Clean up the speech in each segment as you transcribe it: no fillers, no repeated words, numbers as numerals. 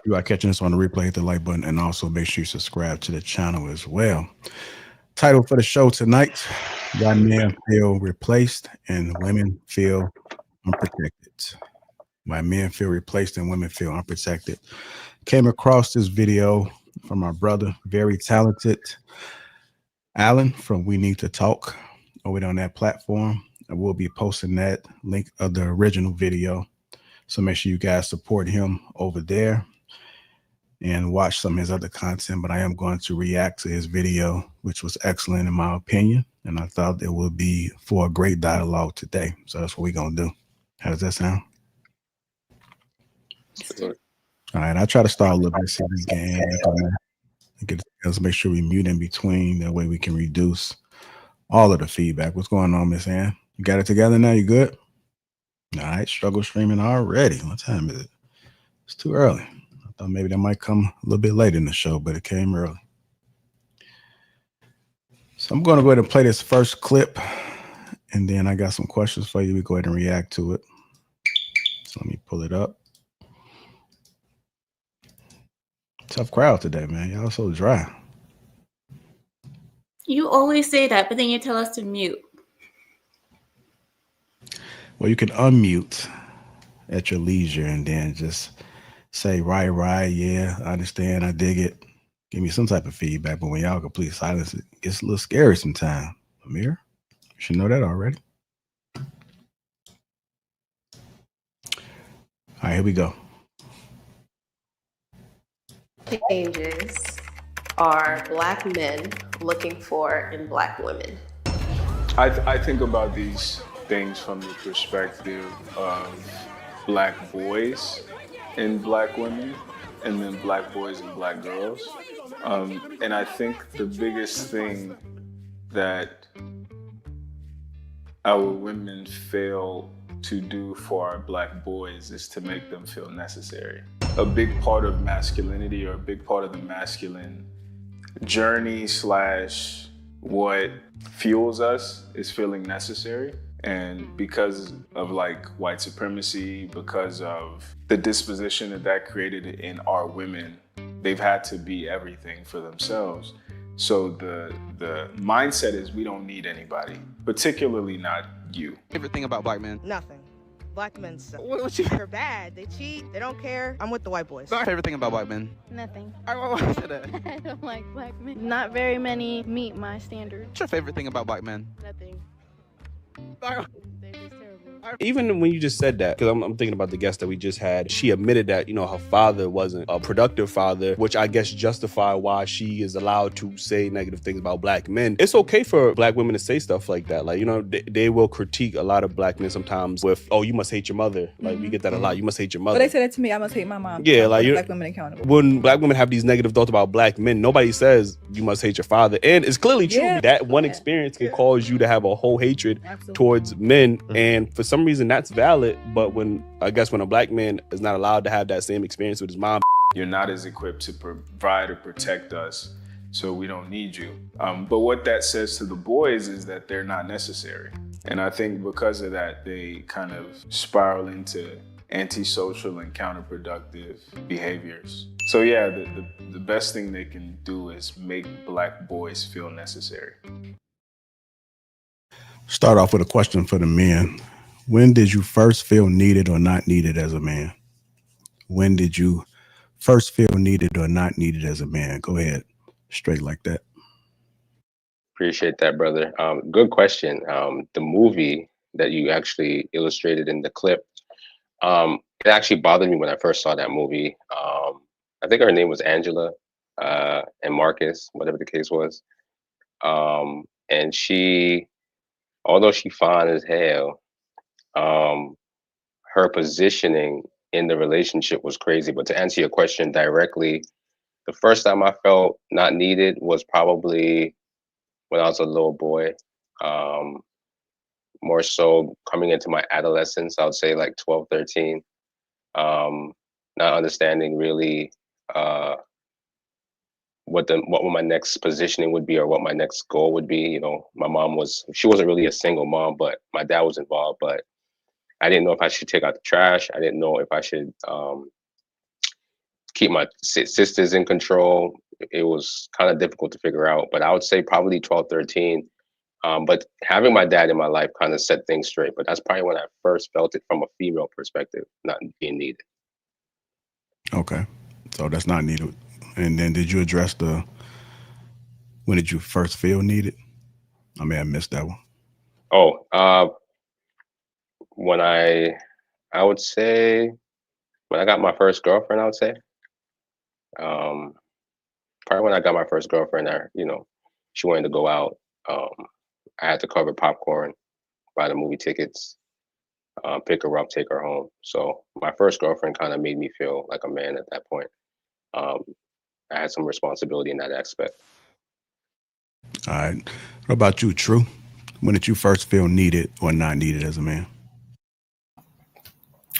you are catching us on the replay, hit the like button and also make sure you subscribe to the channel as well. Title for the show tonight: Why Men Feel Replaced and Women Feel Unprotected. Why men feel replaced and women feel unprotected. Came across this video from our brother, very talented Alan from We Need to Talk over there on that platform. I will be posting that link of the original video. So make sure you guys support him over there and watch some of his other content. But I am going to react to his video, which was excellent in my opinion. And I thought it would be for a great dialogue today. So that's what we're going to do. How does that sound? All right. I try to start a little bit so we can let's make sure we mute in between. That way we can reduce all of the feedback. What's going on, Miss Ann? You got it together now? You good? All right. Struggle streaming already. What time is it? It's too early. I thought maybe that might come a little bit late in the show, but it came early. So I'm going to go ahead and play this first clip, and then I got some questions for you. We go ahead and react to it. So let me pull it up. Tough crowd today, man. Y'all so dry. You always say that, but then you tell us to mute. Well, you can unmute at your leisure and then just say, right, yeah, I understand, I dig it. Give me some type of feedback. But when y'all complete silence, it gets a little scary sometimes. Amir, you should know that already. All right, here we go. Changes are Black men looking for in Black women? I think about these things from the perspective of Black boys and Black women, and then Black boys and Black girls. And I think the biggest thing that our women fail to do for our Black boys is to make them feel necessary. A big part of masculinity, or a big part of the masculine journey / what fuels us, is feeling necessary. And because of like white supremacy, because of the disposition that created in our women, they've had to be everything for themselves. So the mindset is we don't need anybody, particularly not you. Favorite thing about Black men? Nothing. Black men suck. They're bad. They cheat. They don't care. I'm with the white boys. Favorite thing about Black men? Nothing. Why say that? I don't like Black men. Not very many meet my standards. What's your favorite thing about Black men? Nothing. They're just terrible. Even when you just said that, because I'm thinking about the guest that we just had, she admitted that, her father wasn't a productive father, which I guess justify why she is allowed to say negative things about Black men. It's okay for Black women to say stuff like that. Like, they will critique a lot of Black men sometimes with, oh, you must hate your mother. Like, we get that a lot. You must hate your mother. But they say that to me, I must hate my mom. Yeah, like, Black women accountable. When Black women have these negative thoughts about Black men, nobody says you must hate your father. And it's clearly true. Yeah. That one experience can cause you to have a whole hatred towards men. And for some reason, that's valid. But when a Black man is not allowed to have that same experience with his mom, you're not as equipped to provide or protect us, so we don't need you. But what that says to the boys is that they're not necessary. And I think because of that, they kind of spiral into antisocial and counterproductive behaviors. So yeah, the best thing they can do is make Black boys feel necessary. Start off with a question for the men. When did you first feel needed or not needed as a man? When did you first feel needed or not needed as a man? Go ahead. Straight like that. Appreciate that, brother. Good question. The movie that you actually illustrated in the clip, it actually bothered me when I first saw that movie. I think her name was Angela and Marcus, whatever the case was. And she, although she fine as hell, her positioning in the relationship was crazy. But to answer your question directly, the first time I felt not needed was probably when I was a little boy. More so coming into my adolescence, I would say like 12, 13. Not understanding really what my next positioning would be or what my next goal would be. My mom she wasn't really a single mom, but my dad was involved. But I didn't know if I should take out the trash. I didn't know if I should keep my sisters in control. It was kind of difficult to figure out, but I would say probably 12, 13. But having my dad in my life kind of set things straight. But that's probably when I first felt it from a female perspective, not being needed. Okay. So that's not needed. And then did you address when did you first feel needed? I may have missed that one. Oh, when I would say when I got my first girlfriend, I would say. Probably when I got my first girlfriend, she wanted to go out. I had to cover popcorn, buy the movie tickets, pick her up, take her home. So my first girlfriend kind of made me feel like a man at that point. I had some responsibility in that aspect. All right. What about you, True? When did you first feel needed or not needed as a man?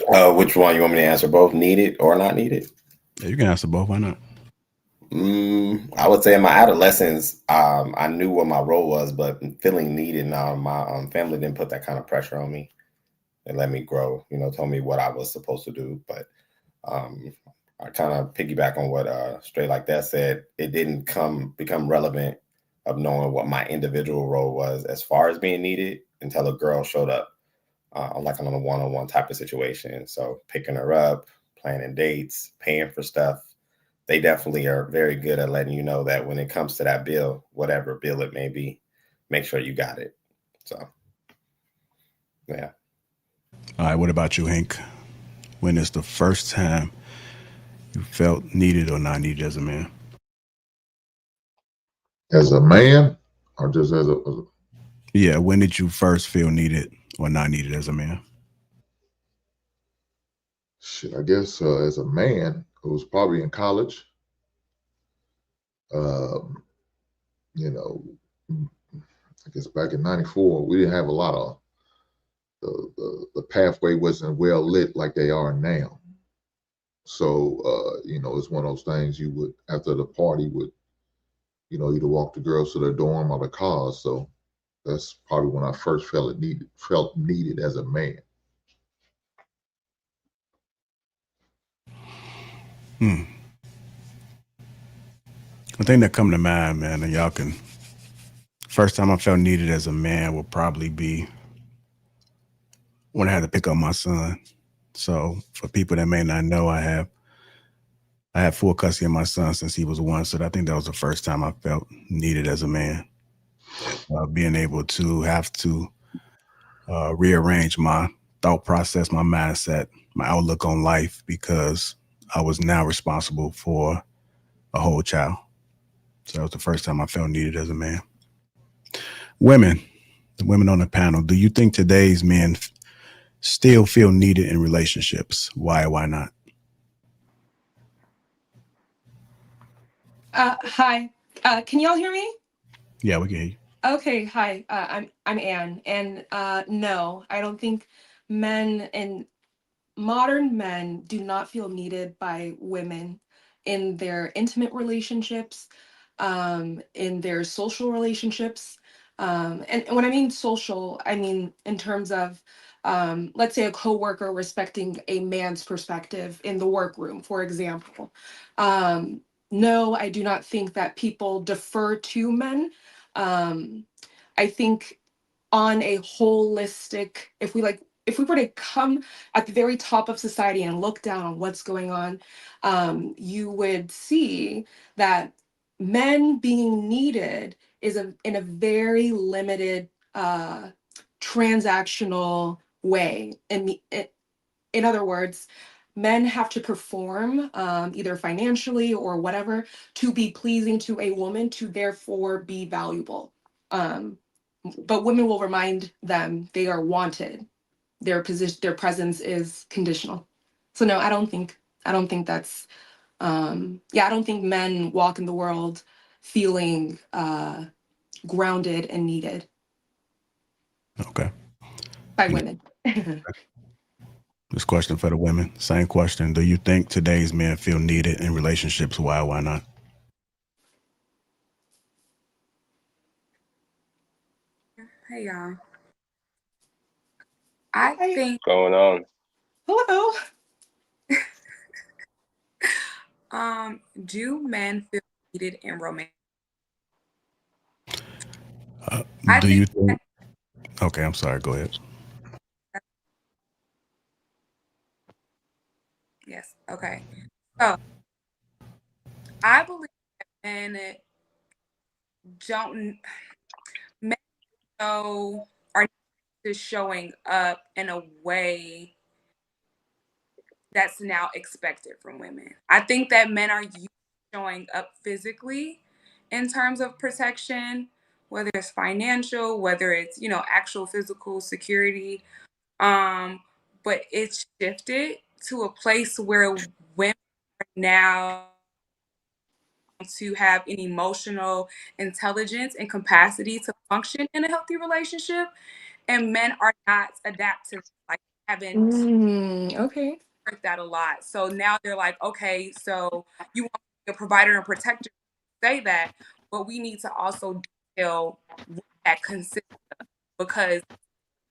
Which one you want me to answer? Both needed or not needed? Yeah, you can answer both. Why not? I would say in my adolescence, I knew what my role was, but feeling needed. Now my family didn't put that kind of pressure on me. They let me grow. Told me what I was supposed to do. But I kind of piggyback on what Straight Like That said. It didn't become relevant of knowing what my individual role was as far as being needed until a girl showed up, like on a one-on-one type of situation. So picking her up, planning dates, paying for stuff. They definitely are very good at letting you know that when it comes to that bill, whatever bill it may be, make sure you got it. So, yeah. All right. What about you, Hank? When is the first time you felt needed or not needed as a man? As a man, or just as a Yeah. When did you first feel needed or not needed as a man? shit? I guess as a man, it was probably in college. You know, I guess back in '94, we didn't have a lot of the pathway wasn't well lit like they are now. So it's one of those things you would after the party would either walk the girls to their dorm or the cars. So that's probably when I first felt needed as a man. The thing that come to mind, man, and y'all can. First time I felt needed as a man will probably be when I had to pick up my son. So for people that may not know, I have full custody of my son since he was 1. So I think that was the first time I felt needed as a man. Being able to have to rearrange my thought process, my mindset, my outlook on life, because I was now responsible for a whole child. So that was the first time I felt needed as a man. Women, the women on the panel, do you think today's men still feel needed in relationships? Why not? Hi. Can y'all hear me? Yeah, we can hear you. Okay, hi. I'm Anne, and no, I don't think modern men do not feel needed by women in their intimate relationships, in their social relationships. And when I mean social, I mean in terms of, let's say, a coworker respecting a man's perspective in the workroom, for example. No, I do not think that people defer to men. I think on a holistic, if we were to come at the very top of society and look down on what's going on, you would see that men being needed is in a very limited transactional way. In other words, men have to perform either financially or whatever to be pleasing to a woman to therefore be valuable. But women will remind them they are wanted. Their presence is conditional. So no, I don't think that's I don't think men walk in the world feeling grounded and needed Okay. by women. This question for the women. Same question. Do you think today's men feel needed in relationships? Why not? Hey y'all. I think What's going on? Hello. Do men feel needed in romance? Do you think? Okay, I'm sorry. Go ahead. Yes. Okay. So I believe that men are just showing up in a way that's now expected from women. I think that men are used to showing up physically in terms of protection, whether it's financial, whether it's, actual physical security. But it's shifted to a place where women are now to have an emotional intelligence and capacity to function in a healthy relationship, and men are not adaptive, like haven't Okay. heard that a lot. So now they're like, okay, so you want to be a provider and protector, say that, but we need to also detail what that consists of, because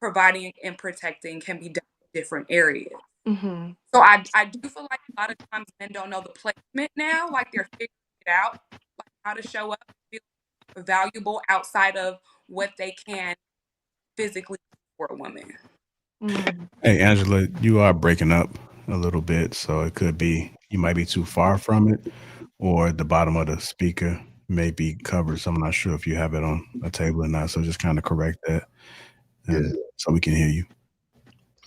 providing and protecting can be done in different areas. Mm-hmm. So I do feel like a lot of times men don't know the placement now, like they're figuring it out, like how to show up, feel valuable outside of what they can physically do for a woman. Hey, Angela, you are breaking up a little bit, so it could be you might be too far from it, or the bottom of the speaker may be covered. So I'm not sure if you have it on a table or not. So just kind of correct that, and so we can hear you.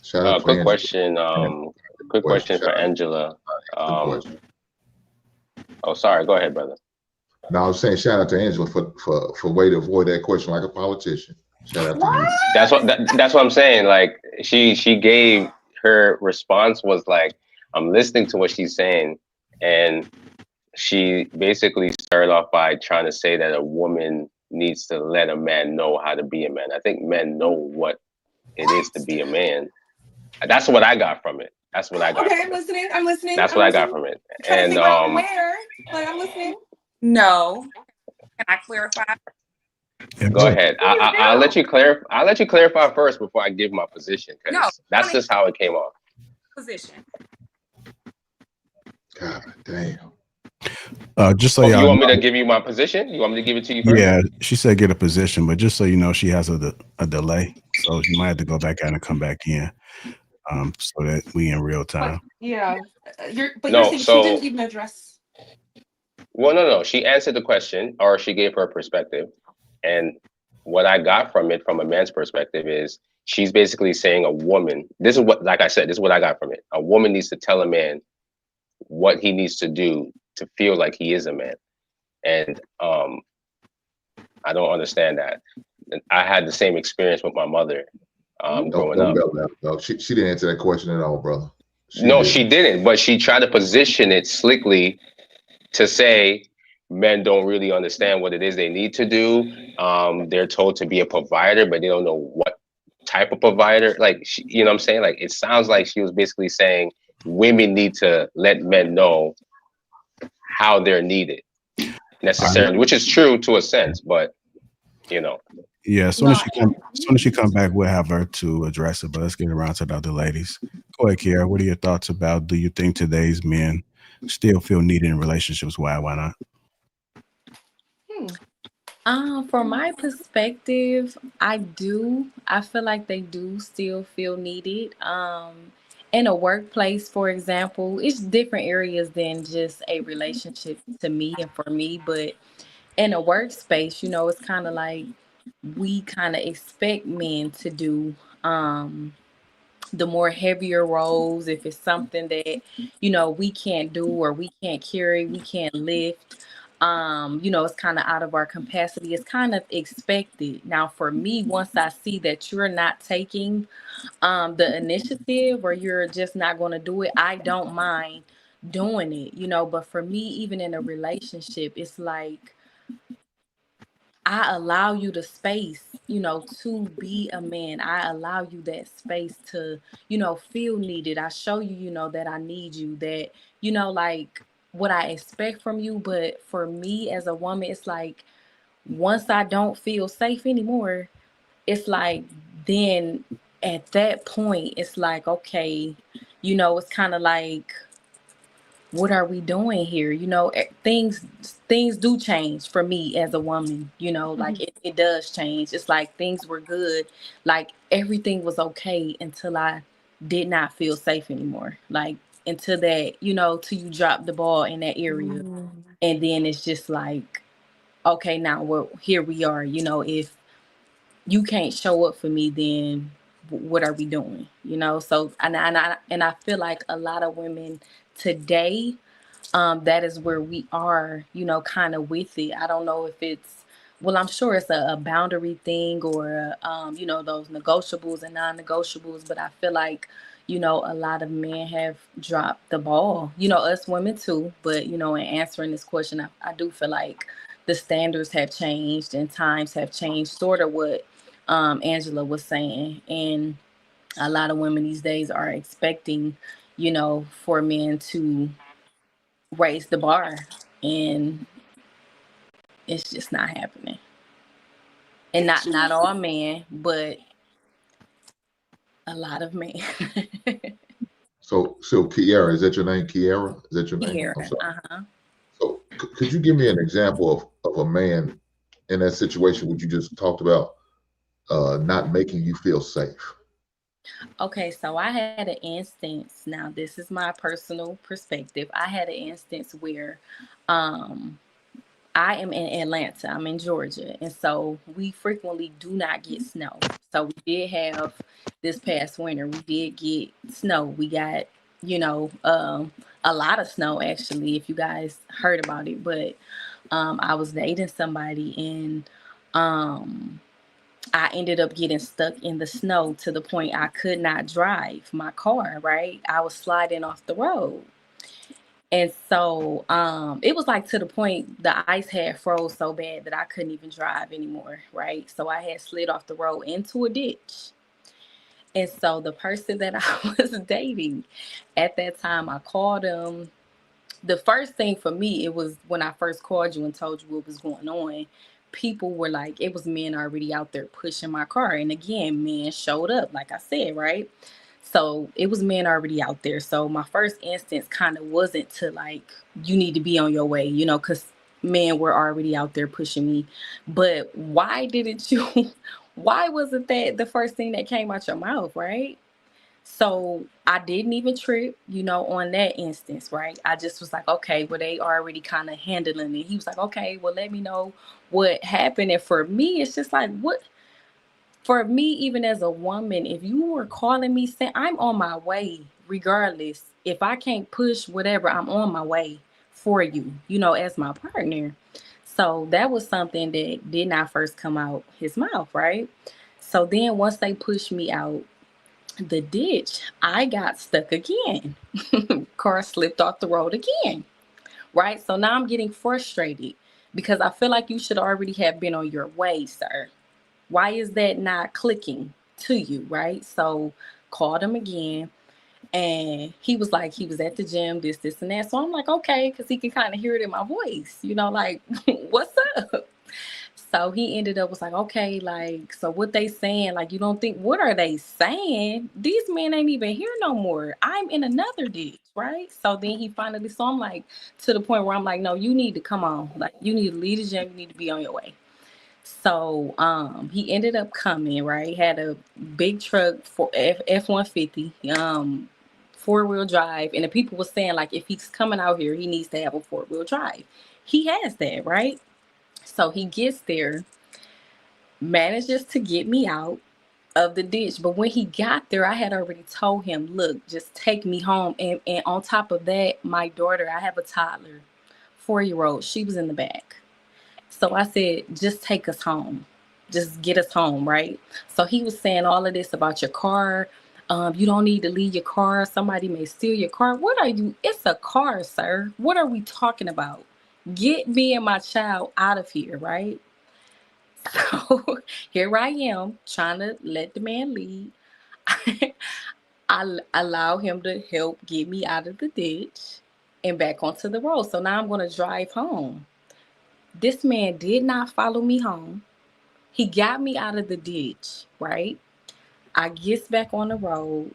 Shout out to Quick Angela. question. Quick question for Angela. Oh, sorry. Go ahead, brother. No, I was saying shout out to Angela for way to avoid that question like a politician. Shout out to you. That's what I'm saying. Like she gave her response was like, I'm listening to what she's saying, and she basically started off by trying to say that a woman needs to let a man know how to be a man. I think men know what it is to be a man. That's what I got from it. That's what I got. Okay, I'm listening. I'm listening. That's what I got from it. I'm trying to figure out where. Like, I'm listening. No. Can I clarify? Go ahead. I'll let you clarify. I'll let you clarify first before I give my position, because that's just how it came off. Position. God damn. Just so you want know, me to give you my position? You want me to give it to you first? Yeah, she said get a position, but just so you know, she has a delay, so she might have to go back out and come back in, so that we in real time. Yeah. You're saying she didn't even address. Well, no. She answered the question, or she gave her perspective, and what I got from it, from a man's perspective, is she's basically saying a woman. This is what, like I said, this is what I got from it. A woman needs to tell a man what he needs to do to feel like he is a man, and I don't understand that. And I had the same experience with my mother growing up. No, she didn't answer that question at all, brother. She didn't, but she tried to position it slickly to say men don't really understand what it is they need to do. They're told to be a provider, but they don't know what type of provider. Like, you know what I'm saying? Like, it sounds like she was basically saying women need to let men know how they're needed necessarily, which is true to a sense, but you know. Yeah, as soon as she come back, we'll have her to address it. But let's get around to the other ladies. Go ahead, Kiara. What are your thoughts about? Do you think today's men still feel needed in relationships? Why? Why not? From my perspective, I do. I feel like they do still feel needed. In a workplace, for example, it's different areas than just a relationship to me and for me, but in a workspace, it's kind of like we kind of expect men to do the more heavier roles. If it's something that we can't do or we can't carry, we can't lift, it's kind of out of our capacity, it's kind of expected. Now for me, once I see that you're not taking the initiative, or you're just not going to do it, I don't mind doing it. But for me, even in a relationship, it's like I allow you the space, to be a man. I allow you that space to, feel needed. I show you, that I need you, that, like what I expect from you. But for me as a woman, it's like, once I don't feel safe anymore, it's like, then at that point, it's like, okay, it's kind of like, what are we doing here? Things do change for me as a woman, like it does change. It's like things were good, like everything was okay until I did not feel safe anymore. Like until that, till you drop the ball in that area. And then it's just like, okay, now here we are. If you can't show up for me, then what are we doing? So and I feel like a lot of women today, that is where we are, kind of with it. I don't know if it's, well, I'm sure it's a boundary thing or, those negotiables and non-negotiables, but I feel like, a lot of men have dropped the ball, us women too. But, in answering this question, I do feel like the standards have changed and times have changed, sort of what Angela was saying. And a lot of women these days are expecting, for men to raise the bar, and it's just not happening. And not all men, but a lot of men. So Kiara, is that your name? Kiara, is that your name? Here, I'm sorry. So could you give me an example of a man in that situation what you just talked about, not making you feel safe? Okay, so I had an instance. Now, this is my personal perspective. I had an instance where I am in Atlanta. I'm in Georgia. And so we frequently do not get snow. So we did have this past winter, we did get snow. We got, a lot of snow, actually, if you guys heard about it. But I was dating somebody, and I ended up getting stuck in the snow to the point I could not drive my car, right? I was sliding off the road. And so it was like to the point the ice had froze so bad that I couldn't even drive anymore, right? So I had slid off the road into a ditch. And so the person that I was dating at that time, I called him. The first thing for me, it was when I first called you and told you what was going on, people were like, it was men already out there pushing my car. And again, men showed up, like I said, right? So it was men already out there. So my first instance kind of wasn't to like, you need to be on your way, because men were already out there pushing me. But why didn't you, why wasn't that the first thing that came out your mouth, right? So I didn't even trip, on that instance, right? I just was like, okay, well, they already kind of handling it. He was like, okay, well, let me know what happened. And for me, it's just like, what? For me, even as a woman, if you were calling me saying I'm on my way, regardless, if I can't push whatever, I'm on my way for you, as my partner. So that was something that did not first come out his mouth, right? So then once they pushed me out the ditch, I got stuck again. Car slipped off the road again, right? So now I'm getting frustrated because I feel like you should already have been on your way, sir. Why is that not clicking to you, right? So called him again, and he was like, he was at the gym, this, and that. So I'm like, okay, because he can kind of hear it in my voice, like, what's up? So he ended up was like, okay, like, so what they saying? Like, you don't think, what are they saying? These men ain't even here no more. I'm in another ditch, right? So then he finally, so I'm like, to the point where I'm like, no, you need to come on. Like, you need to leave the gym. You need to be on your way. So he ended up coming, right? Had a big truck for F-150, 4-wheel drive. And the people were saying, like, if he's coming out here, he needs to have a 4-wheel drive. He has that, right? So he gets there, manages to get me out of the ditch. But when he got there, I had already told him, look, just take me home. And on top of that, my daughter, I have a toddler, 4-year-old. She was in the back. So I said, just take us home. Just get us home, right? So he was saying all of this about your car. You don't need to leave your car. Somebody may steal your car. What are you? It's a car, sir. What are we talking about? Get me and my child out of here, right? So here I am trying to let the man lead. I allow him to help get me out of the ditch and back onto the road. So now I'm going to drive home. This man did not follow me home. He got me out of the ditch, right? I gets back on the road,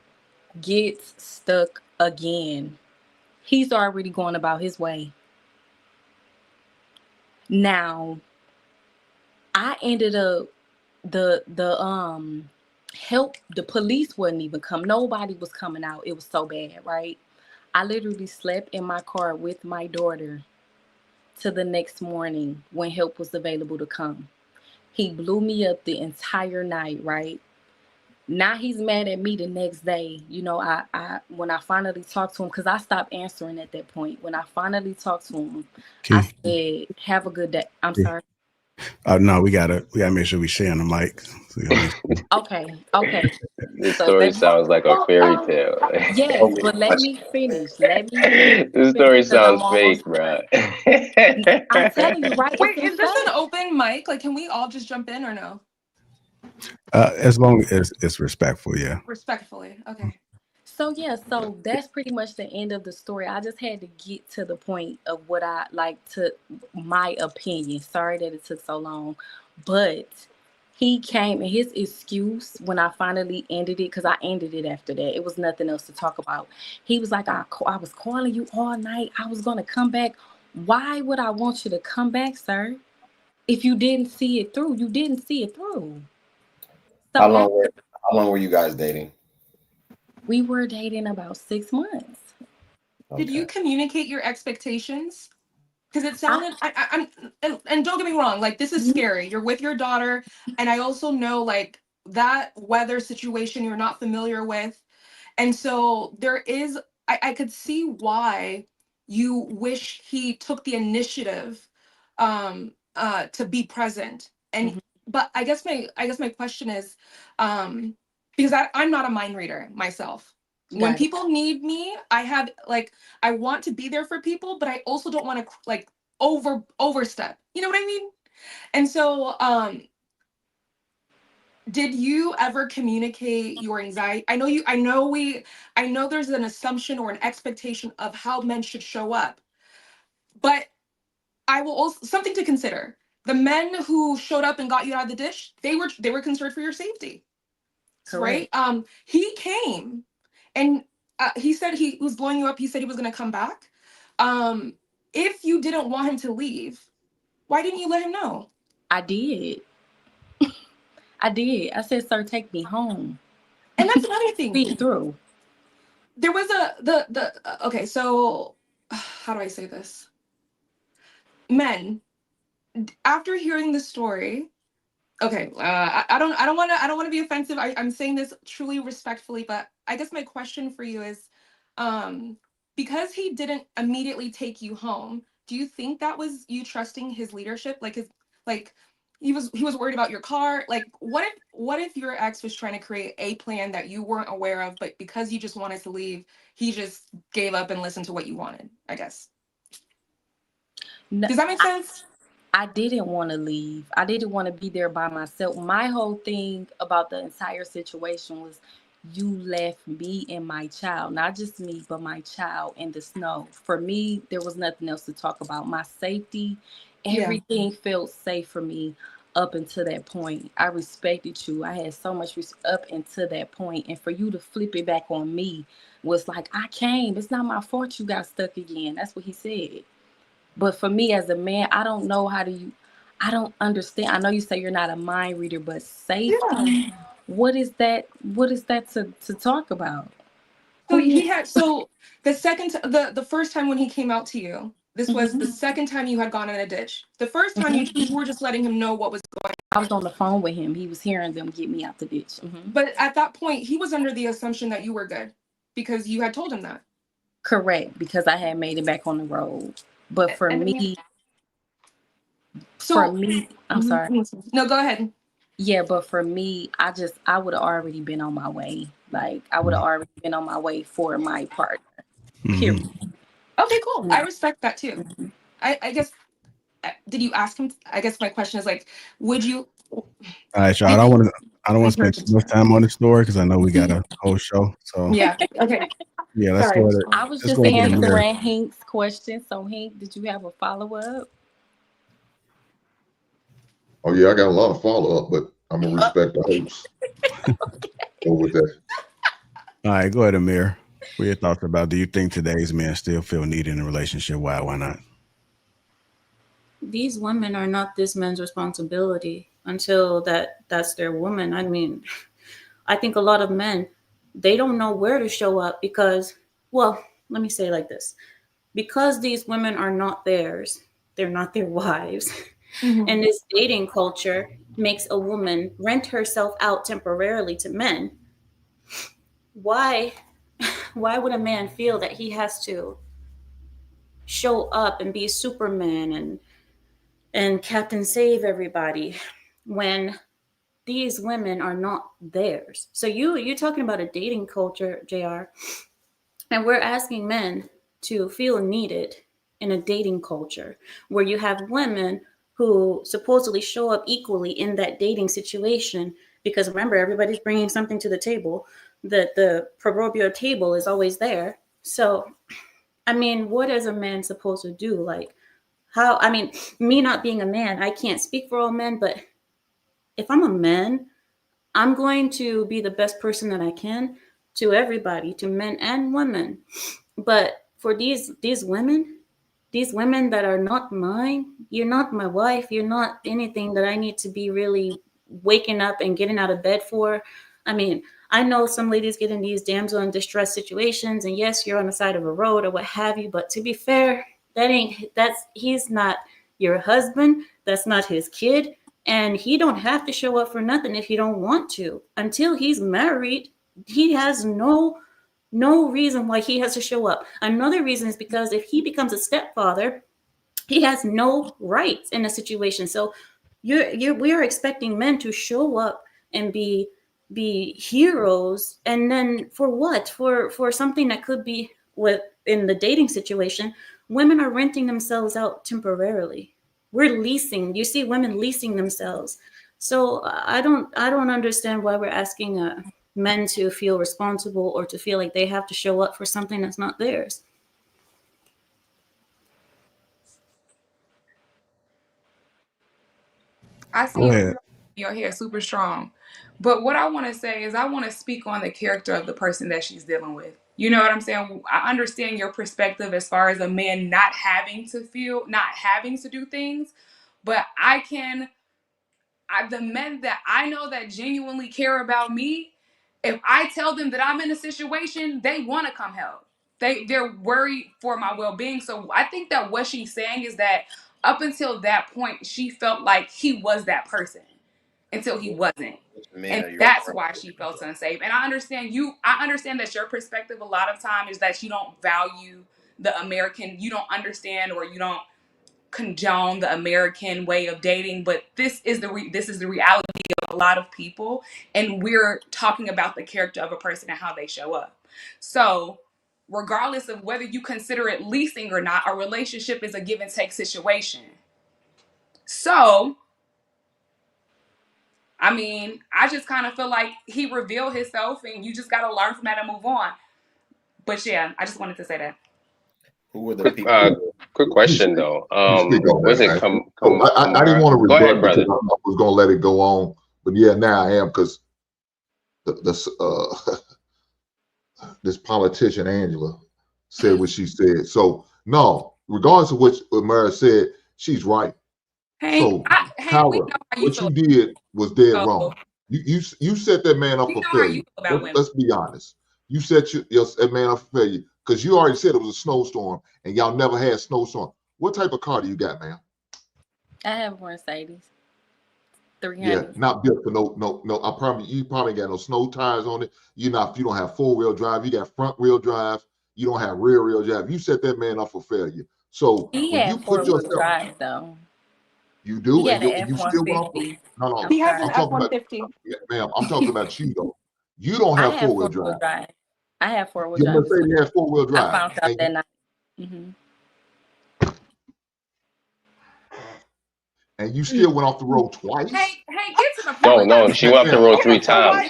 gets stuck again. He's already going about his way. Now, I ended up the help, the police wouldn't even come. Nobody was coming out. It was so bad, right? I literally slept in my car with my daughter to the next morning when help was available to come. He blew me up the entire night, right? Now he's mad at me the next day. You know, I when I finally talked to him, because I stopped answering at that point. When I finally talked to him, I said, "Have a good day." I'm sorry. No, we gotta make sure we share on the mic. Okay. This So story let me, sounds like a fairy tale. yes, but let me finish. Let me finish This story because I'm sounds almost fake, bro. I'm telling you, right? Wait, It's is this an fact. open mic? Like, can we all just jump in or no? As long as it's respectful, yeah. Respectfully, okay. So yeah, so that's pretty much the end of the story. I just had to get to the point of what I like to my opinion. Sorry that it took so long, but he came and his excuse when I finally ended it, because I ended it after that. It was nothing else to talk about. He was like, I was calling you all night. I was going to come back. Why would I want you to come back, sir? If you didn't see it through, you didn't see it through. So How long were you guys dating? we were dating about 6 months. Did you communicate your expectations? Because it sounded, and don't get me wrong, like, this is scary. You're with your daughter, and I also know, like, that weather situation you're not familiar with. And so there is, I could see why you wish he took the initiative to be present. And but I guess my question is, because I'm not a mind reader myself. When Got it. people need me, I want to be there for people, but I also don't want to like overstep. You know what I mean? And so did you ever communicate your anxiety? I know there's an assumption or an expectation of how men should show up. But I will also, something to consider. The men who showed up and got you out of the dish, they were concerned for your safety. Correct. Right? He came and he said he was blowing you up. He said he was going to come back. If you didn't want him to leave, why didn't you let him know? I did. I did. I said, "Sir, take me home." And that's another thing. Speak through. There was okay, so how do I say this? Men, after hearing the story, okay, I don't want to be offensive. I'm saying this truly respectfully, but I guess my question for you is, because he didn't immediately take you home, do you think that was you trusting his leadership? He was worried about your car. Like, what if your ex was trying to create a plan that you weren't aware of, but because you just wanted to leave, he just gave up and listened to what you wanted, I guess. No, does that make sense? I didn't want to leave. I didn't want to be there by myself. My whole thing about the entire situation was, you left me and my child, not just me, but my child in the snow. For me, there was nothing else to talk about. My safety, everything felt safe for me up until that point. I respected you. I had so much up until that point. And for you to flip it back on me was like, I came. It's not my fault you got stuck again. That's what he said. But for me as a man, I don't know I don't understand. I know you say you're not a mind reader, but safety, what is that to talk about? So the first time when he came out to you, this was the second time you had gone in a ditch. The first time you were just letting him know what was going on. I was on the phone with him. He was hearing them get me out the ditch. But at that point, he was under the assumption that you were good because you had told him that. Correct, because I had made it back on the road. But for me, I'm sorry. No, go ahead. Yeah, but for me, I would have already been on my way. Like, I would have already been on my way for my partner. Period. Okay, cool. I respect that too. I guess, did you ask him? I guess my question is like, would you? All right, y'all. I don't want to spend too much time on this story because I know we got a whole show. So yeah, okay. Yeah, let's go. I was just answering Hank's question. So Hank, did you have a follow-up? Oh yeah, I got a lot of follow-up, but I'm gonna respect the host. Go with that. All right, go ahead, Amir. What are your thoughts about? Do you think today's men still feel needed in a relationship? Why? Why not? These women are not this man's responsibility until that's their woman. I mean, I think a lot of men, they don't know where to show up because, well, let me say it like this. Because these women are not theirs, they're not their wives. And this dating culture makes a woman rent herself out temporarily to men. Why would a man feel that he has to show up and be Superman and Captain Save everybody when these women are not theirs? So you're talking about a dating culture, JR, and we're asking men to feel needed in a dating culture where you have women who supposedly show up equally in that dating situation, because remember, everybody's bringing something to the table. The proverbial table is always there. So, I mean, what is a man supposed to do? Like, how, I mean, me not being a man, I can't speak for all men, but if I'm a man, I'm going to be the best person that I can to everybody, to men and women. But for these women that are not mine, you're not my wife, you're not anything that I need to be really waking up and getting out of bed for. I mean, I know some ladies get in these damsel in distress situations, and yes, you're on the side of a road or what have you, but to be fair, he's not your husband, that's not his kid, and he don't have to show up for nothing if he don't want to. Until he's married, he has no reason why he has to show up. Another reason is because if he becomes a stepfather, he has no rights in a situation. So we are expecting men to show up and be heroes, and then for what? For something that could be in the dating situation, women are renting themselves out temporarily. We're leasing. You see women leasing themselves. So I don't understand why we're asking men to feel responsible or to feel like they have to show up for something that's not theirs. I see your hair super strong. But what I want to say is I want to speak on the character of the person that she's dealing with. You know what I'm saying? I understand your perspective as far as a man not having to do things, but the men that I know that genuinely care about me, if I tell them that I'm in a situation, they want to come help. They're worried for my well-being. So I think that what she's saying is that up until that point, she felt like he was that person until he wasn't. And that's why she felt unsafe. And I understand that your perspective a lot of time is that you don't value the American, you don't understand, or you don't condone the American way of dating, but this is the reality of a lot of people, and we're talking about the character of a person and how they show up. So regardless of whether you consider it leasing or not, a relationship is a give and take situation. So I mean, I just kind of feel like he revealed himself, and you just got to learn from that and move on. But yeah, I just wanted to say that. Who were the people? Quick question though. Was it I didn't want to rebut ahead, brother. because I was going to let it go on, but yeah, now I am, because this politician Angela said what she said. So no, regardless of what Mara said, she's right. Hank, what you did was dead wrong. You set that man up for failure. Let's be honest. You set that man up for failure because you already said it was a snowstorm and y'all never had snowstorm. What type of car do you got, man? I have a Mercedes 300. Yeah, not built for no. I promise you probably got no snow tires on it. You don't have 4-wheel drive. You got front wheel drive. You don't have rear wheel drive. You set that man up for failure. So he when had you put 4-wheel yourself, drive though. You do, he and had you still want to. No. He has an I'm talking F-150. about, ma'am. I'm talking about you though. You don't I have have 4-wheel drive. I have 4-wheel Your drive. Mercedes has 4-wheel drive. I found out that night. Mm-hmm. And you still went off the road twice. Hey, get to the point. No, she went off the road 3 times.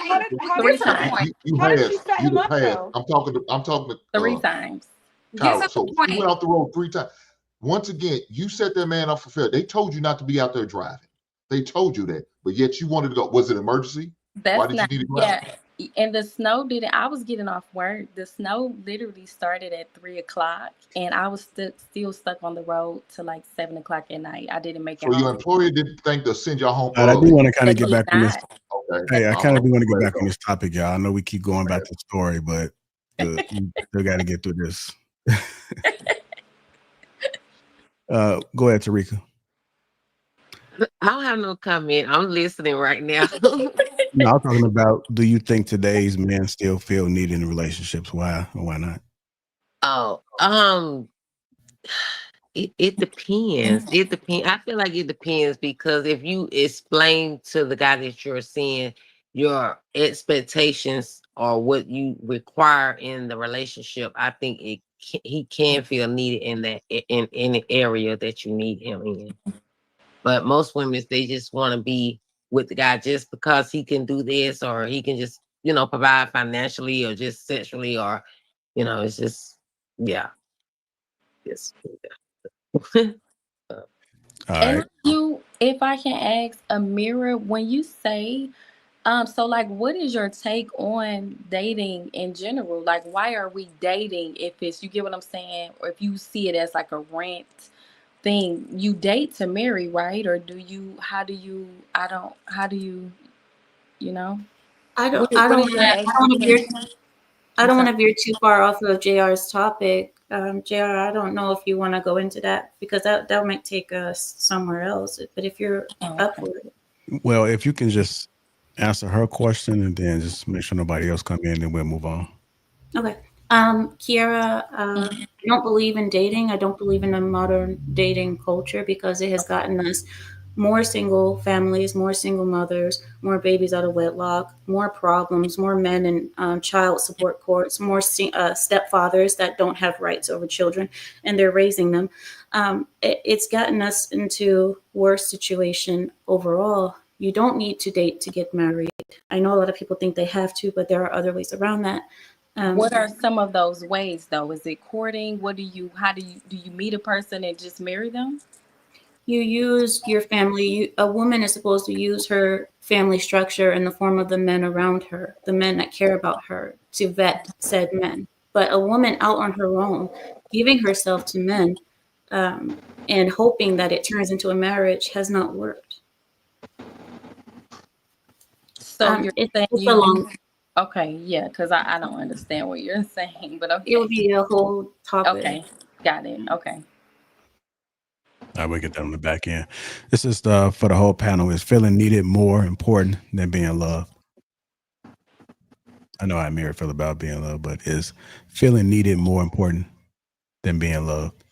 Three times. How did she set him up though? I'm talking to 3 times. Kyle. So you went off the road 3 times. Once again, you set that man up for failure. They told you not to be out there driving. They told you that, but yet you wanted to go. Was it emergency? That's Why did not, you need to drive? Yeah, And the snow didn't. I was getting off work. The snow literally started at 3 o'clock, and I was still stuck on the road till like 7 o'clock at night. I didn't make it So your home. employer didn't think to send y'all home I do early. want to kind They of get did back on this. not. Okay. Hey, I kind of do want to get Let it back on go. this topic, y'all. I know we keep going back to the story, but we still got to get through this. Go ahead, Tarika. I don't have no comment. I'm listening right now. No, I'm talking about, do you think today's men still feel needed in relationships? Why or why not? Oh, it depends. It depends. I feel like it depends because if you explain to the guy that you're seeing your expectations or what you require in the relationship, I think he can feel needed in that in the area that you need him in. But most women, they just want to be with the guy just because he can do this or he can just, provide financially or just sexually or, it's just, yeah. Yes. All right. And if I can ask Amira, when you say, so like, what is your take on dating in general? Like, why are we dating if it's, you get what I'm saying? Or if you see it as like a rent thing, you date to marry, right? Or how do you, I don't. What I is don't. your I don't want to veer. I I'm don't want sorry. to veer too far off of JR's topic. JR, I don't know if you want to go into that because that might take us somewhere else. But if you're up for it, Well, if you can just answer her question and then just make sure nobody else come in, then we'll move on. okay. Kiara, I don't believe in dating. I don't believe in a modern dating culture because it has gotten us more single families, more single mothers, more babies out of wedlock, more problems, more men in child support courts, more stepfathers that don't have rights over children and they're raising them. It's gotten us into worse situation overall. You don't need to date to get married. I know a lot of people think they have to, but there are other ways around that. What are some of those ways though? Is it courting? How do you meet a person and just marry them? You use your family. A woman is supposed to use her family structure in the form of the men around her, the men that care about her, to vet said men. But a woman out on her own, giving herself to men and hoping that it turns into a marriage has not worked. So you're saying it's a long. Okay, yeah, because I don't understand what you're saying, but okay. It would be a whole topic. Okay, got it. Okay. I will get that on the back end. This is for the whole panel. Is feeling needed more important than being loved? I know how Amira feel about being loved, but is feeling needed more important than being loved?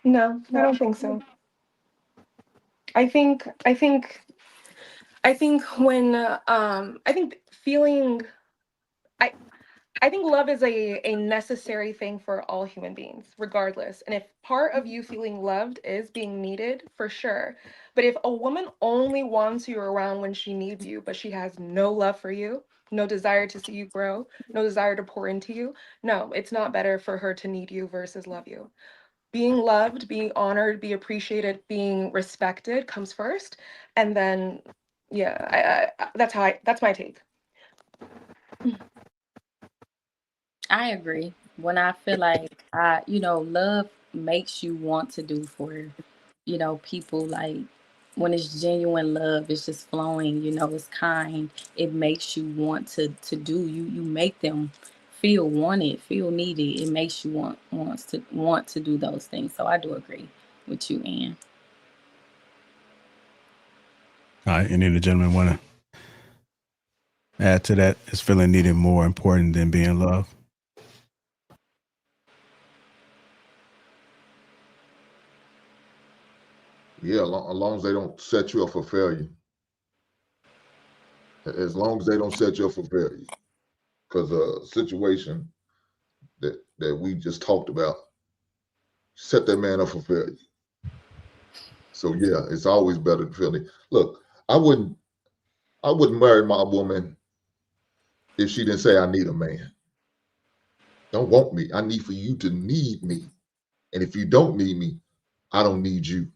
No, I don't think so. I think when I think feeling I think love is a necessary thing for all human beings, regardless. And if part of you feeling loved is being needed, for sure. But if a woman only wants you around when she needs you, but she has no love for you, no desire to see you grow, no desire to pour into you, no, it's not better for her to need you versus love you. Being loved, being honored, be appreciated, being respected comes first. And then, yeah, that's my take. I agree. When I feel like love makes you want to do for, people, like when it's genuine love, it's just flowing, it's kind. It makes you want to do, you make them feel wanted, feel needed. It makes you want to do those things. So I do agree with you, Ann. All right, any of the gentlemen want to add to that? Is feeling needed more important than being loved? Yeah, as long as they don't set you up for failure. As long as they don't set you up for failure. Because a situation that we just talked about set that man up for failure. So yeah, it's always better to feel it. Look, I wouldn't marry my woman if she didn't say I need a man. Don't want me. I need for you to need me. And if you don't need me, I don't need you.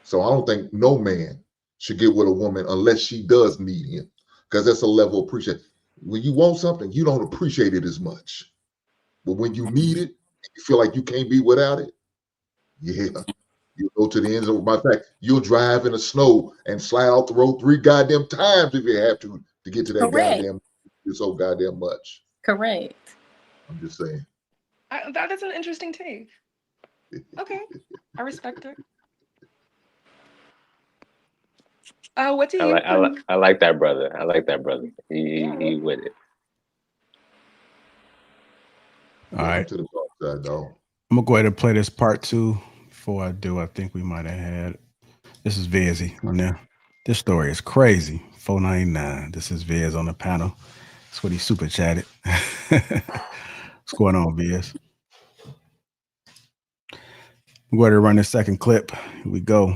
So I don't think no man should get with a woman unless she does need him. because that's a level of appreciation. When you want something, you don't appreciate it as much. But when you need it, you feel like you can't be without it. Yeah, you go to the ends of my fact. You'll drive in the snow and slide off the road 3 goddamn times if you have to get to that Correct. goddamn. It's so goddamn much. Correct. I'm just saying. That is an interesting take. Okay, I respect it. What do you? I like that brother. I like that brother. He with it. All right. To the dark side, dog. I'm gonna go ahead and play this part 2. Before I do, I think we might have had. This is Vizzy on there. This story is crazy. 499. This is Viz on the panel. That's what he super chatted. What's going on, Viz? I'm going to run this second clip. Here we go.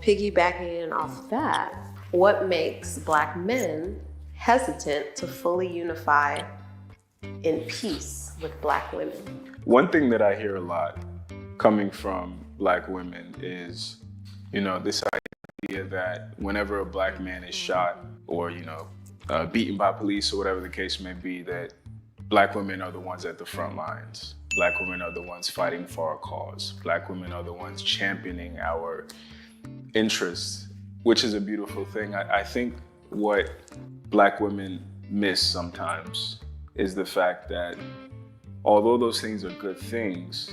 Piggybacking off that, what makes Black men hesitant to fully unify in peace with Black women? One thing that I hear a lot coming from Black women is, this idea that whenever a Black man is shot or, beaten by police or whatever the case may be, that Black women are the ones at the front lines. Black women are the ones fighting for our cause. Black women are the ones championing our interests, which is a beautiful thing. I think what Black women miss sometimes is the fact that although those things are good things,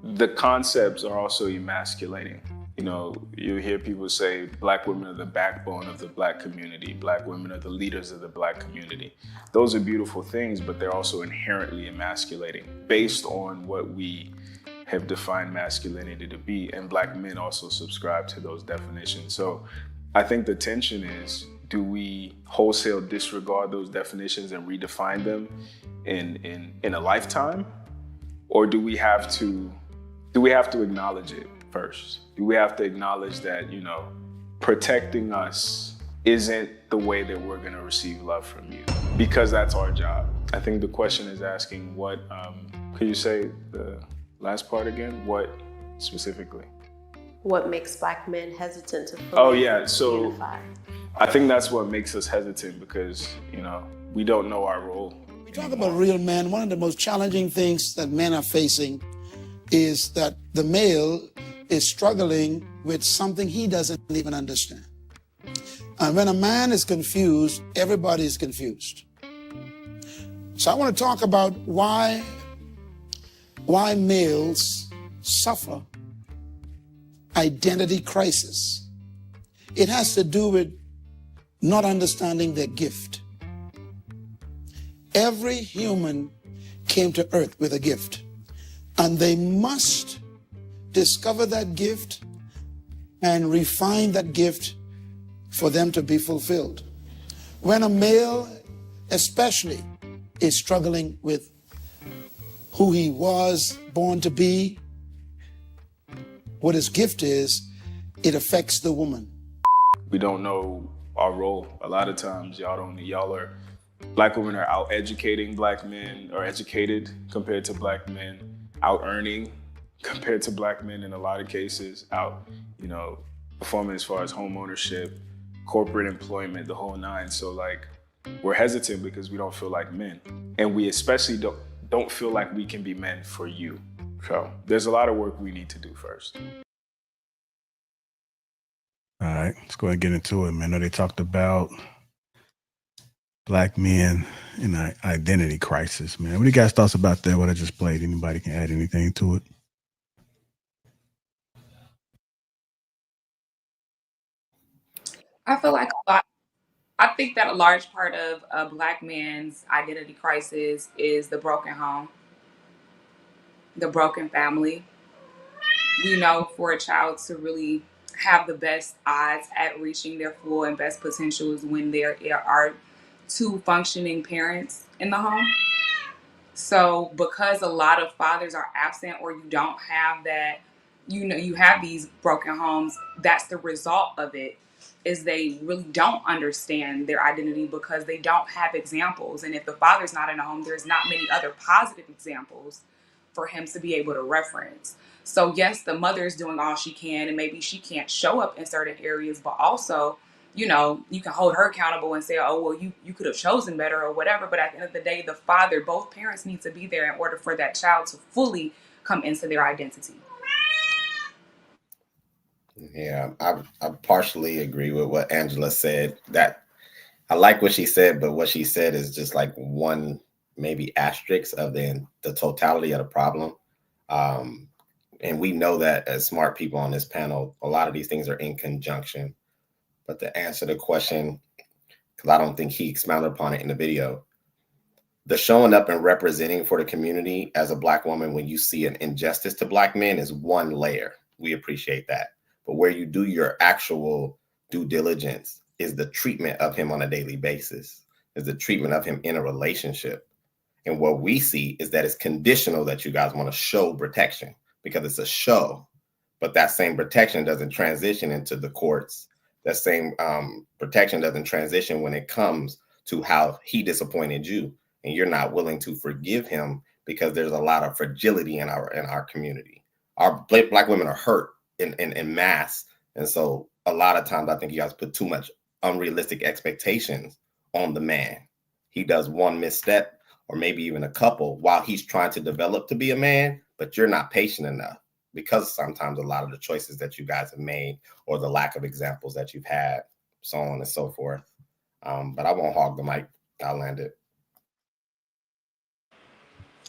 the concepts are also emasculating. You hear people say Black women are the backbone of the Black community. Black women are the leaders of the Black community. Those are beautiful things, but they're also inherently emasculating based on what we have defined masculinity to be. And Black men also subscribe to those definitions. So I think the tension is, do we wholesale disregard those definitions and redefine them in a lifetime? Or do we have to acknowledge it first? Do we have to acknowledge that, protecting us isn't the way that we're going to receive love from you? Because that's our job. I think the question is asking what, could you say the last part again? What specifically? What makes Black men hesitant to fully unify? I think that's what makes us hesitant because, we don't know our role. We talk about real men. One of the most challenging things that men are facing is that the male is struggling with something he doesn't even understand. And when a man is confused, everybody is confused. So I want to talk about why males suffer identity crisis. It has to do with not understanding their gift. Every human came to earth with a gift, and they must discover that gift and refine that gift for them to be fulfilled. When a male especially is struggling with who he was born to be, what his gift is, it affects the woman. We don't know our role. A lot of times Black women are out educating Black men, or educated compared to Black men, out earning compared to Black men in a lot of cases, out, performing as far as home ownership, corporate employment, the whole nine. So we're hesitant because we don't feel like men. And we especially don't feel like we can be men for you. So there's a lot of work we need to do first. All right, let's go ahead and get into it, man. I know they talked about Black men in an identity crisis, man. What do you guys thoughts about that? What I just played? Anybody can add anything to it? I feel like I think that a large part of a Black man's identity crisis is the broken home, the broken family. For a child to really have the best odds at reaching their full and best potential is when there are two functioning parents in the home. So because a lot of fathers are absent, or you don't have that, you have these broken homes, that's the result of it, is they really don't understand their identity because they don't have examples. And if the father's not in a home, there's not many other positive examples for him to be able to reference. So yes, the mother is doing all she can, and maybe she can't show up in certain areas, but also you know, you can hold her accountable and say, oh, well, you could have chosen better or whatever. But at the end of the day, the father, both parents need to be there in order for that child to fully come into their identity. Yeah, I partially agree with what Angela said. That I like what she said, but what she said is just like one maybe asterisk of the totality of the problem. And we know that as smart people on this panel, a lot of these things are in conjunction. But to answer the question, because I don't think he expounded upon it in the video, the showing up and representing for the community as a Black woman when you see an injustice to Black men is one layer. We appreciate that. But where you do your actual due diligence is the treatment of him on a daily basis, is the treatment of him in a relationship. And what we see is that it's conditional that you guys want to show protection because it's a show, but that same protection doesn't transition into the courts. That same protection doesn't transition when it comes to how he disappointed you and you're not willing to forgive him because there's a lot of fragility in our community. Our Black women are hurt in mass. And so a lot of times I think you guys put too much unrealistic expectations on the man. He does one misstep or maybe even a couple while he's trying to develop to be a man, but you're not patient enough because sometimes a lot of the choices that you guys have made or the lack of examples that you've had, so on and so forth. But I won't hog the mic. I'll land it.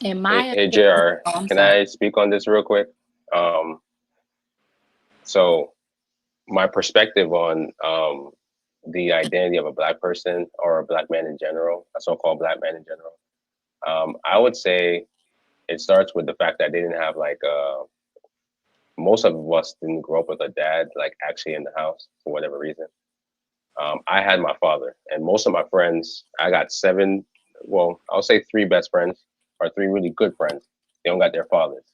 In my Hey, JR, can I speak on this real quick? So my perspective on the identity of a Black person or a Black man in general, a so-called Black man in general, I would say it starts with the fact that they didn't have like, most of us didn't grow up with a dad like actually in the house for whatever reason. I had my father, and most of my friends, I got I'll say 3 best friends or 3 really good friends. They don't got their fathers.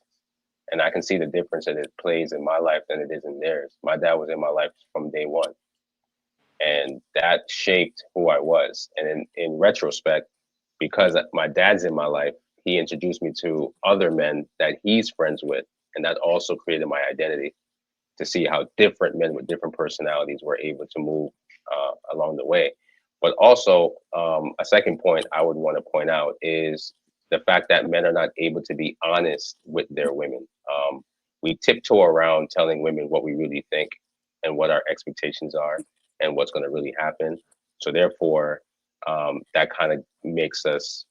And I can see the difference that it plays in my life than it is in theirs. My dad was in my life from day one. And that shaped who I was. And in retrospect, because my dad's in my life, he introduced me to other men that he's friends with. And that also created my identity to see how different men with different personalities were able to move along the way. But also, a second point I would want to point out is the fact that men are not able to be honest with their women. We tiptoe around telling women what we really think and what our expectations are and what's going to really happen. So therefore, that kind of makes us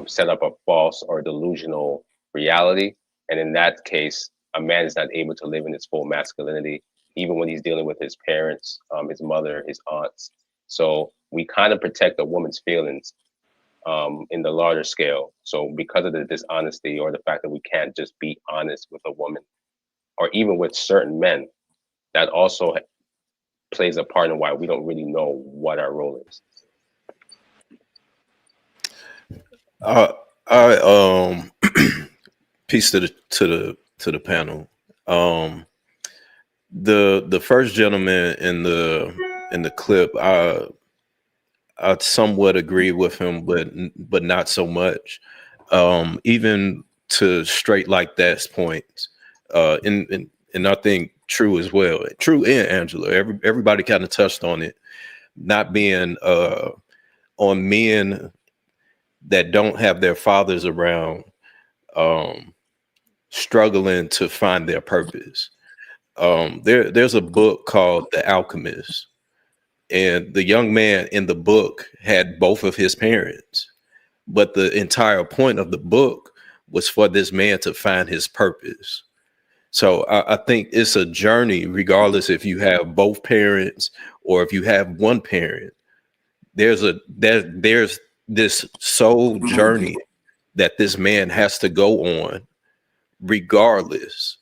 set up a false or delusional reality. And in that case, a man is not able to live in his full masculinity, even when he's dealing with his parents, his mother, his aunts. So we kind of protect a woman's feelings in the larger scale. So because of the dishonesty or the fact that we can't just be honest with a woman or even with certain men, that also plays a part in why we don't really know what our role is. Peace to the panel. The first gentleman in the clip, I somewhat agree with him, but not so much. Even to straight like that's points, and I think True as well. True and Angela. Everybody kind of touched on it, not being on men that don't have their fathers around, struggling to find their purpose. There's a book called The Alchemist, and the young man in the book had both of his parents, but the entire point of the book was for this man to find his purpose. So I think it's a journey, regardless if you have both parents or if you have one parent. There's this soul journey that this man has to go on, regardless,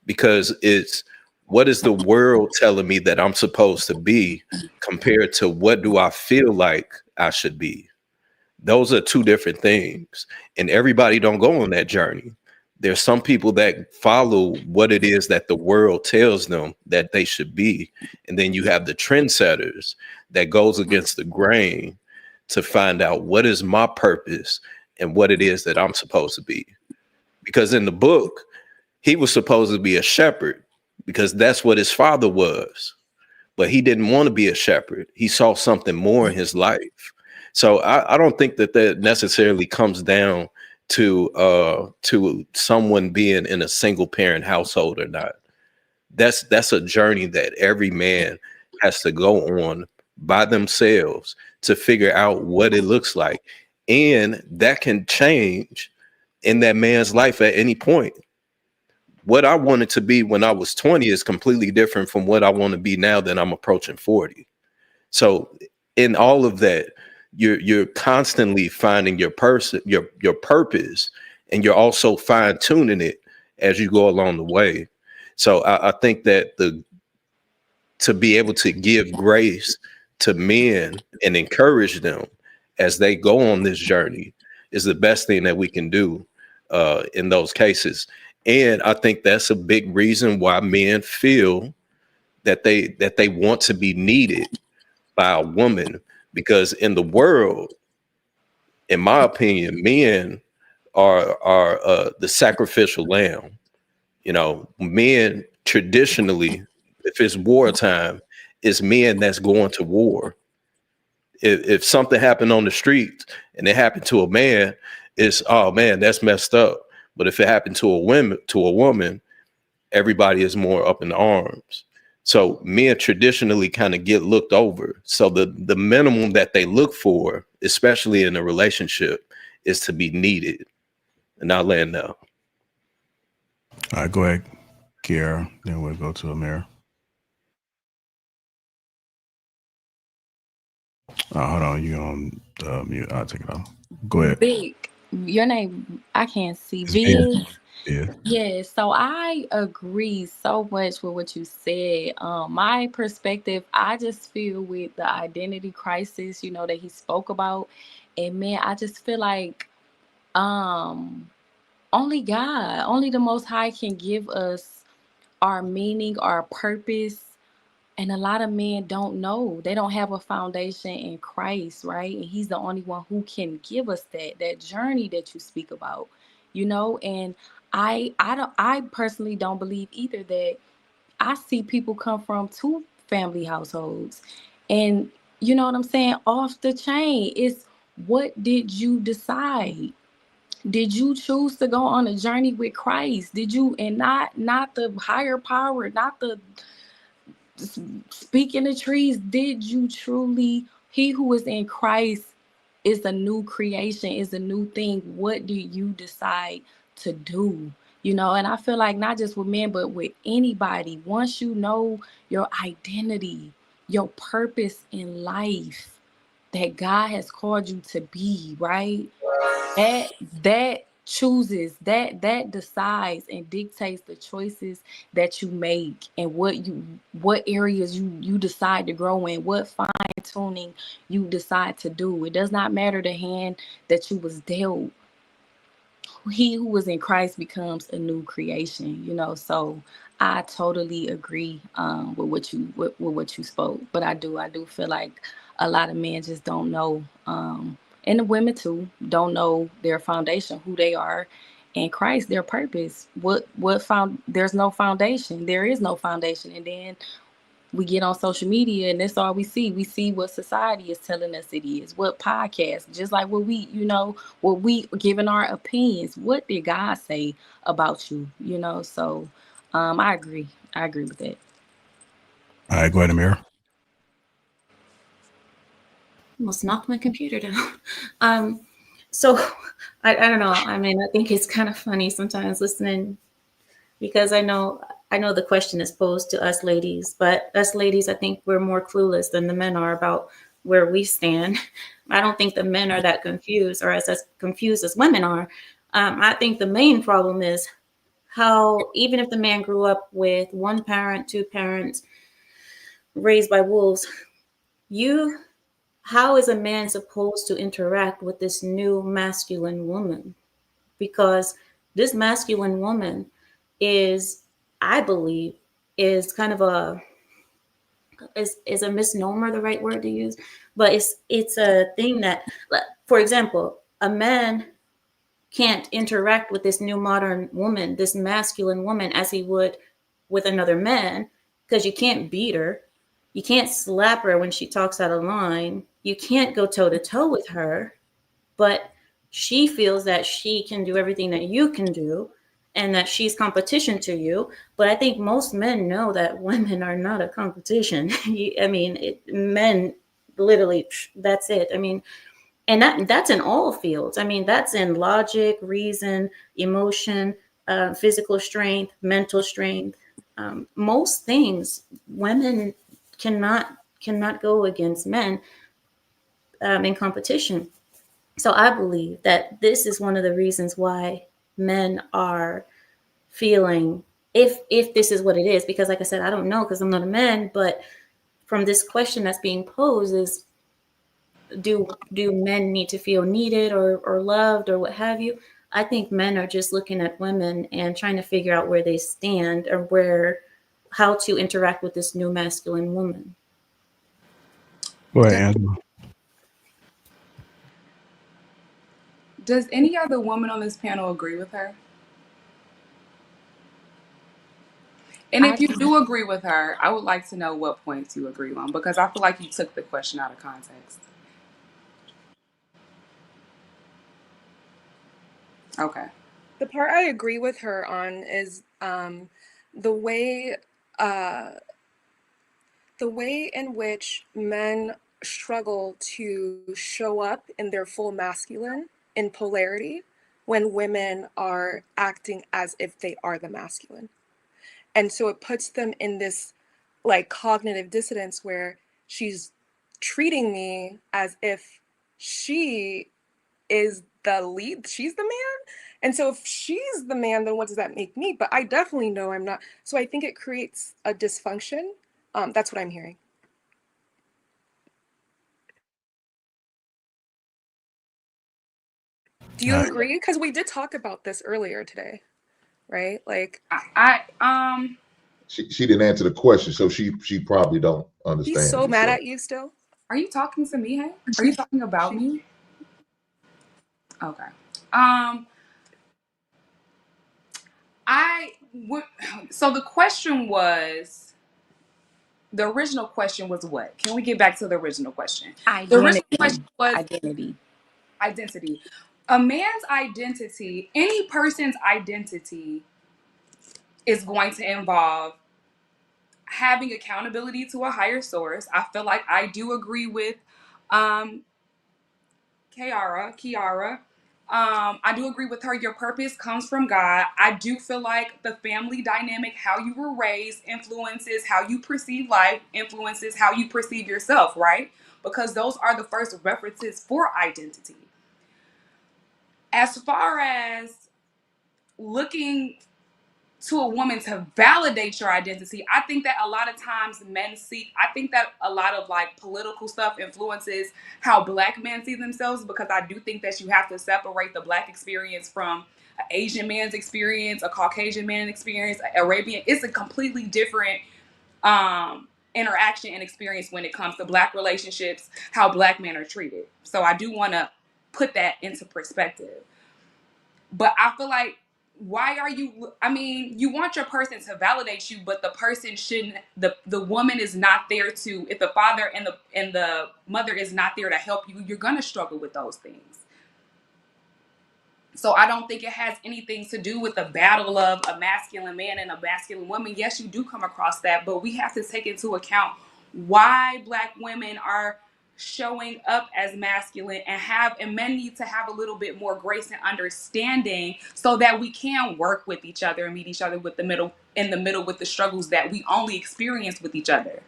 because it's what is the world telling me that I'm supposed to be compared to what do I feel like I should be. Those are 2 different things, and everybody don't go on that journey. There's some people that follow what it is that the world tells them that they should be, and then you have the trendsetters that goes against the grain to find out what is my purpose and what it is that I'm supposed to be. Because in the book, he was supposed to be a shepherd because that's what his father was. but he didn't want to be a shepherd. He saw something more in his life. So I don't think that necessarily comes down to someone being in a single parent household or not. That's a journey that every man has to go on by themselves to figure out what it looks like. And that can change in that man's life at any point. What I wanted to be when I was 20 is completely different from what I want to be now that I'm approaching 40. So in all of that, you're constantly finding your person, your purpose, and you're also fine tuning it as you go along the way. So I think that to be able to give grace to men and encourage them as they go on this journey is the best thing that we can do in those cases. And I think that's a big reason why men feel that they want to be needed by a woman, because in the world, in my opinion, men are the sacrificial lamb. You know, men traditionally, if it's wartime, it's men that's going to war. If something happened on the street and it happened to a man, it's, oh man, that's messed up. But if it happened to a woman, everybody is more up in arms. So men traditionally kind of get looked over. So the minimum that they look for, especially in a relationship, is to be needed. And I'll land now. All right, go ahead, Kiara. Then we'll go to Amir. Hold on, you on mute. I'll take it off. Go ahead. Vic, your name, I can't see. It's Vic. Yeah. Yeah, so I agree so much with what you said. My perspective, I just feel with the identity crisis, you know, that he spoke about. And man, I just feel like only God, only the Most High can give us our meaning, our purpose. And a lot of men don't know. They don't have a foundation in Christ, right? And he's the only one who can give us that journey that you speak about, you know? And I personally don't believe either that I see people come from two family households. And you know what I'm saying? Off the chain. It's what did you decide? Did you choose to go on a journey with Christ? Did you, and not the higher power, not the speaking the trees, did you truly, he who is in Christ is a new creation, is a new thing. What do you decide to do? You know, and I feel like not just with men, but with anybody, once you know your identity, your purpose in life, that God has called you to be, right? That chooses, that decides and dictates the choices that you make and what areas you decide to grow in, what fine tuning you decide to do. It does not matter the hand that you was dealt. He who was in Christ becomes a new creation, you know. So I totally agree with what you spoke. But I do feel like a lot of men just don't know, and the women too don't know their foundation, who they are in Christ, their purpose. There's no foundation. There is no foundation. And then we get on social media and that's all we see. We see what society is telling us it is, what podcasts, just like what we giving our opinions. What did God say about you? You know, so I agree with that. All right, go ahead, Amir. Almost knocked my computer down. So I don't know. I mean, I think it's kind of funny sometimes listening, because I know the question is posed to us ladies, but us ladies, I think we're more clueless than the men are about where we stand. I don't think the men are that confused, or as confused as women are. I think the main problem is how, even if the man grew up with one parent, two parents, raised by wolves, how is a man supposed to interact with this new masculine woman? Because this masculine woman is, I believe, is kind of is a misnomer the right word to use? But it's a thing that, for example, a man can't interact with this new modern woman, this masculine woman, as he would with another man, because you can't beat her. You can't slap her when she talks out of line. You can't go toe to toe with her, but she feels that she can do everything that you can do and that she's competition to you. But I think most men know that women are not a competition. Men literally, that's it. I mean, and that's in all fields. I mean, that's in logic, reason, emotion, physical strength, mental strength. Most things, women cannot go against men in competition. So I believe that this is one of the reasons why men are feeling, if this is what it is, because like I said, I don't know because I'm not a man, but from this question that's being posed is, do men need to feel needed or loved or what have you? I think men are just looking at women and trying to figure out where they stand or how to interact with this new masculine woman. Go ahead, Angela. Does any other woman on this panel agree with her? And if you do agree with her, I would like to know what points you agree on, because I feel like you took the question out of context. Okay. The part I agree with her on is the way in which men struggle to show up in their full masculine in polarity when women are acting as if they are the masculine. And so it puts them in this like cognitive dissonance where she's treating me as if she is the lead, she's the man. And so if she's the man, then what does that make me? But I definitely know I'm not. So I think it creates a dysfunction. That's what I'm hearing. Do you agree? Because we did talk about this earlier today, right? Like She didn't answer the question, so she probably don't understand. He's so mad at you still. Are you talking to me, Hank? Are you talking about me? Okay. So the question was, the original question was what? Can we get back to the original question? Identity. The original question was identity. Identity. A man's identity, any person's identity, is going to involve having accountability to a higher source. I feel like I do agree with Kiara. I do agree with her. Your purpose comes from God. I do feel like the family dynamic, how you were raised, influences how you perceive life, influences how you perceive yourself, right? Because those are the first references for identity. As far as looking to a woman to validate your identity, I think that a lot of times men seek, I think that a lot of like political stuff influences how Black men see themselves, because I do think that you have to separate the Black experience from an Asian man's experience, a Caucasian man's experience, an Arabian. It's a completely different interaction and experience when it comes to Black relationships, how Black men are treated. So I do want to put that into perspective. But I feel like, why are you, you want your person to validate you, but the person shouldn't, the woman is not there to, if the father and the mother is not there to help you, you're going to struggle with those things. So I don't think it has anything to do with the battle of a masculine man and a masculine woman. Yes, you do come across that, but we have to take into account why Black women are showing up as masculine, and men need to have a little bit more grace and understanding so that we can work with each other and meet each other in the middle with the struggles that we only experience with each other.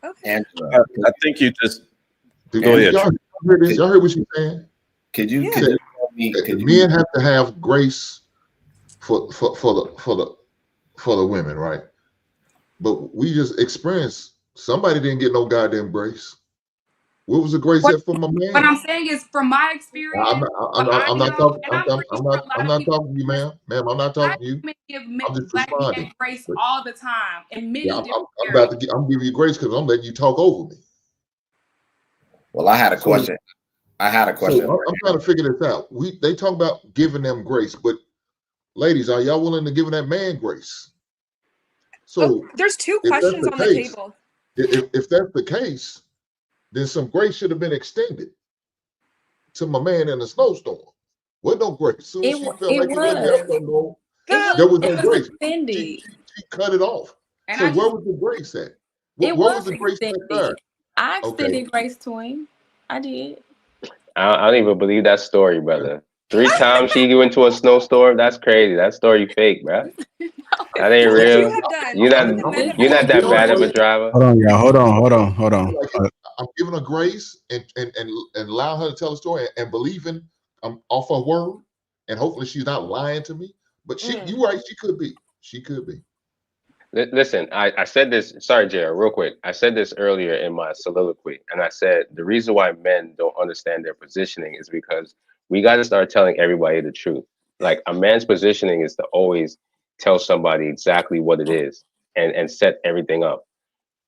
Okay. I think you just go ahead. Y'all heard what she's saying? Could you men have to have grace for the women, right? But we just experienced somebody didn't get no goddamn grace. What was the grace that for my man? What I'm saying is, from my experience, I'm not talking to you, ma'am. Ma'am, I'm not talking to you. I'm just Black responding. men grace all the time in many different areas. I'm giving you grace because I'm letting you talk over me. Well, I had a question. So I'm trying to figure this out. They talk about giving them grace, but ladies, are y'all willing to give that man grace? So there's two questions on the table. If that's the case, then some grace should have been extended to my man in a snowstorm. What no grace? As soon as she felt like it wasn't help no more, there was no grace. She cut it off. And So I where just, was the grace at? It Where was was the grace at there? extended. I Okay. extended grace to him. I did. I don't even believe that story, brother. 3 times she went to a snowstorm. That's crazy. That story fake, bro. That ain't What would you real. have done? You're What would the not. men You're not that bad of a driver. Hold on, y'all. Hold on. I'm giving her grace and allowing her to tell a story and believing I'm off her word, and hopefully she's not lying to me. But you're right. She could be. She could be. Listen, I said this. Sorry, Jared, real quick. I said this earlier in my soliloquy, and I said the reason why men don't understand their positioning is because we got to start telling everybody the truth. Like a man's positioning is to always tell somebody exactly what it is and set everything up.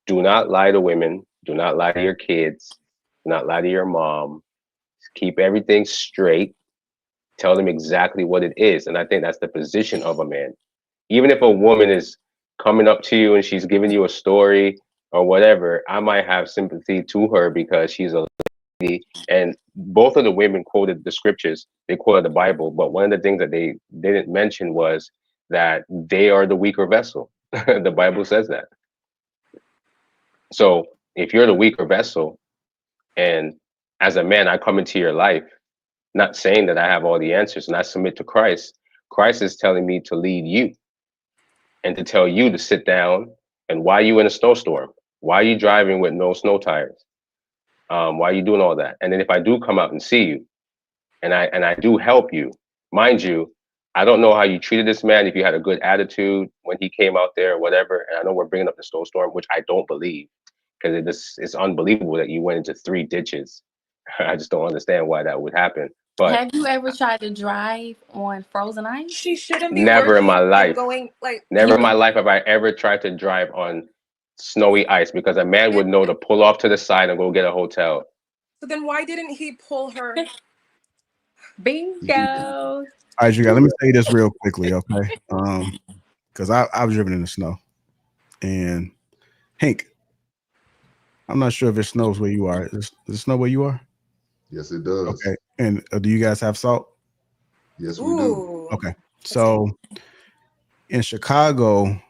Do not lie to women. Do not lie to your kids. Do not lie to your mom. Keep everything straight. Tell them exactly what it is. And I think that's the position of a man. Even if a woman is coming up to you and she's giving you a story or whatever, I might have sympathy to her because she's a lady. And both of the women quoted the scriptures, they quoted the Bible, but one of the things that they didn't mention was that they are the weaker vessel. The Bible says that. So if you're the weaker vessel, and as a man, I come into your life, not saying that I have all the answers and I submit to Christ, Christ is telling me to lead you and to tell you to sit down. And why are you in a snowstorm? Why are you driving with no snow tires? Why are you doing all that? And then if I do come out and see you and I do help you, mind you, I don't know how you treated this man, if you had a good attitude when he came out there or whatever. And I know we're bringing up the snowstorm, which I don't believe, because it's unbelievable that you went into 3 ditches. I just don't understand why that would happen. But Have you ever tried to drive on frozen ice? She shouldn't be never in my working life. and going like. Never in my life have I ever tried to drive on snowy ice, because a man would know to pull off to the side and go get a hotel. So then why didn't he pull her? Bingo. All right, you guys. Let me say this real quickly, okay? Because I've driven in the snow, and Hank, I'm not sure if it snows where you are. Does it snow where you are? Yes, it does. Okay. And do you guys have salt? Yes, we do. Okay. So in Chicago,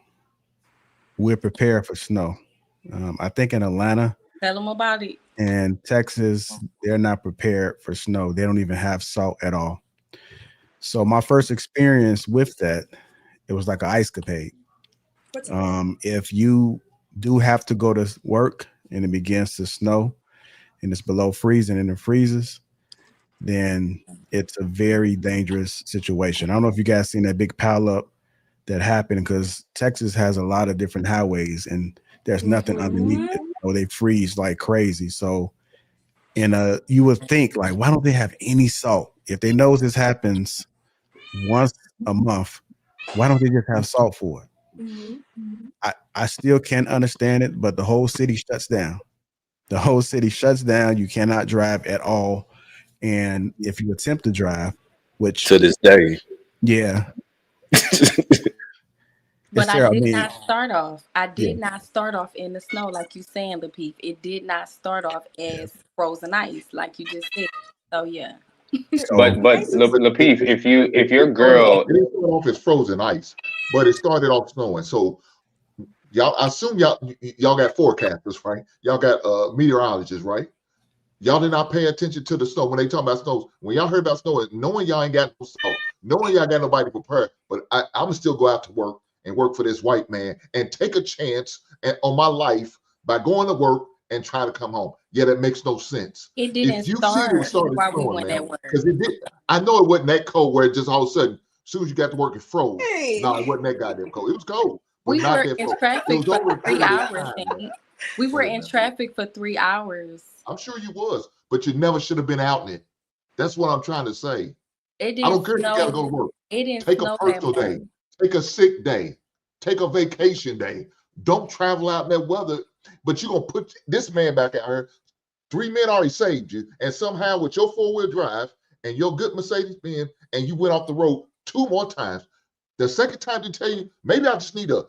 we're prepared for snow. I think in Atlanta Tell them about it. and Texas, they're not prepared for snow. They don't even have salt at all. So my first experience with that, it was like an ice capade. If you do have to go to work and it begins to snow and it's below freezing and it freezes, then it's a very dangerous situation. I don't know if you guys seen that big pile up that happened, because Texas has a lot of different highways and there's nothing underneath it. So they freeze like crazy. So you would think, like, why don't they have any salt? If they know this happens once a month, why don't they just have salt for it? I still can't understand it, but the whole city shuts down. The whole city shuts down. You cannot drive at all. And if you attempt to drive, which to this day, yeah. But I did not start off. I did not start off in the snow like you saying, Lapeef. It did not start off as frozen ice like you just said. So yeah. But Lapeef, if your girl, it didn't start off as frozen ice, but it started off snowing. So y'all, I assume y'all got forecasters, right? Y'all got meteorologists, right? Y'all did not pay attention to the snow when they talk about snow. When y'all heard about snow, knowing y'all ain't got no snow, knowing y'all got nobody prepared, but I'm still go out to work and work for this white man and take a chance on my life by going to work and trying to come home. Yeah, that makes no sense. It didn't if you start see it started while we snowing, went man, at work. because it did. I know it wasn't that cold where it just all of a sudden, as soon as you got to work, it froze. Hey. No, it wasn't that goddamn cold. It was cold, but We not were that in cold. traffic It was over for a 3 period of hours. time, man. We were in traffic for 3 hours. I'm sure you was, but you never should have been out in it. That's what I'm trying to say. It I don't didn't care if you gotta go to snow. work. It didn't Take a snow that personal day, much. take a sick day, take a vacation day. Don't travel out in that weather. But you're gonna put this man back out here. 3 men already saved you, and somehow with your 4-wheel drive and your good Mercedes-Benz, and you went off the road 2 more times. The second time they tell you, maybe I just need to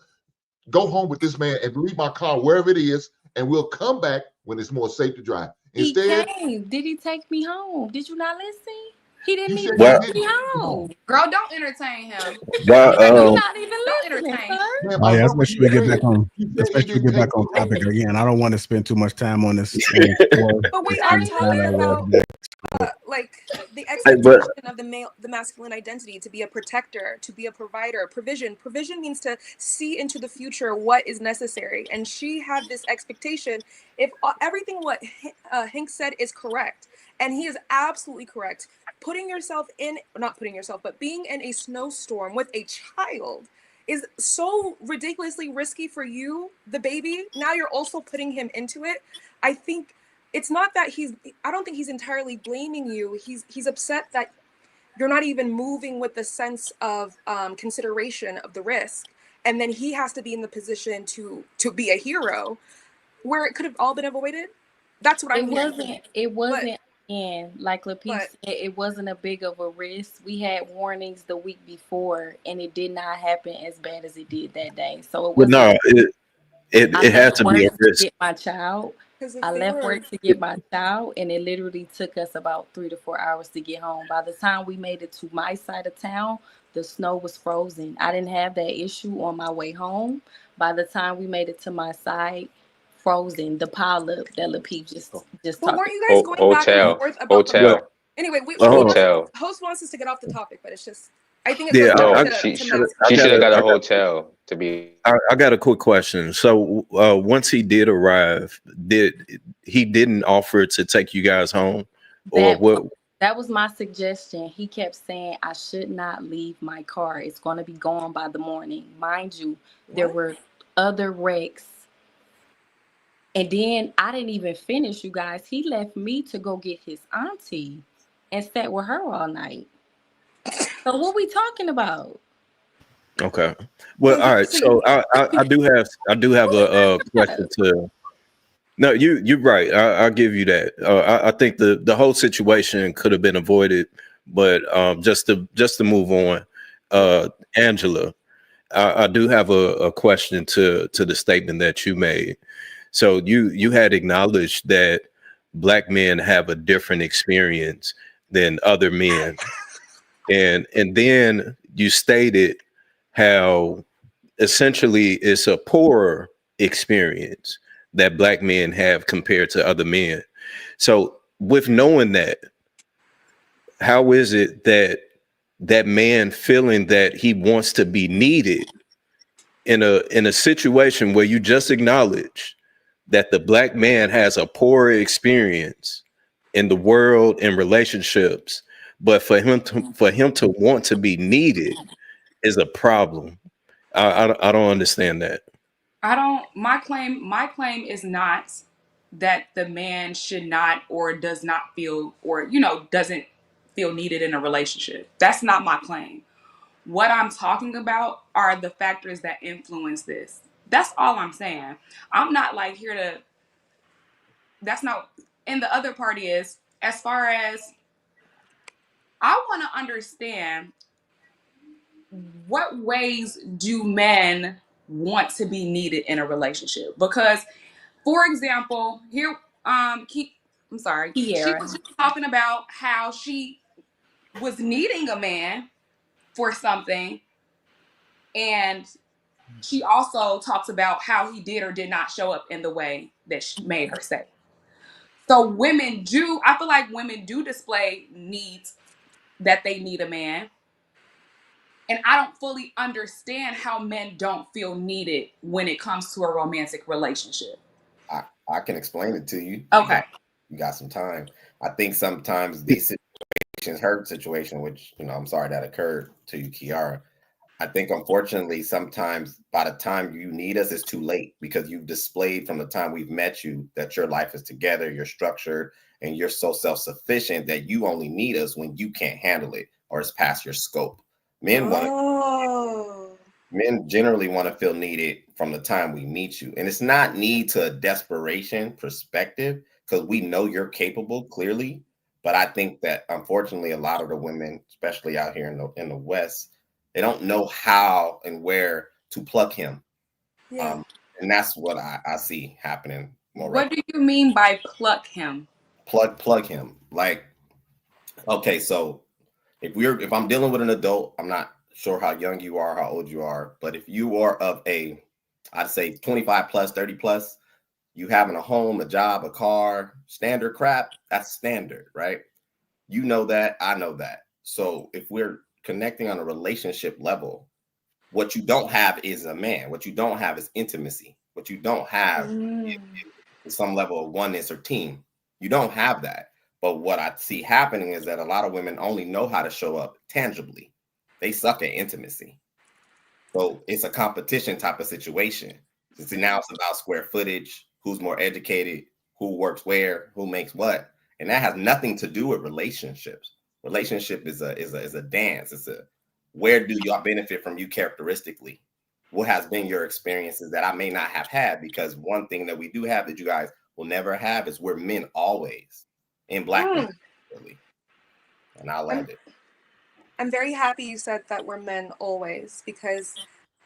go home with this man and leave my car wherever it is and we'll come back when it's more safe to drive. He Instead, came. Did he take me home? Did you not listen? He didn't he even said take he me didn't. home. Girl, don't entertain him. Well, You're not even Don't listening, entertain. sir. Ma'am, Oh I yeah, heard what especially you we get said. back on, You said he especially we didn't get back take on you topic home. again. I don't want to spend too much time on this. But we It's are kind talking of about back. like the hey, but expectation of the masculine identity to be a protector, to be a provider. Provision means to see into the future what is necessary, and she had this expectation. If everything what Hank said is correct, and he is absolutely correct, but being in a snowstorm with a child is so ridiculously risky for you, the baby. Now you're also putting him into it. I think it's not that I don't think he's entirely blaming you. He's upset that you're not even moving with the sense of consideration of the risk. And then he has to be in the position to be a hero where it could have all been avoided. That's what I'm hearing. It wasn't and like Lapeef but- said, it wasn't a big of a risk. We had warnings the week before and it did not happen as bad as it did that day. So it but no, wasn't it I had left to work be a to risk. get my child. Because if I they left were work to get my child, and it literally took us about 3 to 4 hours to get home. By the time we made it to my side of town, the snow was frozen. I didn't have that issue on my way home. By the time we made it to my side, frozen. The pileup that Lapeef just But talked weren't you guys about. going back and Hotel, forth about the hotel, anyway, hotel. host wants us to get off the topic, but it's just I think it Yeah, goes back No, to she Matt's I should have got got a a, hotel to be. I got a quick question. So once he did arrive, he didn't offer to take you guys home, or what? That was my suggestion. He kept saying I should not leave my car. It's going to be gone by the morning. Mind you, there were other wrecks. And then I didn't even finish, you guys. He left me to go get his auntie and sat with her all night. So what we talking about? Okay. Well, all right. So I do have a question to. No, you're right. I'll give you that. I think the whole situation could have been avoided, but just to move on, Angela, I do have a question to the statement that you made. So you had acknowledged that Black men have a different experience than other men, and then you stated how essentially it's a poorer experience that Black men have compared to other men. So with knowing that, how is it that that man feeling that he wants to be needed in a situation where you just acknowledge that the Black man has a poorer experience in the world and relationships, but for him to want to be needed is a problem? I don't understand that. My claim is not that the man should not or does not feel or doesn't feel needed in a relationship. That's not my claim. What I'm talking about are the factors that influence this. That's all I'm saying. I'm not like here to that's not and the other party is as far as I want to understand what ways do men want to be needed in a relationship? Because, for example, here, I'm sorry, she was just talking about how she was needing a man for something, and she also talks about how he did or did not show up in the way that she made her say. So I feel like women do display needs that they need a man. And I don't fully understand how men don't feel needed when it comes to a romantic relationship. I can explain it to you. Okay. You got some time. I think sometimes these situations, her situation, which, I'm sorry that occurred to you, Kiara. I think unfortunately, sometimes by the time you need us, it's too late because you've displayed from the time we've met you that your life is together, you're structured, and you're so self-sufficient that you only need us when you can't handle it or it's past your scope. Men generally want to feel needed from the time we meet you. And it's not need to a desperation perspective because we know you're capable clearly. But I think that unfortunately, a lot of the women, especially out here in the West, they don't know how and where to plug him. Yeah. And that's what I see happening more What do you mean by pluck him? plug him. Like, okay, so if I'm dealing with an adult, I'm not sure how young you are, how old you are, but if you are of I'd say 25 plus, 30 plus, you having a home, a job, a car, standard crap, that's standard, right? You know that, I know that. So if we're connecting on a relationship level, what you don't have is a man. What you don't have is intimacy. What you don't have is some level of oneness or team. You don't have that. But what I see happening is that a lot of women only know how to show up tangibly. They suck at intimacy. So it's a competition type of situation. So now it's about square footage, who's more educated, who works where, who makes what. And that has nothing to do with relationships. Relationship is a dance. It's a where do y'all benefit from you characteristically? What has been your experiences that I may not have had? Because one thing that we do have that you guys will never have is we're men always in Black men, really. And I love it. I'm very happy you said that we're men always, because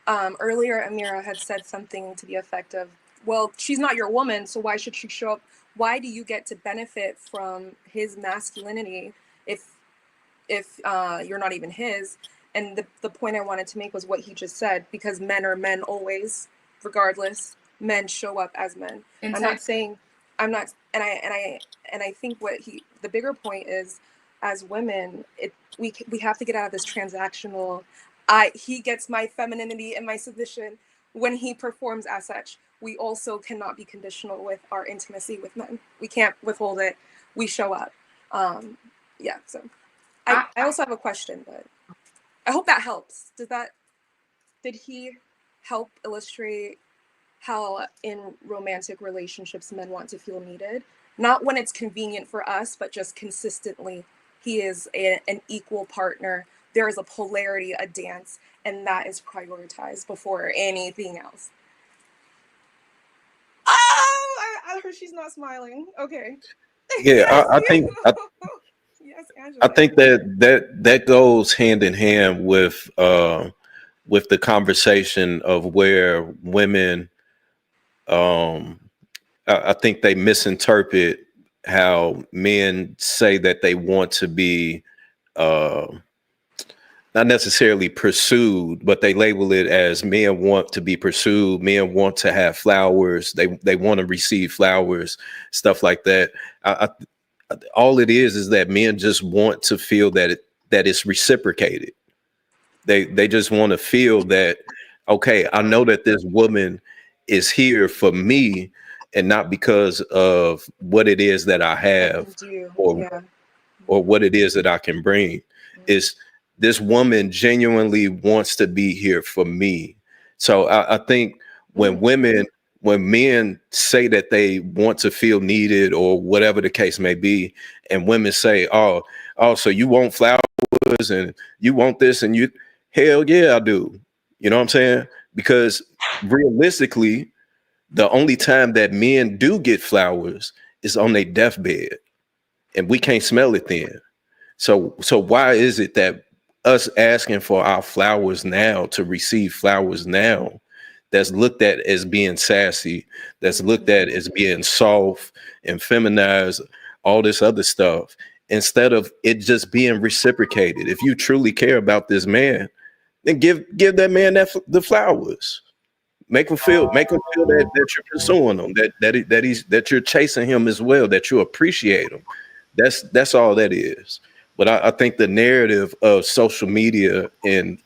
earlier Amira had said something to the effect of, well, she's not your woman, so why should she show up? Why do you get to benefit from his masculinity if you're not even his? And the point I wanted to make was what he just said, because men are men always, regardless. Men show up as men. I'm not saying, and I think the bigger point is, as women, we have to get out of this transactional. He gets my femininity and my submission when he performs as such. We also cannot be conditional with our intimacy with men. We can't withhold it. We show up. Yeah. So I also have a question, but I hope that helps. Did he help illustrate how in romantic relationships men want to feel needed? Not when it's convenient for us, but just consistently. He is an equal partner. There is a polarity, a dance, and that is prioritized before anything else. Oh, I heard she's not smiling. Okay. Yeah, Yes, I think yes, I Angela. think that goes hand in hand with the conversation of where women, I think they misinterpret how men say that they want to be not necessarily pursued, but they label it as men want to be pursued, men want to have flowers, they want to receive flowers, stuff like that. All it is that men just want to feel that it's reciprocated. They just want to feel that, okay, I know that this woman is here for me, and not because of what it is that I have or what it is that I can bring. Is this woman genuinely wants to be here for me? So I think when men say that they want to feel needed or whatever the case may be, and women say, oh, so you want flowers and you want this and you, hell yeah, I do. You know what I'm saying? Because realistically, the only time that men do get flowers is on their deathbed, and we can't smell it then. So why is it that us asking for our flowers now, to receive flowers now, that's looked at as being sassy, that's looked at as being soft and feminized, all this other stuff, instead of it just being reciprocated? If you truly care about this man, then give that man the flowers. Make him feel that you're pursuing him, that you're chasing him as well, that you appreciate him. That's all that is. But I think the narrative of social media and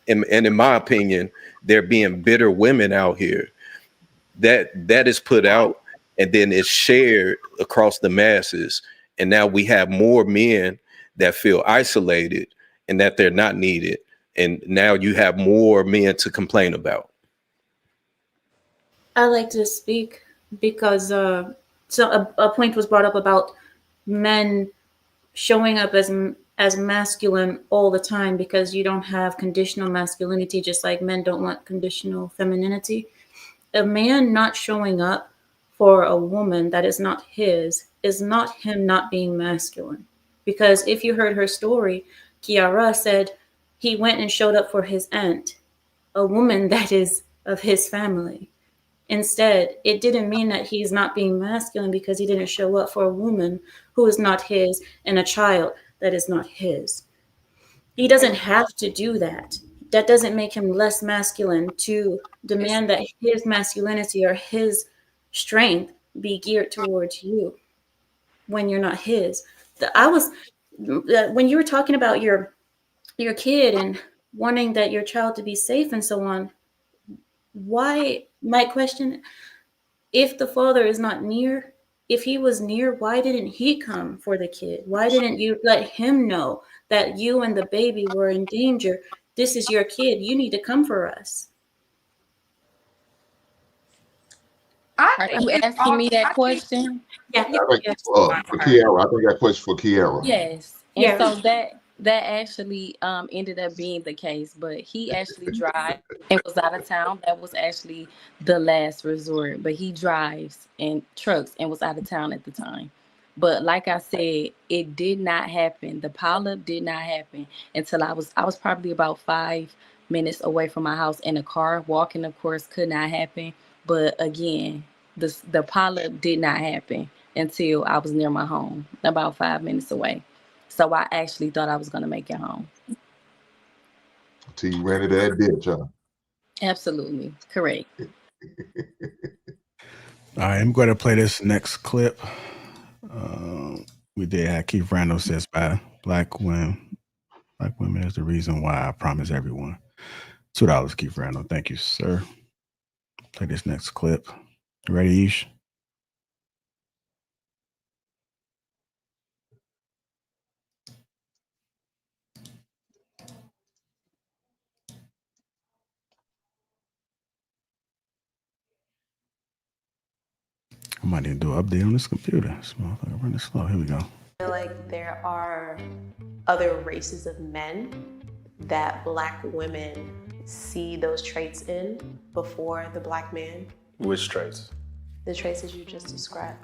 in my opinion, there being bitter women out here, that is put out and then it's shared across the masses. And now we have more men that feel isolated and that they're not needed. And now you have more men to complain about. I like to speak because a point was brought up about men showing up as masculine all the time because you don't have conditional masculinity, just like men don't want conditional femininity. A man not showing up for a woman that is not his is not him not being masculine. Because if you heard her story, Kiara said he went and showed up for his aunt, a woman that is of his family. Instead, it didn't mean that he's not being masculine because he didn't show up for a woman who is not his and a child that is not his. He doesn't have to do that. That doesn't make him less masculine to demand that his masculinity or his strength be geared towards you when you're not his. When you were talking about your kid and wanting that your child to be safe and so on, why, my question, if the father is not near, if he was near, why didn't he come for the kid? Why didn't you let him know that you and the baby were in danger? This is your kid. You need to come for us. Are you asking me that question? Yeah. For Kiara, I think that question for Kiara. Yes. And Yeah. so that actually ended up being the case, but he actually drives and was out of town. That was actually the last resort, but he drives and trucks and was out of town at the time. But like I said, it did not happen. The pileup did not happen until I was probably about 5 minutes away from my house in a car. Walking, of course, could not happen. But again, the pileup did not happen until I was near my home, about 5 minutes away. So I actually thought I was going to make it home. Till you ran into that ditch, huh? Absolutely. Correct. All right, I'm going to play this next clip. We did have Keith Randall says by black women is the reason why I promise everyone. $2, Keith Randall. Thank you, sir. Play this next clip. You ready, Ish? I might need to do an update on this computer. This motherfucker running slow. Here we go. I feel like there are other races of men that black women see those traits in before the black man. Which traits? The traits that you just described.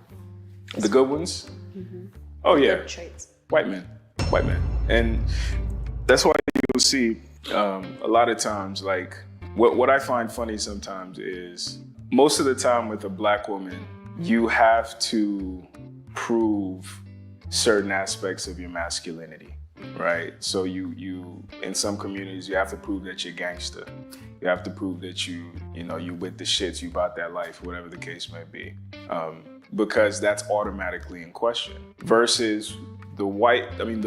The good ones? Mm-hmm. Oh, yeah. Good traits. White men. And that's why you'll see a lot of times, like, what I find funny sometimes is most of the time with a black woman, you have to prove certain aspects of your masculinity, right? So you in some communities, you have to prove that you're gangster. You have to prove that you with the shits, you bought that life, whatever the case may be. Because that's automatically in question. Versus the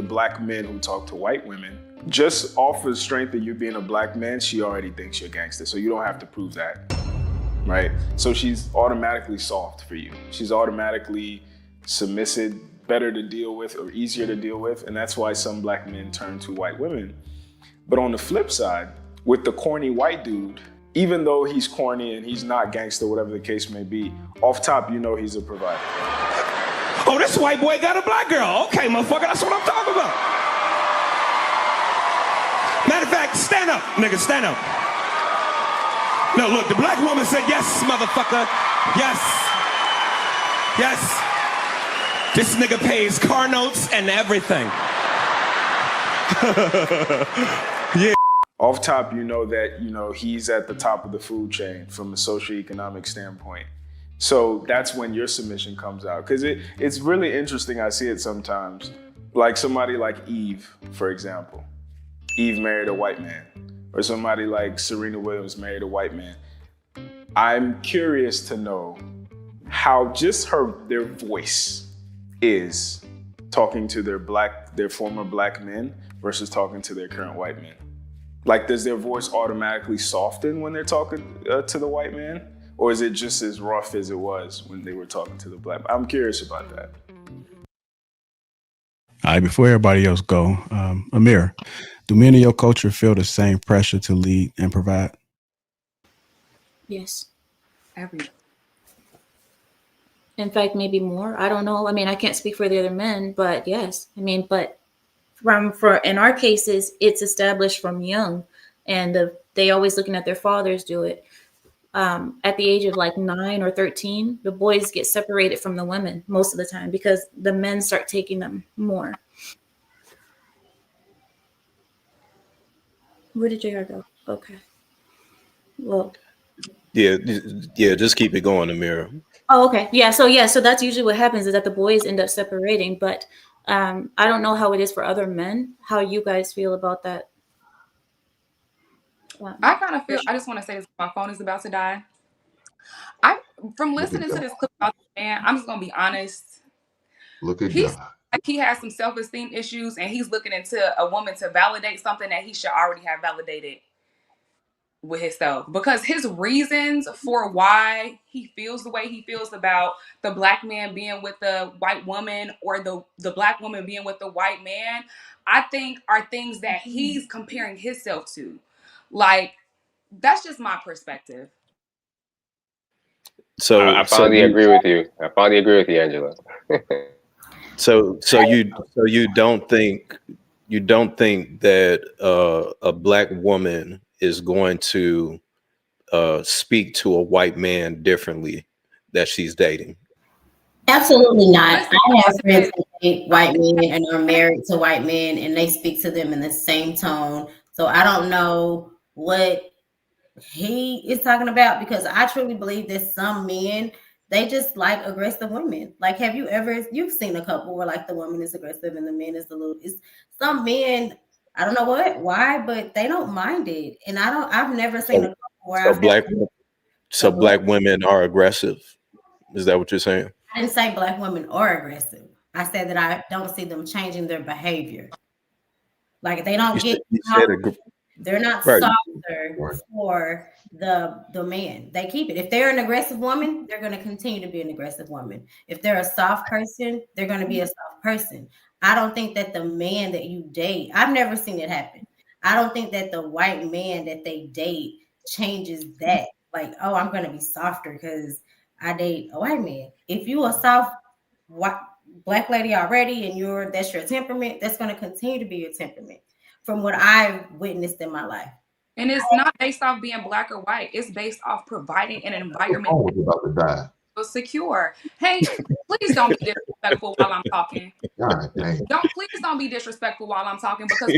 black men who talk to white women, just off of the strength of you being a black man, she already thinks you're gangster. So you don't have to prove that, right? So she's automatically soft for you. She's automatically submissive, better to deal with or easier to deal with. And that's why some black men turn to white women. But on the flip side, with the corny white dude, even though he's corny and he's not gangster, whatever the case may be, off top, you know he's a provider. Oh, this white boy got a black girl. Okay, motherfucker, that's what I'm talking about. Matter of fact, stand up, nigga, stand up. No, look, the black woman said, yes, motherfucker, yes, yes. This nigga pays car notes and everything. Yeah. Off top, you know that, he's at the top of the food chain from a socioeconomic standpoint. So that's when your submission comes out. Because it's really interesting. I see it sometimes. Like somebody like Eve, for example. Eve married a white man. Or somebody like Serena Williams married a white man. I'm curious to know how just their voice is talking to their former black men versus talking to their current white men. Like, does their voice automatically soften when they're talking to the white man? Or is it just as rough as it was when they were talking to the black man? I'm curious about that. All right, before everybody else go, Amir, do men in your culture feel the same pressure to lead and provide? Yes. In fact, maybe more. I don't know. I mean, I can't speak for the other men, but yes. I mean, but in our cases, it's established from young, and they always looking at their fathers do it. At the age of like 9 or 13, the boys get separated from the women most of the time because the men start taking them more. Where did JR go? Okay. Well, Yeah, yeah. Just keep it going, Amira. Oh, okay. So that's usually what happens is that the boys end up separating. But I don't know how it is for other men. How you guys feel about that? I kind of feel. I just want to say this. My phone is about to die. From Look at listening to God. this clip about the man, I'm just gonna be honest. Look at He's God. like he has some self-esteem issues, and he's looking into a woman to validate something that he should already have validated with himself, because his reasons for why he feels the way he feels about the black man being with the white woman, or the black woman being with the white man, I think are things that he's comparing himself to. Like, that's just my perspective. I finally agree with you. I finally agree with you, Angela. So you don't think that a black woman is going to speak to a white man differently that she's dating? Absolutely not. Listen, I have friends that date white men and are married to white men, and they speak to them in the same tone. So I don't know what he is talking about, because I truly believe that some men, they just like aggressive women. Like, have you ever, you've seen a couple where like the woman is aggressive and the man is some men, I don't know why, but they don't mind it. And I've never seen a couple where Black women are aggressive. Is that what you're saying? I didn't say black women are aggressive. I said that I don't see them changing their behavior. Like, they don't they're not right. softer for the man. They keep it. If they're an aggressive woman, they're going to continue to be an aggressive woman. If they're a soft person, they're going to be a soft person. I don't think that the man that you date, I've never seen it happen. I don't think that the white man that they date changes that. Like, oh, I'm going to be softer because I date a white man. If you a soft black lady already and that's your temperament, that's going to continue to be your temperament from what I've witnessed in my life. And it's not based off being black or white. It's based off providing an environment About to die. secure. Hey, please don't be disrespectful while I'm talking. God dang. Please don't be disrespectful while I'm talking, because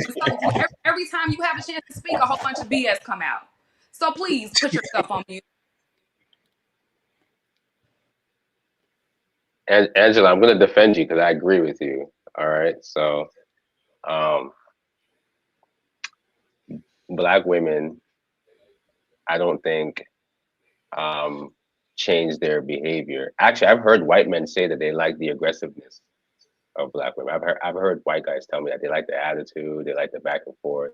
every time you have a chance to speak, a whole bunch of BS come out. So please put yourself on mute. Angela, I'm going to defend you because I agree with you. All right. So, black women, I don't think change their behavior. Actually, I've heard white men say that they like the aggressiveness of black women. I've heard white guys tell me that they like the attitude, they like the back and forth.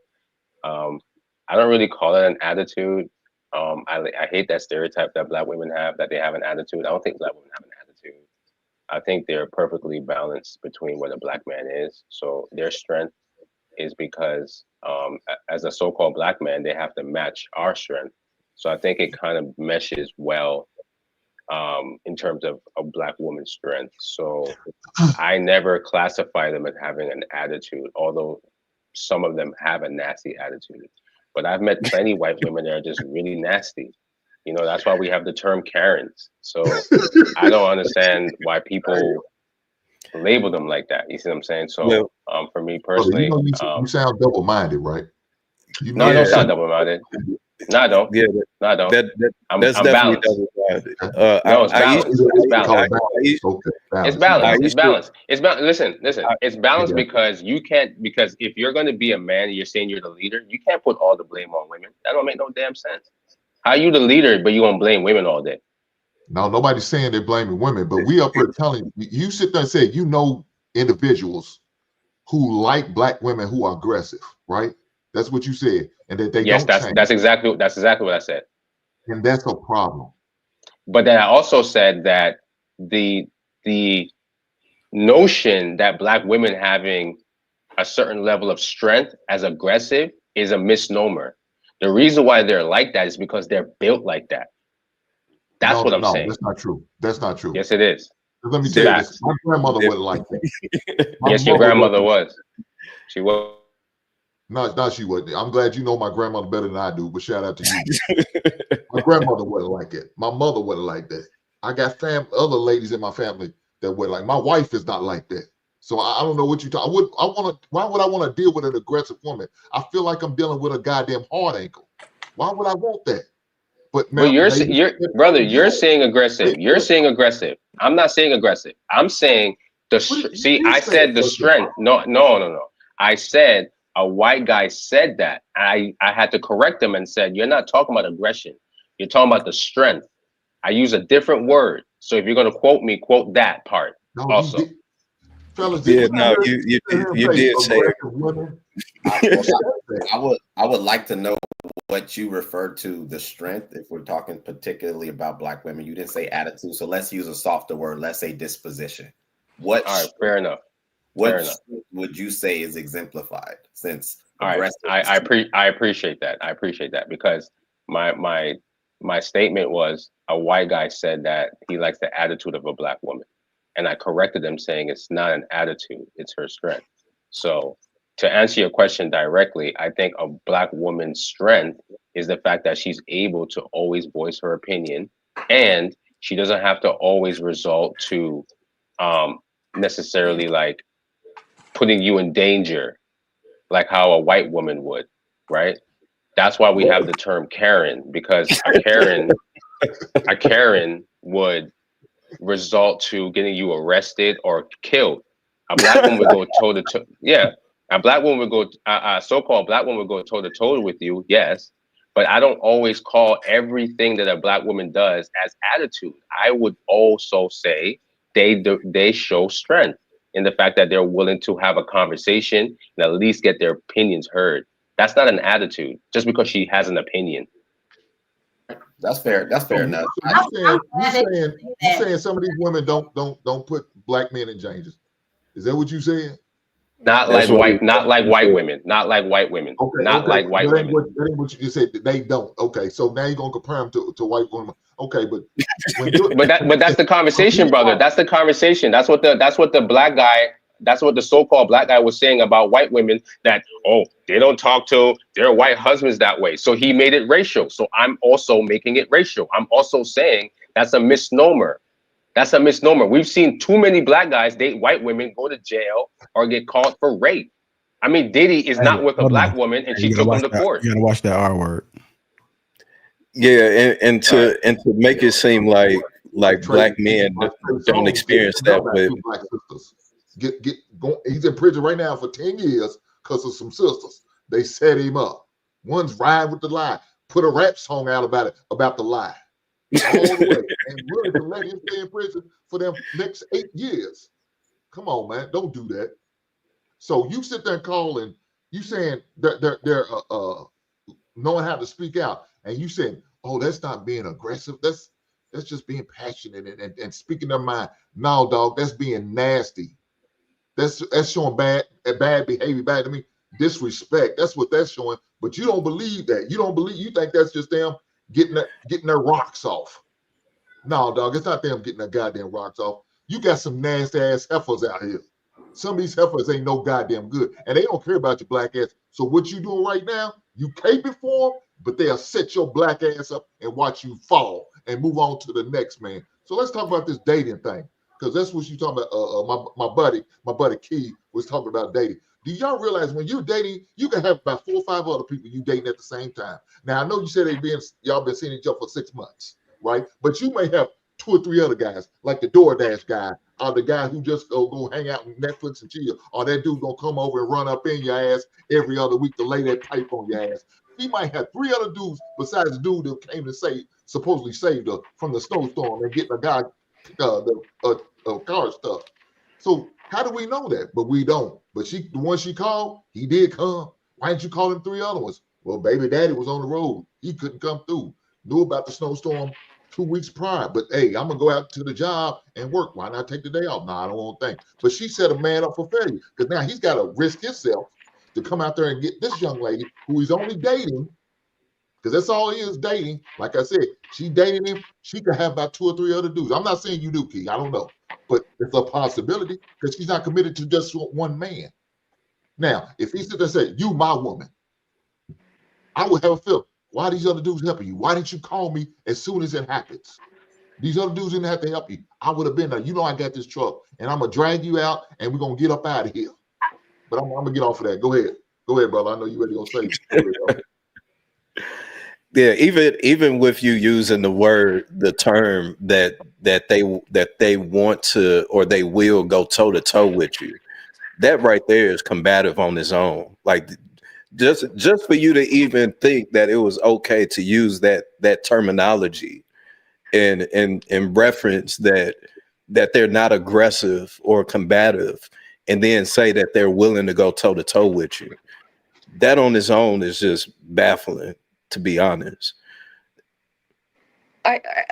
I don't really call it an attitude. I hate that stereotype that black women have, that they have an attitude. I don't think black women have an attitude. I think they're perfectly balanced between what a black man is. So their strength is because as a so-called black man, they have to match our strength. So I think it kind of meshes well in terms of a black woman's strength. So I never classify them as having an attitude, although some of them have a nasty attitude. But I've met plenty white women that are just really nasty. You know, that's why we have the term Karens. So I don't understand why people label them like that. You see what I'm saying? So for me personally, you sound double-minded, right? No, I don't sound double-minded. No, I don't. Yeah, no, I don't. That's I'm definitely balanced. No, it's balanced. It's balanced. It's balanced. It's balanced. Listen. It's balanced because you can't. Because if you're going to be a man, you're saying you're the leader. You can't put all the blame on women. That don't make no damn sense. How you the leader, but you won't blame women all day? No, nobody's saying they're blaming women, but we up here telling you sit there and say individuals who like black women who are aggressive, right? That's what you said, and that they don't change. That's exactly what I said. And that's a problem. But then I also said that the notion that black women having a certain level of strength as aggressive is a misnomer. The reason why they're like that is because they're built like that. That's what I'm saying. That's not true. That's not true. Yes, it is. Let me tell you this. My grandmother wasn't like that. Yes, your grandmother was. She was. No, she wasn't. I'm glad you know my grandmother better than I do, but shout out to you. My grandmother wasn't like that. My mother wasn't like that. I got other ladies in my family that were like, my wife is not like that. So I don't know what you talk. Why would I want to deal with an aggressive woman? I feel like I'm dealing with a goddamn hard ankle. Why would I want that? But But now, ladies, you're if brother, fellas, you're saying aggressive. if, You're saying aggressive. I'm not saying aggressive. I'm saying see, I said the strength. No. I said a white guy said that. I had to correct him and said, you're not talking about aggression. You're talking about the strength. I use a different word. So if you're gonna quote me, quote that part no, you also. did, fellas, did Yeah, you no, hear you him say did say it. aggressive women? I would like to know what you refer to the strength. If we're talking particularly about black women, you didn't say attitude, so let's use a softer word. Let's say disposition. What? All right, fair enough. What Fair enough. would you say is exemplified? Since All right, I appreciate that. I appreciate that because my statement was a white guy said that he likes the attitude of a black woman, and I corrected him saying it's not an attitude, it's her strength. So to answer your question directly, I think a black woman's strength is the fact that she's able to always voice her opinion, and she doesn't have to always resort to necessarily like putting you in danger like how a white woman would, right? That's why we have the term Karen, because a Karen would result to getting you arrested or killed. A black woman would go toe to toe. Yeah, a black woman would go. A so-called black woman would go toe to toe with you. Yes, but I don't always call everything that a black woman does as attitude. I would also say they show strength in the fact that they're willing to have a conversation and at least get their opinions heard. That's not an attitude just because she has an opinion. That's fair. That's fair enough. You saying some of these women don't put black men in danger? Is that what you saying? Not like white women. Not like white women. Okay, Like white that ain't women. That ain't what you just said. That they don't. Okay, so now you're gonna compare them to white women. Okay, but but that's the conversation, brother. That's the conversation. That's what the black guy. That's what the so-called black guy was saying about white women. That they don't talk to their white husbands that way. So he made it racial. So I'm also making it racial. I'm also saying that's a misnomer. That's a misnomer. We've seen too many black guys date white women, go to jail, or get caught for rape. I mean, Diddy is not with a black woman, and she took him to court. You gotta watch that R word. Yeah, and to make it seem like black men don't experience that with black sisters. He's in prison right now for 10 years because of some sisters. They set him up. One's riding with the lie. Put a rap song out about the lie. All the way. And really to let him stay in prison for them next 8 years. Come on, man. Don't do that. So you sit there and call and you saying they're knowing how to speak out. And you saying, oh, that's not being aggressive. That's just being passionate and speaking their mind. No, dog, that's being nasty. That's showing bad behavior, bad to me. Disrespect. That's what that's showing. But you don't believe that. You think that's just them getting their rocks off. No, dog, it's not them getting their goddamn rocks off. You got some nasty ass heifers out here. Some of these heifers ain't no goddamn good, and they don't care about your black ass. So what you doing right now? You caping for them, but they'll set your black ass up and watch you fall and move on to the next man. So let's talk about this dating thing, because that's what you talking about. My buddy Key was talking about dating. Do y'all realize when you're dating, you can have about 4 or 5 other people you dating at the same time? Now I know you said y'all been seeing each other for 6 months, right? But you may have 2 or 3 other guys, like the DoorDash guy, or the guy who just go hang out on Netflix and chill, or that dude gonna come over and run up in your ass every other week to lay that pipe on your ass. He might have 3 other dudes besides the dude that came to supposedly saved her from the snowstorm and getting a guy the car stuff. So how do we know that? But we don't. But the one she called, he did come. Why didn't you call him 3 other ones? Well, baby daddy was on the road. He couldn't come through. Knew about the snowstorm 2 weeks prior. But hey, I'm gonna go out to the job and work. Why not take the day off? No, I don't want to think. But she set a man up for failure because now he's got to risk himself to come out there and get this young lady who he's only dating, because that's all he is, dating. Like I said, she dating him. She could have about 2 or 3 other dudes. I'm not saying you do, Key. I don't know, but it's a possibility because she's not committed to just one man. Now, if he sit there and say, "You my woman," I would have a feel. Why these other dudes helping you? Why didn't you call me as soon as it happens? These other dudes didn't have to help you. I would have been there. You know I got this truck, and I'm gonna drag you out, and we're gonna get up out of here. But I'm gonna get off of that. Go ahead, brother. I know you ready to say. Yeah, even with you using the term that they want to or they will go toe to toe with you, that right there is combative on its own. Like just for you to even think that it was okay to use that terminology and reference that they're not aggressive or combative, and then say that they're willing to go toe to toe with you. That on its own is just baffling, to be honest.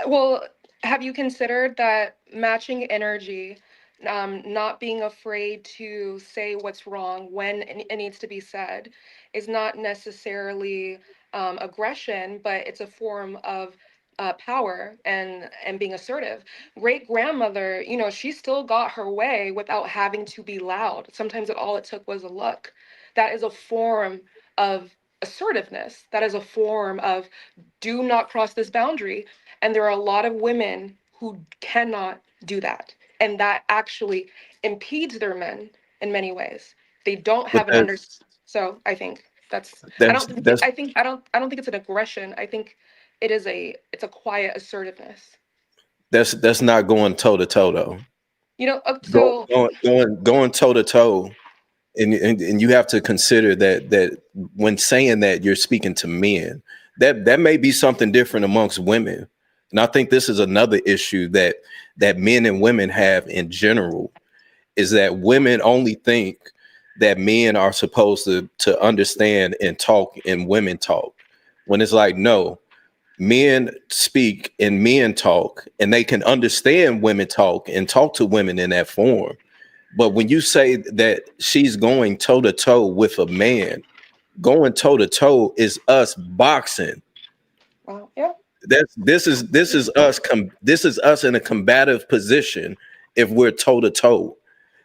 Well, have you considered that matching energy, not being afraid to say what's wrong when it needs to be said, is not necessarily aggression, but it's a form of power and being assertive. Great grandmother, she still got her way without having to be loud. Sometimes all it took was a look. That is a form of assertiveness. That is a form of do not cross this boundary. And there are a lot of women who cannot do that. And that actually impedes their men in many ways. They don't But have an under. So I think I that's don't think that's I don't think it's an aggression. I think it's a quiet assertiveness. that's not going toe to toe though. So Going toe to toe, and you have to consider that when saying that you're speaking to men, that may be something different amongst women. And I think this is another issue that men and women have in general, is that women only think that men are supposed to understand and talk and women talk, when it's like, no, men speak and men talk, and they can understand women talk and talk to women in that form. But when you say that she's going toe to toe with a man, going toe to toe is us boxing. Yeah. This is us in a combative position if we're toe to toe.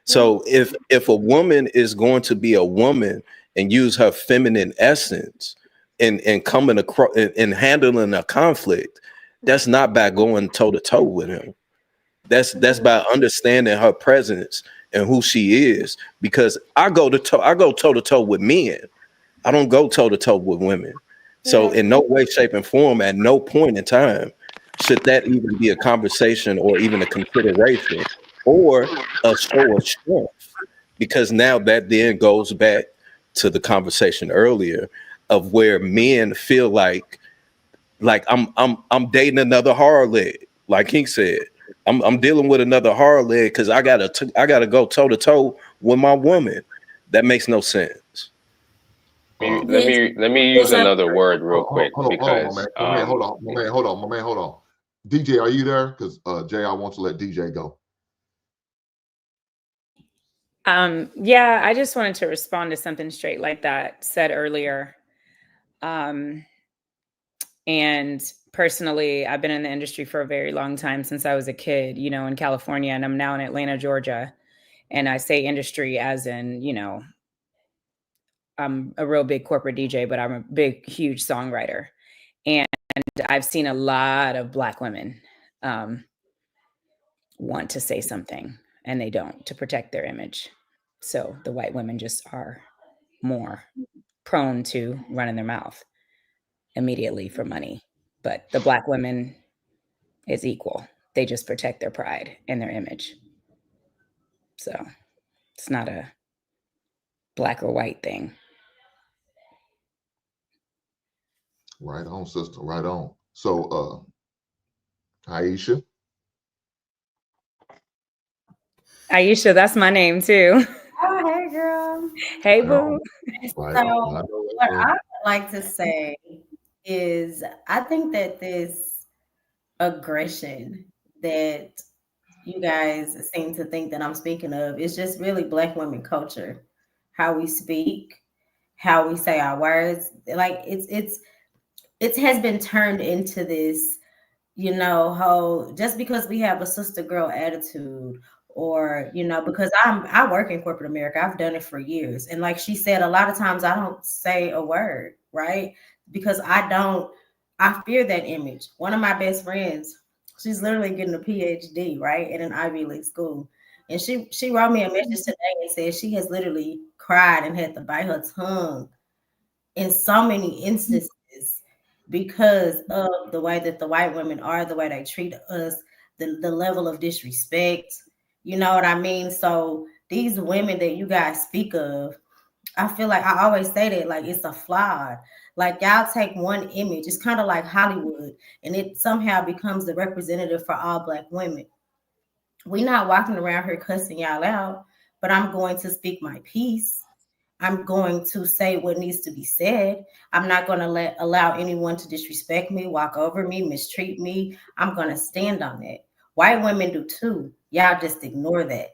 So if a woman is going to be a woman and use her feminine essence and coming across and handling a conflict, that's not by going toe to toe with him. That's by understanding her presence and who she is. Because I go toe to toe with men. I don't go toe to toe with women. So in no way, shape, and form, at no point in time, should that even be a conversation or even a consideration or a show of strength. Because now that then goes back to the conversation earlier of where men feel like I'm dating another hard leg. Like he said, I'm dealing with another hard leg because I gotta go toe to toe with my woman. That makes no sense. Let me use another word real quick Hold on, because my man. Hold on. DJ, are you there? Because Jay, I want to let DJ go. Yeah, I just wanted to respond to something straight like that said earlier. And personally, I've been in the industry for a very long time, since I was a kid, in California, and I'm now in Atlanta, Georgia. And I say industry as in, I'm a real big corporate DJ, but I'm a big, huge songwriter. And I've seen a lot of Black women want to say something, and they don't, to protect their image. So the white women just are more prone to running their mouth immediately for money. But the Black women is equal. They just protect their pride and their image. So it's not a black or white thing. Right on, sister. Right on. So, Aisha. Aisha, that's my name too. Oh, hey, girl. Hey, boo. So, what I would like to say is I think that this aggression that you guys seem to think that I'm speaking of is just really Black women culture, how we speak, how we say our words. Like it has been turned into this, whole just because we have a sister girl attitude, or because I work in corporate America. I've done it for years, and like she said, a lot of times I don't say a word, right? Because I fear that image. One of my best friends, she's literally getting a PhD, right, in an Ivy League school, and she wrote me a message today and said she has literally cried and had to bite her tongue in so many instances because of the way that the white women are, the way they treat us, the level of disrespect. You know what I mean? So these women that you guys speak of, I feel like I always say that like it's a flawed. Like y'all take one image, it's kind of like Hollywood, and it somehow becomes the representative for all black women. We're not walking around here cussing y'all out, but I'm going to speak my piece. I'm going to say what needs to be said. I'm not going to allow anyone to disrespect me, walk over me, mistreat me. I'm going to stand on that. White women do too. Y'all just ignore that.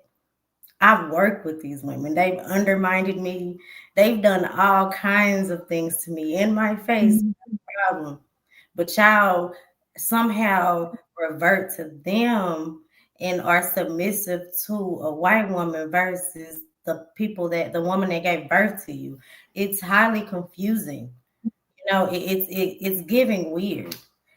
I've worked with these women. They've undermined me. They've done all kinds of things to me in my face. No problem. But y'all somehow revert to them and are submissive to a white woman versus the woman that gave birth to you. It's highly confusing. You know, it's giving weird.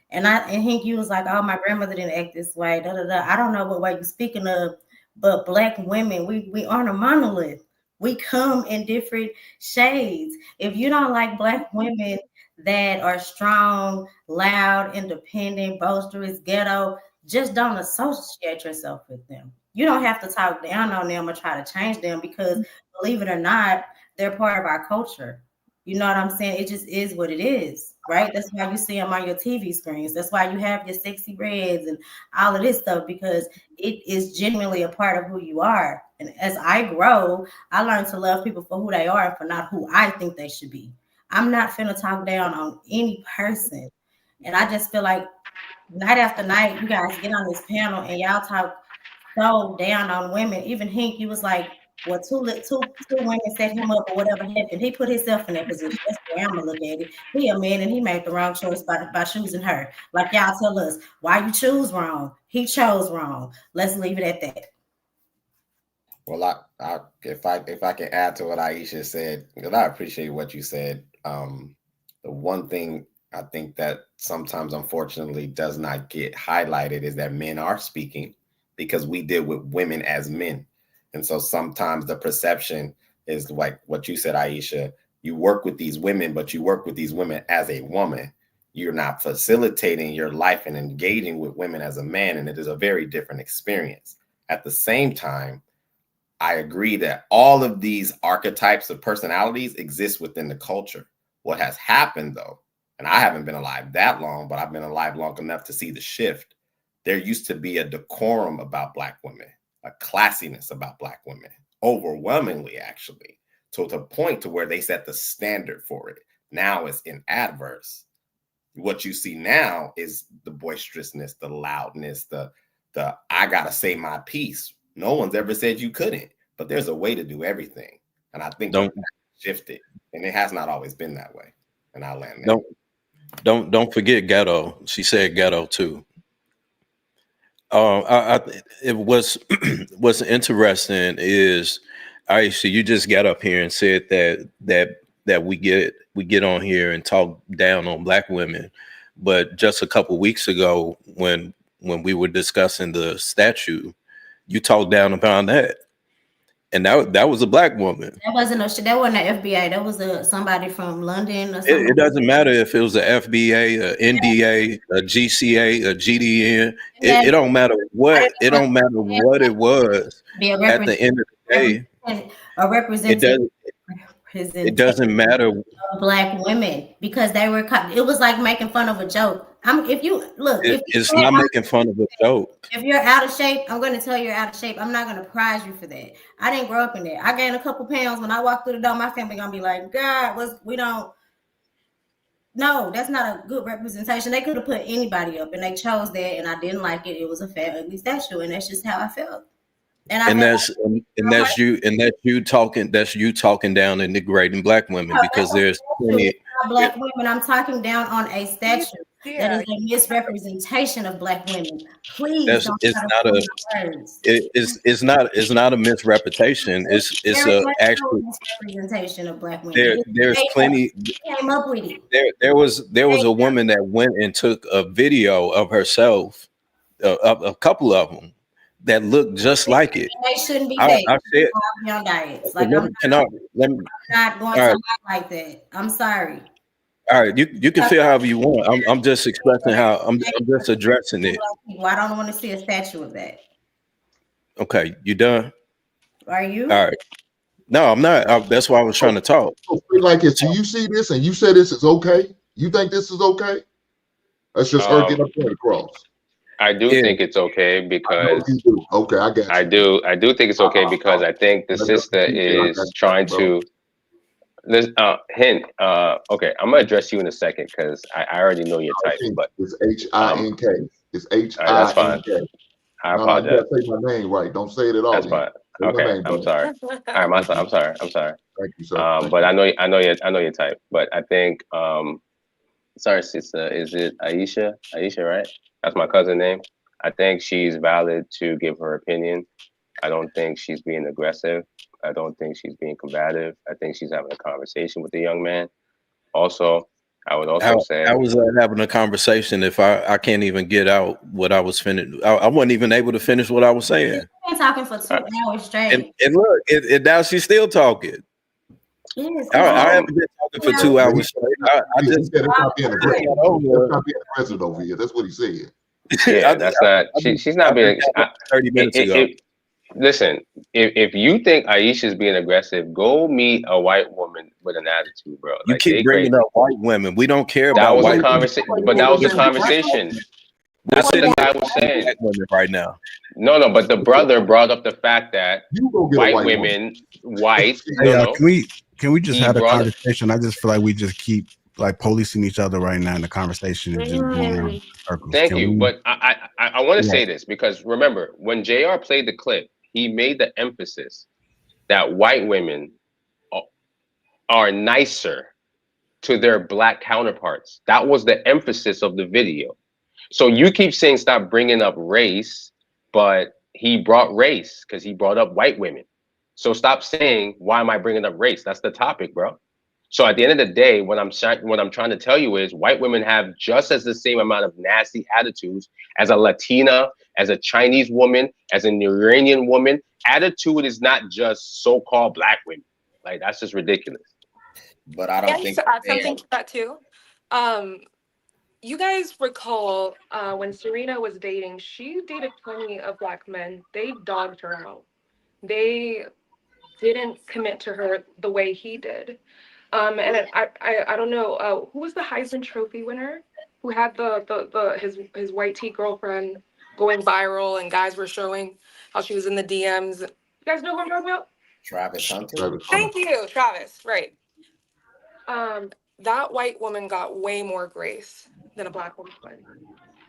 And he was like, oh, my grandmother didn't act this way. Da, da, da. I don't know what way you're speaking of, but black women, we aren't a monolith. We come in different shades. If you don't like black women that are strong, loud, independent, boisterous, ghetto, just don't associate yourself with them. You don't have to talk down on them or try to change them because, believe it or not, they're part of our culture. You know what I'm saying? It just is what it is, right? That's why you see them on your TV screens. That's why you have your sexy reds and all of this stuff, because it is genuinely a part of who you are. And as I grow, I learn to love people for who they are and for not who I think they should be. I'm not finna talk down on any person. And I just feel like night after night, you guys get on this panel and y'all talk so down on women. Even Hank, he was like, well, two women set him up or whatever happened. He put himself in that position. That's the way I'm gonna look at it. He a man and he made the wrong choice by choosing her. Like y'all tell us, why you choose wrong? He chose wrong. Let's leave it at that. Well, if I can add to what Aisha said, because I appreciate what you said. The one thing I think that sometimes, unfortunately, does not get highlighted is that men are speaking because we deal with women as men. And so sometimes the perception is like what you said, Aisha, you work with these women, but you work with these women as a woman. You're not facilitating your life and engaging with women as a man. And it is a very different experience. At the same time, I agree that all of these archetypes of personalities exist within the culture. What has happened, though, and I haven't been alive that long, but I've been alive long enough to see the shift. There used to be a decorum about Black women, a classiness about Black women, overwhelmingly, actually, to the point to where they set the standard for it. Now it's in adverse. What you see now is the boisterousness, the loudness, the I gotta say my piece. No one's ever said you couldn't, but there's a way to do everything. And I think that shifted, and it has not always been that way. And I'll land there. Don't forget ghetto. She said ghetto too. It was what's interesting is Aisha, you just got up here and said that we get on here and talk down on Black women, but just a couple weeks ago when we were discussing the statue, you talked down upon that, and that was a Black woman. That wasn't the FBA. That was somebody from London or something. It doesn't matter if it was a FBA, a NDA, a GCA, a GDN. It don't matter what. It don't matter what it was. At the end of the day, a representative. It doesn't matter. Of Black women, because they were. It was like making fun of a joke. If you look, it's not making fun of a joke. If you're out of shape, I'm going to tell you you're out of shape. I'm not going to prize you for that. I didn't grow up in that. I gained a couple pounds when I walked through the door. My family gonna be like, God, we don't. No, that's not a good representation. They could have put anybody up, and they chose that, and I didn't like it. It was a fat, ugly statue, and that's just how I felt. And that's you talking down and degrading Black women, because there's plenty. Black women, I'm talking down on a statue that is a misrepresentation of Black women. Please don't. It's not a misrepresentation. It's a actual misrepresentation of Black women. There's plenty. Came up with it. There was a woman that went and took a video of herself, a couple of them, that look just like it. They shouldn't be fake. I said, on diets. Like, I'm not going to act like that. I'm sorry. All right, you can feel however you want. I'm just expressing how I'm just addressing it. Well, I don't want to see a statue of that. Okay, you done? Are you? All right. No, I'm not. That's why I was trying to talk. So, like, do you see this and you say this is okay? You think this is okay? That's just her getting a point across. I do think it's okay because you do. Okay, I got you. I do think it's okay because I think the sister is trying to. There's hint. Okay, I'm gonna address you in a second because I already know your type. But it's H-I-N-K. It's H-I-N-K. That's fine. I No, you apologize. gotta say my name right. Don't say it at all. That's fine. Okay, I'm sorry. All right, I'm sorry. Thank you, sir. But I know your type. But I think sorry, sister, is it Aisha? Aisha, right? That's my cousin name. I think she's valid to give her opinion. I don't think she's being aggressive. I don't think she's being combative. I think she's having a conversation with the young man. Also, I would also say, I was having a conversation if I can't even get out what I was finished. I wasn't even able to finish what I was saying. You've been talking for 2 hours straight. And look, now she's still talking. Yes, I haven't been talking for 2 hours straight. I just that's not being aggressive. That's not being aggressive over here. That's what he said. yeah, that's not. She's not being. 30 minutes ago. Listen, if you think Aisha's being aggressive, go meet a white woman with an attitude, bro. You keep bringing up white women. We don't care about white women. But that was a conversation. That's what the guy was saying right now. No, but the brother brought up the fact that white women, Can we just have a conversation? I just feel like we just keep like policing each other right now in the conversation and just going around in circles. Thank you. But I want to say this because remember, when JR played the clip, he made the emphasis that white women are nicer to their black counterparts. That was the emphasis of the video. So you keep saying stop bringing up race, but he brought race because he brought up white women. So stop saying, why am I bringing up race? That's the topic, bro. So at the end of the day, what I'm trying to tell you is white women have just as the same amount of nasty attitudes as a Latina, as a Chinese woman, as an Iranian woman. Attitude is not just so-called black women. Like, that's just ridiculous. But I don't think to add something to that too. You guys recall when Serena was dating, she dated plenty of black men. They dogged her out. They didn't commit to her the way he did. And I don't know who was the Heisman Trophy winner who had his white tee girlfriend going viral and guys were showing how she was in the DMs. You guys know who I'm talking about? Travis Hunter. Thank you, Travis. Right. That white woman got way more grace than a black woman would.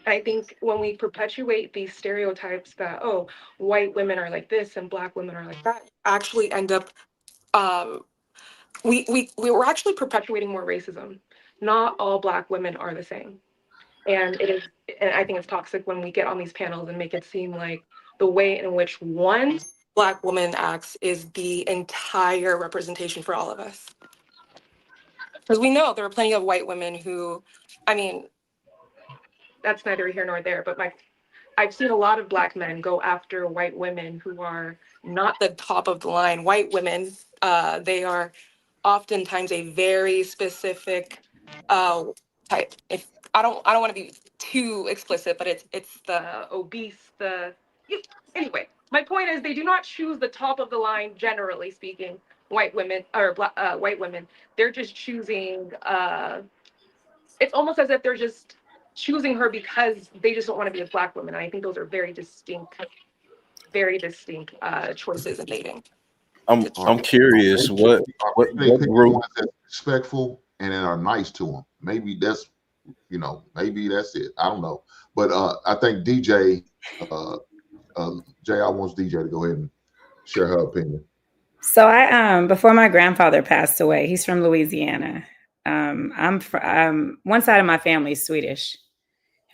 I think when we perpetuate these stereotypes that, oh, white women are like this and black women are like that, actually end up we're actually perpetuating more racism. Not all black women are the same. And I think it's toxic when we get on these panels and make it seem like the way in which one black woman acts is the entire representation for all of us. Because we know there are plenty of white women who, I mean, that's neither here nor there, but I've seen a lot of black men go after white women who are not the top of the line. White women, they are oftentimes a very specific type. If I don't want to be too explicit, but it's the obese, anyway. My point is they do not choose the top of the line, generally speaking, white women or white women. They're just choosing. It's almost as if they're just choosing her because they just don't want to be a black woman. And I think those are very distinct choices in dating. I'm curious what group that's respectful and then are nice to them. Maybe that's it. I don't know. But I think DJ JR wants DJ to go ahead and share her opinion. So I before my grandfather passed away, he's from Louisiana. I'm from one side of my family is Swedish,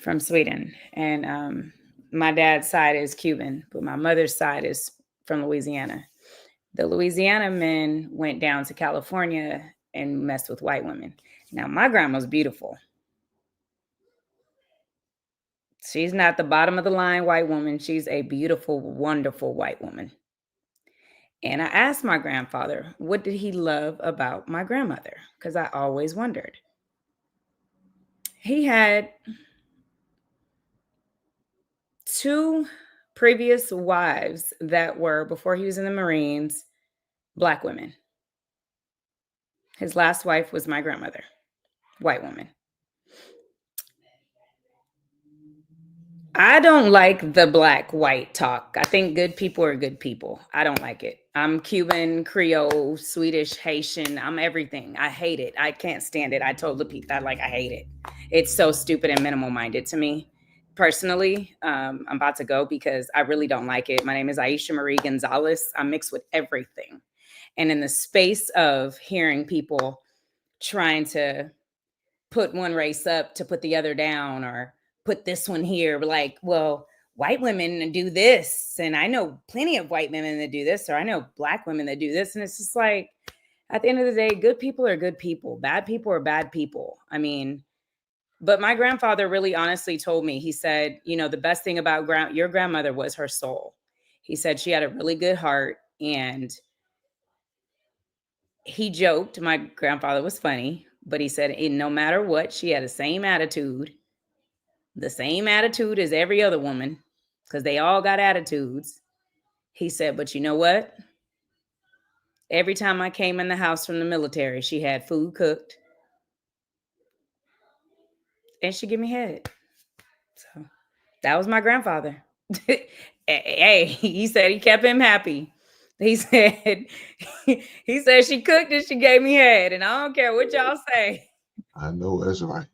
from Sweden, and my dad's side is Cuban, but my mother's side is from Louisiana. The Louisiana men went down to California and messed with white women. Now my grandma's beautiful. She's not the bottom of the line white woman. She's a beautiful, wonderful white woman. And I asked my grandfather, what did he love about my grandmother? Because I always wondered. He had 2 previous wives that were, before he was in the Marines, Black women. His last wife was my grandmother, white woman. I don't like the black white talk. I think good people are good people. I don't like it. I'm Cuban, Creole, Swedish, Haitian. I'm everything. I hate it. I can't stand it. I told Lapeef that, like, I hate it. It's so stupid and minimal minded to me. Personally, I'm about to go because I really don't like it. My name is Aisha Marie Gonzalez. I'm mixed with everything. And in the space of hearing people trying to put one race up to put the other down, or put this one here, like, well, white women do this, and I know plenty of white women that do this, or I know black women that do this, and it's just like, at the end of the day, good people are good people, bad people are bad people. I mean, but my grandfather really honestly told me, he said, you know, the best thing about your grandmother was her soul. He said she had a really good heart, and he joked, my grandfather was funny, but he said, no matter what, she had the same attitude as every other woman, because they all got attitudes. He said, but you know what? Every time I came in the house from the military, she had food cooked and she give me head. So that was my grandfather. Hey, he said he kept him happy. He said, he said she cooked and she gave me head, and I don't care what y'all say. I know that's right.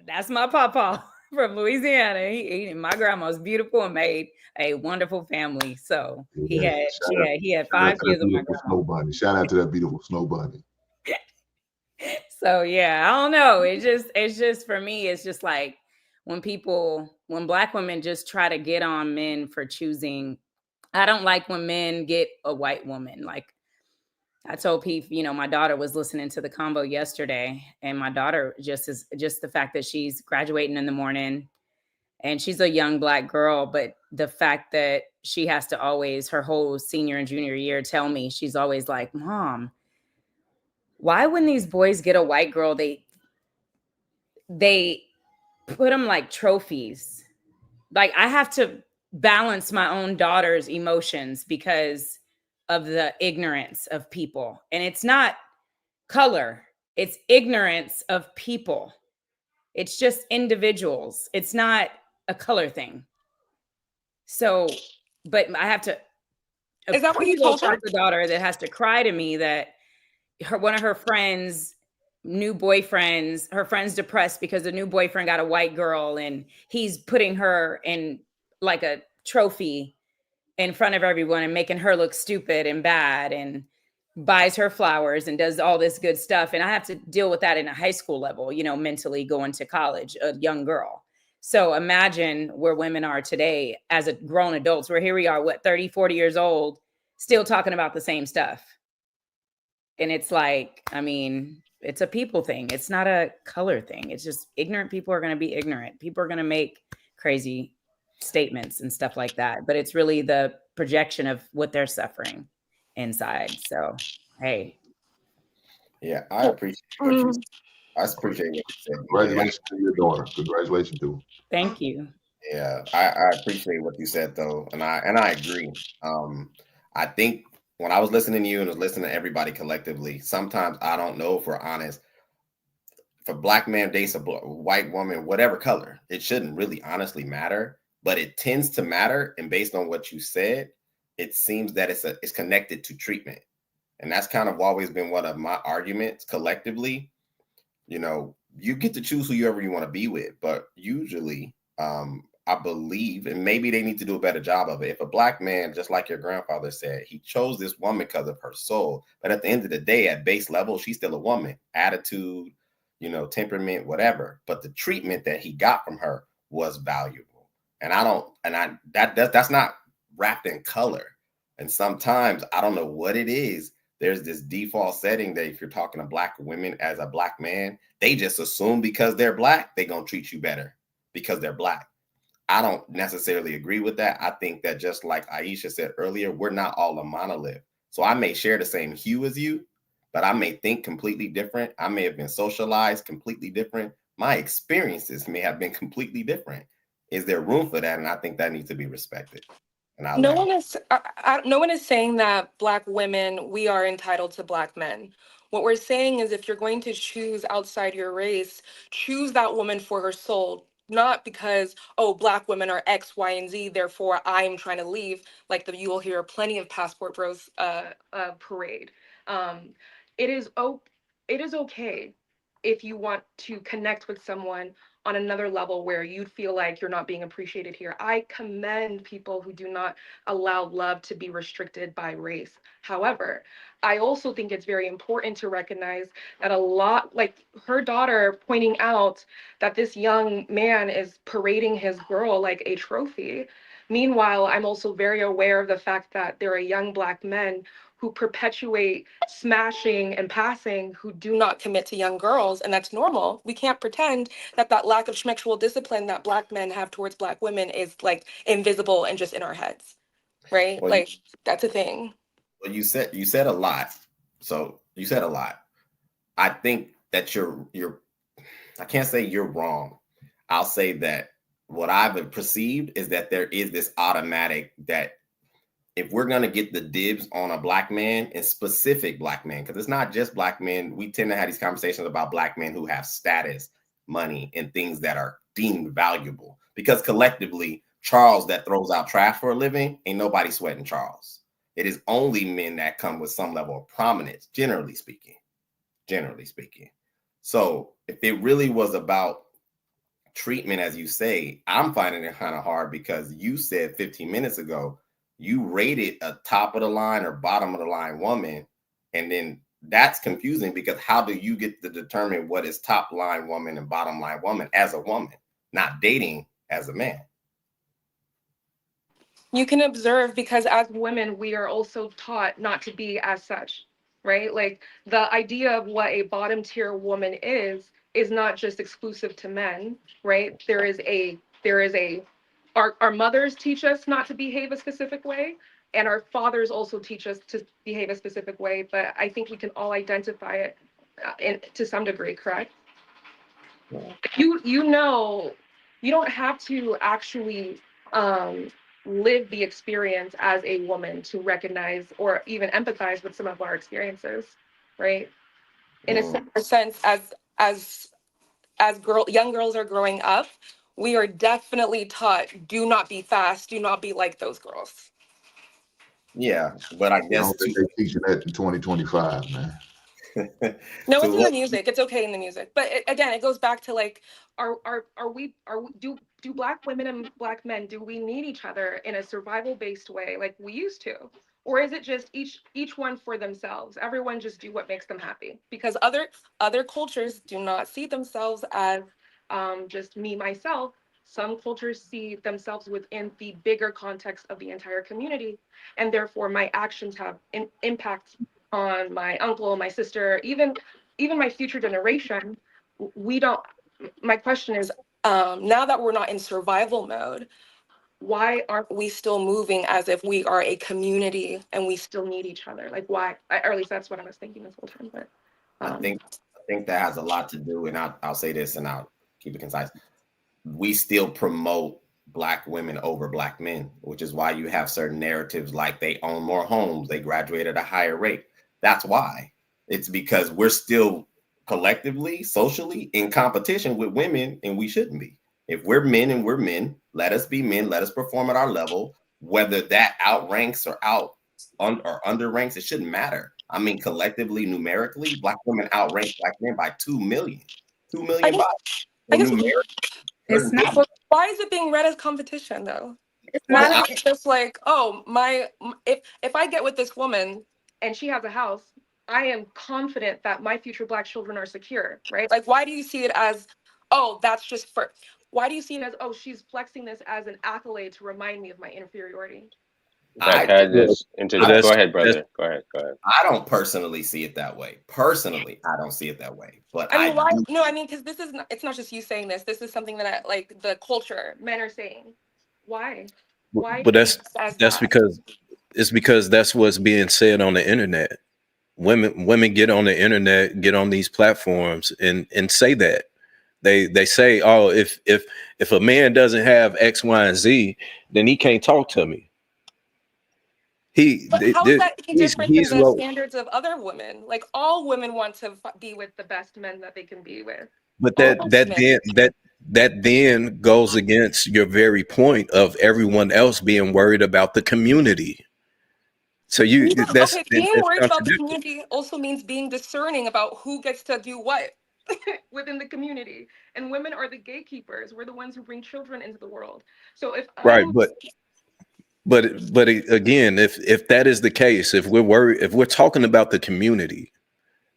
That's my papa from Louisiana. My grandma was beautiful and made a wonderful family. So he had 5 kids with my grandma. Snow bunny. Shout out to that beautiful snow bunny. So yeah, I don't know. It's just for me, it's just like when black women just try to get on men for choosing. I don't like when men get a white woman. Like I told Pete, you know, my daughter was listening to the combo yesterday, and my daughter just the fact that she's graduating in the morning, and she's a young black girl, but the fact that she has to always, her whole senior and junior year, tell me, she's always like, Mom, why when these boys get a white girl, they put them like trophies? Like I have to balance my own daughter's emotions because of the ignorance of people. And it's not color, it's ignorance of people. It's just individuals. It's not a color thing. So, but I have to. Is that what you told her? The daughter that has to cry to me that one of her friends, her friend's depressed because the new boyfriend got a white girl, and he's putting her in like a trophy in front of everyone and making her look stupid and bad, and buys her flowers and does all this good stuff. And I have to deal with that in a high school level, you know, mentally going to college, a young girl. So imagine where women are today as a grown adults, where here we are, 30, 40 years old, still talking about the same stuff. And it's like, I mean, it's a people thing. It's not a color thing. It's just ignorant people are going to be ignorant. People are going to make crazy statements and stuff like that. But it's really the projection of what they're suffering inside. So, hey. Yeah, I appreciate what you said. I appreciate what you said. Congratulations to your daughter. Congratulations to her. Thank you. Yeah, I appreciate what you said though, and I agree. I think when I was listening to you and was listening to everybody collectively, sometimes I don't know if we're honest. If a black man dates a white woman, whatever color, it shouldn't really honestly matter, but it tends to matter. And based on what you said, it seems that it's connected to treatment, and that's kind of always been one of my arguments collectively. You know, you get to choose whoever you want to be with, but usually, I believe, and maybe they need to do a better job of it. If a black man, just like your grandfather said, he chose this woman because of her soul, but at the end of the day, at base level, she's still a woman. Attitude, you know, temperament, whatever. But the treatment that he got from her was valuable, and that's not wrapped in color. And sometimes I don't know what it is. There's this default setting that if you're talking to black women as a black man, they just assume because they're black, they're going to treat you better because they're black. I don't necessarily agree with that. I think that just like Aisha said earlier, we're not all a monolith. So I may share the same hue as you, but I may think completely different. I may have been socialized completely different. My experiences may have been completely different. Is there room for that? And I think that needs to be respected. And I No land. one is no one is saying that Black women, we are entitled to Black men. What we're saying is if you're going to choose outside your race, choose that woman for her soul, not because, oh, Black women are X, Y, and Z, therefore I'm trying to leave, like you will hear plenty of passport bros parade. Um, it is okay if you want to connect with someone on another level where you'd feel like you're not being appreciated here. I commend people who do not allow love to be restricted by race. However, I also think it's very important to recognize that a lot, like her daughter pointing out that this young man is parading his girl like a trophy. Meanwhile, I'm also very aware of the fact that there are young Black men who perpetuate smashing and passing who do not commit to young girls, and that's normal. We can't pretend that that lack of sexual discipline that Black men have towards Black women is like invisible and just in our heads, right? Well, Like that's a thing. well, you said a lot. So you said a lot. I think that you're I can't say you're wrong. I'll say that what I've perceived is that there is this automatic that if we're going to get the dibs on a Black man and specific Black men, because it's not just Black men, we tend to have these conversations about Black men who have status, money, and things that are deemed valuable. Because collectively, Charles that throws out trash for a living, ain't nobody sweating Charles. It is only men that come with some level of prominence, generally speaking. Generally speaking. So if it really was about treatment, as you say, I'm finding it kind of hard because you said 15 minutes ago, you rated a top of the line or bottom of the line woman. And then that's confusing because how do you get to determine what is top line woman and bottom line woman as a woman, not dating as a man? You can observe because as women, we are also taught not to be as such, right? Like the idea of what a bottom tier woman is not just exclusive to men, right? Our mothers teach us not to behave a specific way, and our fathers also teach us to behave a specific way, but I think we can all identify it to some degree, correct? You know, you don't have to actually live the experience as a woman to recognize or even empathize with some of our experiences, right? In a similar sense, as young girls are growing up, we are definitely taught, do not be fast, do not be like those girls. Yeah, but I I guess don't think they teaching that in 2025, man. No, it's in the music. It's okay in the music, but again, it goes back to like, do Black women and Black men, do we need each other in a survival based way like we used to, or is it just each one for themselves? Everyone just do what makes them happy, because other cultures do not see themselves as just me myself. Some cultures see themselves within the bigger context of the entire community, and therefore my actions have an impact on my uncle, my sister, even my future generation. My question is, now that we're not in survival mode, why aren't we still moving as if we are a community and we still need each other? Like why? Or at least that's what I was thinking this whole time. But I think that has a lot to do, and I'll say this and I'll keep it concise. We still promote Black women over Black men, which is why you have certain narratives like they own more homes, they graduate at a higher rate. That's why. It's because we're still collectively, socially in competition with women, and we shouldn't be. If we're men and we're men, let us be men, let us perform at our level. Whether that outranks or underranks, it shouldn't matter. I mean, collectively, numerically, Black women outrank Black men by 2 million. 2 million It's not. Why is it being read as competition though? It's Why not. is it just like, oh, if I get with this woman and she has a house, I am confident that my future Black children are secure, right? Like, why do you see it as, oh, that's just for? Why do you see it as, oh, she's flexing this as an accolade to remind me of my inferiority? Go ahead, brother. Go ahead. I don't personally see it that way. Personally, I don't see it that way. But I mean, why? No, I mean, because this is not, it's not just you saying this. This is something that like the culture, men are saying. Why? Why? But that's because that's what's being said on the internet. Women get on the internet, get on these platforms and say that. They say, oh, if a man doesn't have X, Y, and Z, then he can't talk to me. But how is that any different than He's the low. standards of other women? Like all women want to be with the best men that they can be with. But All women. that then goes against your very point of everyone else being worried about the community. So that's Okay, being worried about the contradictory. community also means being discerning about who gets to do what within the community. And women are the gatekeepers. We're the ones who bring children into the world. So if Right, I'm but again, if that is the case, if we're worried, if we're talking about the community,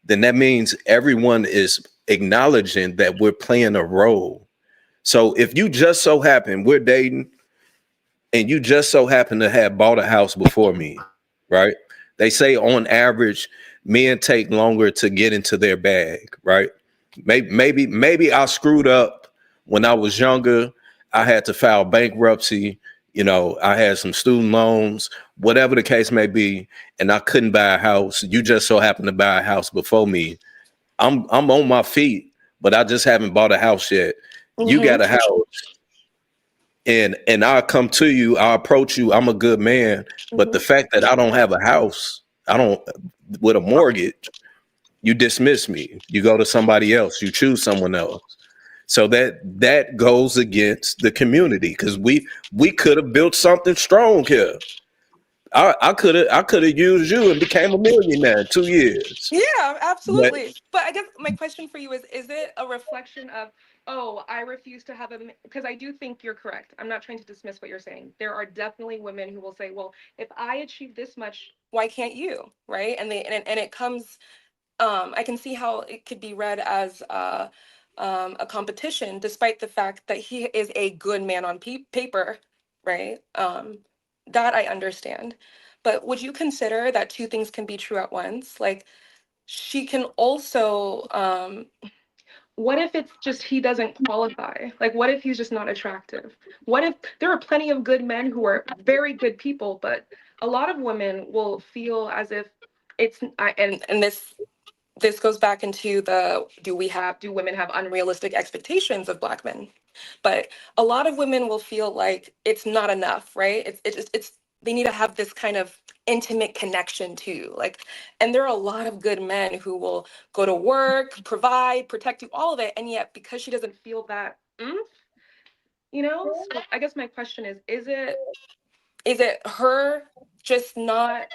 then that means everyone is acknowledging that we're playing a role. So if you just so happen we're dating and you just so happen to have bought a house before me, right? They say on average, men take longer to get into their bag, right? Maybe I screwed up when I was younger. I had to file bankruptcy. I had some student loans, whatever the case may be, and I couldn't buy a house. You just so happened to buy a house before me. I'm on my feet, but I just haven't bought a house yet. You got a house, and I'll come to you, I'll approach you, I'm a good man. But the fact that I don't have a house, I don't with a mortgage, you dismiss me. You go to somebody else, you choose someone else. So that goes against the community because we could have built something strong here. I could have used you and became a millionaire in 2 years. Yeah, But absolutely. But I guess my question for you is it a reflection of, oh, I refuse to have because I do think you're correct. I'm not trying to dismiss what you're saying. There are definitely women who will say, well, if I achieve this much, why can't you? Right. And it comes, I can see how it could be read as a competition, despite the fact that he is a good man on paper, right? That I understand. But would you consider that two things can be true at once? Like, she can also, what if it's just he doesn't qualify? Like, what if he's just not attractive? What if there are plenty of good men who are very good people, but a lot of women will feel as if and this goes back into the do women have unrealistic expectations of Black men? But a lot of women will feel like it's not enough, right? It's they need to have this kind of intimate connection too. Like, and there are a lot of good men who will go to work, provide, protect you, all of it, and yet because she doesn't feel that, So I guess my question is it her just not?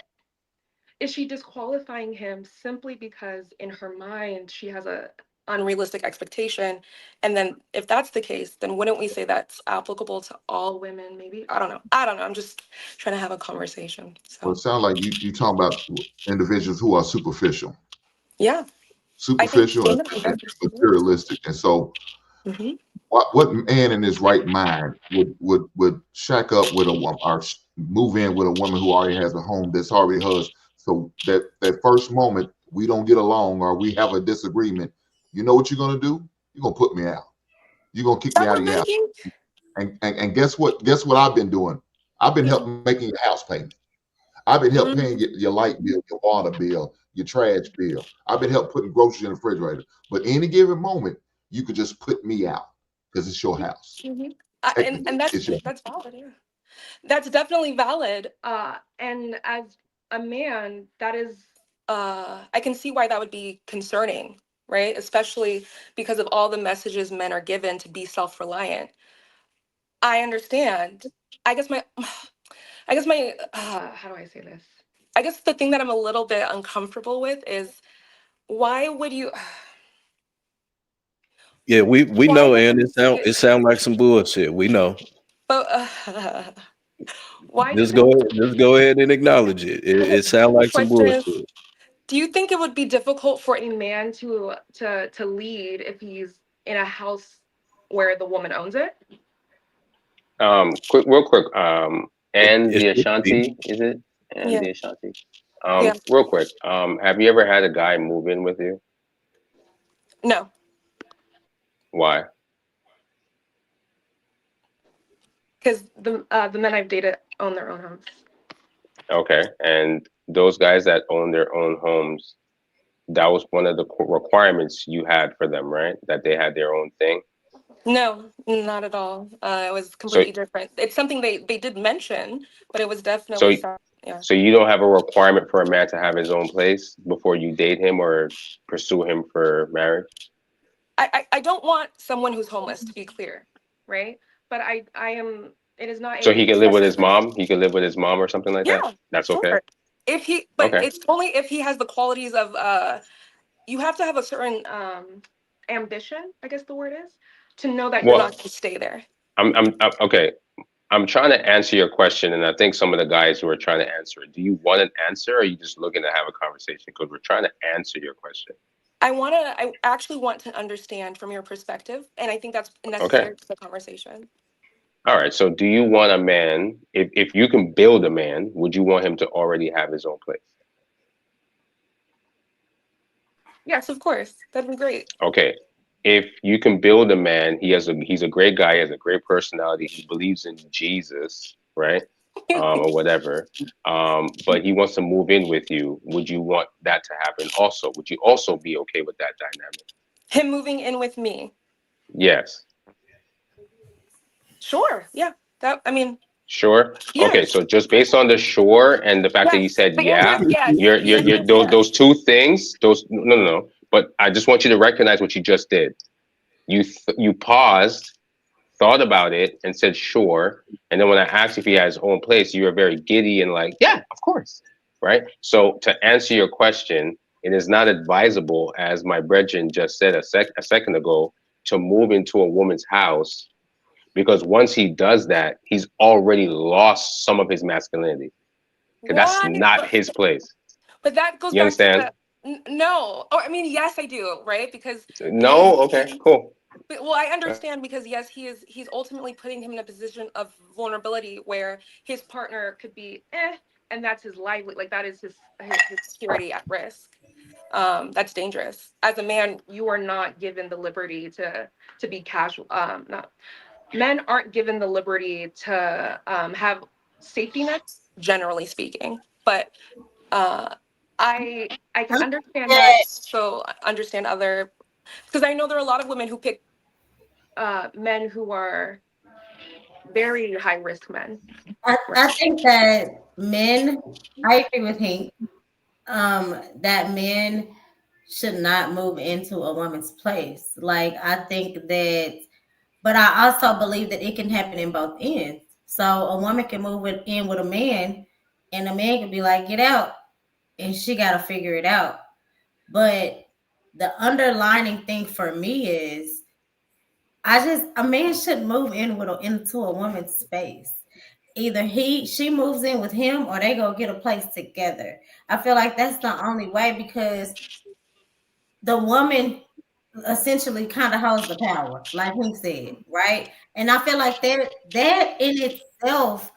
Is she disqualifying him simply because in her mind she has a unrealistic expectation? And then if that's the case, then wouldn't we say that's applicable to all women? Maybe I don't know. I'm just trying to have a conversation. Well, So it sounds like you talking about individuals who are superficial, yeah, I think superficial and materialistic, and so Mhm. what man in his right mind would shack up with a woman or move in with a woman who already has a home that's already hers? So that first moment we don't get along or we have a disagreement, you know what you're gonna do? You're gonna put me out. You're gonna kick me out of your house. And guess what? Guess what I've been doing? I've been helping making your house payment. I've been helping paying your light bill, your water bill, your trash bill. I've been helping putting groceries in the refrigerator. But any given moment, you could just put me out because it's your house. And It's your that's valid. Yeah, that's definitely valid. And as a man, that is, I can see why that would be concerning, right? Especially because of all the messages men are given to be self-reliant. I understand. I guess my, how do I say this? I guess the thing that I'm a little bit uncomfortable with is why would you, yeah, we why know, would and you say it it? sound like some bullshit. We know. But why Just doesn't, go ahead and acknowledge it. It sounds the like some question is, bullshit. do you think it would be difficult for a man to lead if he's in a house where the woman owns it? Real quick. And It the should be. Ashanti, is it? And Yeah. the Ashanti. Yeah. Real quick. Have you ever had a guy move in with you? No, Why? because the men I've dated own their own homes. Okay. And those guys that own their own homes, that was one of the requirements you had for them, right? That they had their own thing. No, not at all. It was So, completely different. It's something they did mention, but it was so, definitely yeah. so you don't have a requirement for a man to have his own place before you date him or pursue him for marriage? I don't want someone who's homeless, to be clear, right? But I am. It is not So he a can live with his necessary. mom? He can live with his mom or something like that? Yeah, That's okay? sure. If he, but Okay. it's only if he has the qualities of you have to have a certain ambition, I guess the word is, to know that you're Well, not going to stay there. I'm okay. I'm trying to answer your question, and I think some of the guys who are trying to answer it, do you want an answer, or are you just looking to have a conversation? Because we're trying to answer your question. I actually want to understand from your perspective, and I think that's necessary for the conversation. All right. So do you want a man, if you can build a man, would you want him to already have his own place? Yes, of course. That'd be great. Okay. If you can build a man, he's a great guy, he has a great personality, he believes in Jesus, right? Or whatever. But he wants to move in with you. Would you want that to happen also? Would you also be okay with that dynamic? Him moving in with me. Yes. Sure. Yeah. That, I mean. Sure. Yes. Okay. So just based on the sure and the fact that you Yes. said The answer yeah, is yes. you're The answer is those yes. those two things. Those no. But I just want you to recognize what you just did. You paused, thought about it, and said sure. And then when I asked if he had his own place, you were very giddy and like, yeah, of course, right? So to answer your question, it is not advisable, as my brethren just said a second ago, to move into a woman's house, because once he does that, he's already lost some of his masculinity. Because that's What? not his place. But that goes You back to understand? no. Oh, I mean, yes, I do, right? Because No? Okay, cool. well, I understand because yes, he's ultimately putting him in a position of vulnerability where his partner could be and that's his livelihood, like that is his security at risk. That's dangerous. As a man, you are not given the liberty to be casual. Not men aren't given the liberty to have safety nets, generally speaking. But I can understand that. So understand other, because I know there are a lot of women who pick men who are very high risk men. I think that men, I agree with Hank, that men should not move into a woman's place. Like, I think that, but I also believe that it can happen in both ends. So a woman can move in with a man, and the man can be like, get out, and she got to figure it out. But the underlining thing for me is, a man shouldn't move into a woman's space. Either she moves in with him, or they go get a place together. I feel like that's the only way, because the woman essentially kind of holds the power, like he said, right? And I feel like that in itself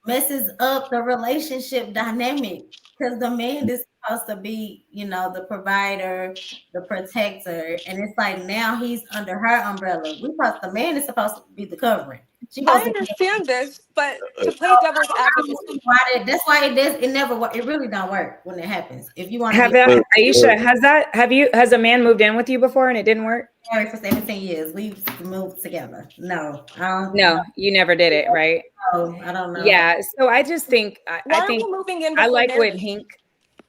messes up the relationship dynamic, because the man is supposed to be, the provider, the protector, and it's like now he's under her umbrella. The man is supposed to be the covering. She I supposed to be. understand this, but to play devil's advocate, That's why it never work. It really don't work when it happens. If you want to Have be that, Aisha, has a man moved in with you before and it didn't work? married for 17 years, we moved together. No, No, you never did it, right? No, I don't know. Yeah. So I just think why I are think we moving in I before like what marriage? Hink.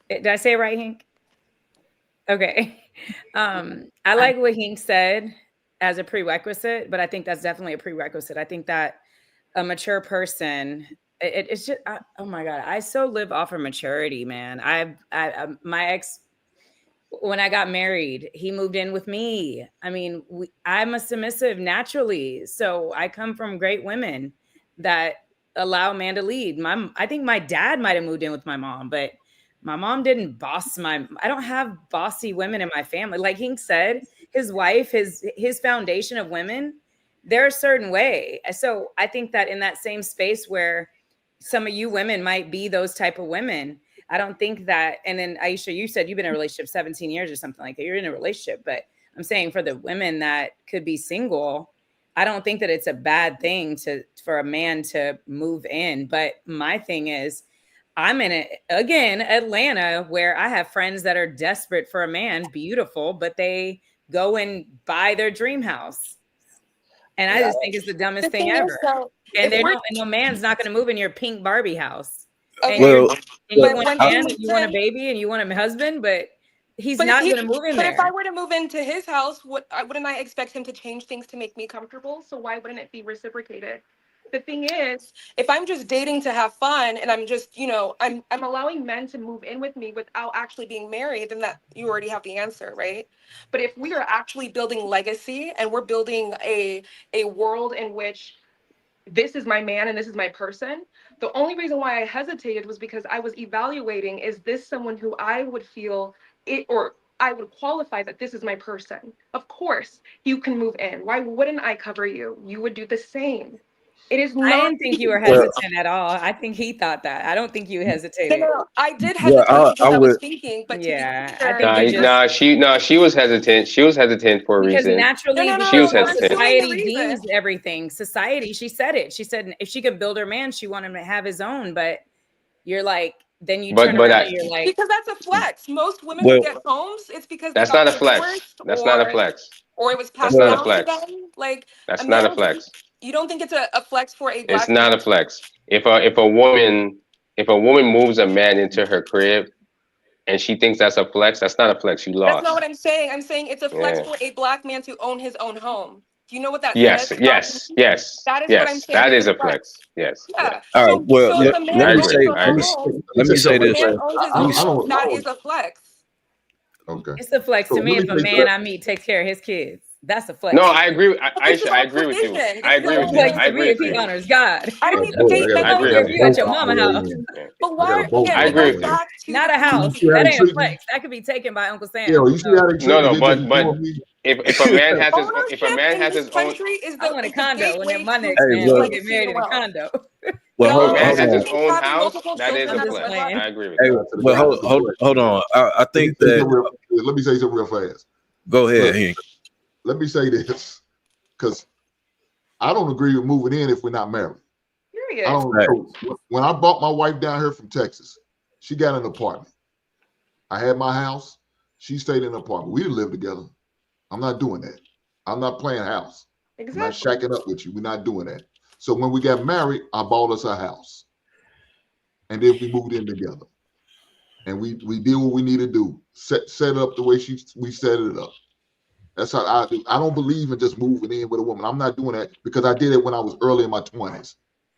Did I say it right, Hink? Okay. I like what Hink said as a prerequisite, but I think that's definitely a prerequisite. I think that a mature person, it's just oh my God, I so live off of maturity, man. My ex, when I got married, he moved in with me. I mean, I'm a submissive naturally, so I come from great women that allow a man to lead. I think my dad might have moved in with my mom, but my mom didn't boss I don't have bossy women in my family. Like Hink said, his wife, his foundation of women, they're a certain way. So I think that in that same space where some of you women might be those type of women, I don't think that. And then Aisha, you said you've been in a relationship 17 years or something like that. You're in a relationship, but I'm saying for the women that could be single, I don't think that it's a bad thing for a man to move in. But my thing is, I'm in it again, Atlanta, where I have friends that are desperate for a man, beautiful, but they go and buy their dream house. And I just think it's the dumbest thing ever. And they don't, and no man's not going to move in your pink Barbie house. And you want a man, you want a baby, and you want a husband, but he's not going to move in there. But if I were to move into his house, wouldn't I expect him to change things to make me comfortable? So why wouldn't it be reciprocated? The thing is, if I'm just dating to have fun and I'm just, I'm allowing men to move in with me without actually being married, then that you already have the answer, right? But if we are actually building legacy and we're building a world in which this is my man and this is my person, the only reason why I hesitated was because I was evaluating, is this someone who I would feel it, or I would qualify that this is my person? Of course, you can move in. Why wouldn't I cover you? You would do the same. It is not. I didn't think you were hesitant at all. I think he thought that. I don't think you hesitated. No, I did hesitate because I was thinking, but yeah, I think she was hesitant. She was hesitant for a because reason. naturally, she was hesitant. society deems everything. Society, she said it. She said if she could build her man, she wanted him to have his own. But you're like, then you turn around and you're like, because that's a flex. Most women who get homes, it's because that's not a flex. That's not a flex. Or it was passed down to them. Like that's not a flex. You don't think it's a flex for a black It's not a flex. If a woman moves a man into her crib and she thinks that's a flex, that's not a flex. You lost. That's not what I'm saying. I'm saying it's a flex for a black man to own his own home. Do you know what that yes, says? Yes. That is yes. what I'm saying. That is a flex. Yes. Yeah. All right. Well, so let me say this. That is a flex. Okay. It's a flex to me if a man I meet takes care of his kids. That's a flex. No, I agree. Aisha, I agree with you. I agree with you. I agree with you. He honors God. I don't even I agree with you at your mama house. But why? I agree with you. Not a house. That ain't a flex. That could be taken by Uncle Sam. Yeah, you see how they No, but if a man has his own, I want a condo when my next man will get married in a condo. Well, if a man has his own house, that is a flex. I agree with you. Well, hold on. I think that. Let me say something real fast. Go ahead. Let me say this, because I don't agree with moving in if we're not married. Period. When I brought my wife down here from Texas, she got an apartment. I had my house. She stayed in an apartment. We didn't live together. I'm not doing that. I'm not playing house. Exactly. I'm not shacking up with you. We're not doing that. So when we got married, I bought us a house. And then we moved in together. And we did what we need to do. Set it up the way we set it up. That's how I do. I don't believe in just moving in with a woman. I'm not doing that because I did it when I was early in my 20s.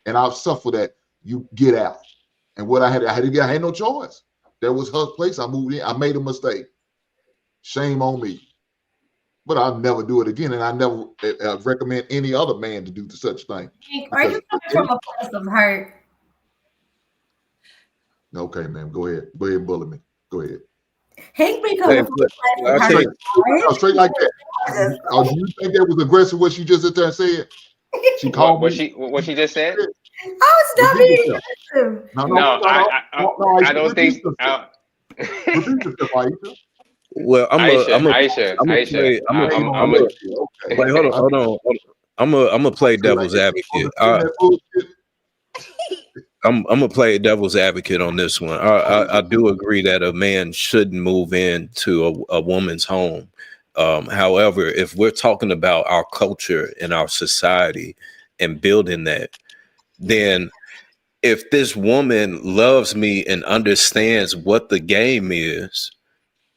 And I've suffered that. You get out. And what I had no choice. That was her place. I moved in. I made a mistake. Shame on me. But I'll never do it again. And I never recommend any other man to do such thing. Are you coming from a place of hurt? Okay, man. Go ahead. Go ahead and bully me. Go ahead. Hank be coming from a place of hurt. Straight like that. Oh, do you think that was aggressive what she just sit there and said? She called me. What she just said? Oh, stop being aggressive. No, I don't think. Well, Aisha. Wait, hold on. I'm gonna play devil's advocate. I'm gonna play devil's advocate on this one. I do agree that a man shouldn't move into a woman's home. However, if we're talking about our culture and our society and building that, then if this woman loves me and understands what the game is,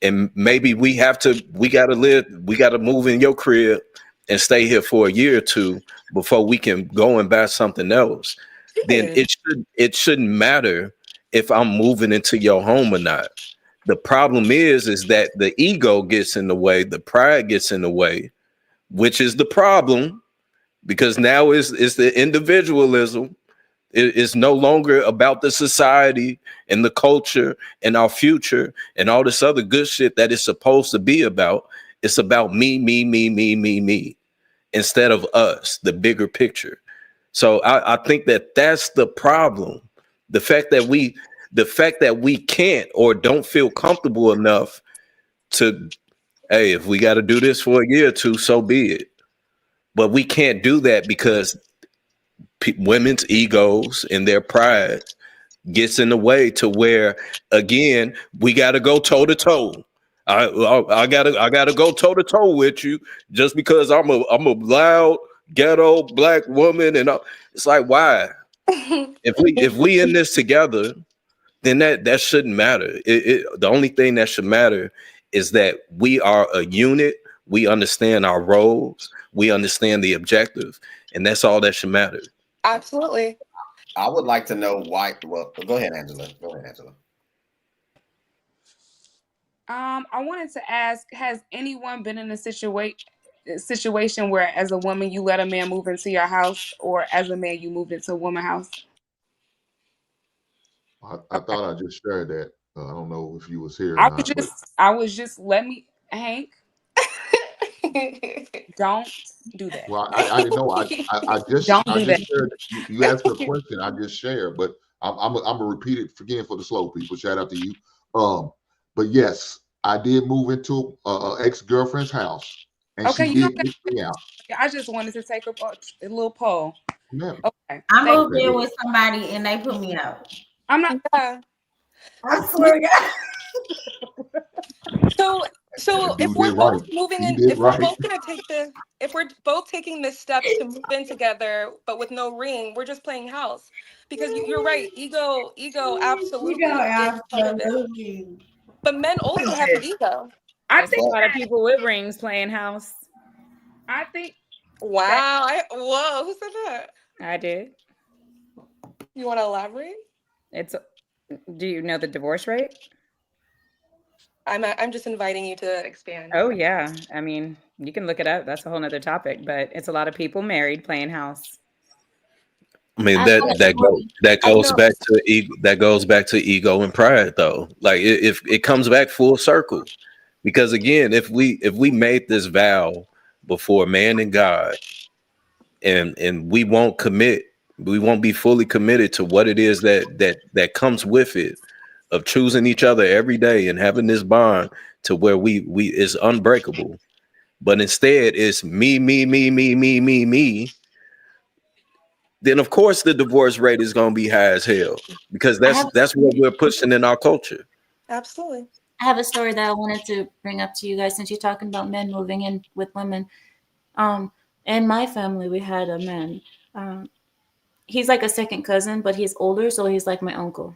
and maybe we gotta move in your crib and stay here for a year or two before we can go and buy something else, then it shouldn't matter if I'm moving into your home or not. The problem is that the ego gets in the way, the pride gets in the way, which is the problem, because now it's the individualism. It's no longer about the society and the culture and our future and all this other good shit that it's supposed to be about. It's about me, instead of us, the bigger picture. So I think that's the problem. The fact that we can't or don't feel comfortable enough to, hey, if we got to do this for a year or two, so be it. But we can't do that because women's egos and their pride gets in the way to where, again, we got to go toe to toe. I gotta go toe to toe with you just because I'm a loud ghetto black woman, and it's like, why? If we in this together, then that shouldn't matter. The only thing that should matter is that we are a unit. We understand our roles. We understand the objective, and that's all that should matter. Absolutely. I would like to know why. Well, go ahead, Angela. I wanted to ask: has anyone been in a situation where, as a woman, you let a man move into your house, or as a man, you moved into a woman's house? I thought I just shared that. I don't know if you was here or I not, but was just let me, Hank. Don't do that. well, I didn't know. I just Don't do that. shared. You asked a question. I just shared, but I'm gonna repeat it again for the slow people. Shout out to you. But yes, I did move into a ex-girlfriend's house, and Okay, she you did don't kick me out. I just wanted to take a little poll. Yeah. Okay. I Thank moved you. in with somebody and they put me out. I'm not. I swear to God. So if Dude we're did both right. moving He in, did if we're right. both gonna take the, if we're both taking the steps to move in together, but with no ring, we're just playing house. Because you're right, ego absolutely is part of it. But men also have an ego. I There's think a lot of people with rings playing house. I think. Wow. Whoa, who said that? I did. You want to elaborate? Do you know the divorce rate? I'm just inviting you to expand. Oh yeah. I mean, you can look it up. That's a whole nother topic, but it's a lot of people married playing house. I mean, I that goes back to ego and pride, though. Like if it comes back full circle, because again, if we made this vow before man and God, and we won't commit, we won't be fully committed to what it is that comes with it, of choosing each other every day and having this bond to where we is unbreakable. But instead, it's me, then of course the divorce rate is going to be high as hell, because that's what we're pushing in our culture. Absolutely. I have a story that I wanted to bring up to you guys since you're talking about men moving in with women. In my family, we had a man. He's like a second cousin, but he's older, so he's like my uncle.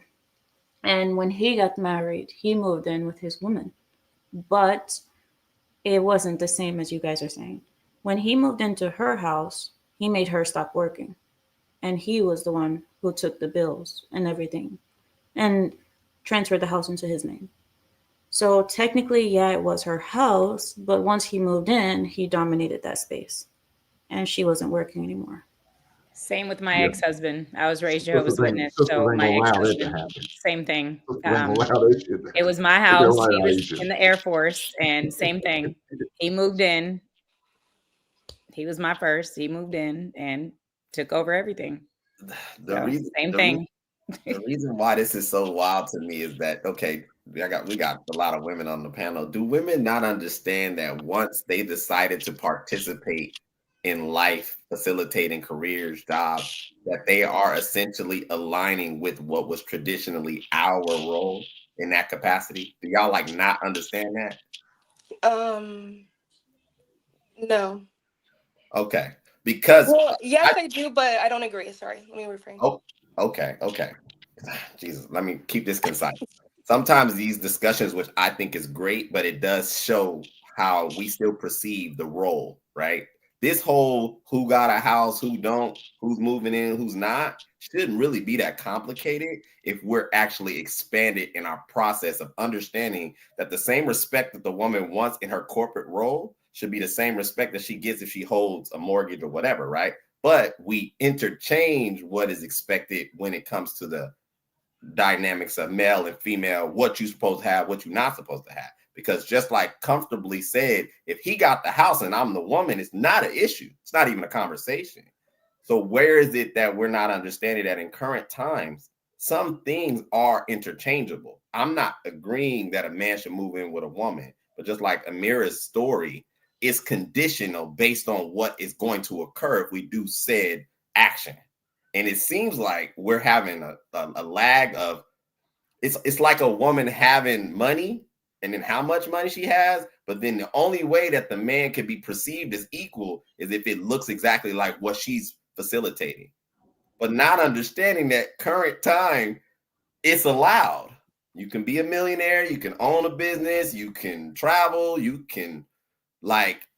And when he got married, he moved in with his woman. But it wasn't the same as you guys are saying. When he moved into her house, he made her stop working. And he was the one who took the bills and everything and transferred the house into his name. So technically, yeah, it was her house, but once he moved in, he dominated that space and she wasn't working anymore. Same with my Yeah. ex-husband. I was raised Sisters Jehovah's Witness, ain't so gonna my allow that to ex-husband, happen. same thing. Sisters ain't gonna allow that shit to It was my happen. house. They're He was Asian. in the Air Force, and same thing. He moved in. He was my first. He moved in and took over everything. The So, reason, same the thing. The reason why this is so wild to me is that, okay, we got a lot of women on the panel. Do women not understand that once they decided to participate in life, facilitating careers, jobs, that they are essentially aligning with what was traditionally our role in that capacity? Do y'all like not understand that? No. Okay, because Well, yes, I do, but I don't agree. Sorry, let me reframe. Oh, okay. Jesus, let me keep this concise. Sometimes these discussions, which I think is great, but it does show how we still perceive the role, right? This whole who got a house, who don't, who's moving in, who's not, shouldn't really be that complicated if we're actually expanded in our process of understanding that the same respect that the woman wants in her corporate role should be the same respect that she gets if she holds a mortgage or whatever, right? But we interchange what is expected when it comes to the dynamics of male and female, what you're supposed to have, what you're not supposed to have. Because just like comfortably said, if he got the house and I'm the woman, it's not an issue. It's not even a conversation. So where is it that we're not understanding that in current times, some things are interchangeable? I'm not agreeing that a man should move in with a woman, but just like Amira's story, it's conditional based on what is going to occur if we do said action. And it seems like we're having a lag of, it's like a woman having money and then how much money she has, but then the only way that the man can be perceived as equal is if it looks exactly like what she's facilitating. But not understanding that current time, it's allowed. You can be a millionaire, you can own a business, you can travel, you can, like,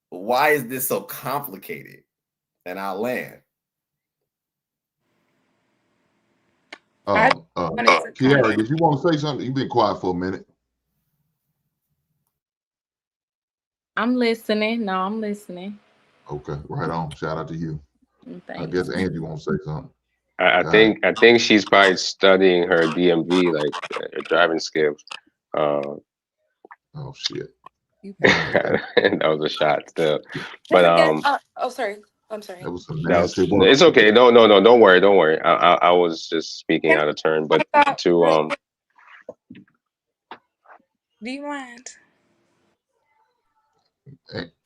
why is this so complicated? And I'll land. Kiara, did you want to say something? You've been quiet for a minute. I'm listening. No, I'm listening. Okay, right on. Shout out to you. Thanks. I guess Angie wants to say something. I think she's probably studying her DMV, like driving skills. Oh shit. That was a shot still. But sorry. I'm sorry. That was some nasty. work. It's okay. No, don't worry. I was just speaking out of turn, but to Do you mind?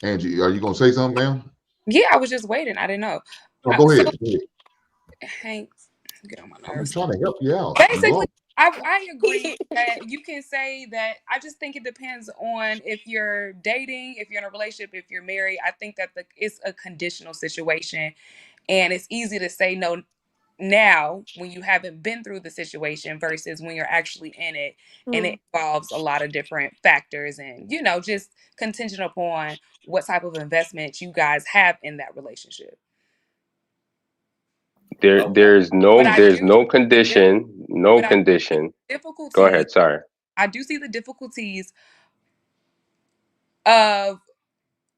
Angie, are you gonna say something, ma'am? Yeah, I was just waiting. I didn't know. Oh, go ahead. Hank, get on my I'm nerves. trying to help you out. Basically, I agree that you can say that. I just think it depends on if you're dating, if you're in a relationship, if you're married. I think that it's a conditional situation, and it's easy to say no now when you haven't been through the situation versus when you're actually in it, and it involves a lot of different factors, and just contingent upon what type of investment you guys have in that relationship. there's no condition, Difficulties. Go ahead. Sorry. I do see the difficulties of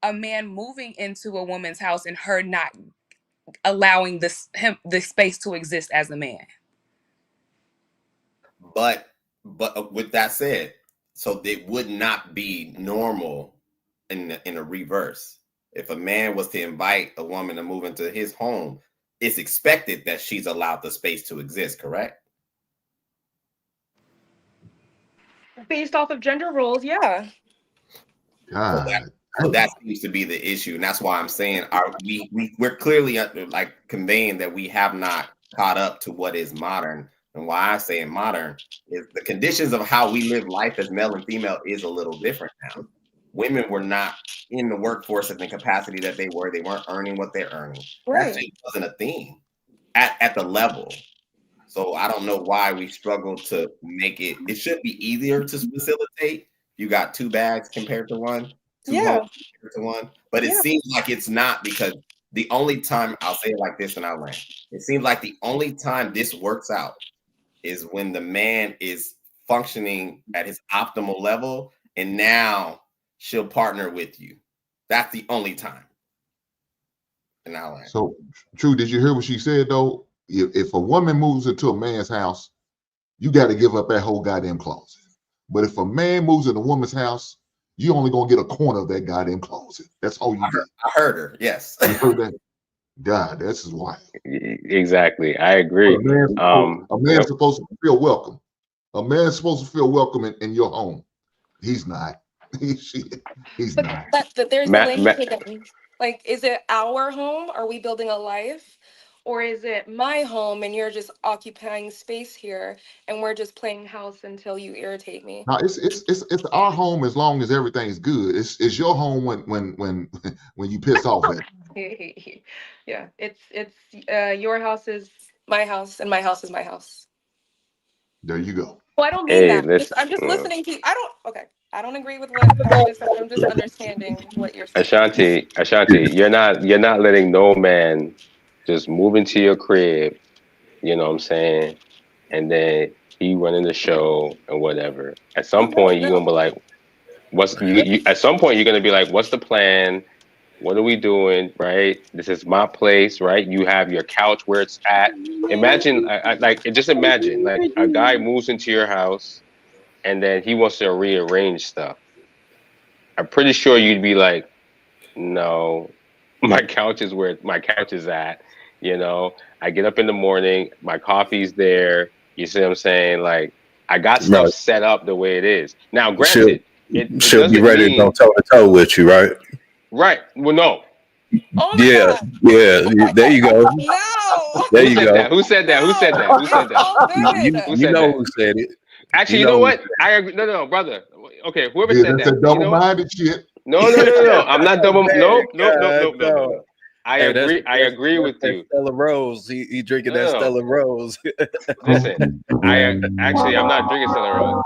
a man moving into a woman's house and her not allowing the space to exist as a man. But with that said, so it would not be normal in a reverse. If a man was to invite a woman to move into his home, it's expected that she's allowed the space to exist, correct? Based off of gender roles, yeah. So that seems to be the issue, and that's why I'm saying we're clearly like conveying that we have not caught up to what is modern. And why I say modern is the conditions of how we live life as male and female is a little different now. Women were not in the workforce at the capacity that they were. They weren't earning what they're earning. That just wasn't a thing at the level. So I don't know why we struggle to make it. It should be easier to facilitate. You got two bags compared to one, two homes compared to one. But it seems like it's not, because the only time, I'll say it like this and I'll land. It seems like the only time this works out is when the man is functioning at his optimal level, and now she'll partner with you. That's the only time. And I'll land. So, True, did you hear what she said though? If a woman moves into a man's house, you got to give up that whole goddamn closet. But if a man moves in a woman's house, you only gonna get a corner of that goddamn closet. That's all you get. I heard her. Yes. You heard that? God, this is wild. Exactly. I agree. A man's supposed to feel welcome. A man's supposed to feel welcome in your home. He's not. He's not. But there's the link. Like, is it our home? Are we building a life? Or is it my home and you're just occupying space here and we're just playing house until you irritate me? No, it's our home as long as everything's good. It's your home when you piss off at it. Yeah, it's your house is my house and my house is my house. There you go. Well, I don't mean that. I'm just listening to you. I don't agree with what I'm just understanding what you're saying. Ashanti, you're not letting no man just move into your crib, you know what I'm saying, and then he running the show and whatever. At some point you're gonna be like, at some point you're gonna be like, what's the plan? What are we doing? Right? This is my place, right? You have your couch where it's at. Imagine, just imagine, like a guy moves into your house and then he wants to rearrange stuff. I'm pretty sure you'd be like, no, my couch is where my couch is at. You know, I get up in the morning, my coffee's there. You see what I'm saying? Like, I got stuff set up the way it is. Now, granted, she'll be ready to go toe to toe with you, right? Right. Well, no. Yeah. There you go. No. There Who you said go. that? Who said that? Who said that? Who said that? Who You said know that? who said it. Actually, you know what? I agree. No, brother. Okay, whoever Yeah, said that's that. that You know what? double-minded shit. No. I'm not double. No. No. I Hey, agree. I agree with that you. Stella Rose. He drinking that No. Stella Rose. Listen, I'm not drinking Stella Rose,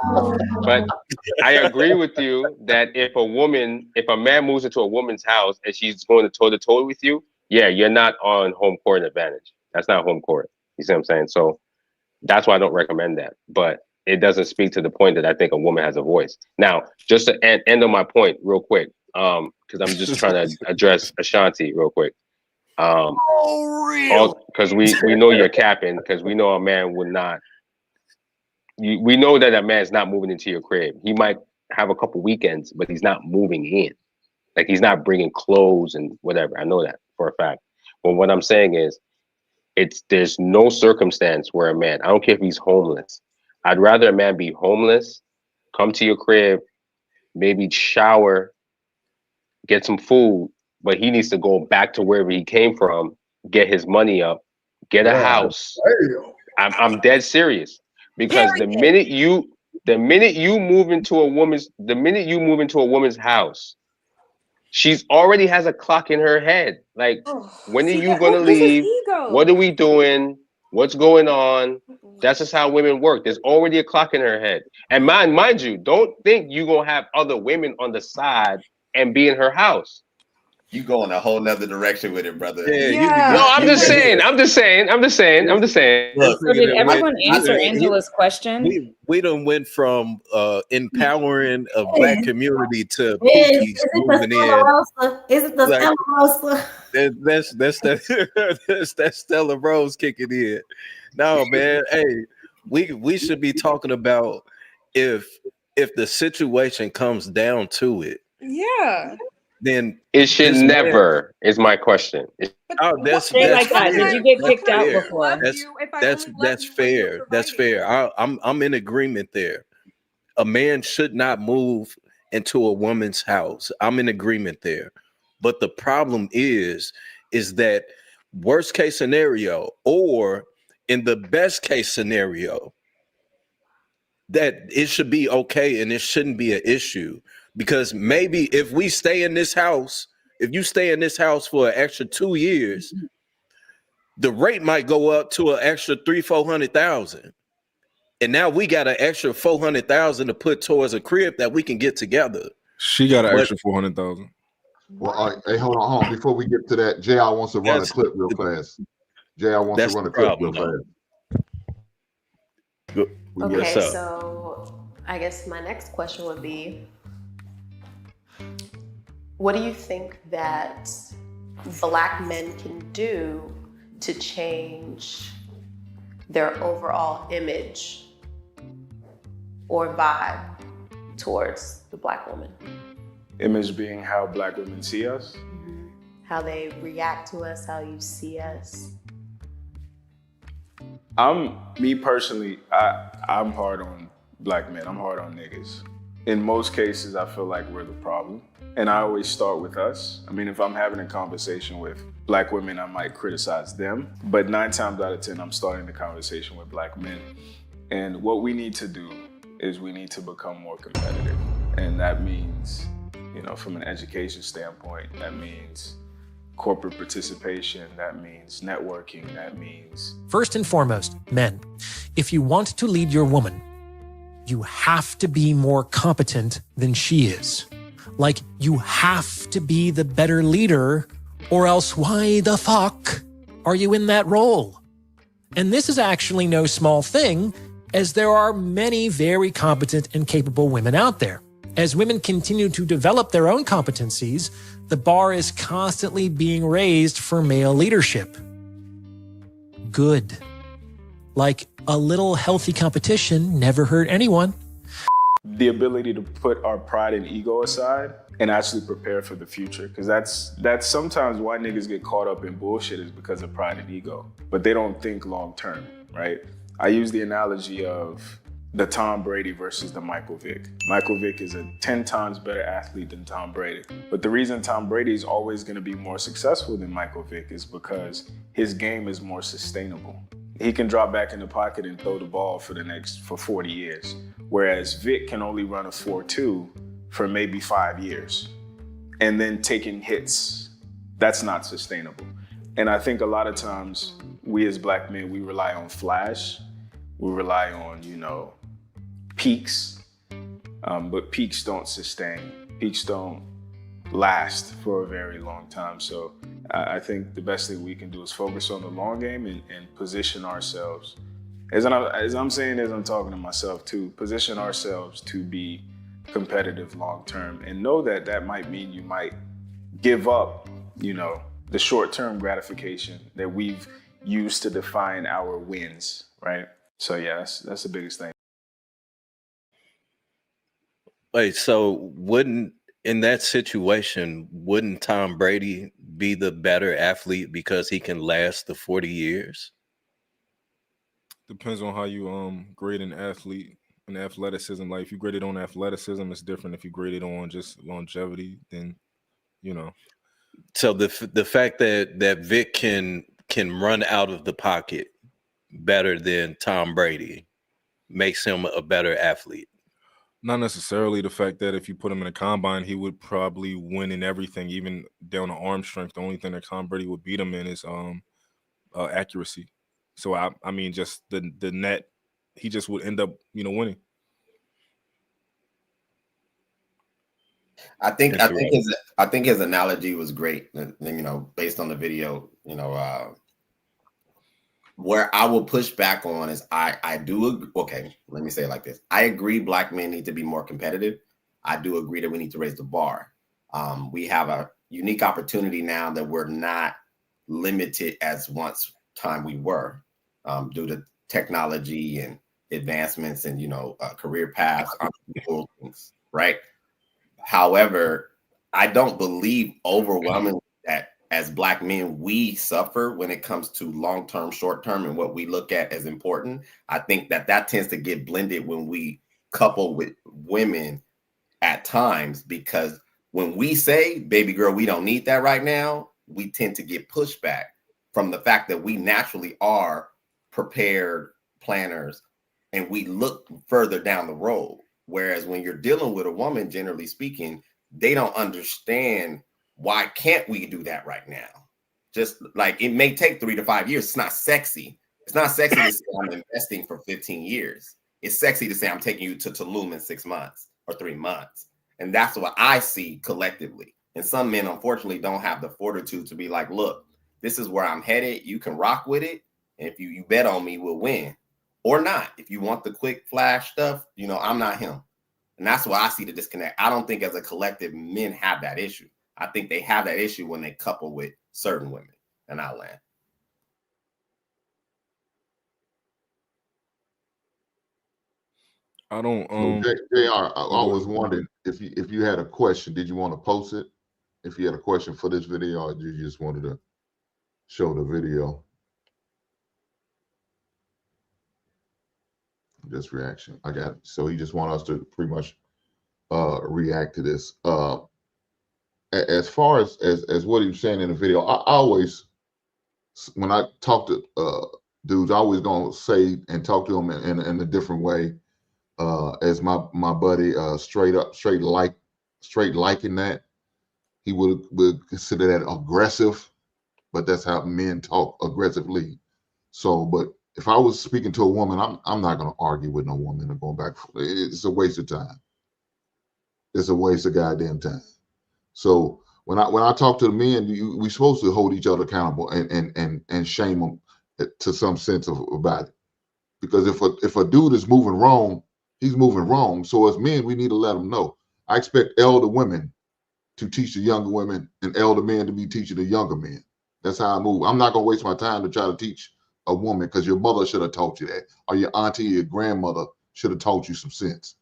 but I agree with you that if a man moves into a woman's house and she's going toe to toe with you, yeah, you're not on home court advantage. That's not home court. You see what I'm saying? So that's why I don't recommend that. But it doesn't speak to the point that I think a woman has a voice. Now, just to end on my point real quick, because I'm just trying to address Ashanti real quick. Because we know you're capping, because we know a man would not. We know that a man's not moving into your crib. He might have a couple weekends, but he's not moving in. Like, he's not bringing clothes and whatever. I know that for a fact. But what I'm saying is, there's no circumstance where a man, I don't care if he's homeless. I'd rather a man be homeless, come to your crib, maybe shower, get some food, but he needs to go back to wherever he came from, get his money up, get a house. I'm dead serious, because the minute you move into a woman's house, she's already has a clock in her head. Like, when are you gonna leave? What are we doing? What's going on? That's just how women work. There's already a clock in her head. And mind you, don't think you're gonna have other women on the side and be in her house. You go in a whole nother direction with it, brother. No, I'm just saying. Look, So did everyone answer Angela's question? We done went from empowering a black community to Pookies moving in. Is it the Stella Rosa? That's that Stella Rose kicking in. No, man. Hey, we should be talking about if the situation comes down to it. Yeah. Then it should never is my question. That's like that. Did you get kicked out fair. before? That's fair. That's fair. I'm in agreement there. A man should not move into a woman's house. I'm in agreement there. But the problem is that worst case scenario, or in the best case scenario, that it should be okay and it shouldn't be an issue. Because maybe if we stay in this house, if you stay in this house for an extra 2 years, the rate might go up to an extra $300,000-$400,000. And now we got an extra $400,000 to put towards a crib that we can get together. She got an extra $400,000. Well, hey, hold on. Before we get to that, JR wants to run a clip real fast. JR wants to run a clip real fast. Okay, so I guess my next question would be, what do you think that Black men can do to change their overall image or vibe towards the Black woman? Image being how Black women see us? How they react to us, how you see us. Me personally, I'm hard on Black men. I'm hard on niggas. In most cases, I feel like we're the problem. And I always start with us. I mean, if I'm having a conversation with Black women, I might criticize them. But 9 times out of 10, I'm starting the conversation with Black men. And what we need to do is we need to become more competitive. And that means, from an education standpoint, that means corporate participation, that means networking, that means... First and foremost, men, if you want to lead your woman, you have to be more competent than she is. Like, you have to be the better leader, or else why the fuck are you in that role? And this is actually no small thing, as there are many very competent and capable women out there. As women continue to develop their own competencies, the bar is constantly being raised for male leadership. Good. Like, a little healthy competition never hurt anyone. The ability to put our pride and ego aside and actually prepare for the future. Because that's sometimes why niggas get caught up in bullshit, is because of pride and ego. But they don't think long term, right? I use the analogy of the Tom Brady versus the Michael Vick. Michael Vick is a 10 times better athlete than Tom Brady. But the reason Tom Brady is always going to be more successful than Michael Vick is because his game is more sustainable. He can drop back in the pocket and throw the ball for 40 years. Whereas Vick can only run a 4.2 for maybe 5 years. And then taking hits, that's not sustainable. And I think a lot of times we as black men, we rely on flash. We rely on, peaks, but peaks don't sustain. Peaks don't last for a very long time. So I think the best thing we can do is focus on the long game and position ourselves. As I'm saying this, I'm talking to myself too. Position ourselves to be competitive long term, and know that that might mean you might give up, the short-term gratification that we've used to define our wins, right? So yeah, that's the biggest thing. Wait, so in that situation, wouldn't Tom Brady be the better athlete because he can last the 40 years? Depends on how you grade an athlete and athleticism. Like if you grade it on athleticism, it's different. If you grade it on just longevity, then So the fact that Vic can run out of the pocket better than Tom Brady makes him a better athlete. Not necessarily. The fact that if you put him in a combine, he would probably win in everything, even down to arm strength. The only thing that Tom Brady would beat him in is accuracy. So I mean, just the net, he just would end up winning. I think his analogy was great. Based on the video, where I will push back on is I do. Okay, let me say it like this. I agree black men need to be more competitive. I do agree that we need to raise the bar. We have a unique opportunity now that we're not limited as once time we were due to technology and advancements and, career paths, things, right? However, I don't believe overwhelmingly that as black men, we suffer when it comes to long-term, short-term, and what we look at as important. I think that tends to get blended when we couple with women at times, because when we say, baby girl, we don't need that right now, we tend to get pushback from the fact that we naturally are prepared planners and we look further down the road. Whereas when you're dealing with a woman, generally speaking, they don't understand why can't we do that right now? Just like it may take 3 to 5 years. It's not sexy. It's not sexy to say I'm investing for 15 years. It's sexy to say I'm taking you to Tulum in 6 months or 3 months. And that's what I see collectively. And some men, unfortunately, don't have the fortitude to be like, look, this is where I'm headed. You can rock with it. And if you bet on me, we'll win. Or not. If you want the quick flash stuff, I'm not him. And that's why I see the disconnect. I don't think as a collective, men have that issue. I think they have that issue when they couple with certain women. And I'll land. I don't. JR, I always wondered if you had a question, did you want to post it? If you had a question for this video, or you just wanted to show the video? Just reaction. I got it. So he just want us to pretty much react to this. As far as what he was saying in the video, I always, when I talk to dudes, I always gonna say and talk to them in a different way. As my buddy straight liking that, he would consider that aggressive, but that's how men talk aggressively. So, but if I was speaking to a woman, I'm not going to argue with no woman and going back. It's a waste of time. It's a waste of goddamn time. So when I talk to the men, we supposed to hold each other accountable and shame them to some sense about it. Because if a dude is moving wrong, he's moving wrong. So as men, we need to let them know. I expect elder women to teach the younger women and elder men to be teaching the younger men. That's how I move. I'm not going to waste my time to try to teach a woman because your mother should have taught you that, or your auntie, your grandmother should have taught you some sense.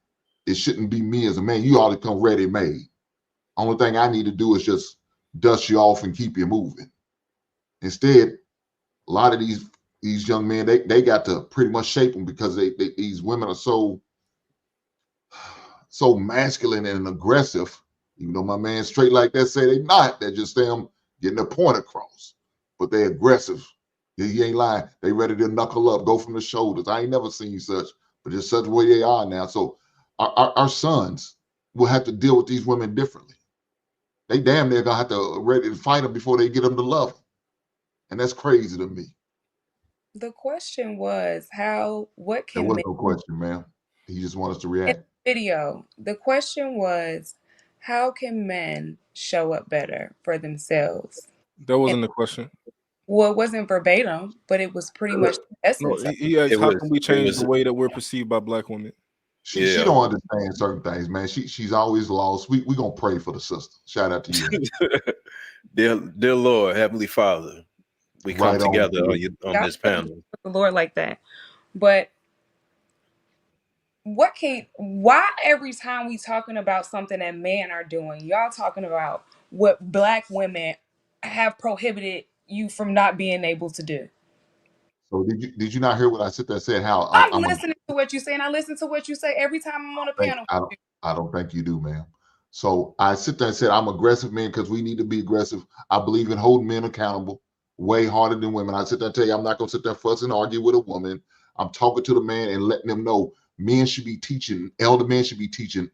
It shouldn't be me as a man. You ought to come ready-made. Only thing I need to do is just dust you off and keep you moving. Instead, a lot of these these young men, they got to pretty much shape them because these women are so masculine and aggressive. Even though my man straight like that say they not, they're just them getting their point across. But they aggressive. He ain't lying. They ready to knuckle up, go from the shoulders. I ain't never seen such, but it's such way they are now. So our sons will have to deal with these women differently. They damn near gonna have to ready to fight them before they get them to love them. And that's crazy to me. The question was what There can was men no question, ma'am. He just wants us to in react. the video? The question was, how can men show up better for themselves? That And wasn't the question. well, it wasn't verbatim, but it was pretty much the No, essence of he asked, It how was. can we It change the was. way that we're perceived by black women? She don't understand certain things, man. She's always lost. We gonna pray for the sister. Shout out to you. Dear Lord, Heavenly Father, we come Right on. together on Y'all this panel. the Lord like that. But why every time we talking about something that men are doing, y'all talking about what black women have prohibited you from not being able to do? So did you not hear what I sit there and said? How I'm listening to what you say, and I listen to what you say every time I'm on a panel. I don't think you do, ma'am. So I sit there and said I'm aggressive men because we need to be aggressive. I believe in holding men accountable way harder than women. I sit there and tell you I'm not gonna sit there fuss and argue with a woman. I'm talking to the man and letting them know men should be teaching, elder men should be teaching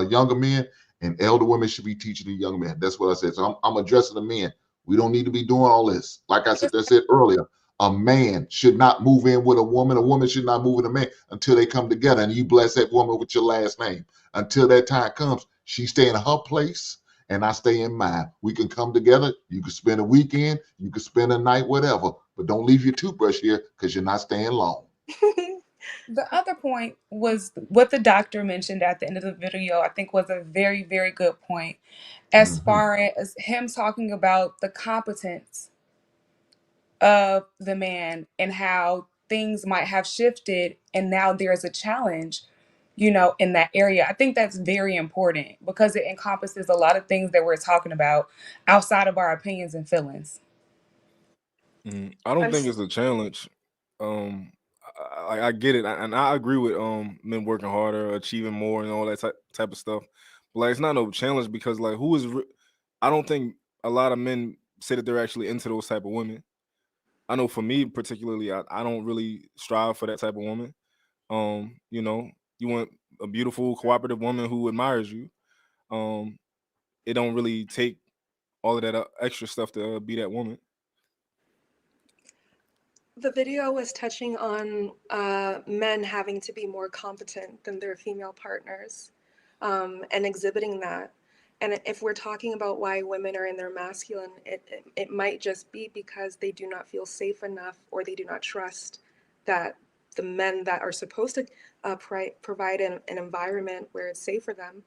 younger men, and elder women should be teaching the young men. That's what I said. So I'm addressing the men. We don't need to be doing all this. Like I said earlier, a man should not move in with a woman should not move with a man until they come together. And you bless that woman with your last name. Until that time comes, she stay in her place and I stay in mine. We can come together. You can spend a weekend, you can spend a night, whatever, but don't leave your toothbrush here because you're not staying long. The other point was what the doctor mentioned at the end of the video, I think was a very, very good point, as far as him talking about the competence of the man and how things might have shifted and now there's a challenge, in that area. I think that's very important because it encompasses a lot of things that we're talking about outside of our opinions and feelings. I don't think it's a challenge. I get it, and I agree with men working harder, achieving more, and all that type of stuff. But like, it's not no challenge because like, I don't think a lot of men say that they're actually into those type of women. I know for me particularly, I don't really strive for that type of woman. You want a beautiful, cooperative woman who admires you. It don't really take all of that extra stuff to be that woman. The video was touching on men having to be more competent than their female partners and exhibiting that. And if we're talking about why women are in their masculine, it might just be because they do not feel safe enough or they do not trust that the men that are supposed to provide an environment where it's safe for them,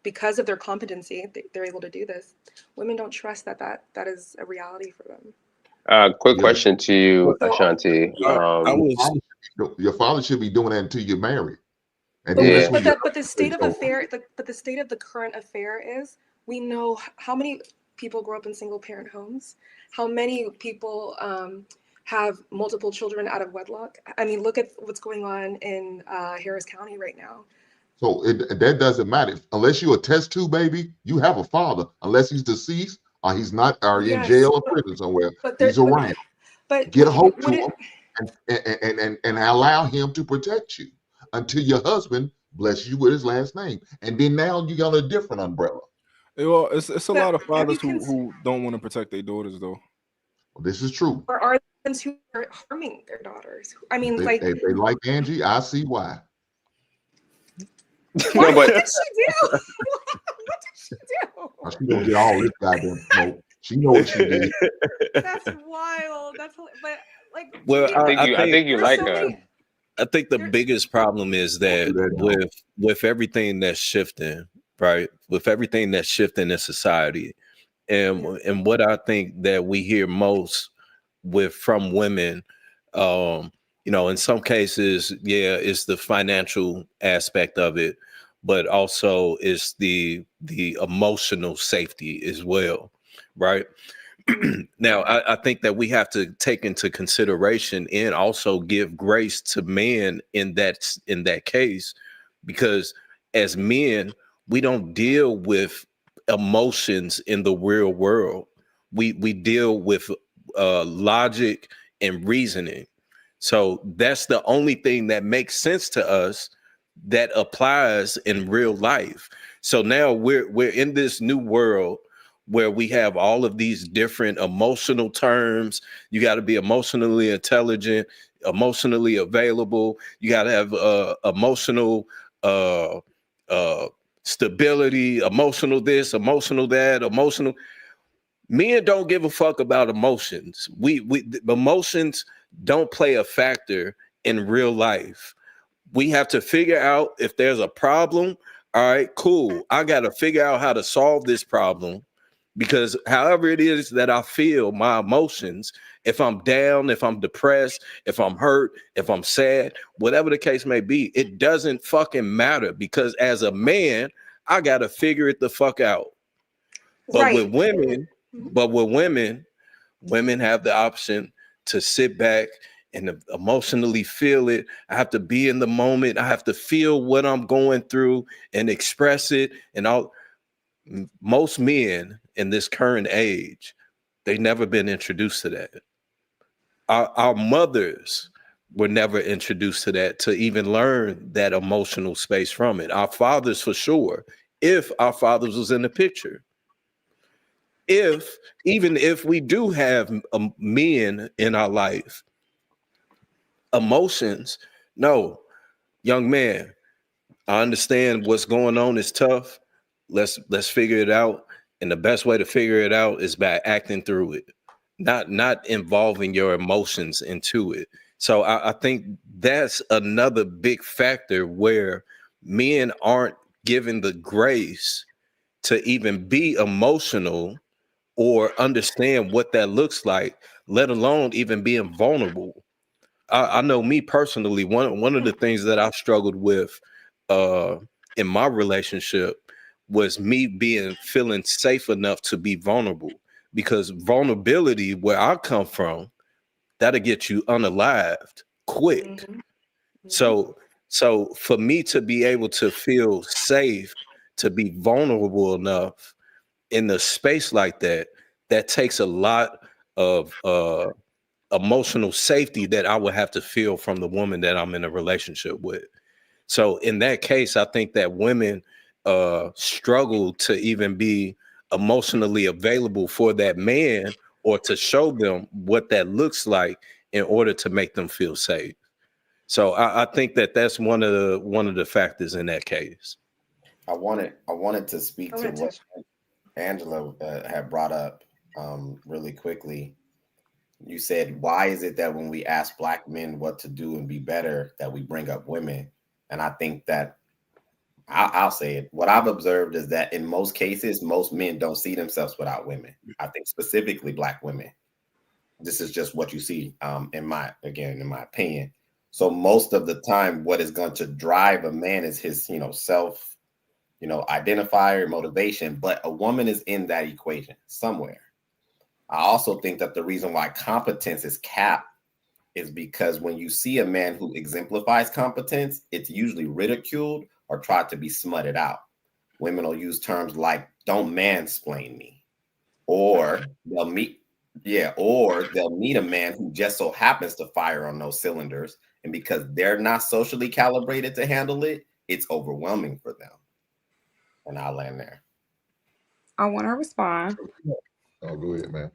because of their competency, they're able to do this. Women don't trust that is a reality for them. Quick question to you, Ashanti. Your father should be doing that until you're married. And But the state of the current affair is, we know how many people grow up in single parent homes, how many people have multiple children out of wedlock. I mean, look at what's going on in Harris County right now. So that doesn't matter. Unless you attest to, baby, you have a father. Unless he's deceased or he's not, or in jail or prison somewhere, he's around. Get a hold to him and allow him to protect you until your husband blesses you with his last name. And then now you got a different umbrella. Well, it's a lot of fathers who don't want to protect their daughters, though. Well, this is true. Or are ones who are harming their daughters? I mean, If they like Angie, I see why. What did she do? What did she do? She gonna get all this goddamn smoke. She knows what she did. That's wild. That's but like. Well, I think you like her. I think the biggest problem is that with everything that's shifting, right? With everything that's shifting in society, and what I think that we hear most from women, in some cases, it's the financial aspect of it, but also it's the emotional safety as well, right? Now, I think that we have to take into consideration and also give grace to men in that case, because as men, we don't deal with emotions in the real world. We deal with logic and reasoning. So that's the only thing that makes sense to us that applies in real life. So now we're in this new world where we have all of these different emotional terms. You got to be emotionally intelligent, emotionally available. You got to have emotional uh, uh, stability, emotional this, emotional that, emotional. Men don't give a fuck about emotions. Emotions don't play a factor in real life. We have to figure out if there's a problem. All right, cool. I got to figure out how to solve this problem, because however it is that I feel, my emotions, if I'm down, if I'm depressed, if I'm hurt, if I'm sad, whatever the case may be, it doesn't fucking matter, because as a man, I got to figure it the fuck out. But Right. with women, women have the option to sit back and emotionally feel it. I have to be in the moment. I have to feel what I'm going through and express it. And all most men in this current age, they never been introduced to that. Our mothers were never introduced to that, to even learn that emotional space from it. Our fathers, for sure, if our fathers was in the picture. Even if we do have men in our life, emotions, no, young man, I understand what's going on is tough. Let's figure it out. And the best way to figure it out is by acting through it, not involving your emotions into it. So I think that's another big factor where men aren't given the grace to even be emotional or understand what that looks like, let alone even being vulnerable. I know me personally, one of the things that I've struggled with in my relationship was me feeling safe enough to be vulnerable, because vulnerability, where I come from, that'll get you unalived quick. So for me to be able to feel safe, to be vulnerable enough in a space like that, that takes a lot of emotional safety that I would have to feel from the woman that I'm in a relationship with. So in that case, I think that women struggle to even be emotionally available for that man, or to show them what that looks like in order to make them feel safe. So I think that that's one of the factors in that case. I wanted to speak to what Angela had brought up really quickly. You said, why is it that when we ask Black men what to do and be better, that we bring up women? And I think that I'll say it. What I've observed is that in most cases, most men don't see themselves without women. I think specifically Black women. This is just what you see in my opinion. So most of the time, what is going to drive a man is his, self, identifier, motivation. But a woman is in that equation somewhere. I also think that the reason why competence is capped is because when you see a man who exemplifies competence, it's usually ridiculed or tried to be smutted out. Women will use terms like "don't mansplain me," or they'll meet a man who just so happens to fire on those cylinders, and because they're not socially calibrated to handle it, it's overwhelming for them. And I'll land there. I want to respond. Oh, go ahead, man.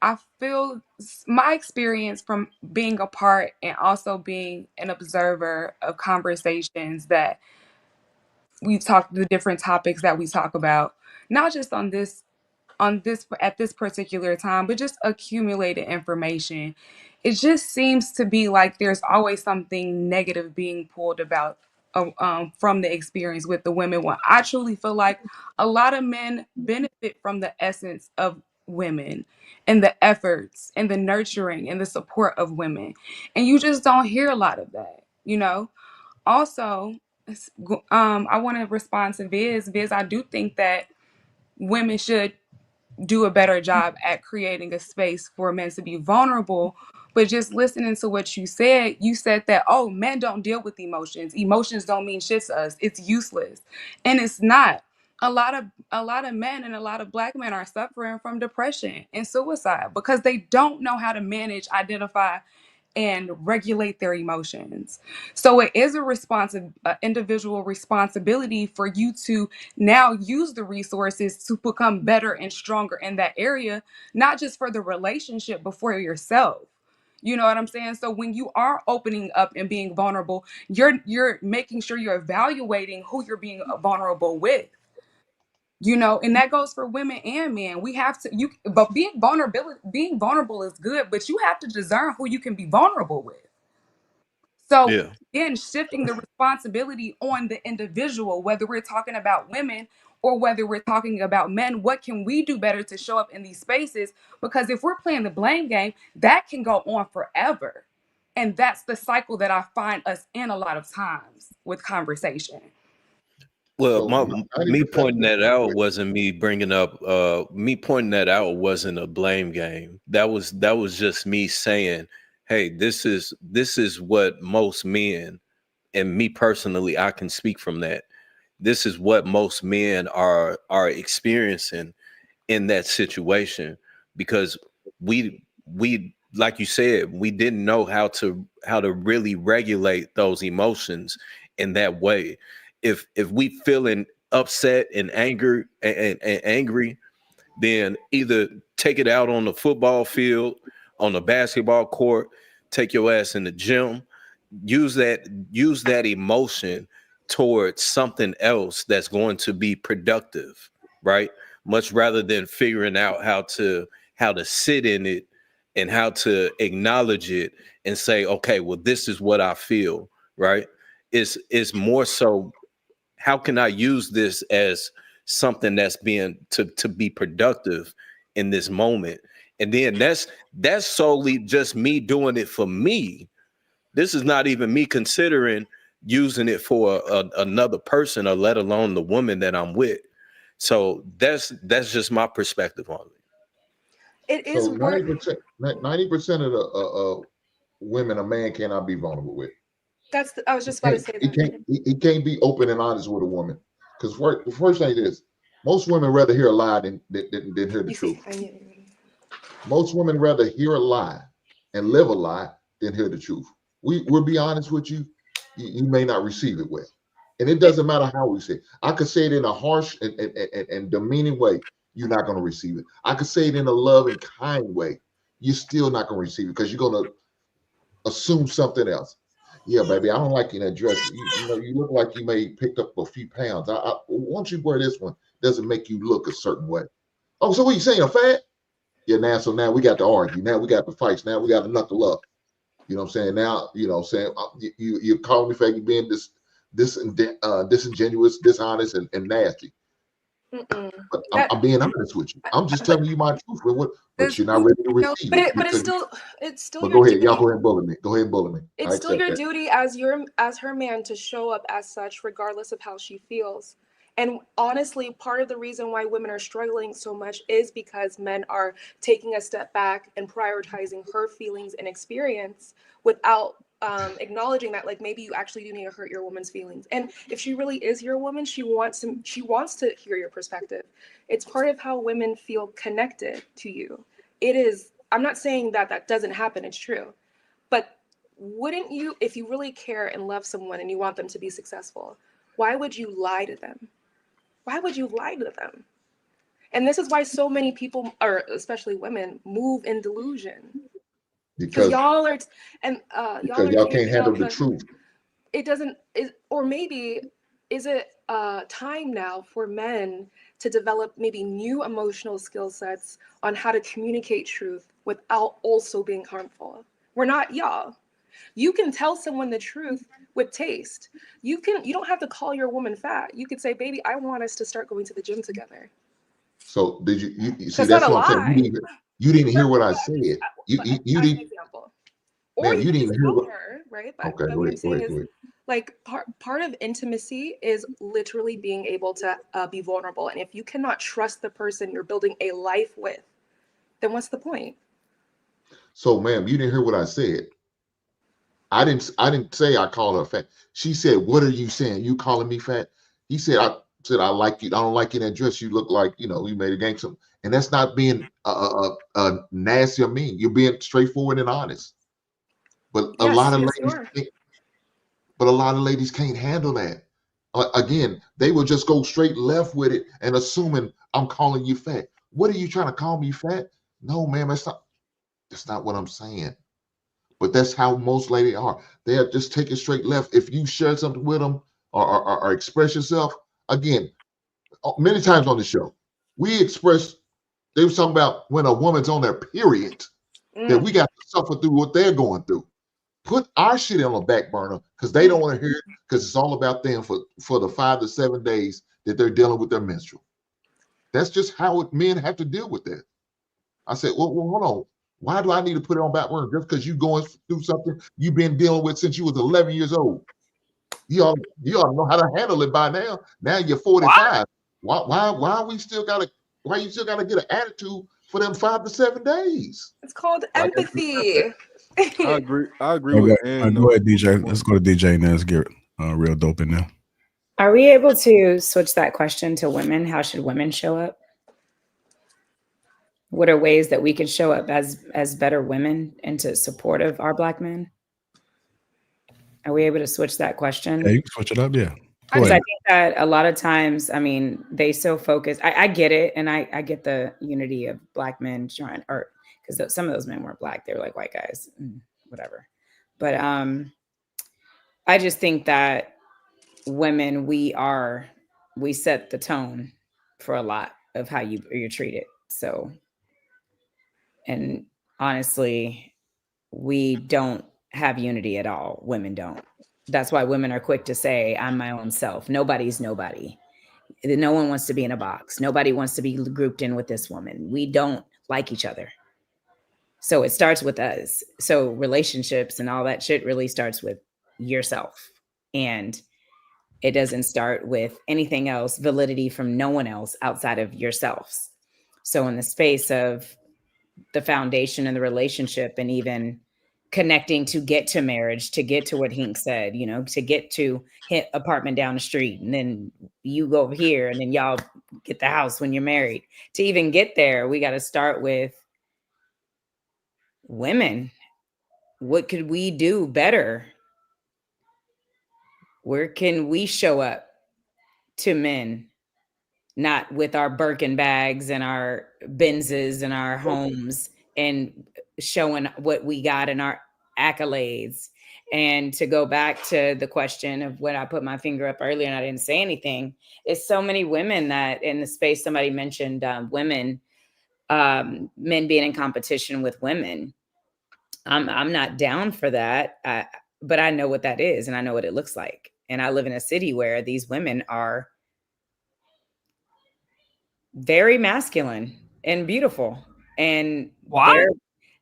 I feel my experience from being a part and also being an observer of conversations that we've talked, the different topics that we talk about, not just on this at this particular time, but just accumulated information. It just seems to be like there's always something negative being pulled about from the experience with the women. When I truly feel like a lot of men benefit from the essence of women and the efforts and the nurturing and the support of women, and you just don't hear a lot of that. Also, I want to respond to Viz. I do think that women should do a better job at creating a space for men to be vulnerable. But just listening to what you said that, oh, men don't deal with emotions. Emotions don't mean shit to us. It's useless. And it's not. A lot of men and a lot of Black men are suffering from depression and suicide because they don't know how to manage, identify, and regulate their emotions. So it is a individual responsibility for you to now use the resources to become better and stronger in that area, not just for the relationship, but for yourself. You know what I'm saying? So when you are opening up and being vulnerable, you're making sure you're evaluating who you're being vulnerable with. You know, and that goes for women and men. We have to but being vulnerable is good, but you have to discern who you can be vulnerable with. So Yeah. again, shifting the responsibility on the individual, whether we're talking about women or whether we're talking about men, what can we do better to show up in these spaces? Because if we're playing the blame game, that can go on forever. And that's the cycle that I find us in a lot of times with conversation. Well, So me 90%. pointing that out wasn't me bringing up. Me pointing that out wasn't a blame game. That was just me saying, "Hey, this is what most men, and me personally, I can speak from that. This is what most men are experiencing in that situation because we like you said, we didn't know how to really regulate those emotions in that way. If we feeling upset and angry, then either take it out on the football field, on the basketball court, take your ass in the gym, use that emotion towards something else that's going to be productive, right? Much rather than figuring out how to sit in it and how to acknowledge it and say, okay, well, this is what I feel, right? It's more so, how can I use this as something that's being to be productive in this moment? And then that's solely just me doing it for me. This is not even me considering using it for another person, or let alone the woman that I'm with. So that's just my perspective on it. It is So work. 90% of the women a man cannot be vulnerable with. I was just about to say that. He can't be open and honest with a woman. Because the first thing is, most women rather hear a lie than hear the truth. Most women rather hear a lie and live a lie than hear the truth. We'll be honest with you, you may not receive it well. And it doesn't matter how we say it. I could say it in a harsh and demeaning way, you're not going to receive it. I could say it in a loving, kind way, you're still not going to receive it because you're going to assume something else. Yeah, baby, I don't like you in that dress. You know, you look like you may picked up a few pounds. Once you wear this one, doesn't make you look a certain way. Oh, so what you saying, I'm fat? Yeah, now we got to argue. Now we got to fight. Now we got to knuckle up. You know what I'm saying? Now, you know, saying you're calling me fake, you being disingenuous, dishonest, and nasty. But I'm being honest with you. I'm just telling you my truth. But you're not ready to receive it. But it's still But your go ahead, duty. y'all go ahead and bully me. Go ahead and bully me. It's still your duty as her man to show up as such, regardless of how she feels. And honestly, part of the reason why women are struggling so much is because men are taking a step back and prioritizing her feelings and experience without acknowledging that, like, maybe you actually do need to hurt your woman's feelings. And if she really is your woman, she wants to hear your perspective. It's part of how women feel connected to you. It is. I'm not saying that doesn't happen. It's true. But wouldn't you, if you really care and love someone and you want them to be successful, why would you lie to them? Why would you lie to them? And this is why so many people, or especially women, move in delusion. Because y'all are can't handle the truth. It doesn't, or maybe is it time now for men to develop maybe new emotional skill sets on how to communicate truth without also being harmful? We're not y'all. You can tell someone the truth with taste. You don't have to call your woman fat. You could say, baby, I want us to start going to the gym together. So did you see? That's what I'm saying. You didn't hear what I said. You didn't. Example. Or you didn't hear her, right? But okay, what I'm saying is, Like part of intimacy is literally being able to be vulnerable. And if you cannot trust the person you're building a life with, then what's the point? So, ma'am, you didn't hear what I said. I didn't say I called her fat. She said, "What are you saying? You calling me fat?" He said, "I said I like you. I don't like you in that dress. You look like you made a gangster." And that's not being nasty or mean. You're being straightforward and honest. But a lot Yes, of yes, you ladies, are. but a lot of ladies can't handle that. Again, they will just go straight left with it and assuming I'm calling you fat. What are you trying to call me fat? No, ma'am, that's not what I'm saying. But that's how most ladies are. They'll just take it straight left. If you share something with them or express yourself, again, many times on the show, they were talking about when a woman's on their period, that we got to suffer through what they're going through. Put our shit on the back burner because they don't want to hear it because it's all about them for the 5 to 7 days that they're dealing with their menstrual. That's just how men have to deal with that. I said, well, hold on. Why do I need to put it on back burner just because you're going through something you've been dealing with since you was 11 years old? You ought to know how to handle it by now. Now you're 45. Why you still gotta get an attitude for them 5 to 7 days? It's called Like empathy. I agree Okay. with Ann. Go ahead, DJ. Let's go to DJ now. Let's get real dope in there. Are we able to switch that question to women? How should women show up? What are ways that we could show up as better women and to support of our Black men? Are we able to switch that question? Yeah, you can switch it up. Yeah. Because I think that a lot of times, I mean, they so focus. I get it, and I get the unity of Black men trying, or because some of those men weren't Black; they were like white guys, whatever. But I just think that women, we set the tone for a lot of how you're treated. So, and honestly, we don't have unity at all. Women don't. That's why women are quick to say, I'm my own self. Nobody's nobody. No one wants to be in a box. Nobody wants to be grouped in with this woman. We don't like each other. So it starts with us. So relationships and all that shit really starts with yourself. And it doesn't start with anything else, validity from no one else outside of yourselves. So in the space of the foundation and the relationship and even connecting to get to marriage, to get to what Hink said, to get to hit apartment down the street, and then you go over here and then y'all get the house when you're married. To even get there, we got to start with women. What could we do better? Where can we show up to men, not with our Birkin bags and our Benzes and our homes and showing what we got in our accolades? And to go back to the question of when I put my finger up earlier and I didn't say anything, it's so many women that in the space, somebody mentioned men being in competition with women. I'm not down for that, but I know what that is and I know what it looks like. And I live in a city where these women are very masculine and beautiful, and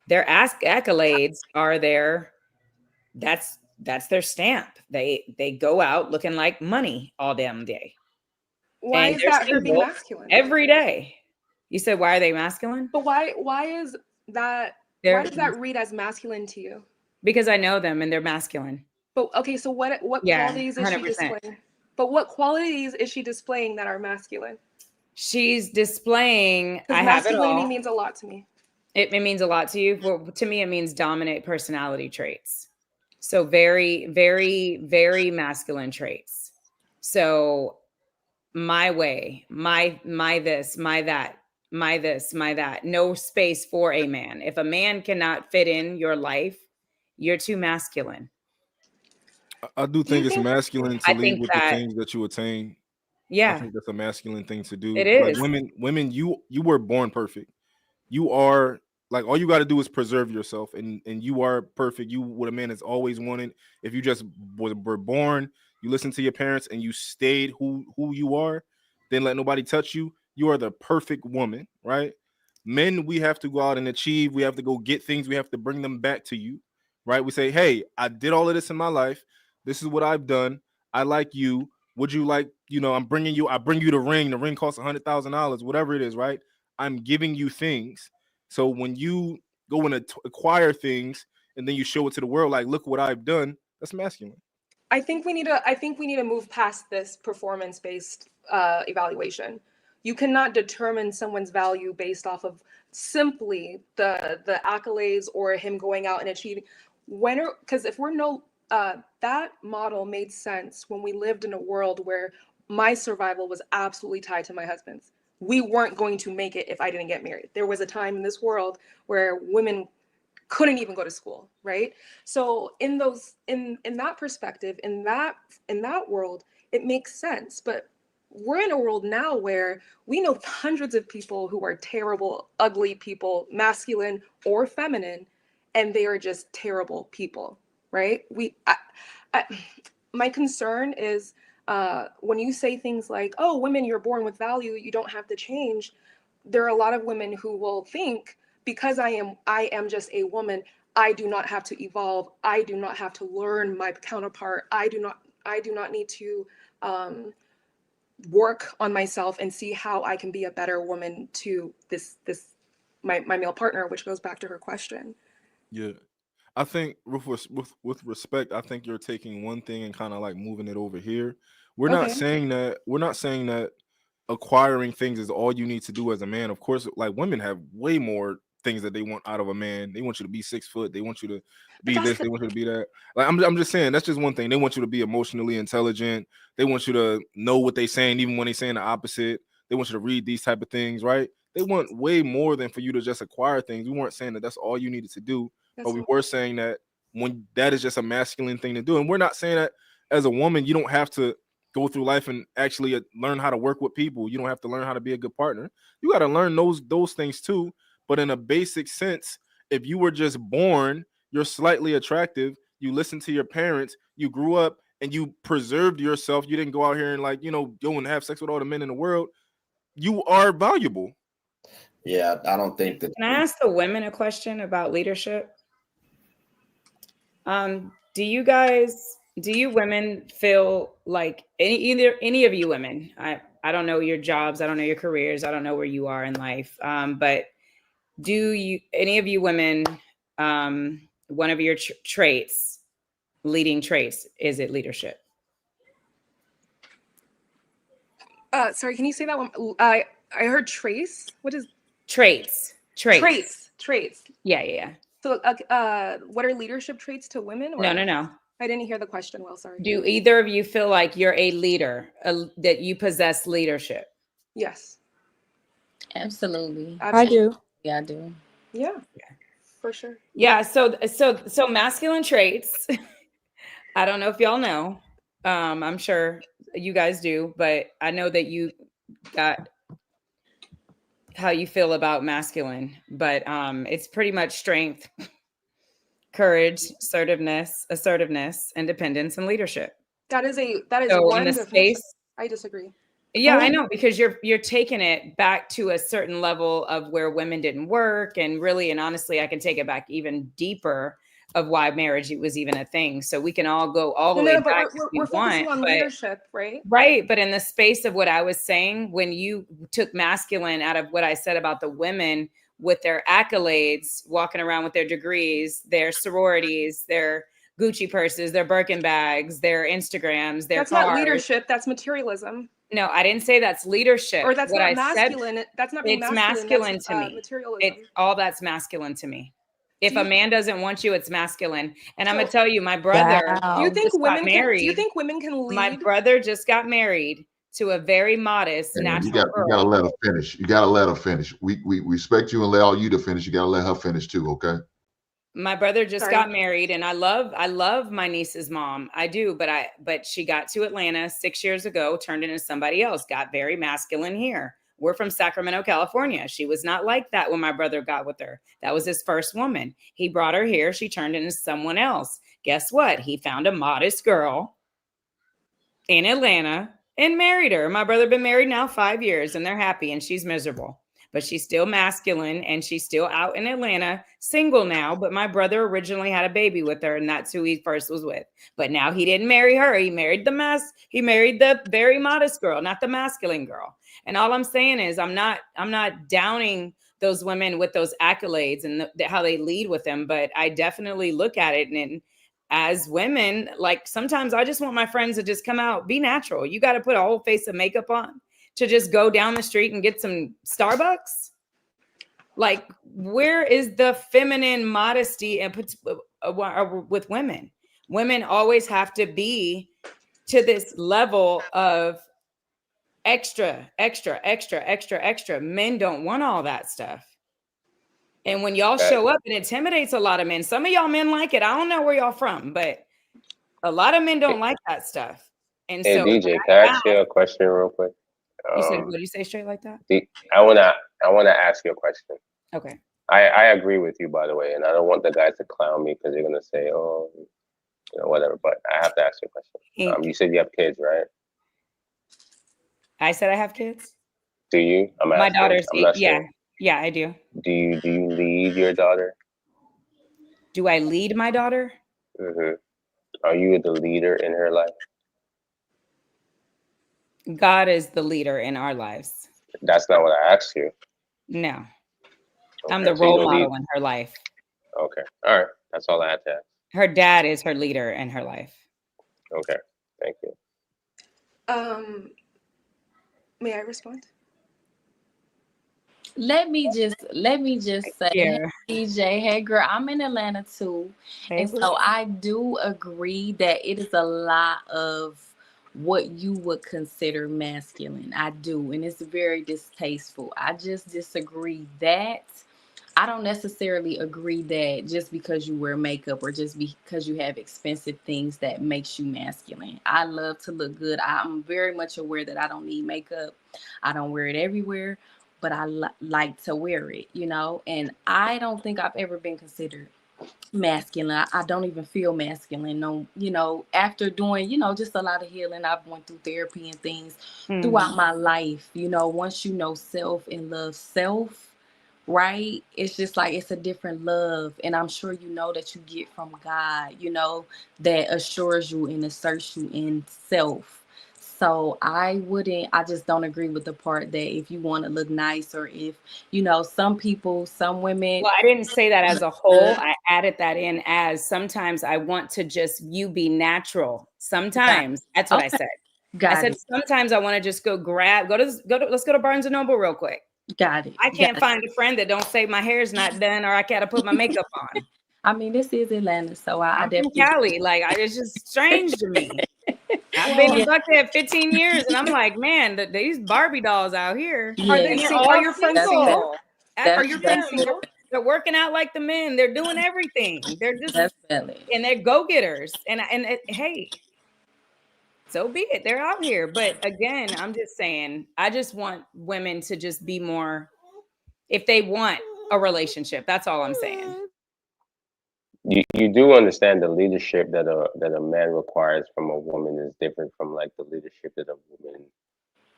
their accolades are that's their stamp. They go out looking like money all damn day. Why And is they're that her being single masculine? every day. You said, why are they masculine? But why is that? Why does that read as masculine to you? Because I know them and they're masculine. But okay, so what qualities is 100%. she displaying? But what qualities is she displaying that are masculine? She's displaying. I have it masculinity all. means a lot to me. It means a lot to you. Well, to me, it means dominant personality traits. So very, very, very masculine traits. So my way, my this, my that, my this, my that. No space for a man. If a man cannot fit in your life, you're too masculine. I do think it's masculine to lead with the things that you attain. Yeah. I think that's a masculine thing to do. It is. Like women, you were born perfect. You are like, all you got to do is preserve yourself, and you are perfect. You what a man has always wanted. If you just were born, you listen to your parents, and you stayed who you are, then let nobody touch you. You are the perfect woman, right? Men, we have to go out and achieve. We have to go get things. We have to bring them back to you, right? We say, hey, I did all of this in my life. This is what I've done. I like you. Would you like, I bring you the ring. The ring costs $100,000, whatever it is, right? I'm giving you things. So when you go and acquire things and then you show it to the world, like, look what I've done, that's masculine. I think we need to move past this performance-based evaluation. You cannot determine someone's value based off of simply the accolades or him going out and achieving. Because if we're that model made sense when we lived in a world where my survival was absolutely tied to my husband's. We weren't going to make it if I didn't get married. There was a time in this world where women couldn't even go to school, right? So in that perspective, in that world, it makes sense. But we're in a world now where we know hundreds of people who are terrible, ugly people, masculine or feminine, and they are just terrible people, right? My concern is when you say things like, "Oh, women, you're born with value, you don't have to change." There are a lot of women who will think, because I am just a woman, I do not have to evolve. I do not have to learn my counterpart. I do not need to work on myself and see how I can be a better woman to my male partner, which goes back to her question. Yeah. I think with respect, I think you're taking one thing and kind of like moving it over here. We're not saying that acquiring things is all you need to do as a man. Of course, like, women have way more things that they want out of a man. They want you to be 6 foot. They want you to be this. They want you to be that. Like, I'm just saying, that's just one thing. They want you to be emotionally intelligent. They want you to know what they're saying, even when they're saying the opposite. They want you to read these type of things, right? They want way more than for you to just acquire things. We weren't saying that that's all you needed to do, but we were saying that when that is just a masculine thing to do. And we're not saying that as a woman, you don't have to go through life and actually learn how to work with people. You don't have to learn how to be a good partner. You got to learn those things too. But in a basic sense, if you were just born, you're slightly attractive, you listen to your parents, you grew up and you preserved yourself, you didn't go out here and go and have sex with all the men in the world, you are valuable. Yeah, I don't think that. Can I ask the women a question about leadership? Do you women feel like any of you women, I don't know your jobs, I don't know your careers, I don't know where you are in life, but do any of you women, one of your leading traits, is it leadership? Sorry, can you say that one? I heard trace. What is traits? Traits. Yeah. So, what are leadership traits to women? Or? No. I didn't hear the question well, sorry. Do either of you feel like you're a leader, that you possess leadership? Yes. Absolutely. I do. Yeah, I do. Yeah, for sure. Yeah, so masculine traits, I don't know if y'all know, I'm sure you guys do, but I know that you got how you feel about masculine, but it's pretty much strength, courage, assertiveness, independence, and leadership. That is so one in the definition. space. I disagree. Yeah, I know, because you're taking it back to a certain level of where women didn't work, and really and honestly, I can take it back even deeper of why marriage was even a thing. So we can all go all the way but back. We're focusing on leadership, right? Right, but in the space of what I was saying, when you took masculine out of what I said about the women with their accolades, walking around with their degrees, their sororities, their Gucci purses, their Birkin bags, their Instagrams, their That's cars. not leadership. That's materialism. No, I didn't say that's leadership. Or that's what not I masculine. Said, that's not being it's masculine. That's, to me. Materialism. All that's masculine to me. If a man doesn't want you, it's masculine. And I'm gonna tell you, my brother. Do you think women married. Do you think women can lead? My brother just got married to a very modest natural girl. You gotta let her finish. You gotta let her finish. We respect you and allow you to finish. You gotta let her finish too, okay? My brother just got married, and I love my niece's mom. I do, but she got to Atlanta 6 years ago, turned into somebody else, got very masculine here. We're from Sacramento, California. She was not like that when my brother got with her. That was his first woman. He brought her here. She turned into someone else. Guess what? He found a modest girl in Atlanta and married her. My brother been married now 5 years, and they're happy, and she's miserable. but she's still masculine and she's still out in Atlanta, single now. But my brother originally had a baby with her, and that's who he first was with. But now he didn't marry her. He married the very modest girl, not the masculine girl. And all I'm saying is I'm not downing those women with those accolades and how they lead with them, but I definitely look at it and as women, like sometimes I just want my friends to just come out, be natural. You got to put a whole face of makeup on to just go down the street and get some Starbucks. Like, where is the feminine modesty and with women? Women always have to be to this level of extra. Men don't want all that stuff. And when y'all show up, it intimidates a lot of men. Some of y'all men like it. I don't know where y'all from, but a lot of men don't like that stuff. And Hey so DJ, can I ask you a question real quick? You said, what do you say straight like that? I wanna ask you a question. Okay. I agree with you, by the way, and I don't want the guys to clown me because they're gonna say, oh, whatever. But I have to ask you a question. You said you have kids, right? I said I have kids. Do you? My daughter's I'm not yeah, sure. yeah, I do. Do you lead your daughter? Do I lead my daughter? Mm-hmm. Are you the leader in her life? God is the leader in our lives. That's not what I asked you. No. Okay, I'm the so you role don't model lead. in her life. Okay. All right. That's all I had to ask. Her dad is her leader in her life. Okay. Thank you. May I respond? Let me just say, Yeah. hey, DJ, hey girl, I'm in Atlanta too. Hey, And so I do agree that it is a lot of what you would consider masculine. I do. And it's very distasteful. I just disagree that I don't necessarily agree that just because you wear makeup or just because you have expensive things that makes you masculine. I love to look good. I'm very much aware that I don't need makeup. I don't wear it everywhere, but I like to wear it, and I don't think I've ever been considered masculine. I don't even feel masculine. No, after doing, just a lot of healing, I've went through therapy and things throughout my life. Once you know self and love self, right? It's just like it's a different love. And I'm sure that you get from God, that assures you and asserts you in self. So I just don't agree with the part that if you want to look nice or if, some people, some women. Well, I didn't say that as a whole. I added that in as sometimes I want to just be natural. Sometimes that's what I said. I said sometimes I want to just let's go to Barnes and Noble real quick. Got it. I can't find a friend that don't say my hair's not done or I gotta put my makeup on. I mean, this is Atlanta, so I'm from Cali. Like, it's just strange to me. I've been in Buckhead 15 years, and I'm like, man, these Barbie dolls out here. Are your friends single? Are your friends single? They're working out like the men. They're doing everything. They're just and they're go-getters. And hey, so be it. They're out here. But again, I'm just saying, I just want women to just be more, if they want a relationship. That's all I'm saying. You do understand the leadership that a man requires from a woman is different from like the leadership that a woman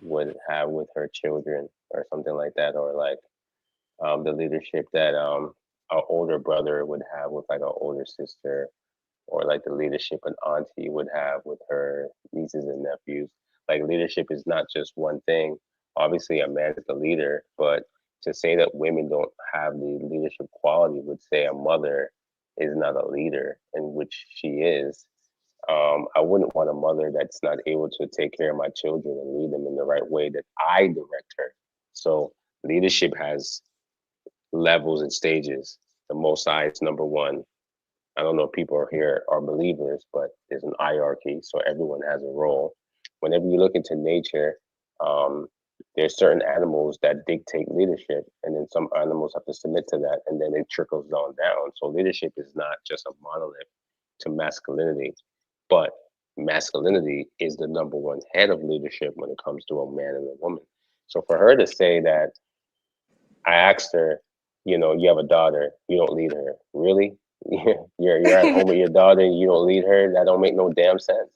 would have with her children or something like that, or like the leadership that an older brother would have with like an older sister, or like the leadership an auntie would have with her nieces and nephews. Like leadership is not just one thing. Obviously, a man is the leader, but to say that women don't have the leadership quality would say a mother is not a leader, in which she is. I wouldn't want a mother that's not able to take care of my children and lead them in the right way that I direct her. So leadership has levels and stages. The Most High is number one. I don't know if people here are believers, but there's an hierarchy, so everyone has a role. Whenever you look into nature, there's certain animals that dictate leadership, and then some animals have to submit to that, and then it trickles down. So leadership is not just a monolith to masculinity, but masculinity is the number one head of leadership when it comes to a man and a woman. So for her to say that, I asked her, you have a daughter, you don't lead her. Really? You're at home with your daughter and you don't lead her? That don't make no damn sense.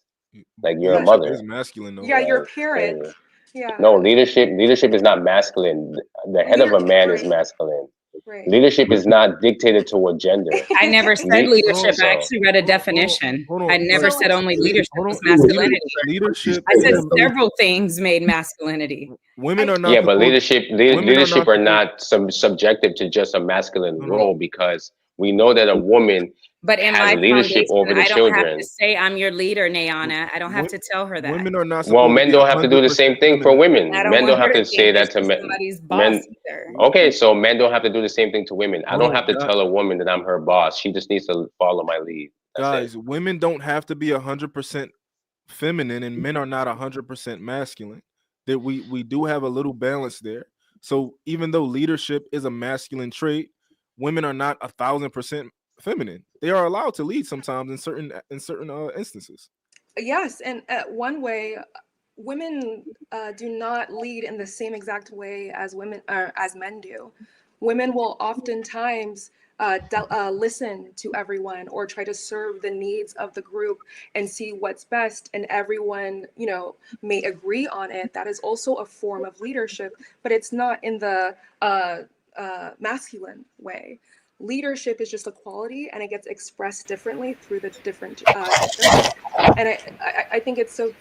Like, you're a mother. It's masculine though. Yeah, you're a parent. Yeah. No, leadership is not masculine. The head of a man is masculine. Right. Leadership is not dictated to a gender. I never said leadership. I So actually read a definition. hold on. I never So- said only leadership hold was on. masculinity. Leadership. I said several things made masculinity. Women are not. yeah, but supposed- leadership are supposed- not subjective to just a masculine role, because we know that a woman But in has my leadership foundation, over the I don't have children. to say I'm your leader, Nayana. I don't have to tell her that. Women are not. Well, supposed men to be don't have to do the 100% same thing for feminine. women. I don't Men don't want her have to to say think that that to she's men. somebody's boss Men. either. Okay, so men don't have to do the same thing to women. I Hold don't on, have to guys. tell a woman that I'm her boss. She just needs to follow my lead. That's Guys, women don't have to be 100% feminine, and men are not 100% masculine. That we do have a little balance there. So even though leadership is a masculine trait, women are not 1,000% feminine. They are allowed to lead sometimes in certain instances. Yes, and one way, women do not lead in the same exact way as men do. Women will oftentimes listen to everyone or try to serve the needs of the group and see what's best, and everyone, may agree on it. That is also a form of leadership, but it's not in the masculine way. Leadership is just a quality, and it gets expressed differently through the different genders. And I think it's so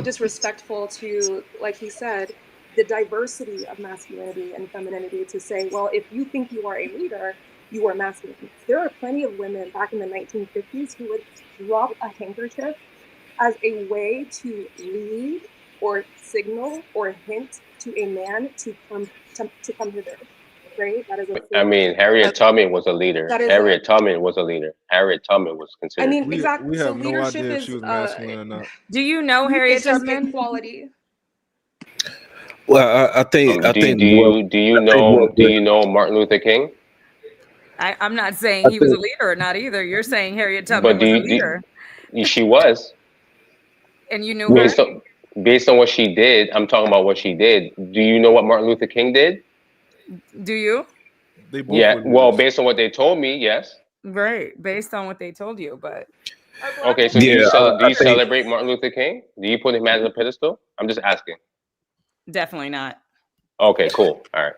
disrespectful to, like he said, the diversity of masculinity and femininity, to say, well, if you think you are a leader, you are masculine. There are plenty of women back in the 1950s who would drop a handkerchief as a way to lead or signal or hint to a man to come hither. Right? That is a I mean, Harriet Tubman was a leader. That is Harriet Tubman was a leader. Harriet Tubman was considered. I mean, exactly. We So have no leadership idea if is she was masculine or not. Do you know Harriet it's just Tubman? equality. Well, I think do you know Martin Luther King? I'm not saying he was a leader or not either. You're saying Harriet Tubman was a leader. She was. And you knew her? Based on what she did, I'm talking about what she did. Do you know what Martin Luther King did? Do you? They both Yeah. were Well, leaders. based on what they told me, yes. Right, based on what they told you, but Okay, so do you celebrate Martin Luther King? Do you put him as a pedestal? I'm just asking. definitely not. Okay, cool. All right.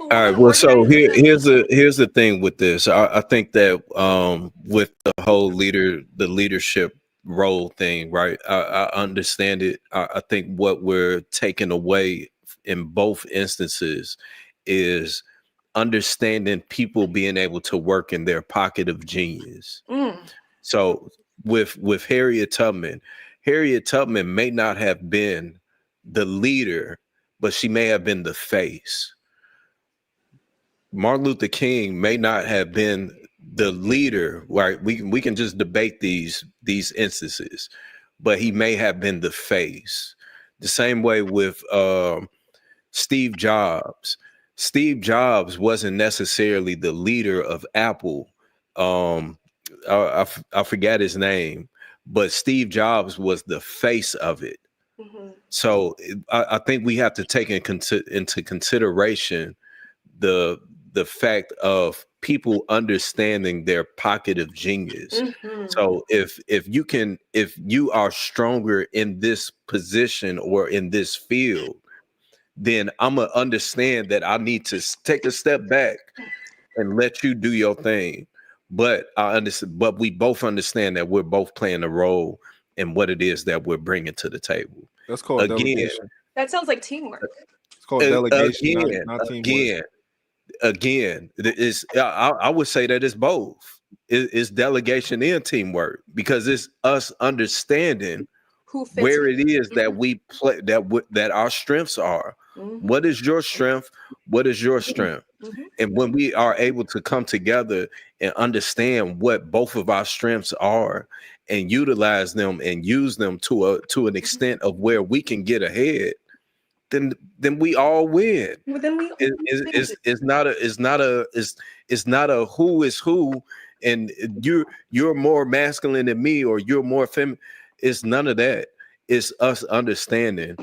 All right. Well, so here's the thing with this. I think that with the whole leadership role thing, right? I understand it. I think what we're taking away in both instances is understanding people being able to work in their pocket of genius. So with Harriet Tubman may not have been the leader, but she may have been the face. Martin Luther King may not have been the leader, right? We can just debate these instances, but he may have been the face. The same way with Steve Jobs. Steve Jobs wasn't necessarily the leader of Apple. I forgot his name, but Steve Jobs was the face of it. So I think we have to take into consideration the fact of people understanding their pocket of genius. So if you are stronger in this position or in this field, then I'm gonna understand that I need to take a step back and let you do your thing. But I understand, but we both understand that we're both playing a role in what it is that we're bringing to the table. That's called delegation. That sounds like teamwork. It's called delegation, not teamwork. Again, I would say that it's both. It's delegation and teamwork, because it's us understanding where it is that we play, that our strengths are. What is your strength? What is your strength? And when we are able to come together and understand what both of our strengths are and utilize them and use them to an extent of where we can get ahead, then we all win. Well, then we It's not a who is who, and you're more masculine than me or you're more feminine. It's none of that. It's us understanding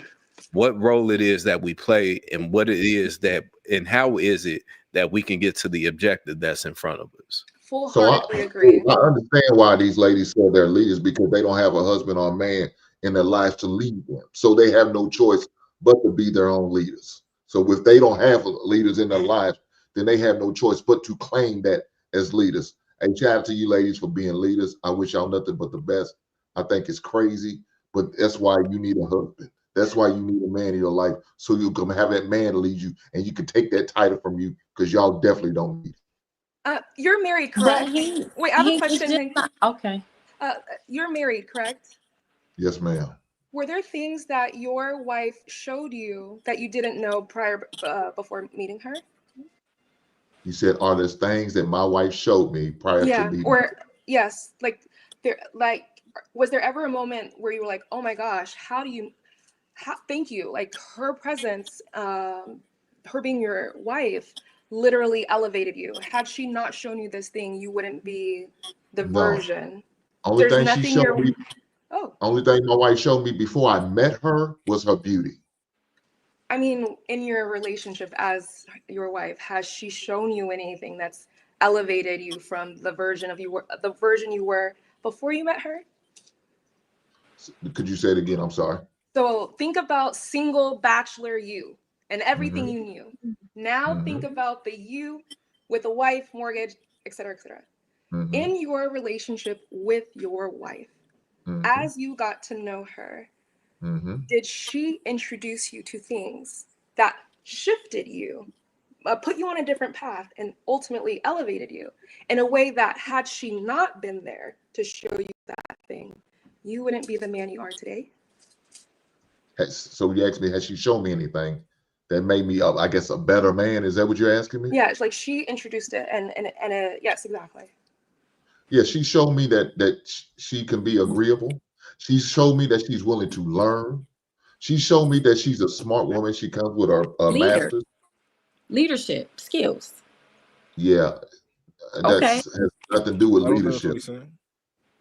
what role it is that we play and what it is that and how is it that we can get to the objective that's in front of us. Full-heartedly agree. I understand why these ladies say they're leaders, because they don't have a husband or man in their life to lead them. So they have no choice but to be their own leaders. So if they don't have leaders in their lives, then they have no choice but to claim that as leaders. And shout out to you ladies for being leaders. I wish y'all nothing but the best. I think it's crazy, but that's why you need a husband. That's why you need a man in your life, so you can have that man to lead you, and you can take that title from you, because y'all definitely don't need it. You're married, But correct? he, Wait, I have a it's question. just not, okay. You're married, correct? Yes, ma'am. Were there things that your wife showed you that you didn't know prior before meeting her? You said, are there things that my wife showed me prior to meeting? Or yes, was there ever a moment where you were like, oh my gosh, thank you, like her presence, her being your wife literally elevated you. Had she not shown you this thing, you wouldn't be the version. Only thing she showed me, oh, only thing my wife showed me before I met her was her beauty. I mean, in your relationship as your wife, has she shown you anything that's elevated you from the version you were before you met her? Could you say it again? I'm sorry. So think about single bachelor you and everything you knew. Now think about the you with a wife, mortgage, etc., etc. In your relationship with your wife, as you got to know her, did she introduce you to things that shifted you, put you on a different path, and ultimately elevated you in a way that, had she not been there to show you that thing, you wouldn't be the man you are today? So you asked me, has she shown me anything that made me, I guess, a better man? Is that what you're asking me? Yeah, it's like she introduced it, and yes, exactly. Yeah, she showed me that she can be agreeable. She showed me that she's willing to learn. She showed me that she's a smart woman. She comes with her master's. Leadership skills. Yeah, Okay. has nothing to do with I don't think that's what leadership. he's saying.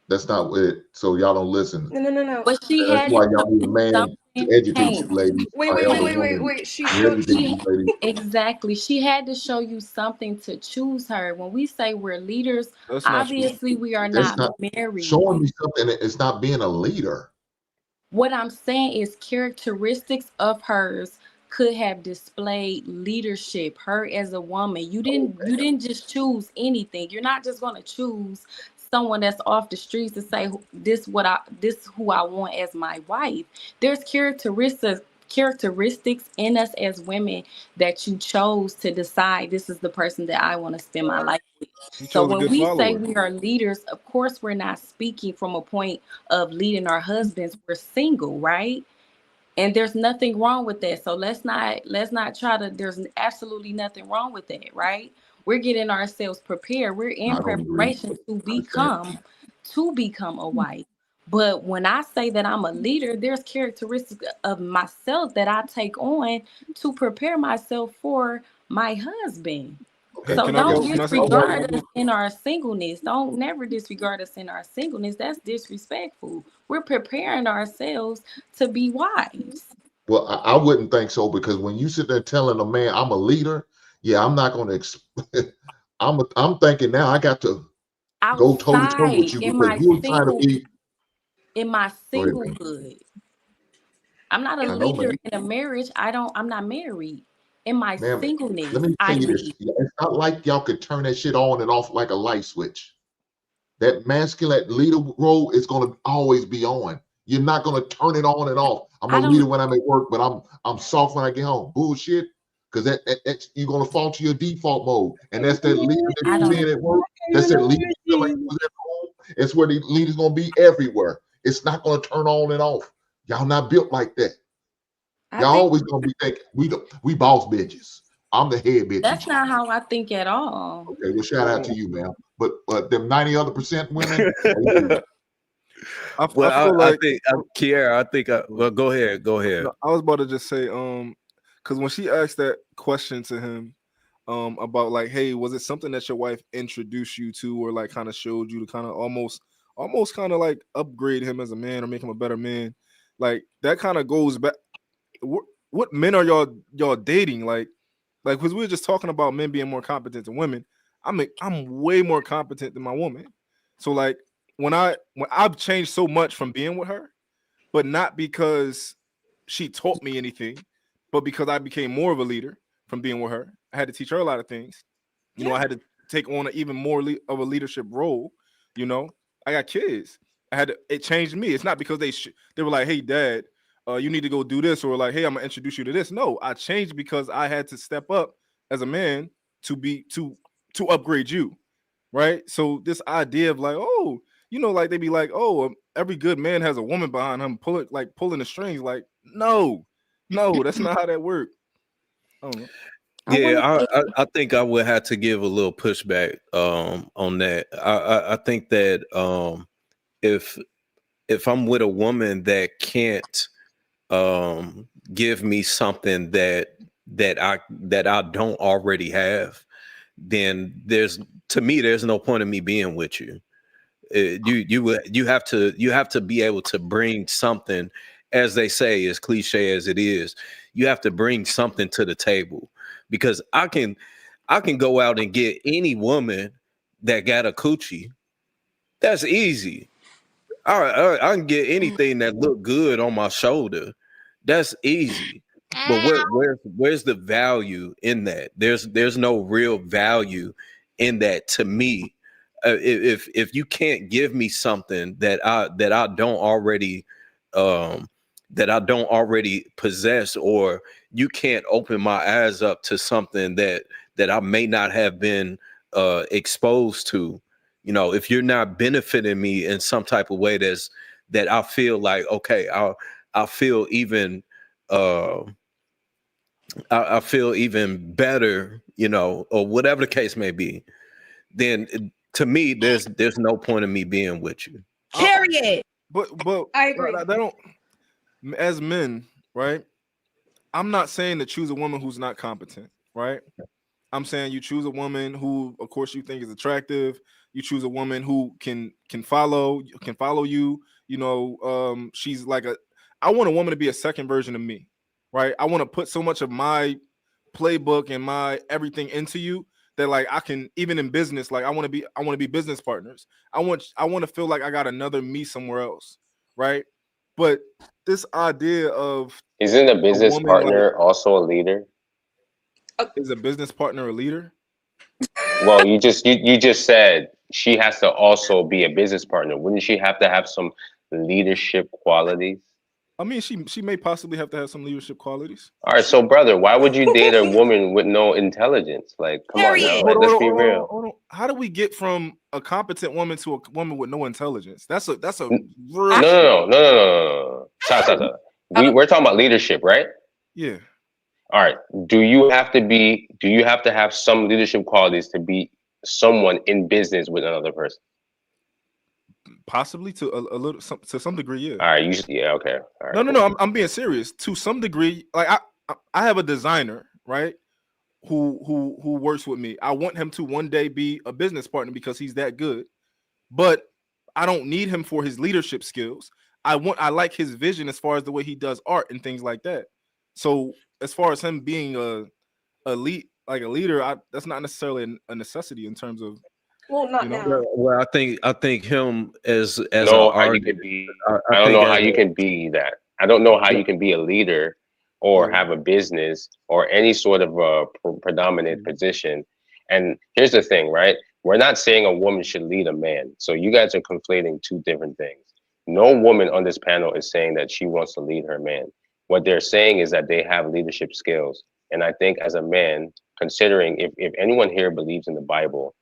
That's not what it. So y'all don't listen. No. But she That's had why y'all need a man to educate you, Hank. ladies. Wait. She showed you, ladies. Exactly. She had to show you something to choose her. When we say we're leaders, That's not true. obviously we are That's not not married. showing me something. It's not being a leader. What I'm saying is characteristics of hers could have displayed leadership. Her as a woman, you didn't just choose anything. You're not just going to choose someone that's off the streets to say this who I want as my wife. There's characteristics in us as women that you chose to decide this is the person that I want to spend my life with. So when we say we are leaders, of course we're not speaking from a point of leading our husbands. We're single, right? And there's nothing wrong with that. So let's not try to, there's absolutely nothing wrong with that, right? We're getting ourselves prepared. We're in preparation to become a wife. But when I say that I'm a leader, there's characteristics of myself that I take on to prepare myself for my husband. Okay, So don't can I say disregard us in our singleness. Don't never disregard us in our singleness. That's disrespectful. We're preparing ourselves to be wives. Well, I wouldn't think so, because when you sit there telling a man I'm a leader, yeah, I'm not going to. I'm thinking now I got to go toe to toe with you, because you're trying to be in my singlehood. I'm not a leader in a marriage. I'm not married. In my singleness, let me tell you this. It's not like y'all could turn that shit on and off like a light switch. That masculine leader role is going to always be on. You're not going to turn it on and off. I'm a leader when I'm at work, but I'm soft when I get home. Bullshit. Because that's you're going to fall to your default mode. And that's that leader that you're being at work. That's that leader like at home. It's where the leader's going to be everywhere. It's not going to turn on and off. Y'all not built like that. Y'all always going to be thinking, we boss bitches. I'm the head bitch. That's not how I think at all. Okay, well, shout out to you, man. But them 90 other % women. I think Kiara. Well, go ahead. No, I was about to just say, because when she asked that question to him, about like, hey, was it something that your wife introduced you to, or like kind of showed you to kind of almost kind of like upgrade him as a man or make him a better man? Like that kind of goes back. What men are y'all dating? Like because we were just talking about men being more competent than women. I'm way more competent than my woman. So like when I've changed so much from being with her, but not because she taught me anything, but because I became more of a leader from being with her, I had to teach her a lot of things. You know, I had to take on even more of a leadership role. You know, I got kids. It changed me. It's not because they were like, hey, Dad, you need to go do this, or like, hey, I'm gonna introduce you to this. No, I changed because I had to step up as a man to upgrade you, right? So this idea of like, oh, you know, like they be like, oh, every good man has a woman behind him pulling the strings. Like, no, that's not how that works. I don't know. Yeah, I think I would have to give a little pushback on that. I think that if I'm with a woman that can't give me something that I don't already have, then there's no point in me being with you. You have to be able to bring something, as they say, as cliche as it is. You have to bring something to the table, because I can go out and get any woman that got a coochie. That's easy. I can get anything that look good on my shoulder. That's easy. But where's the value in that? There's no real value in that to me. If you can't give me something that I don't already possess, or you can't open my eyes up to something that I may not have been exposed to, you know, if you're not benefiting me in some type of way that I feel like, okay, I feel even I feel even better, you know, or whatever the case may be, then to me, there's no point in me being with you. Period. But I agree. They don't, as men, right? I'm not saying to choose a woman who's not competent, right? I'm saying you choose a woman who, of course, you think is attractive. You choose a woman who can follow you. You know, she's like I want a woman to be a second version of me, right? I want to put so much of my playbook and my everything into you that, like, I can, even in business, like I want to be business partners. I want to feel like I got another me somewhere else, right? But this idea of Isn't a business woman, partner also a leader? is a business partner a leader? Well, you just said she has to also be a business partner. Wouldn't she have to have some leadership qualities? I mean, she may possibly have to have some leadership qualities. All right, so brother, why would you date a woman with no intelligence? Like, come on now, like, let's be real. Hold on. How do we get from a competent woman to a woman with no intelligence? That's a real No. Stop. We're talking about leadership, right? Yeah. All right. Do you have to have some leadership qualities to be someone in business with another person? Possibly to a little, to some degree, yeah. All right, okay. All right, no. I'm being serious. To some degree, like I have a designer, right, who works with me. I want him to one day be a business partner because he's that good, but I don't need him for his leadership skills. I like his vision as far as the way he does art and things like that. So as far as him being a leader, that's not necessarily a necessity in terms of. Well, not now. Well, I think him as know an how you artist. can be. I don't know how you can be that. I don't know how you can be a leader or have a business or any sort of predominant position. And here's the thing, right? We're not saying a woman should lead a man. So you guys are conflating two different things. No woman on this panel is saying that she wants to lead her man. What they're saying is that they have leadership skills. And I think as a man, considering if anyone here believes in the Bible,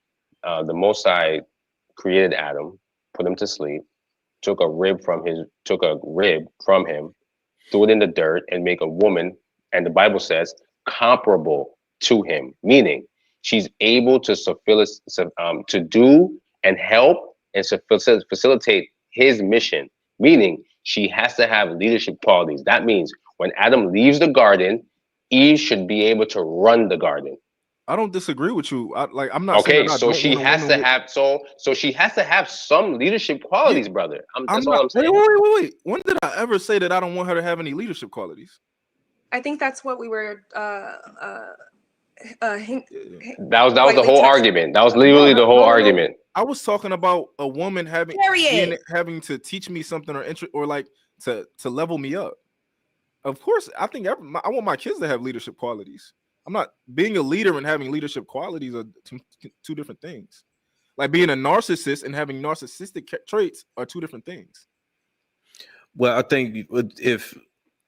the Most High created Adam, put him to sleep, took a rib from him, threw it in the dirt, and make a woman, and the Bible says comparable to him, meaning she's able to to do and help and facilitate his mission, meaning she has to have leadership qualities. That means when Adam leaves the garden, Eve should be able to run the garden. I don't disagree with you. I'm not okay. saying that So she has to have so she has to have some leadership qualities, brother. That's all I'm saying. Wait. When did I ever say that I don't want her to have any leadership qualities? I think that's what we were. That was the whole argument. That was literally the whole argument. I was talking about a woman having to teach me something or like to level me up. Of course, I think I want my kids to have leadership qualities. I'm not being a leader and having leadership qualities are two different things. Like being a narcissist and having narcissistic traits are two different things. Well, I think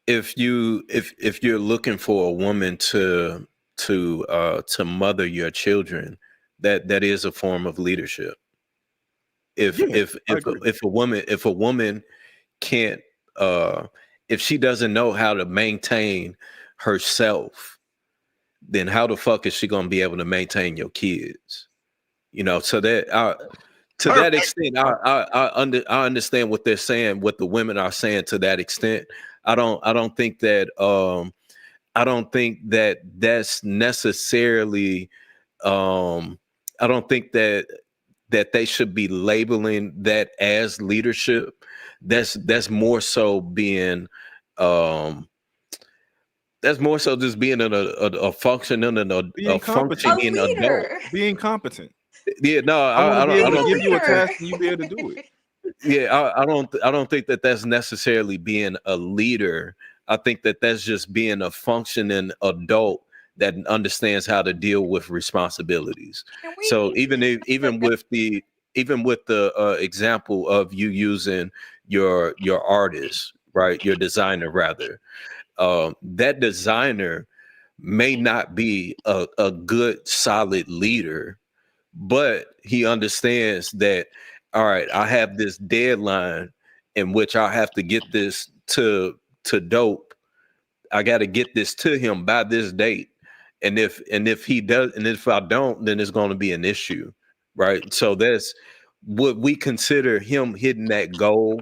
if you're looking for a woman to mother your children, that is a form of leadership. If a woman can't if she doesn't know how to maintain herself, then how the fuck is she gonna be able to maintain your kids? So that to that extent, I understand what they're saying, what the women are saying to that extent. I don't think that that's necessarily I don't think that they should be labeling that as leadership. That's more so being that's more so just being a functioning and a functioning adult. Being competent. Yeah, no, I I don't give think you a task and you be able to do it. Yeah, I don't think that that's necessarily being a leader. I think that that's just being a functioning adult that understands how to deal with responsibilities. So even with the example of you using your artist, right, your designer rather, that designer may not be a good solid leader, but he understands that, all right, I have this deadline in which I have to get this to dope. I got to get this to him by this date. And if he does, and if I don't, then it's going to be an issue. Right. So that's what we consider him hitting that goal,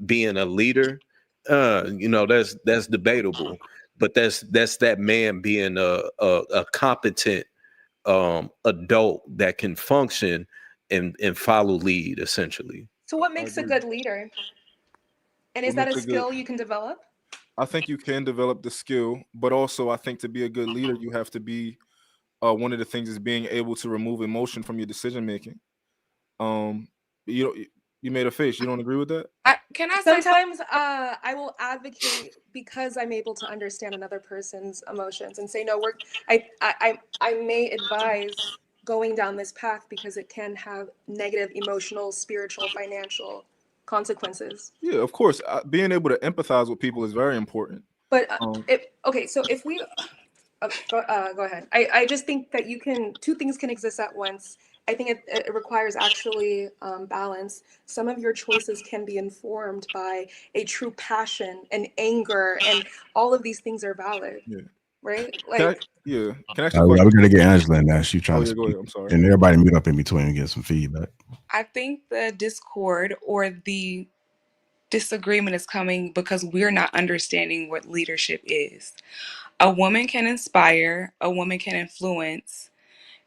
being a leader. That's debatable, but that's that man being a competent adult that can function and follow lead, essentially. So what makes a good leader? And is that a skill you can develop? I think you can develop the skill, but also I think to be a good leader, you have to be one of the things is being able to remove emotion from your decision making. You made a face. You don't agree with that? Can I say sometimes I will advocate because I'm able to understand another person's emotions and say, no, I may advise going down this path because it can have negative emotional, spiritual, financial consequences. Yeah, of course. Being able to empathize with people is very important. But so if we go ahead. I just think that two things can exist at once. I think it requires actually balance. Some of your choices can be informed by a true passion and anger, and all of these things are valid. Yeah. Right? Can I ask we're gonna get Angela in there. She's trying to speak. Go ahead. I'm sorry. And everybody mute up in between and get some feedback. I think the discord or the disagreement is coming because we're not understanding what leadership is. A woman can inspire, a woman can influence,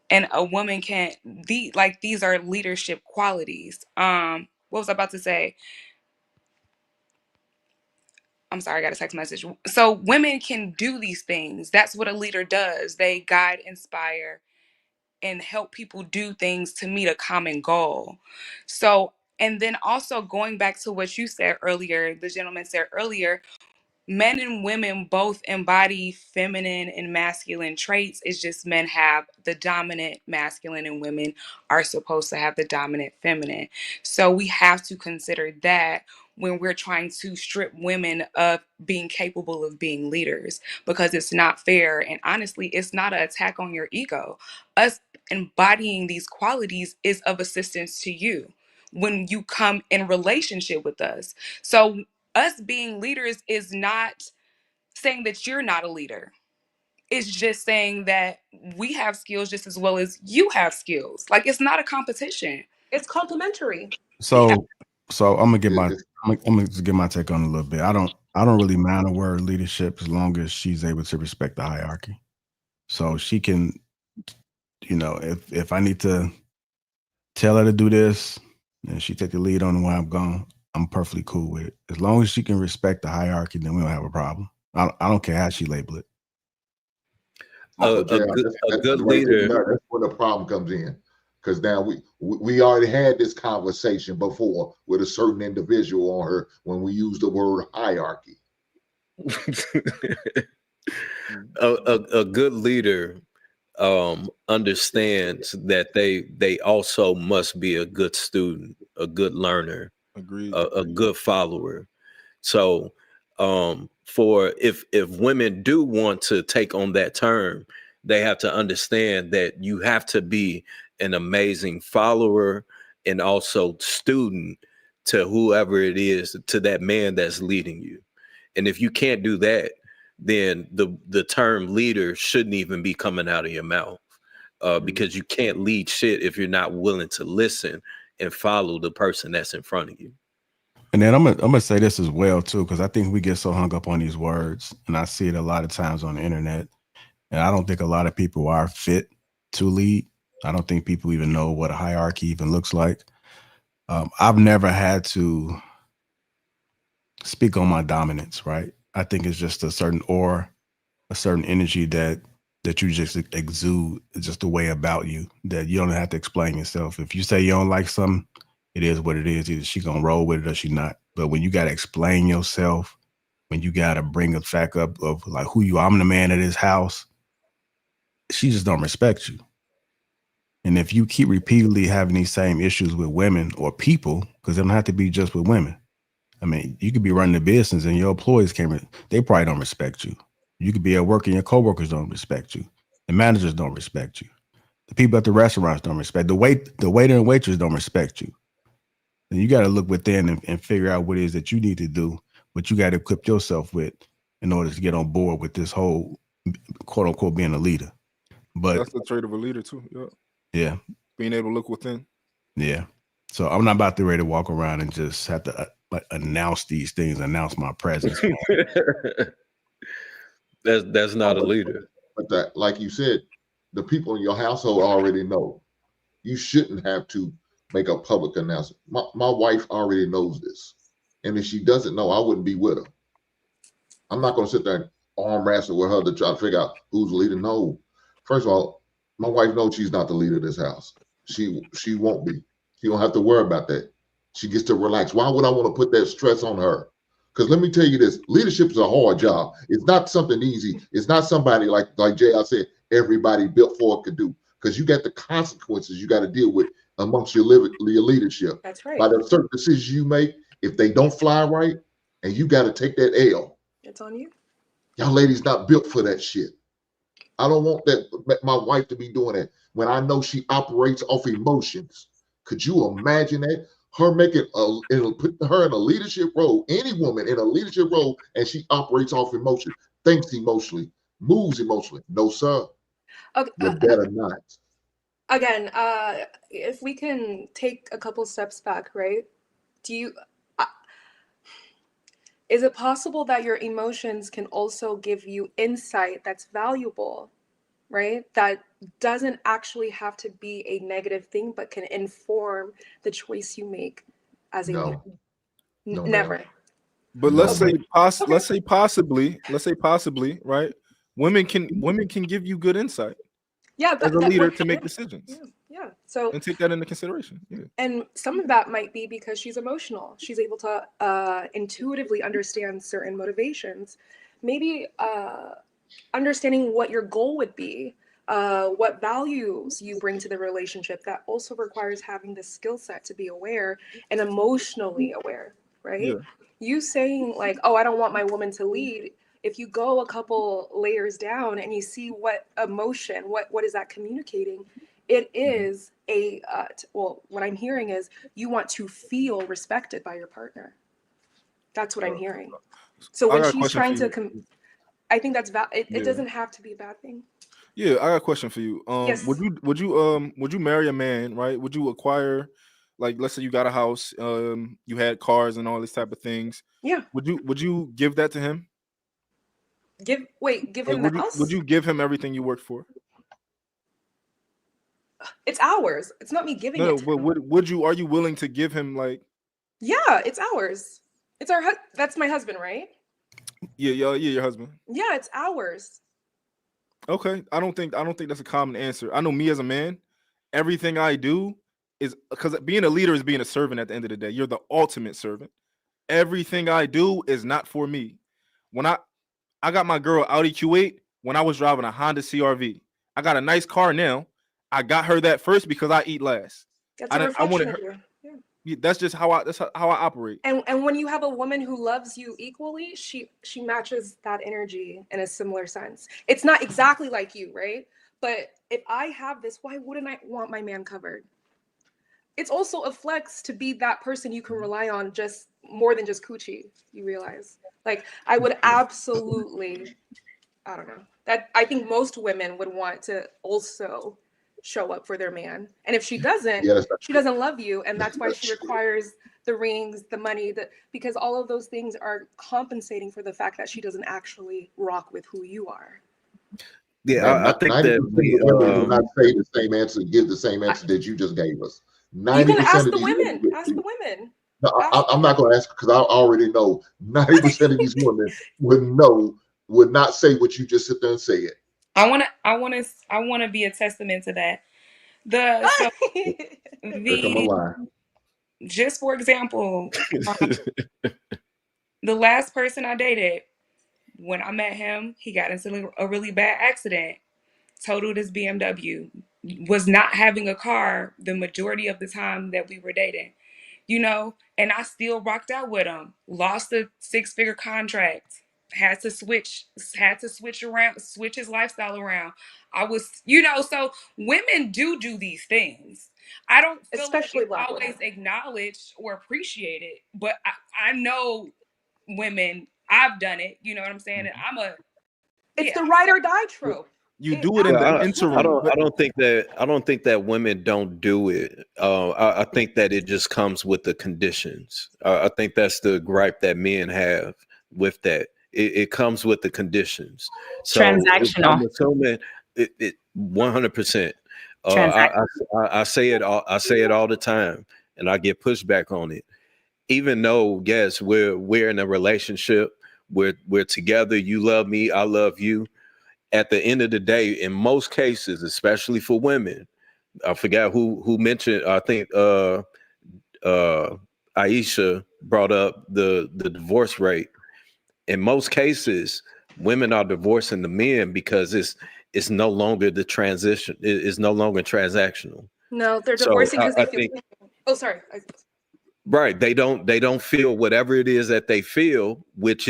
and a woman can these are leadership qualities. What was I about to say? I'm sorry, I got a text message. So women can do these things. That's what a leader does. They guide, inspire, and help people do things to meet a common goal. So, and then also going back to what you said earlier, the gentleman said earlier, men and women both embody feminine and masculine traits. It's just men have the dominant masculine and women are supposed to have the dominant feminine. So we have to consider that when we're trying to strip women of being capable of being leaders, because it's not fair. And honestly, it's not an attack on your ego. Us embodying these qualities is of assistance to you when you come in relationship with us. So us being leaders is not saying that you're not a leader. It's just saying that we have skills just as well as you have skills. Like, it's not a competition. It's complementary. So I'm gonna get my take on it a little bit. I don't really mind the word leadership as long as she's able to respect the hierarchy. So she can, if I need to tell her to do this and she take the lead on where I'm going, I'm perfectly cool with it. As long as she can respect the hierarchy, then we don't have a problem. I don't care how she label it. A good leader. That's where the problem comes in, because now we already had this conversation before with a certain individual on her when we used the word hierarchy. A good leader understands that they also must be a good student, a good learner, Agreed. a good follower. So for if women do want to take on that term, they have to understand that you have to be an amazing follower and also student to whoever it is, to that man that's leading you. And if you can't do that, then the term leader shouldn't even be coming out of your mouth, because you can't lead shit if you're not willing to listen and follow the person that's in front of you. And then I'm gonna say this as well too, because I think we get so hung up on these words, and I see it a lot of times on the internet. And I don't think a lot of people are fit to lead. I don't think people even know what a hierarchy even looks like. I've never had to speak on my dominance, right? I think it's just a certain aura, a certain energy that you just exude. It's just a way about you that you don't have to explain yourself. If you say you don't like something, it is what it is. Either she gonna roll with it or she not. But when you gotta explain yourself, when you gotta bring a fact up of like who you are, I'm the man of this house, she just don't respect you. And if you keep repeatedly having these same issues with women or people, because it don't have to be just with women. I mean, you could be running a business and your employees they probably don't respect you. You could be at work and your coworkers don't respect you. The managers don't respect you. The people at the restaurants don't respect. The waiter and waitress don't respect you. And you got to look within and figure out what it is that you need to do, what you got to equip yourself with in order to get on board with this whole quote unquote being a leader. But That's the trait of a leader too. Yeah. Yeah. Being able to look within. Yeah. So I'm not about to ready to walk around and just have to announce these things, announce my presence. That's not a leader. But that, like you said, the people in your household already know. You shouldn't have to make a public announcement. My wife already knows this. And if she doesn't know, I wouldn't be with her. I'm not going to sit there and arm wrestle with her to try to figure out who's the leader. No. First of all, my wife knows she's not the leader of this house. She won't be. She don't have to worry about that. She gets to relax. Why would I want to put that stress on her? Because let me tell you this, leadership is a hard job. It's not something easy. It's not somebody like J.I. said, everybody built for it could do. Because you got the consequences you got to deal with amongst your leadership. That's right. By the certain decisions you make, if they don't fly right, and you got to take that L. It's on you. Y'all ladies not built for that shit. I don't want my wife to be doing that when I know she operates off emotions. Could you imagine that? Her putting her in a leadership role, any woman in a leadership role, and she operates off emotion, thinks emotionally, moves emotionally. No, sir. Okay, You better not. Again, if we can take a couple steps back, right? Is it possible that your emotions can also give you insight that's valuable, right? That doesn't actually have to be a negative thing, but can inform the choice you make as a leader? No, never. But let's say possibly, right? Women can give you good insight. Yeah, as a leader to make decisions. Yeah. So and take that into consideration. Yeah. And some of that might be because she's emotional. She's able to intuitively understand certain motivations. Maybe understanding what your goal would be, what values you bring to the relationship. That also requires having the skill set to be aware and emotionally aware, right? Yeah. You saying like, oh, I don't want my woman to lead. If you go a couple layers down and you see what emotion, what is that communicating? It is what I'm hearing is you want to feel respected by your partner. That's what I'm hearing. So when she's trying to, I think that's it doesn't have to be a bad thing. Yeah, I got a question for you. Yes. Would you marry a man, right? Would you acquire, like, let's say you got a house, you had cars and all these type of things. Yeah. Would you give that to him? Give him the house? Would you give him everything you worked for? It's ours. It's not me giving it to but him. Are you willing to give him, like? Yeah, it's ours. It's our that's my husband, right? Yeah, your husband. Yeah, it's ours. Okay, I don't think that's a common answer. I know me as a man, everything I do is because being a leader is being a servant at the end of the day. You're the ultimate servant. Everything I do is not for me. When I got my girl Audi Q8 when I was driving a Honda CRV. I got a nice car now. I got her that first because I eat last. That's a I wanted reflection her. of you. Yeah, that's just how I operate. And when you have a woman who loves you equally, she matches that energy in a similar sense. It's not exactly like you, right? But if I have this, why wouldn't I want my man covered? It's also a flex to be that person you can rely on, just more than just coochie, you realize. Like, I would absolutely, I don't know. That I think most women would want to also show up for their man. And if she doesn't, Yeah, she doesn't love you. And that's why she requires the rings, the money, because all of those things are compensating for the fact that she doesn't actually rock with who you are. Yeah, man, I think 90% that of women will not say the same answer, give the same answer that you just gave us. 90% ask of the these women. women. Ask the women. No, I'm not going to ask because I already know 90% of these women would not say what you just sit there and say it. I want to be a testament to that. Here come a lie. Just for example, the last person I dated, when I met him, he got into a really bad accident, totaled his BMW, was not having a car the majority of the time that we were dating, and I still rocked out with him. Lost a 6-figure contract, had to switch his lifestyle around. I was, so women do these things. I don't feel especially like it's Black always women. acknowledged or appreciated, but I know women, I've done it, you know what I'm saying? And it's the ride or die trope. You do it in the interim. I don't think that women don't do it. I think that it just comes with the conditions. I think that's the gripe that men have with that. It comes with the conditions. So Transactional. I'm assuming it 100%. I say it all. I say it all the time, and I get pushback on it. Even though, yes, we're in a relationship. We're together. You love me. I love you. At the end of the day, in most cases, especially for women, I forgot who mentioned. I think Aisha brought up the divorce rate. In most cases, women are divorcing the men because it's no longer the transition. It's no longer transactional. No, they're So divorcing because I they feel. think Oh, sorry. right. They don't feel whatever it is that they feel, which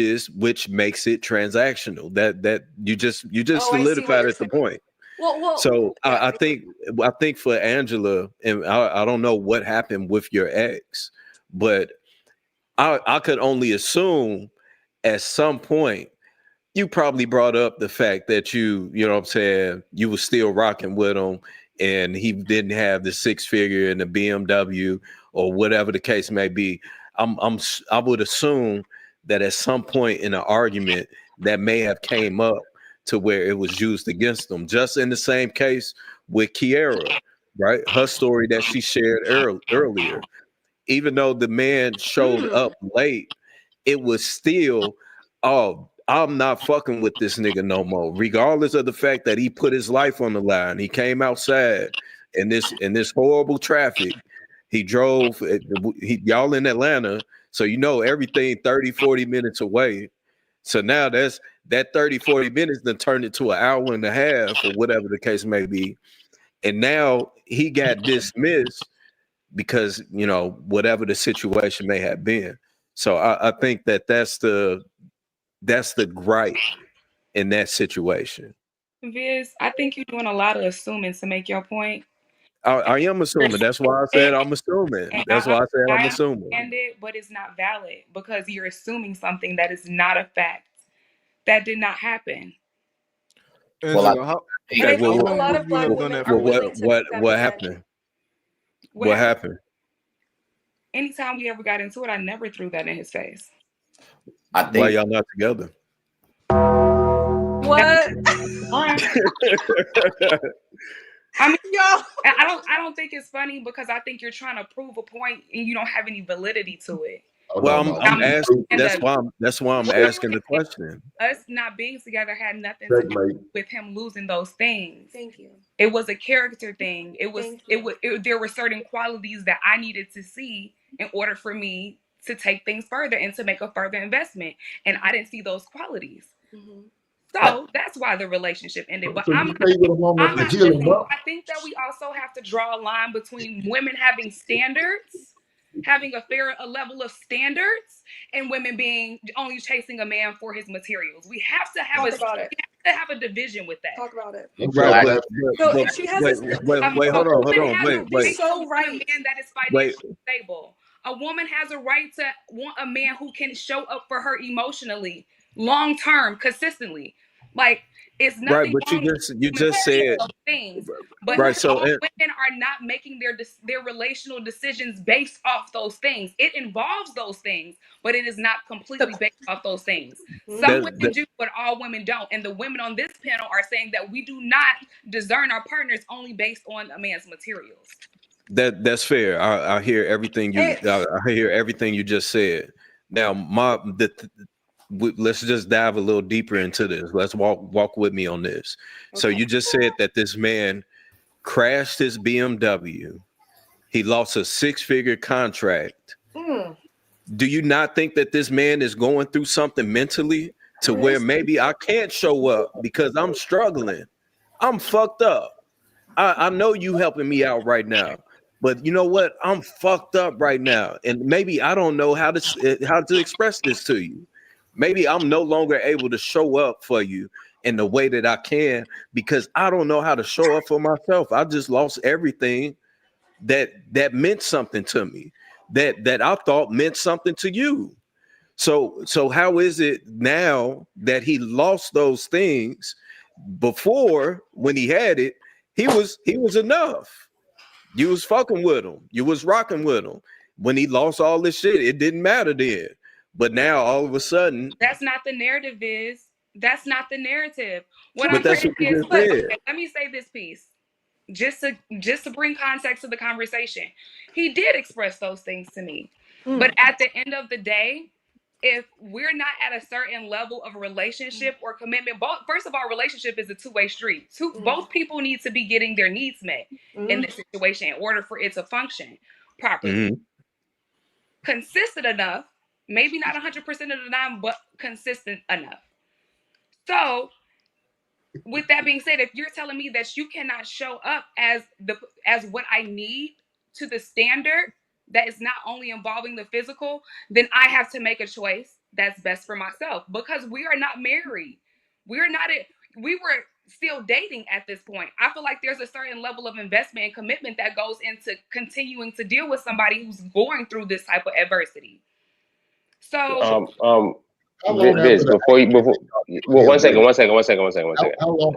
makes it transactional. That you just Oh, I see what solidified you're at the saying. point. Well, So yeah. I think for Angela, and I don't know what happened with your ex, but I could only assume at some point you probably brought up the fact that you know what I'm saying, you were still rocking with him and he didn't have the 6-figure and the BMW or whatever the case may be. I would assume that at some point in an argument that may have came up to where it was used against them. Just in the same case with Kiara, right? Her story that she shared earlier. Even though the man showed up late, it was still, oh, I'm not fucking with this nigga no more. Regardless of the fact that he put his life on the line. He came outside in this horrible traffic. He drove, y'all in Atlanta, so everything 30, 40 minutes away. So now that 30, 40 minutes then turned into an hour and a half or whatever the case may be. And now he got dismissed because, whatever the situation may have been. So I think that's the gripe in that situation. Viz, I think you're doing a lot of assuming to make your point. I am assuming. That's why I said I'm assuming. And That's why I said I'm I assuming. understand it, but it's not valid because you're assuming something that is not a fact. That did not happen. Angela, how long a lot have of you Black lived on women that are for? willing to make that What assumption. happened? What happened? Anytime we ever got into it, I never threw that in his face. Why y'all not together? What? I mean, I don't think it's funny because I think you're trying to prove a point and you don't have any validity to it. Well, I'm asking. That's why I'm asking the question. Us not being together had nothing to do with him losing those things. Thank you. It was a character thing. There were certain qualities that I needed to see in order for me to take things further and to make a further investment. And I didn't see those qualities. So that's why the relationship ended. But So I'm you say with a woman to heal him listen, up. I think that we also have to draw a line between women having standards, having a level of standards, and women being only chasing a man for his materials. We have to have a division with that. Talk about it. Right. So if she has Wait, hold on. Wait. So right, a man that is financially stable. A woman has a right to want a man who can show up for her emotionally, long term, consistently. Like, it's nothing Right, but wrong you just said with things, but right. So all women are not making their relational decisions based off those things. It involves those things, but it is not completely based off those things. Some women do, but all women don't. And the women on this panel are saying that we do not discern our partners only based on a man's materials. that's fair. I hear everything you. I hear everything you just said. Now, let's just dive a little deeper into this. Let's walk with me on this. Okay. So you just said that this man crashed his BMW. He lost a 6-figure contract. Do you not think that this man is going through something mentally to where maybe I can't show up because I'm struggling? I'm fucked up. I know you helping me out right now, but you know what? I'm fucked up right now, and maybe I don't know how to express this to you. Maybe I'm no longer able to show up for you in the way that I can because I don't know how to show up for myself. I just lost everything that meant something to me, that I thought meant something to you. So how is it now that he lost those things? Before, when he had it, he was enough. You was fucking with him. You was rocking with him. When he lost all this shit, it didn't matter then. But now all of a sudden, that's not the narrative. That's not the narrative. What but I'm that's saying what you is, just said. okay, let me say this piece, just to bring context to the conversation. He did express those things to me, but at the end of the day, if we're not at a certain level of relationship or commitment, first of all, relationship is a two-way street. Both people need to be getting their needs met in this situation in order for it to function properly. Consistent enough. Maybe not 100% of the time, but consistent enough. So, with that being said, if you're telling me that you cannot show up as what I need to the standard that is not only involving the physical, then I have to make a choice that's best for myself, because we are not married. We were still dating at this point. I feel like there's a certain level of investment and commitment that goes into continuing to deal with somebody who's going through this type of adversity. So, Biz, before one second. How long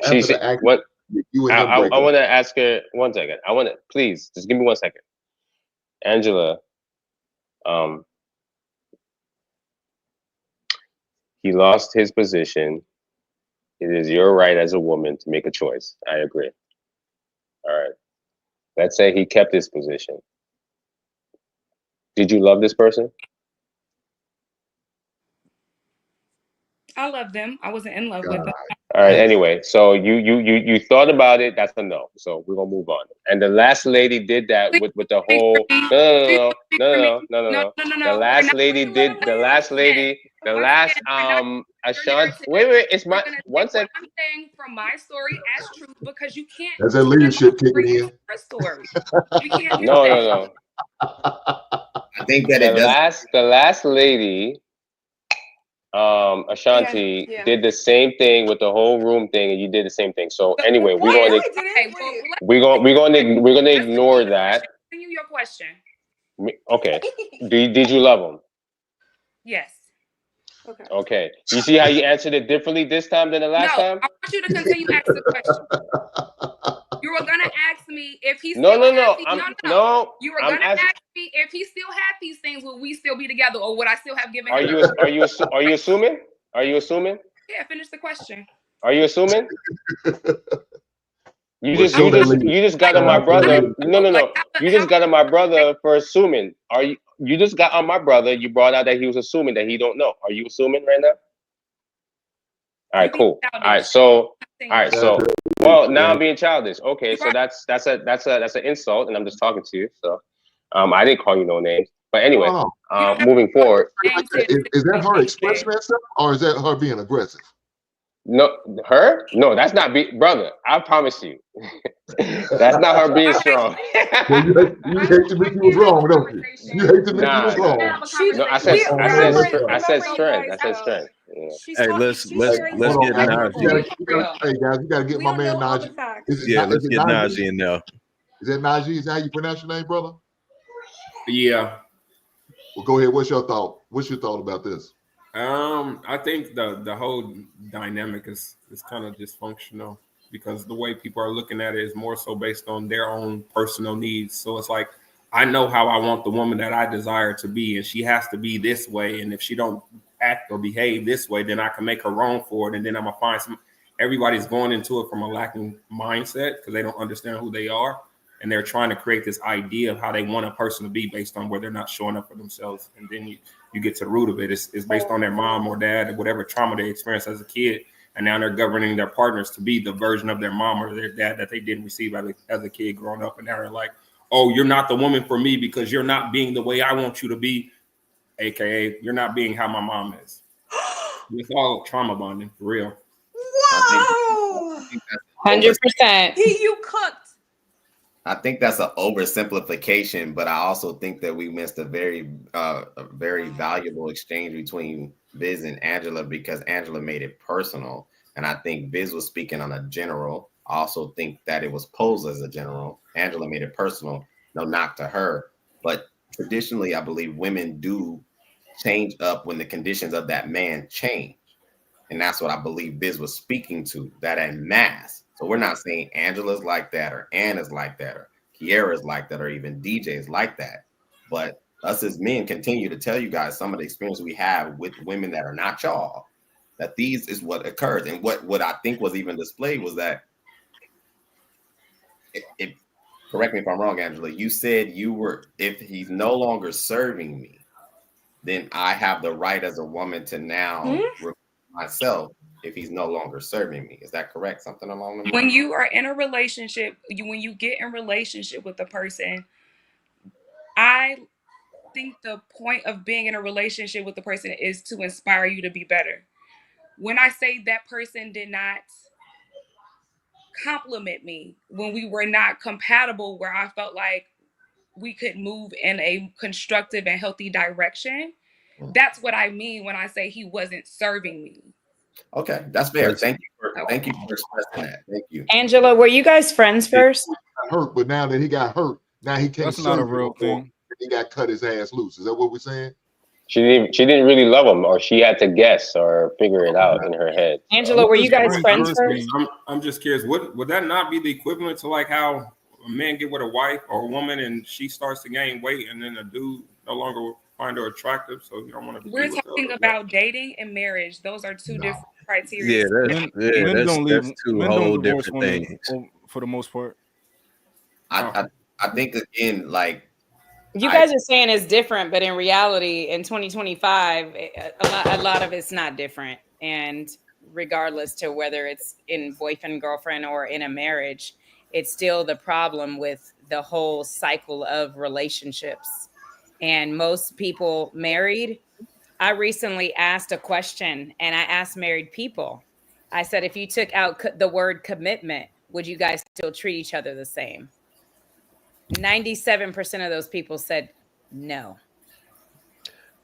after the accident you and him I break up? want to ask her 1 second. I want to, please, just give me 1 second. Angela, he lost his position. It is your right as a woman to make a choice. I agree. All right. Let's say he kept his position. Did you love this person? I love them. I wasn't in love with them. All right. Anyway, so you thought about it. That's a no. So we're gonna move on. And the last lady did that with the whole no. The last lady did. The last lady. The last Ashanti. Wait. It's my 1 second. I'm saying from my story as truth, because you can't. That's that leadership kicking in. Her story. You can't do No. that. I think that it does. The last lady, Ashanti, did the same thing with the whole room thing, and you did the same thing. So anyway, we're gonna ignore that. Continue your question. Okay. Did you love him? Yes. Okay. You see how you answered it differently this time than the last time? I want you to continue asking the question. You were gonna ask me if he No. You were I'm gonna ask me if he still had these things, will we still be together, or would I still have given Are him? you assuming? Are you assuming? Yeah, finish the question. Are you assuming? You just got on my brother. No. You just got on my brother for assuming. You just got on my brother. You brought out that he was assuming that he don't know. Are you assuming right now? All right, cool. All right, so well, now I'm being childish. Okay, so that's an insult, and I'm just talking to you. So I didn't call you no names. But anyway, No, moving forward. Is that her expressing herself, or is that her being aggressive? No, her? No, that's not brother. I promise you, that's not her being strong. Well, you hate to admit you was wrong, don't you? You hate to admit you was wrong. No, I said strength. I said strength. Yeah. Hey, let's Hold get on, guys. Najee. Hey guys, you gotta get my man Najee. Yeah, let's get Najee in there. Is that Najee? Is that how you pronounce your name, brother? Yeah. Well, go ahead. What's your thought? What's your thought about this? I think the whole dynamic is kind of dysfunctional because the way people are looking at it is more so based on their own personal needs. So it's like, I know how I want the woman that I desire to be, and she has to be this way. And if she don't act or behave this way, then I can make her wrong for it. And then I'm gonna find everybody's going into it from a lacking mindset because they don't understand who they are. And they're trying to create this idea of how they want a person to be based on where they're not showing up for themselves. And then you get to the root of it. It's based on their mom or dad or whatever trauma they experienced as a kid. And now they're governing their partners to be the version of their mom or their dad that they didn't receive as a kid growing up. And now they're like, oh, you're not the woman for me because you're not being the way I want you to be. AKA, you're not being how my mom is. It's all trauma bonding, for real. Wow. 100%. You cooked. I think that's an oversimplification, but I also think that we missed a very valuable exchange between Biz and Angela because Angela made it personal. And I think Biz was speaking on a general. I also think that it was posed as a general. Angela made it personal. No knock to her. But traditionally, I believe women do change up when the conditions of that man change. And that's what I believe Biz was speaking to, that en masse. So we're not saying Angela's like that or Anna's like that or Kiara's like that or even DJ's like that. But us as men continue to tell you guys some of the experience we have with women that are not y'all, that these is what occurs. And what I think was even displayed was that, correct me if I'm wrong, Angela, you said if he's no longer serving me, then I have the right as a woman to now remove myself if he's no longer serving me. Is that correct? Something along the lines? When you are in a relationship, when you get in relationship with a person, I think the point of being in a relationship with the person is to inspire you to be better. When I say that person did not compliment me, when we were not compatible, where I felt like we could move in a constructive and healthy direction, that's what I mean when I say he wasn't serving me. Okay, that's fair. Thank you for expressing that. Thank you. Angela, were you guys friends first? Hurt, but now that he got hurt, now he can't. That's not a real thing. He got cut his ass loose. Is that what we're saying? She didn't really love him, or she had to guess or figure it out in her head. Angela, were you guys friends first? I'm just curious. Would that not be the equivalent to like how a man get with a wife or a woman and she starts to gain weight and then a dude no longer find her attractive, so you don't want to. We're talking about dating and marriage. Those are two different criteria. That's two whole different things. For the most part, I think again, like you guys are saying it's different, but in reality, in 2025, a lot of it's not different. And regardless to whether it's in boyfriend, girlfriend, or in a marriage, it's still the problem with the whole cycle of relationships. And most people married, I recently asked a question, and I asked married people. I said, if you took out the word commitment, would you guys still treat each other the same? 97% of those people said no.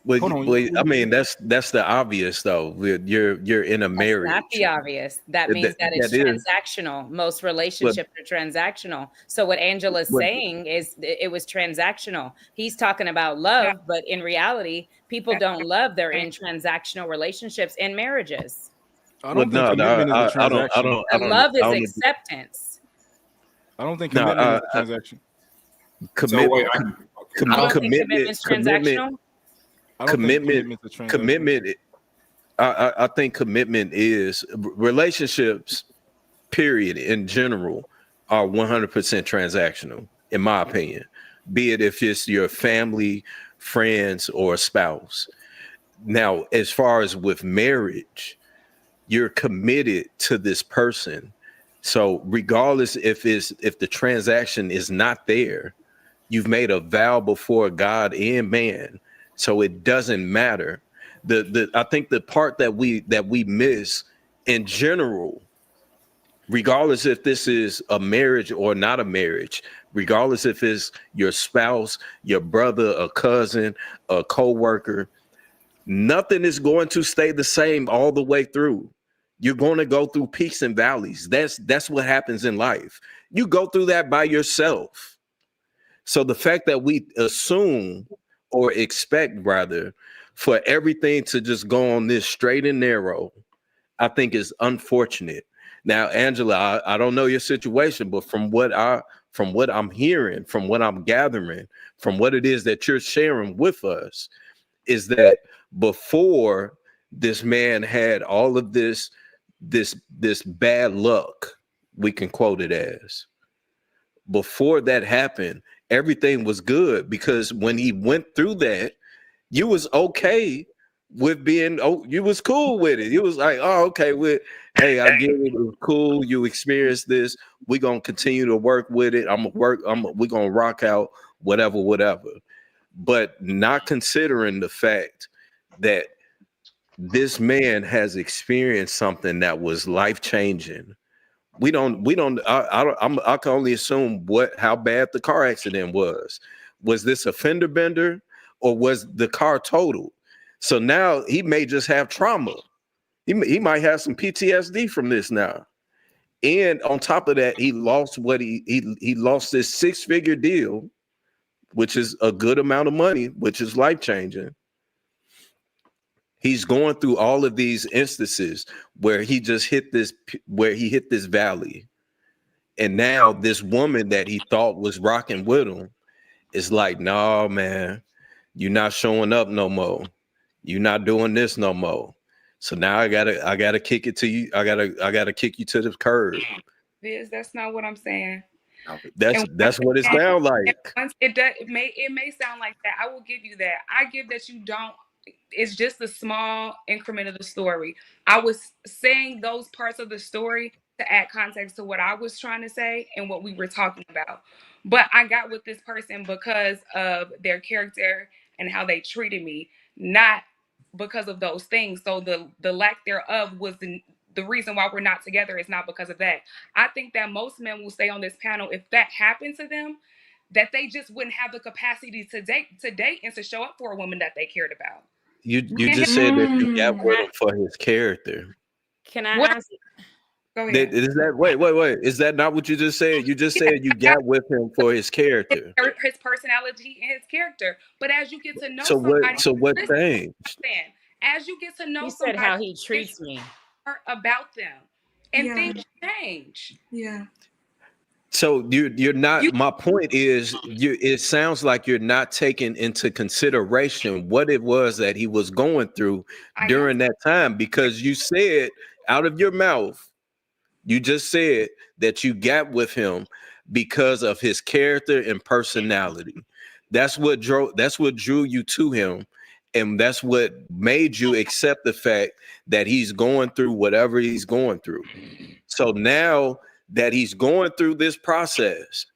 Well, I mean, that's the obvious though. You're in a marriage. That's not the obvious. That means that it's transactional. Most relationships are transactional. So what Angela's saying is it was transactional. He's talking about love, but in reality, people don't love. They're in transactional relationships and marriages. I don't think commitment is a transaction. Love is acceptance. I don't think commitment is a transaction. Commitment. I think commitment is relationships, period, in general, are 100% transactional, in my opinion. Be it if it's your family, friends, or a spouse. Now, as far as with marriage, you're committed to this person. So regardless if the transaction is not there, You've made a vow before God and man, so it doesn't matter. I think the part that we miss in general, regardless if this is a marriage or not a marriage, regardless if it's your spouse, your brother, a cousin, a coworker, nothing is going to stay the same all the way through. You're going to go through peaks and valleys. That's what happens in life. You go through that by yourself. So the fact that we assume or expect rather for everything to just go on this straight and narrow, I think is unfortunate. Now, Angela, I don't know your situation, but from what I'm hearing, from what I'm gathering, from what it is that you're sharing with us, is that before this man had all of this bad luck, we can quote it as, before that happened, everything was good, because when he went through that, you was okay with being, you was cool with it. You was like, oh, okay, hey, I get it. It was cool. You experienced this. We're gonna continue to work with it. We're gonna rock out whatever. But not considering the fact that this man has experienced something that was life-changing. I can only assume how bad the car accident was. Was this a fender bender, or was the car totaled? So now he may just have trauma. He might have some PTSD from this now. And on top of that, he lost he lost this 6-figure deal, which is a good amount of money, which is life-changing. He's going through all of these instances where he hit this valley. And now this woman that he thought was rocking with him is like, no, man, you're not showing up no more. You're not doing this no more. So now I gotta kick it to you. I gotta kick you to the curb. That's not what I'm saying. That's what it sounds like. It may sound like that. I will give you that. I give that you don't. It's just a small increment of the story. I was saying those parts of the story to add context to what I was trying to say and what we were talking about. But I got with this person because of their character and how they treated me, not because of those things. So the lack thereof was the reason why we're not together is not because of that. I think that most men will say on this panel, if that happened to them, that they just wouldn't have the capacity to date and to show up for a woman that they cared about. You just said that you got with him for his character. Can I ask? Go ahead. Wait. Is that not what you just said? You just said you got with him for his character. His personality and his character. But as you get to know what changed? As you get to know He somebody, said how he treats me about them, and things change. Yeah. So you're not. My point is, it sounds like you're not taking into consideration what it was that he was going through during that time, because you said out of your mouth, you just said that you got with him because of his character and personality. That's what drew you to him, and that's what made you accept the fact that he's going through whatever he's going through. So now that he's going through this process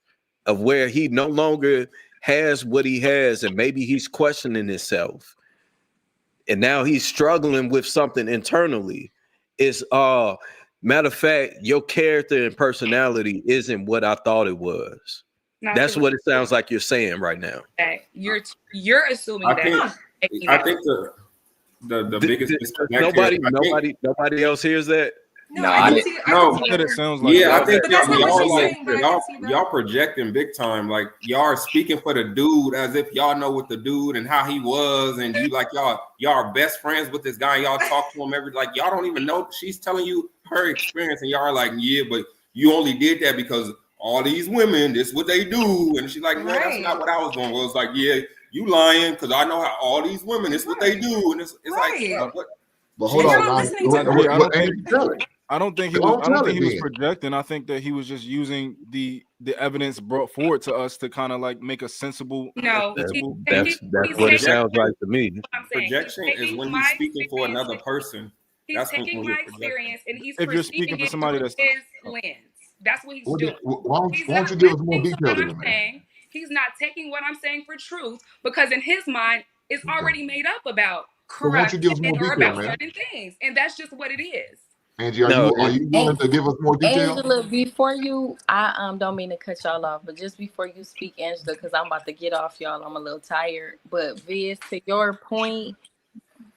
of where he no longer has what he has, and maybe he's questioning himself, and now he's struggling with something internally, it's matter of fact, your character and personality isn't what I thought it was. That's what it sounds like you're saying right now. You're assuming I think the biggest disconnect nobody else hears that. It sounds like I think y'all projecting big time. Like y'all are speaking for the dude as if y'all know what the dude and how he was, and y'all are best friends with this guy. Y'all talk to him y'all don't even know. She's telling you her experience, and y'all are like, yeah, but you only did that because all these women, this is what they do. And she's like, no, that's not what I was doing. Well, it's like, yeah, you lying, because I know how all these women, it's what they do. And it's like, what? But hold on. I don't think he was projecting. I think that he was just using the evidence brought forward to us to kind of like make a sensible. That's what it sounds like to me. Projection is when he's speaking for another person. He's taking my experience and he's if you're speaking for somebody that's his lens. That's what he's doing. Why don't you give us more detail than that? he's not taking what I'm saying for truth, because in his mind, it's already made up about So why don't you give us more or detail, about man? certain things, and that's just what it is. Angie, are No, you willing to give us more detail? Angela, before you, I don't mean to cut y'all off, but just before you speak, Angela, because I'm about to get off y'all, I'm a little tired. But Viz, to your point,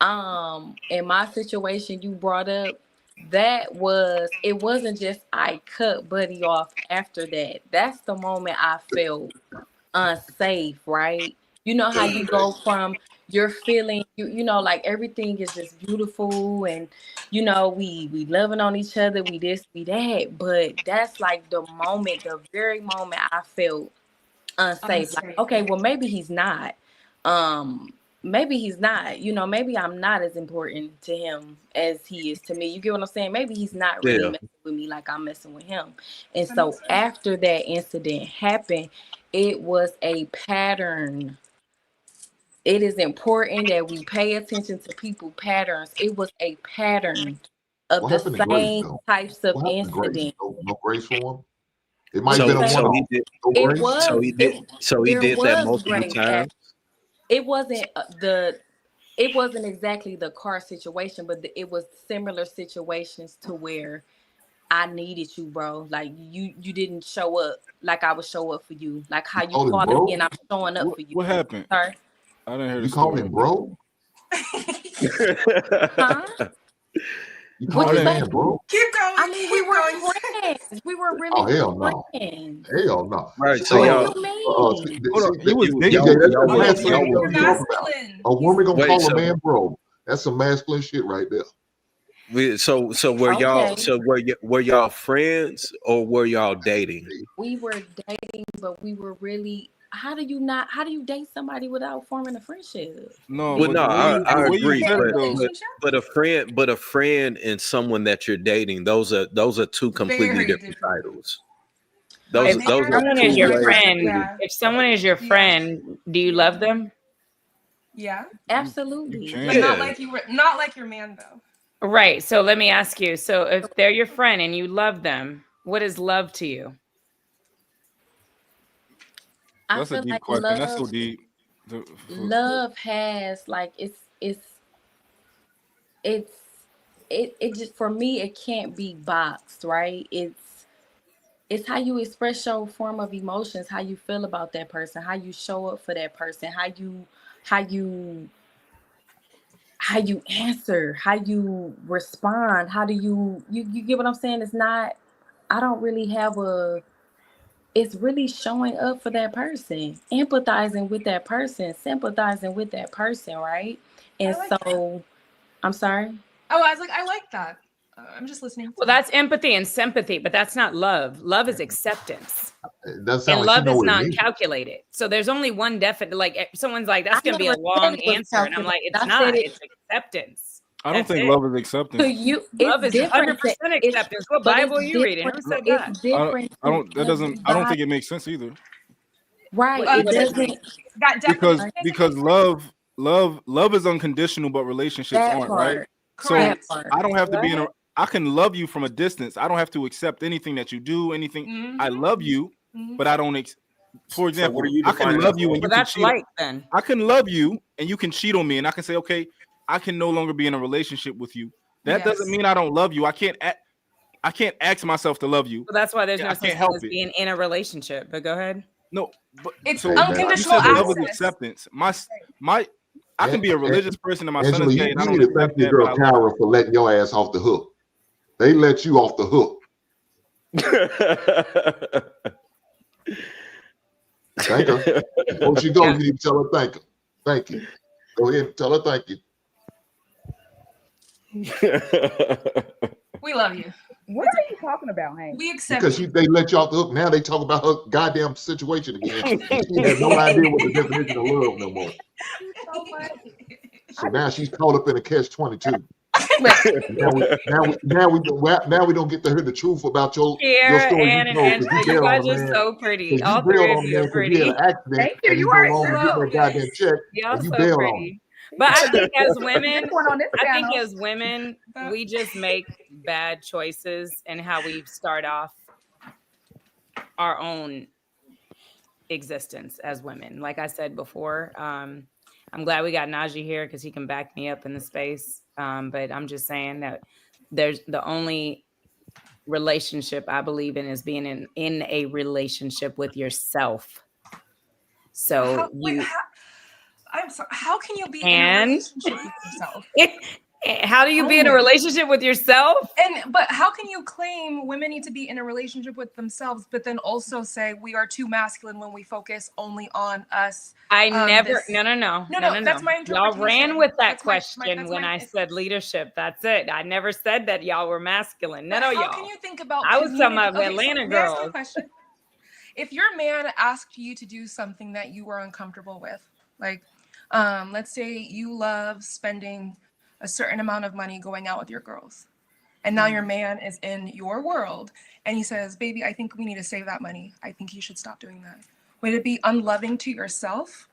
in my situation you brought up, it wasn't just I cut Buddy off after that. That's the moment I felt unsafe, right? You know how you go from you're feeling you know, like everything is just beautiful, and you know, we loving on each other, we this, we that, but that's like the very moment I felt unsafe. Like, okay, well, maybe he's not. Maybe he's not, you know, maybe I'm not as important to him as he is to me. You get what I'm saying? Maybe he's not really Yeah. messing with me like I'm messing with him. And so after that incident happened, it was a pattern. It is important that we pay attention to people patterns. It was a pattern of What the happened to Grace, same though? types of What happened to Grace? incidents. No Grace for him? It What might have you been a say? one-off. No It Grace? was. He There did that was multiple grace. times. It wasn't it wasn't exactly the car situation, but it was similar situations to where I needed you, bro. Like you didn't show up like I would show up for you. Like how you Call him called bro? me and I'm showing up for you. What happened? Sorry. I didn't hear the You call story. him bro? Huh? You What call you that say? man bro? Keep going. I mean, we were friends. We were really Oh, hell good no. friends. Hell no. Right. See, So What y'all, do you mean? Hold on, he was TJ, dating. that's y'all that were masculine y'all stuff were you talking about. A woman gonna wait. call a So man bro. That's some masculine shit right there. were y'all friends or were y'all dating? We were dating, but we were really. How do you date somebody without forming a friendship? No, Well, but no, I the way you agree, said it though. but a friend and someone that you're dating, those are two completely Very different different. titles. If Those are someone two is your ways. friend, Yeah. if someone is your friend, do you love them? Yeah. Absolutely. can. But not Yeah. like you were, not like your man though. Right. So let me ask you. So if they're your friend and you love them, what is love to you? I That's a feel deep like question. That's so deep. love has like it just, for me, it can't be boxed, right? It's how you express your form of emotions, how you feel about that person, how you show up for that person, how you answer, how you respond, how do you get what I'm saying? It's not, I don't really have it's really showing up for that person, empathizing with that person, sympathizing with that person, right? And so, I'm sorry? Oh, I was like, I like that. I'm just listening. Well, that's empathy and sympathy, but that's not love. Love is acceptance. It doesn't sound And like she love know is what it not means. calculated. So there's only one definite, like someone's like, that's I going to be a never long said it was answer. And I'm like, calculated. it's I not, said it it's acceptance. I don't That's think it. love is to acceptance. you. Love It's is 100% different. acceptance. What But Bible are it's you reading? Who different. said that? It's different I don't. That doesn't. I don't think it makes sense either. Right. What It doesn't. That Because definition. love is unconditional, but relationships That aren't, right? part. So That part. I don't have to be in a. What? I can love you from a distance. I don't have to accept anything that you do. Anything. I love you, but I don't. For example, what are you I can defining love as you love? and you Well, can that's cheat. like then. I can love you and you can cheat on me, and I can say, okay, I can no longer be in a relationship with you. That doesn't mean I don't love you. I can't ask myself to love you. Well, that's why there's no I such can't thing help as it. being in a relationship. But go ahead. No, but It's so Hey, man, unconditional you said love is access. acceptance. My I can be a religious person and my son Angela, is you gay, and I need don't to thank accept your that, but I girl love Kyra for letting your ass off the hook. They let you off the hook. Thank her. Before she goes, you need to tell her thank her. Thank you. Go ahead and tell her thank you. We love you. What are you talking about, Hank? We accept Because you. they let you off the hook. Now they talk about her goddamn situation again. She has no idea what the definition of love no more. So much. So now she's caught up in a catch-22. Now we don't get to hear the truth about your Here, story Ann you and told because Angela, you you bailed on guys a are man. so pretty. Because All you bailed three of on a you man are because he had an pretty. accident Thank you. and he's You no are longer too. getting that goddamn check. Y'all And you so bailed on pretty. him. But I think as women, This one on this I think panel. as women, we just make bad choices in how we start off our own existence as women. Like I said before, I'm glad we got Najee here because he can back me up in the space. But I'm just saying that there's the only relationship I believe in is being in a relationship with yourself. So I'm sorry. How can you be in a and relationship with yourself? how do you be in a relationship with yourself? But how can you claim women need to be in a relationship with themselves, but then also say we are too masculine when we focus only on us? I never. This- No. That's my interpretation. Y'all ran with that That's my- question when I said leadership. That's it. I never said that y'all were masculine. None of y'all. How can you think about? I was talking about community? Atlanta so may I ask you a girls. question? If your man asked you to do something that you were uncomfortable with, like, let's say you love spending a certain amount of money going out with your girls, and now your man is in your world, and he says, "Baby, I think we need to save that money. I think you should stop doing that." Would it be unloving to yourself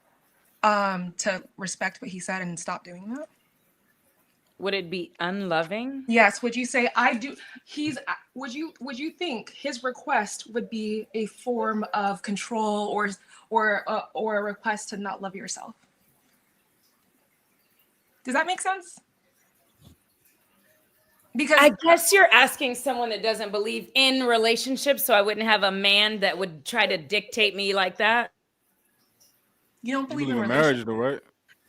to respect what he said and stop doing that? Would it be unloving? Yes. Would you say I do? Would you think his request would be a form of control or a request to not love yourself? Does that make sense? Because I guess you're asking someone that doesn't believe in relationships, so I wouldn't have a man that would try to dictate me like that. You don't believe in marriage, though, right?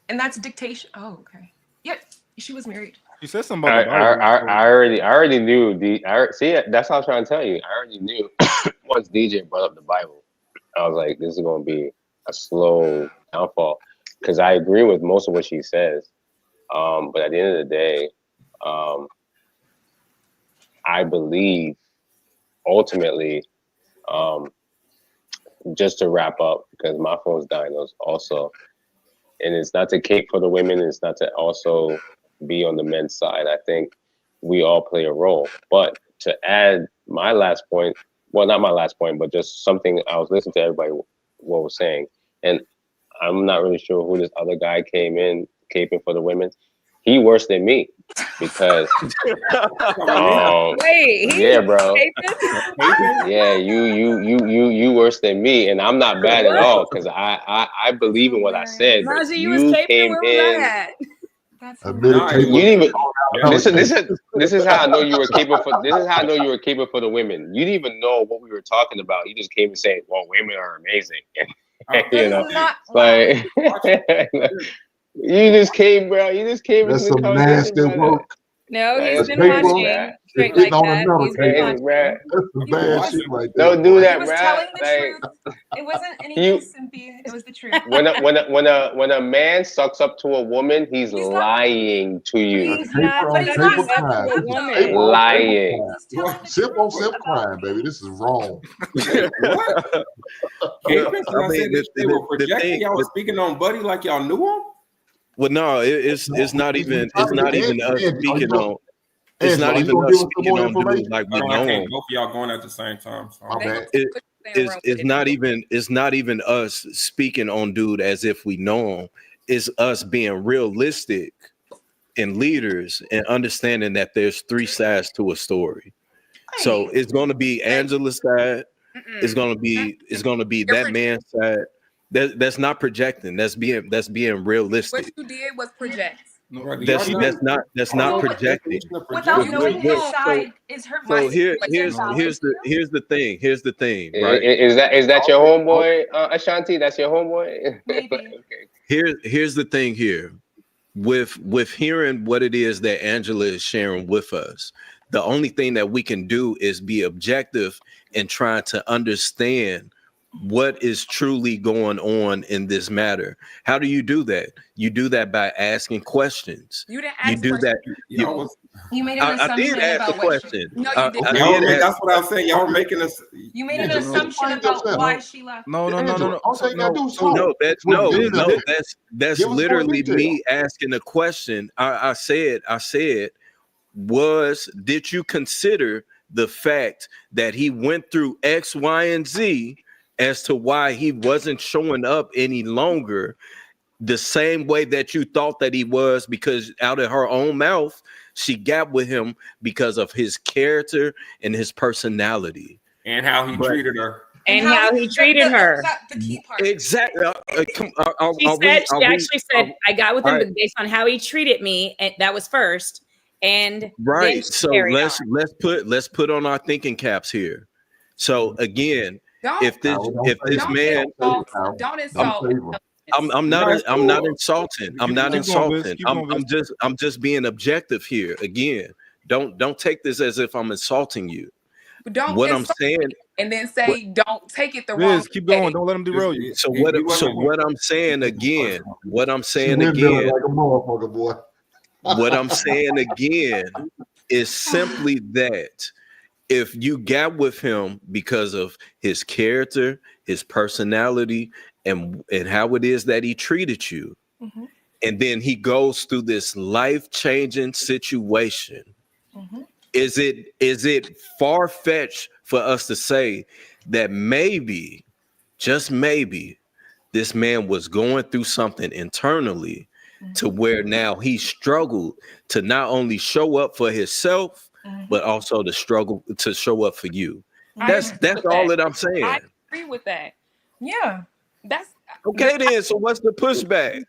And that's dictation. Oh, okay. Yeah, she was married. She said something about the Bible. I already knew. See, that's what I was trying to tell you. I already knew once DJ brought up the Bible, I was like, this is going to be a slow downfall, because I agree with most of what she says. But at the end of the day, I believe ultimately, just to wrap up, because my phone's dying also, and it's not to cape for the women, it's not to also be on the men's side. I think we all play a role. But to add my last point, well, not my last point, but just something I was listening to everybody what was saying, and I'm not really sure who this other guy came in caping for the women. He worse than me, because yeah, bro. Yeah, you worse than me, and I'm not bad at all, because I believe in what I said. But Najee, you came in. You didn't even. This is how I know you were capable for. This is how I know you were capable for the women. You didn't even know what we were talking about. You just came and saying, "Well, women are amazing." You know, like you just came, bro. You just came into the conversation. Nasty work. No, he's That's been paper. watching straight like that. He's been watching. That's some bad shit right there. Don't do that, bro. Telling the truth. It wasn't anything simpy. It was the truth. When a man sucks up to a woman, he's lying to you. He's not. But he's not sucking up to a woman. Lying. Simp on simp crime, baby. This is wrong. Y'all was speaking on Buddy like y'all knew him. Well, no, it's not even us speaking on. It's not even us speaking on dudes like we know him. Both of y'all going at the same time. So. It's not even us speaking on dude as if we know him. It's us being realistic and leaders and understanding that there's three sides to a story. So it's going to be Angela's side. It's going to be that man's side. That's not projecting. That's being realistic. What you did was project. That's not projecting. Without knowing his side is hurt. So here's the thing. Here's the thing. Right? Is that your homeboy, Ashanti? That's your homeboy. Okay. Here's the thing here. With hearing what it is that Angela is sharing with us, the only thing that we can do is be objective and try to understand what is truly going on in this matter. How do you do that? You do that by asking questions. You didn't ask You made an assumption. I did ask a question. No, you didn't. That's what I'm saying. Y'all were making us. You made an assumption about why she left. No. That's literally me asking a question. I said, did you consider the fact that he went through X, Y, and Z as to why he wasn't showing up any longer the same way that you thought that he was, because out of her own mouth, she got with him because of his character and his personality. And how he treated her. And how he treated her. The key part. Exactly. She actually said, I got with him based on how he treated me, and that was first. And then right. she So carried let's put on our thinking caps here. So again, if this man, don't insult. I'm not insulting. I'm not insulting. I'm just being objective here. Again, don't take this as if I'm insulting you. But don't what I'm saying, and then say don't take it the wrong. Keep going. Don't let him derail you. So what I'm saying again, like a motherfucker, boy. what I'm saying again is simply that if you got with him because of his character, his personality, and how it is that he treated you, and then he goes through this life-changing situation, is it far-fetched for us to say that maybe, just maybe, this man was going through something internally to where now he struggled to not only show up for himself, but also to struggle to show up for you? That's all that I'm saying. I agree with that. Yeah. That's okay then. So what's the pushback?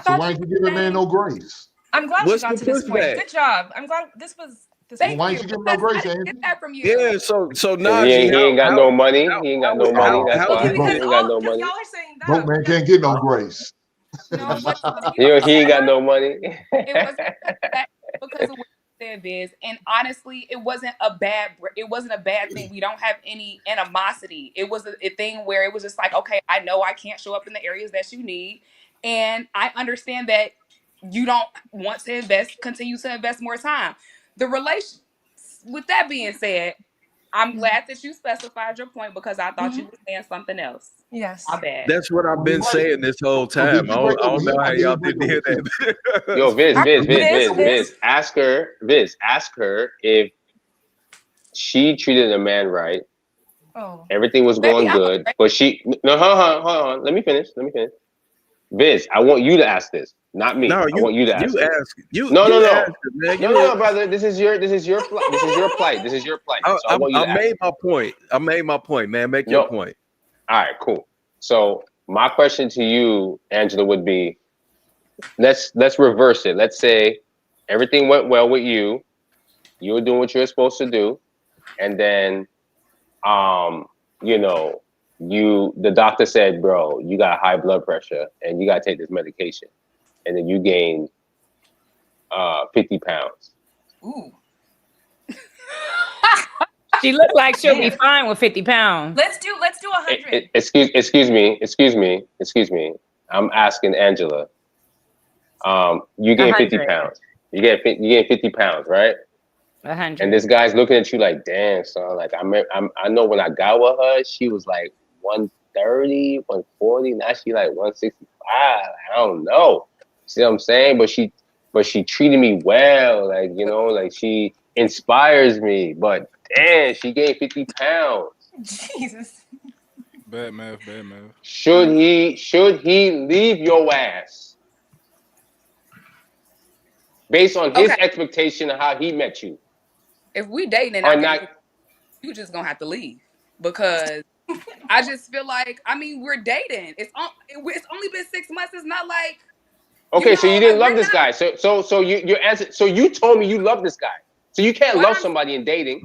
So why didn't you give a man no grace? I'm glad What's we got the to this point. pushback? Good job. I'm glad this was why didn't you give him no grace, Andy? Get that from you. Yeah, so He ain't got no money. He ain't got no money. That's why he ain't got no money. Y'all are saying that. Broke man can't get no grace. No, but He ain't got no money. it was because of what you said, Viz. And honestly, it wasn't a bad thing. We don't have any animosity. It was a thing where it was just like, okay, I know I can't show up in the areas that you need, and I understand that you don't want to continue to invest more time. The relation. With that being said, I'm glad that you specified your point because I thought you were saying something else. Yes. My bad. That's what I've been saying this whole time. I don't know how y'all didn't hear that. Yo, Viz, ask her if she treated a man right. Oh. Everything was going good, but hold on. Let me finish. Viz, I want you to ask this, not me. I want you to ask. No, brother. This is your plight. This is your plight. So I made my point, man. Make your point. All right, cool. So my question to you, Angela, would be: let's reverse it. Let's say everything went well with you. You were doing what you were supposed to do, and then, the doctor said, bro, you got high blood pressure and you got to take this medication. And then you gained 50 pounds. Ooh. She looked like she'll be fine with 50 pounds. Let's do 100. Excuse me. I'm asking Angela. You gained 50 pounds. You gained 50 pounds, right? 100. And this guy's looking at you like, damn, son. Like I know when I got with her, she was like 130, 140. Now she like 165. I don't know. See what I'm saying? But she treated me well. Like, like she inspires me. But damn, she gained 50 pounds. Jesus. Bad math. Should he leave your ass based on his expectation of how he met you? If we dating and you just gonna have to leave because I just feel like we're dating. It's only been 6 months. It's not like okay. So you didn't love this guy. So your answer. So you told me you love this guy. So you can't love somebody in dating.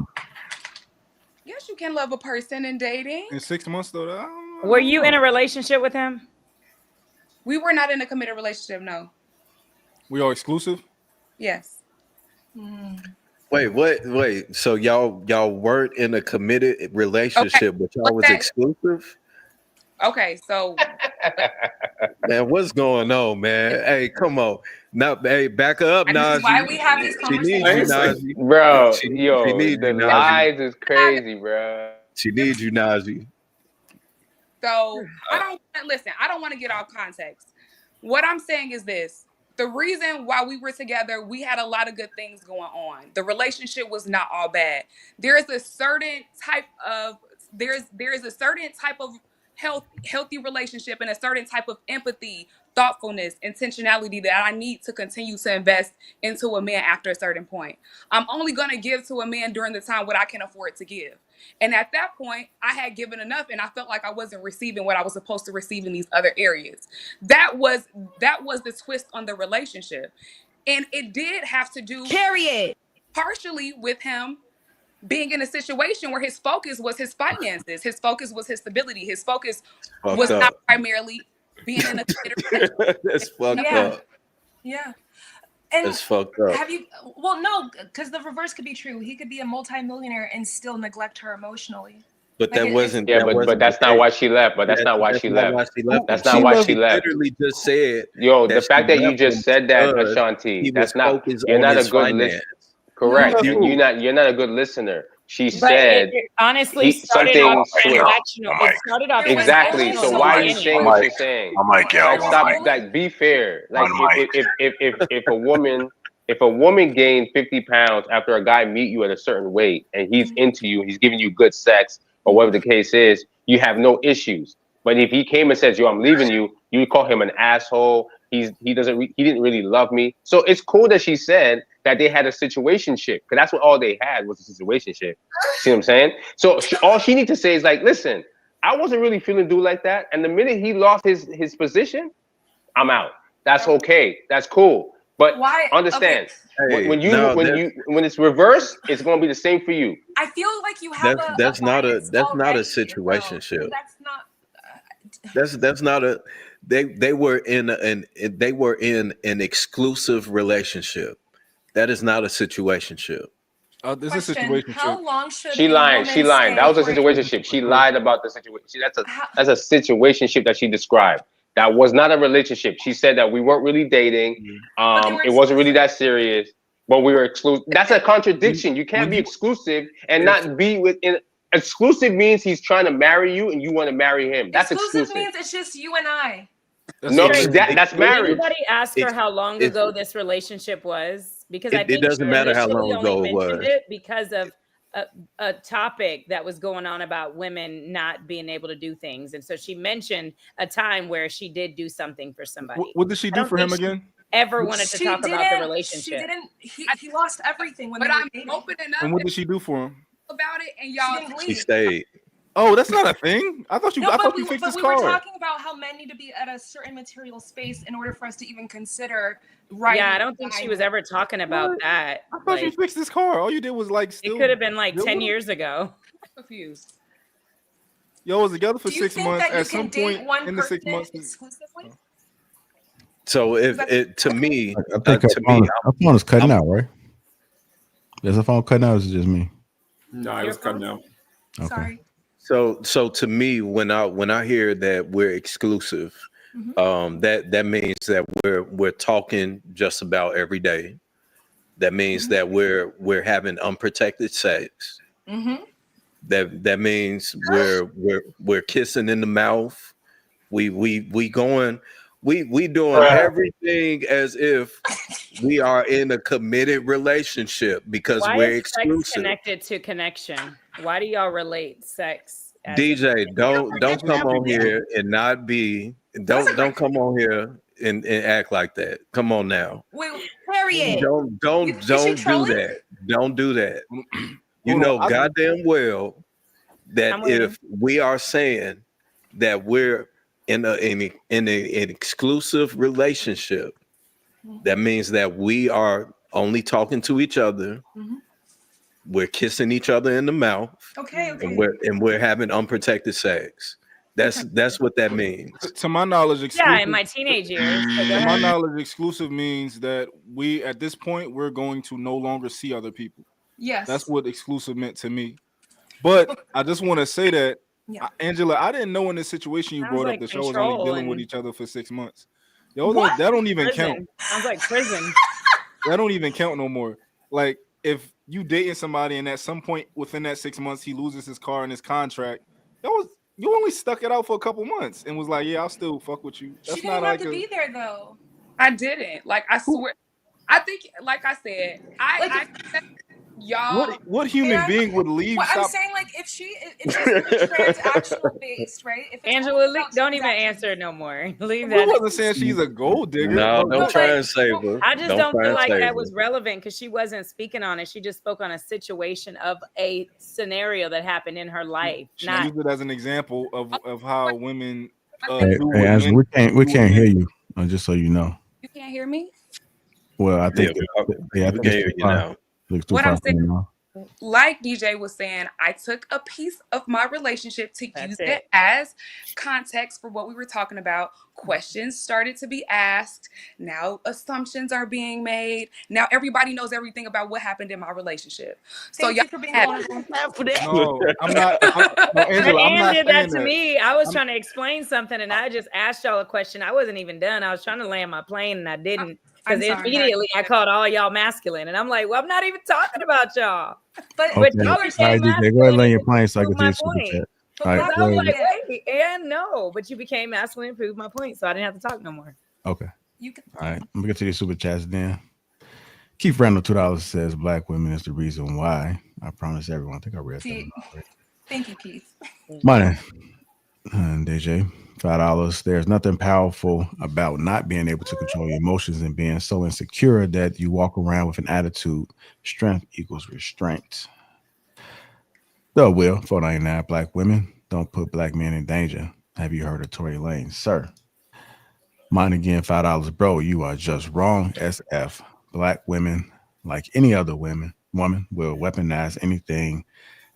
Yes, you can love a person in dating. In 6 months though. Were you in a relationship with him? We were not in a committed relationship. No. We are exclusive. Yes. Wait. So y'all weren't in a committed relationship, but y'all was exclusive? Okay, so man, what's going on, man? Hey, come on. Now, hey, back up, Najee. This is why we have these conversations. Najee. Bro, she needs the you, lies is crazy, bro. She needs you, Najee. So I don't want to get off context. What I'm saying is this. The reason why we were together, we had a lot of good things going on. The relationship was not all bad. There is a certain type of healthy relationship and a certain type of empathy, thoughtfulness, intentionality that I need to continue to invest into a man after a certain point. I'm only going to give to a man during the time what I can afford to give. And at that point, I had given enough and I felt like I wasn't receiving what I was supposed to receive in these other areas. That was the twist on the relationship. And it did have to do partially with him being in a situation where his focus was his finances, his focus was his stability, his focus was not primarily being in a That's fucked up. Yeah. And That's fucked up. have you? Well, no, because the reverse could be true. He could be a multimillionaire and still neglect her emotionally. But that wasn't. Yeah, but that's not why she left. But that's not why she left. That's not why she left. Literally just said. Yo, the fact that you just said that, Ashanti, that's not. You're not a good listener. Correct. You're not a good listener. She said. It honestly started off transactional. It started off exactly. So why are you saying what you're saying? Like, stop. Like, be fair. Like, if a woman gained 50 pounds after a guy meet you at a certain weight and he's into you, he's giving you good sex or whatever the case is, you have no issues. But if he came and says, "Yo, I'm leaving you," you call him an asshole. He didn't really love me. So it's cool that she said that they had a situationship, because that's what all they had was a situationship. See what I'm saying? So all she needs to say is like, "Listen, I wasn't really feeling dude like that, and the minute he lost his position, I'm out. That's okay. That's cool. But understand, when it's reversed, it's gonna be the same for you." I feel like you have that's not a situationship. That's not a. They were in an exclusive relationship. That is not a situationship. This is a situationship. How long should she lying? She lying. That was a situationship. She lied about the situation. That's a situationship that she described. That was not a relationship. She said that we weren't really dating. It wasn't really that serious, but we were exclusive. That's a contradiction. You can't be exclusive and not be within. Exclusive means he's trying to marry you and you want to marry him. That's exclusive. Means it's just you and I. No, that's marriage. Did anybody ask her how long ago this relationship was? Because I think it doesn't matter how long ago it was. Because of a topic that was going on about women not being able to do things, and so she mentioned a time where she did do something for somebody. What did she do for him again? Ever wanted to talk about the relationship? She didn't. He lost everything when. But I'm open enough. And what did she do for him? About it, and y'all. She stayed. Oh, that's not a thing. I thought you fixed this car. We were talking about how men need to be at a certain material space in order for us to even consider right. Yeah, I don't think she was ever talking about that. I thought you fixed this car. All you did was like. It could have been like 10 years ago. I'm confused. Y'all was together for 6 months. At some point in the 6 months. Exclusively? So to me, I think her phone is cutting out, right? Is the phone cutting out? Or is it just me? No, it was cutting out. Okay. Sorry. So to me, when I hear that we're exclusive, that means that we're talking just about every day. That means that we're having unprotected sex. That means we're kissing in the mouth. We doing everything as if we are in a committed relationship because we're exclusive. Sex connected to connection? Why do y'all relate sex? DJ, don't come on here and not be. Don't come on here and act like that. Come on now. Wait, period. Don't do that. Don't do that. You know goddamn well that if we are saying that we're in an exclusive relationship, that means that we are only talking to each other. We're kissing each other in the mouth. Okay. And we're having unprotected sex. That's what that means. To my knowledge, exclusive. Yeah, in my teenage years. To my knowledge, exclusive means that we at this point we're going to no longer see other people. Yes. That's what exclusive meant to me. But I just want to say that, Angela, I didn't know in this situation you brought up that y'all was only dealing with each other for 6 months. That don't even count. Sounds like prison. That don't even count no more. Like if you dating somebody and at some point within that 6 months he loses his car and his contract, you only stuck it out for a couple months and was like, yeah, I'll still fuck with you. That's she didn't have to be there though. I didn't. Like I swear. I think, like I said, y'all. What human And being would leave? well, I'm Stop. saying like if she's transactional based, right? If it's Angela, all about don't even transactions. answer no more. Leave We that. wasn't saying she's a gold digger. No, but don't what- try and save her. I just don't try feel and like save that her. was relevant because she wasn't speaking on it. She just spoke on a situation of a scenario that happened in her life. She Not used it as an example of how women Hey, do hey what Angela, men we do can't with hear men. you. Just so you know. You can't hear me? Well, I think Yeah, I we think can it's hear too you far. now. Looks too What far I'm from you now. Like DJ was saying, I took a piece of my relationship to use it it. as context for what we were talking about. Questions started to be asked. Now assumptions are being made. Now everybody knows everything about what happened in my relationship. So Thank y'all you for being have vulnerable. No, I'm not. No, But Angela, I'm Ann not did that saying to that. me. I was I'm- trying to explain something and I just asked y'all a question. I wasn't even done. I was trying to land my plane and I didn't. I'm Because sorry. immediately I called all y'all masculine. And I'm like, well, I'm not even talking about y'all. But Okay. But y'all All became right, DJ, go ahead and masculine land your and plane so I can proved see my the super point. chat. But All right, Because Black I was go women ahead. like, wait, and no, but you became masculine and proved my point. So I didn't have to talk no more. Okay. you can, All right. Let me get to these super chats then. Keith Randall, $2 says black women is the reason why. I promise everyone. I think I read that one already. thank you, Keith. Money. DJ, $5. There's nothing powerful about not being able to control your emotions and being so insecure that you walk around with an attitude. Strength equals restraint. The Will, $4.99. Black women don't put black men in danger. Have you heard of Tory Lane, sir? Mine again, $5. Bro, you are just wrong. SF. Black women, like any other woman, will weaponize anything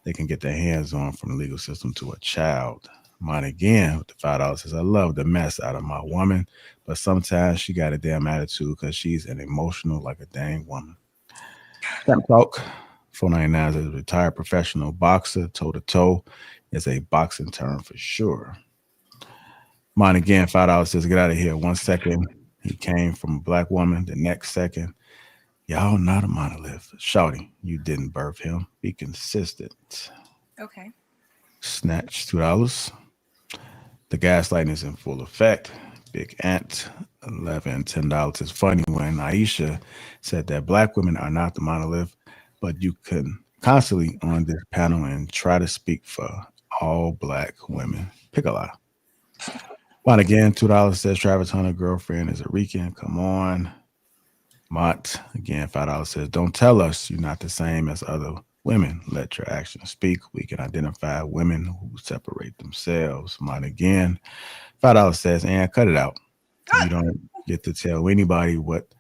they can get their hands on from the legal system to a child. Mine again with the $5 says, I love the mess out of my woman, but sometimes she got a damn attitude because she's an emotional like a dang woman. Champ Talk, $4.99 is a retired professional boxer, toe-to-toe is a boxing term for sure. Mine again, $5 says, get out of here. 1 second, he came from a black woman. The next second, y'all not a monolith. Shouty, you didn't birth him. Be consistent. Okay. Snatch, $2. The gaslighting is in full effect. Big Ant, $11, $10. It's funny when Aisha said that black women are not the monolith, but you can constantly on this panel and try to speak for all black women. Pick a lie. But again, $2 says Travis Hunter girlfriend is a Rican. Come on. Mott, again, $5 says, don't tell us you're not the same as other women. Let your actions speak. We can identify women who separate themselves. Mott again, $5 says, and cut it out. You don't get to tell anybody what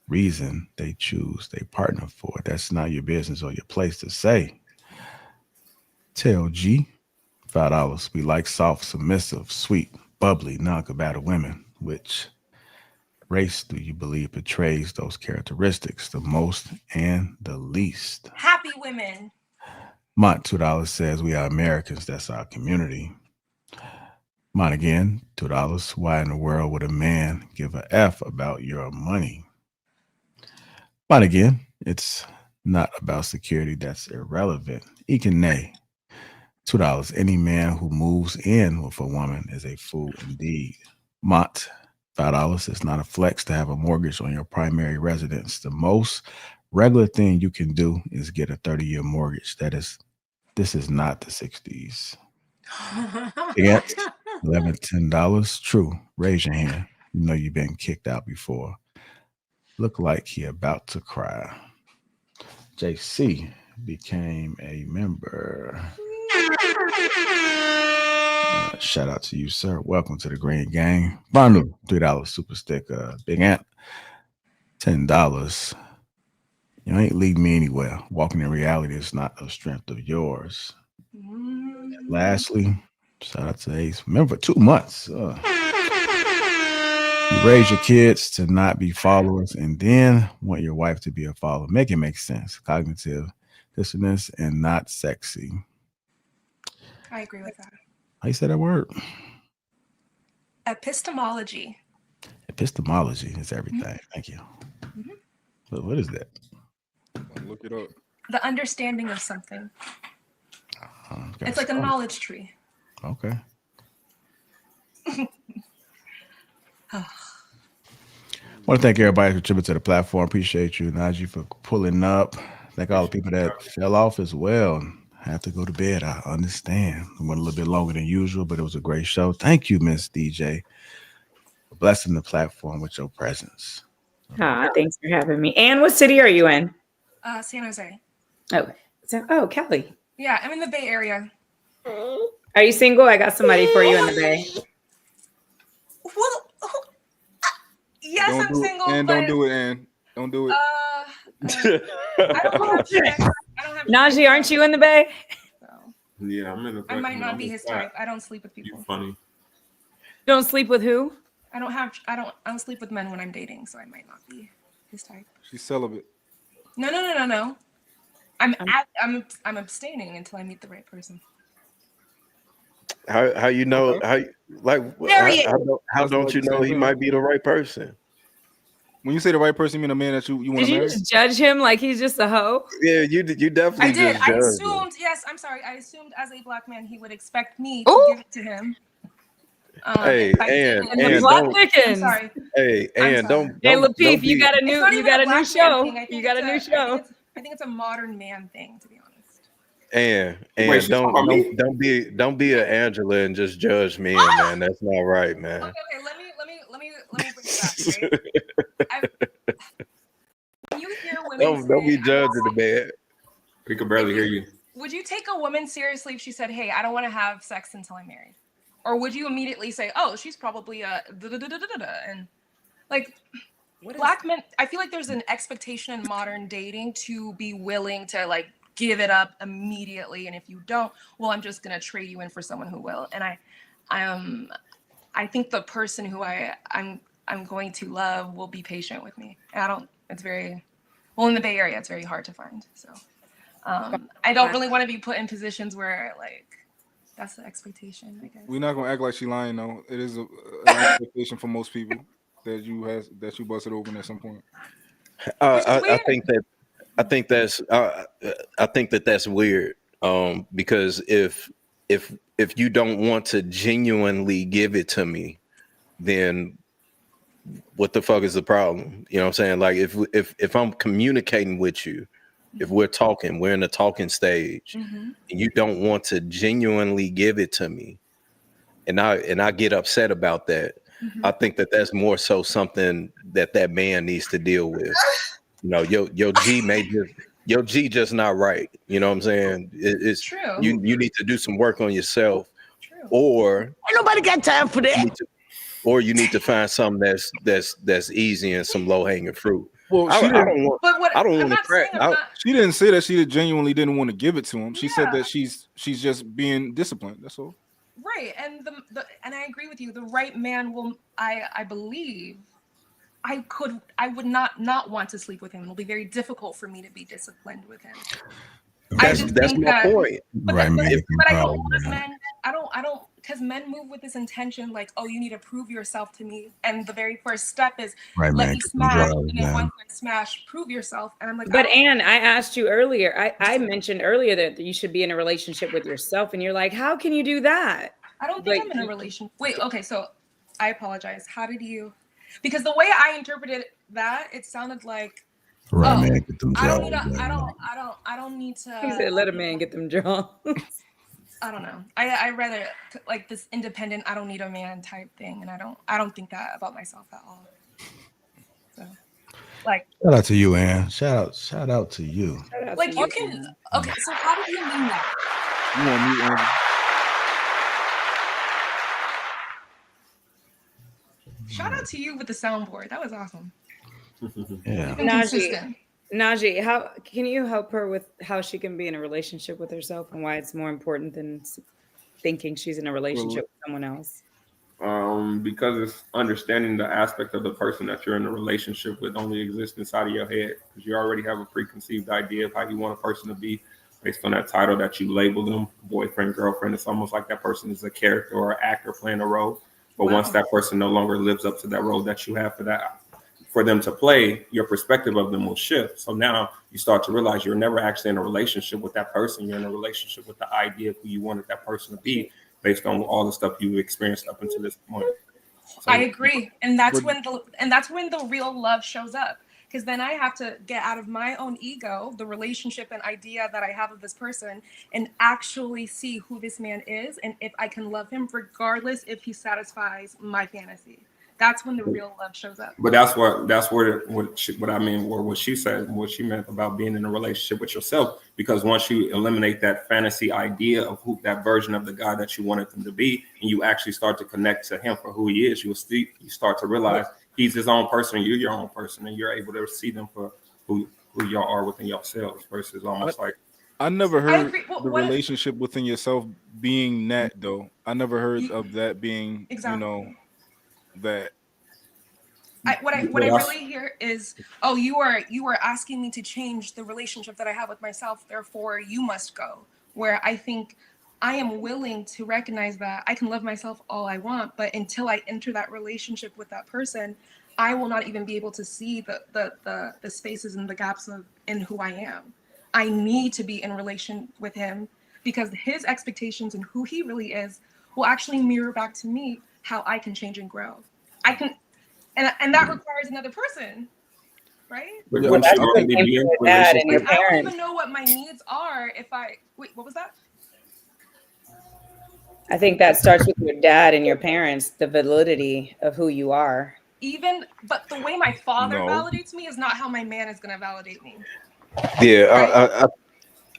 reason they choose they partner for. That's not your business or your place to say. Tell G, $5. We like soft, submissive, sweet, bubbly, non-combative women. Which race do you believe portrays those characteristics the most and the least? Happy women. Mont, $2 says we are Americans. That's our community. Mont again, $2. Why in the world would a man give a F about your money? Mont again, it's not about security. That's irrelevant. Nay. $2. Any man who moves in with a woman is a fool indeed. Mont, $5. It's not a flex to have a mortgage on your primary residence. The most regular thing you can do is get a 30-year mortgage. This is not the 60s. Yes, $11, $10. True. Raise your hand. You know you've been kicked out before. Look like he about to cry. JC became a member. Shout out to you, sir. Welcome to the Green Gang. Banu, $3 super sticker. Big Ant, $10. You ain't leading me anywhere. Walking in reality is not a strength of yours. And lastly, shout out to Ace. Remember, 2 months. You raise your kids to not be followers and then want your wife to be a follower. Make it make sense. Cognitive dissonance and not sexy. I agree with that. How you say that word? Epistemology. Epistemology is everything. Thank you. But what is that? Look it up. The understanding of something. It's like a knowledge tree. Okay. I want to thank everybody who contributed to the platform. Appreciate you, Najee, for pulling up. Thank all the people that fell off as well. Had to go to bed. I understand. It went a little bit longer than usual, but it was a great show. Thank you, Miss DJ, for blessing the platform with your presence. Thanks for having me. And what city are you in? San Jose. Oh, Kelly. Yeah, I'm in the Bay Area. Are you single? I got somebody for you in the Bay. Well, yes, Don't I'm do it, single. and but, don't do it, and don't do it. I don't have sex. I don't have Najee, aren't you in the Bay? Yeah, I'm in the. I might not be his type. I don't sleep with people. You funny. Don't sleep with who? I don't sleep with men when I'm dating, so I might not be his type. She's celibate. No. I'm abstaining until I meet the right person. How you know how don't you know he might be the right person? When you say the right person, you mean a man that you want Did to you marry? just judge him like he's just a hoe? Yeah, you definitely I did. just I judged him. assumed. Yes, I'm sorry. I assumed as a black man he would expect me to give it to him. Hey, if I and didn't. and plot don't. thickens. I'm sorry. Hey, and don't. Hey, don't Lapeef, be, you got a It's not new even a new black show. man thing. You got a new show. I think it's a modern man thing, to be honest. and Wait, she's talking about me? don't be an Angela and just judge men, man. That's not right, man. Okay. Let me bring it back. Right? When you hear women Don't be say, judging the man. We could barely hear you. would you take a woman seriously if she said, "Hey, I don't want to have sex until I'm married," or would you immediately say, "Oh, she's probably a and like black men"? I feel like there's an expectation in modern dating to be willing to like give it up immediately, and if you don't, well, I'm just gonna trade you in for someone who will. And I think the person who I'm going to love will be patient with me. And I don't. It's very well in the Bay Area. It's very hard to find. So I don't really want to be put in positions where like that's the expectation, I guess. We're not gonna act like she lying though. It is an expectation for most people that you busted open at some point. I think that's weird. Because if you don't want to genuinely give it to me, then what the fuck is the problem? You know what I'm saying? Like if I'm communicating with you, if we're talking, we're in a talking stage, and you don't want to genuinely give it to me, and I get upset about that, I think that's more so something that man needs to deal with. You know, your G just not right. You know what I'm saying? It's true. You need to do some work on yourself, True. or Ain't nobody got time for that. you need to find something that's easy and some low hanging fruit. Well, I don't want to crack. She didn't say that she genuinely didn't want to give it to him. She said that she's just being disciplined. That's all. Right, and and I agree with you. The right man will. I believe. I would not want to sleep with him. It'll be very difficult for me to be disciplined with him. That's my point. But I don't want men. I don't, because men move with this intention, like, oh, you need to prove yourself to me, and the very first step is let me smash, and then once I smash, prove yourself. And I'm like, But Anne, I asked you earlier. I mentioned earlier that you should be in a relationship with yourself, and you're like, how can you do that? I don't think I'm in a relationship. Wait, okay, so I apologize. How did you? Because the way I interpreted that, it sounded like, right, man, get them I draws. don't need to. He said, let a man get them draws. I don't know. I rather like this independent, I don't need a man type thing, and I don't think that about myself at all. So, like, Shout out to you, Ann. Shout out to you. Like you can. Okay, so how do you mean that? You want me, Andy? Shout out to you with the soundboard. That was awesome. Yeah. Najee, how can you help her with how she can be in a relationship with herself and why it's more important than thinking she's in a relationship with someone else? Because it's understanding the aspect of the person that you're in a relationship with only exists inside of your head, because you already have a preconceived idea of how you want a person to be based on that title that you label them, boyfriend, girlfriend. It's almost like that person is a character or an actor playing a role. But once that person no longer lives up to that role that you have for them to play, your perspective of them will shift. So now you start to realize you're never actually in a relationship with that person. You're in a relationship with the idea of who you wanted that person to be based on all the stuff you've experienced up until this point. So, I agree, and that's when the real love shows up. because then I have to get out of my own ego, the relationship and idea that I have of this person, and actually see who this man is and if I can love him regardless if he satisfies my fantasy. That's when the real love shows up. But that's where what I mean, or what she said, what she meant about being in a relationship with yourself. Because once you eliminate that fantasy idea of who that version of the guy that you wanted them to be, and you actually start to connect to him for who he is, you start to realize he's his own person, and you're your own person, and you're able to see them for who y'all are within yourselves versus almost like. I never heard Well, the relationship within yourself being that though. I never heard of that being, exactly. you know, that. What I really hear is, oh, you are asking me to change the relationship that I have with myself, therefore you must go. Where I think I am willing to recognize that I can love myself all I want, but until I enter that relationship with that person, I will not even be able to see the spaces and the gaps in who I am. I need to be in relation with him because his expectations and who he really is will actually mirror back to me how I can change and grow. I can. And that requires another person, right? But Well, once that's you what already came be in from a your dad and your relationship, I don't parents. even know what my needs are if I wait. What was that? I think that starts with your dad and your parents, the validity of who you are. But the way my father No. validates me is not how my man is going to validate me. Yeah,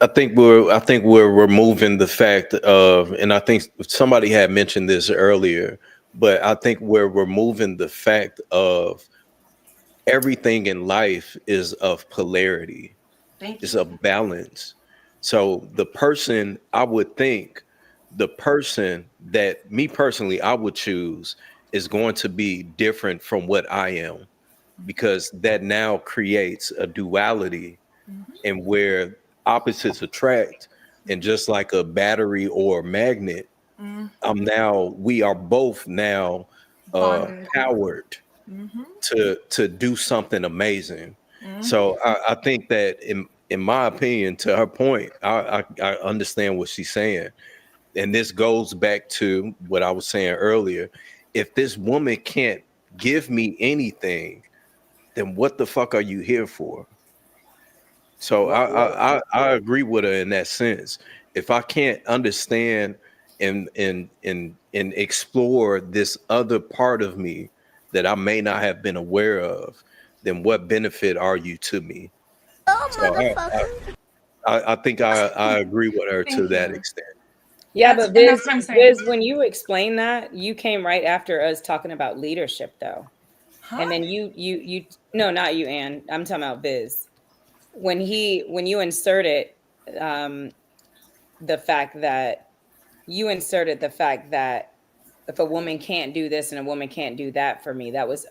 I think we're removing the fact of, and I think somebody had mentioned this earlier, but I think we're removing the fact of everything in life is of polarity. It's of balance. So the person that me personally I would choose is going to be different from what I am, because that now creates a duality and where opposites attract. And just like a battery or a magnet, we are both now Bonded. powered to do something amazing. So I think that in my opinion, to her point, I understand what she's saying. And this goes back to what I was saying earlier. If this woman can't give me anything, then what the fuck are you here for? So I agree with her in that sense. If I can't understand and explore this other part of me that I may not have been aware of, then what benefit are you to me? So I think I agree with her to that extent. Yeah, That's but what I'm saying. Biz, when you explain that, you came right after us talking about leadership, though. Huh? And then you no, not you, Ann. I'm talking about Biz. When you inserted the fact that if a woman can't do this and a woman can't do that for me, that was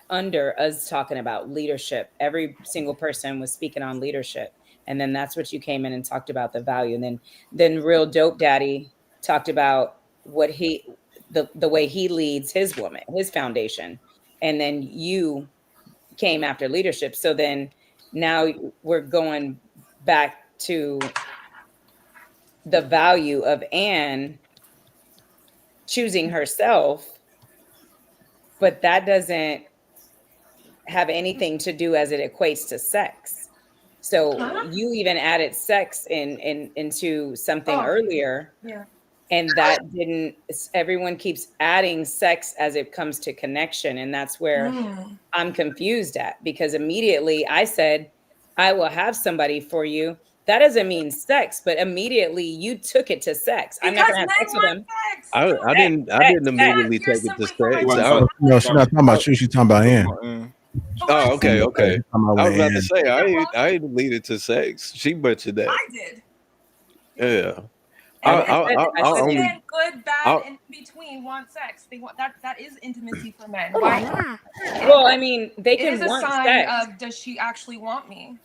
under us talking about leadership. Every single person was speaking on leadership. And then that's what you came in and talked about, the value. And then Real Dope Daddy talked about what the way he leads his woman, his foundation. And then you came after leadership. So then now we're going back to the value of Anne choosing herself, but that doesn't have anything to do as it equates to sex. So you even added sex into something earlier. Yeah. And that didn't, everyone keeps adding sex as it comes to connection. And that's where I'm confused at, because immediately I said, I will have somebody for you. That doesn't mean sex, but immediately you took it to sex. I'm not going to have sex with them. I didn't immediately take it to sex. No, she's not talking about you. She's talking about Ann. Oh, okay. I was about to Ann. say I didn't lead it to sex. She mentioned that. I did. Yeah. Men, good, bad, and in between want sex. They want that is intimacy for men. Why? Well, I mean, they can It is a want sign sex. of, does she actually want me?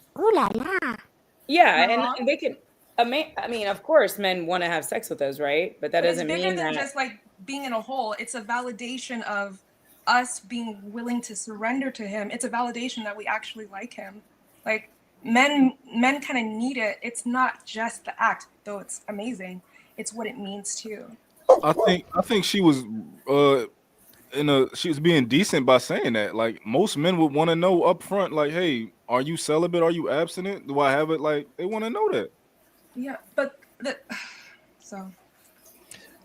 Yeah, Wrong? and they can. I mean, of course, men want to have sex with us, right? But that But it's doesn't bigger mean than that. just like being in a hole. It's a validation of us being willing to surrender to him. It's a validation that we actually like him. Like men kind of need it. It's not just the act, though it's amazing. It's what it means too. I think she was she was being decent by saying that. Like most men would want to know up front, like, hey, are you celibate? Are you abstinent? Do I have it? Like they want to know that. Yeah, but so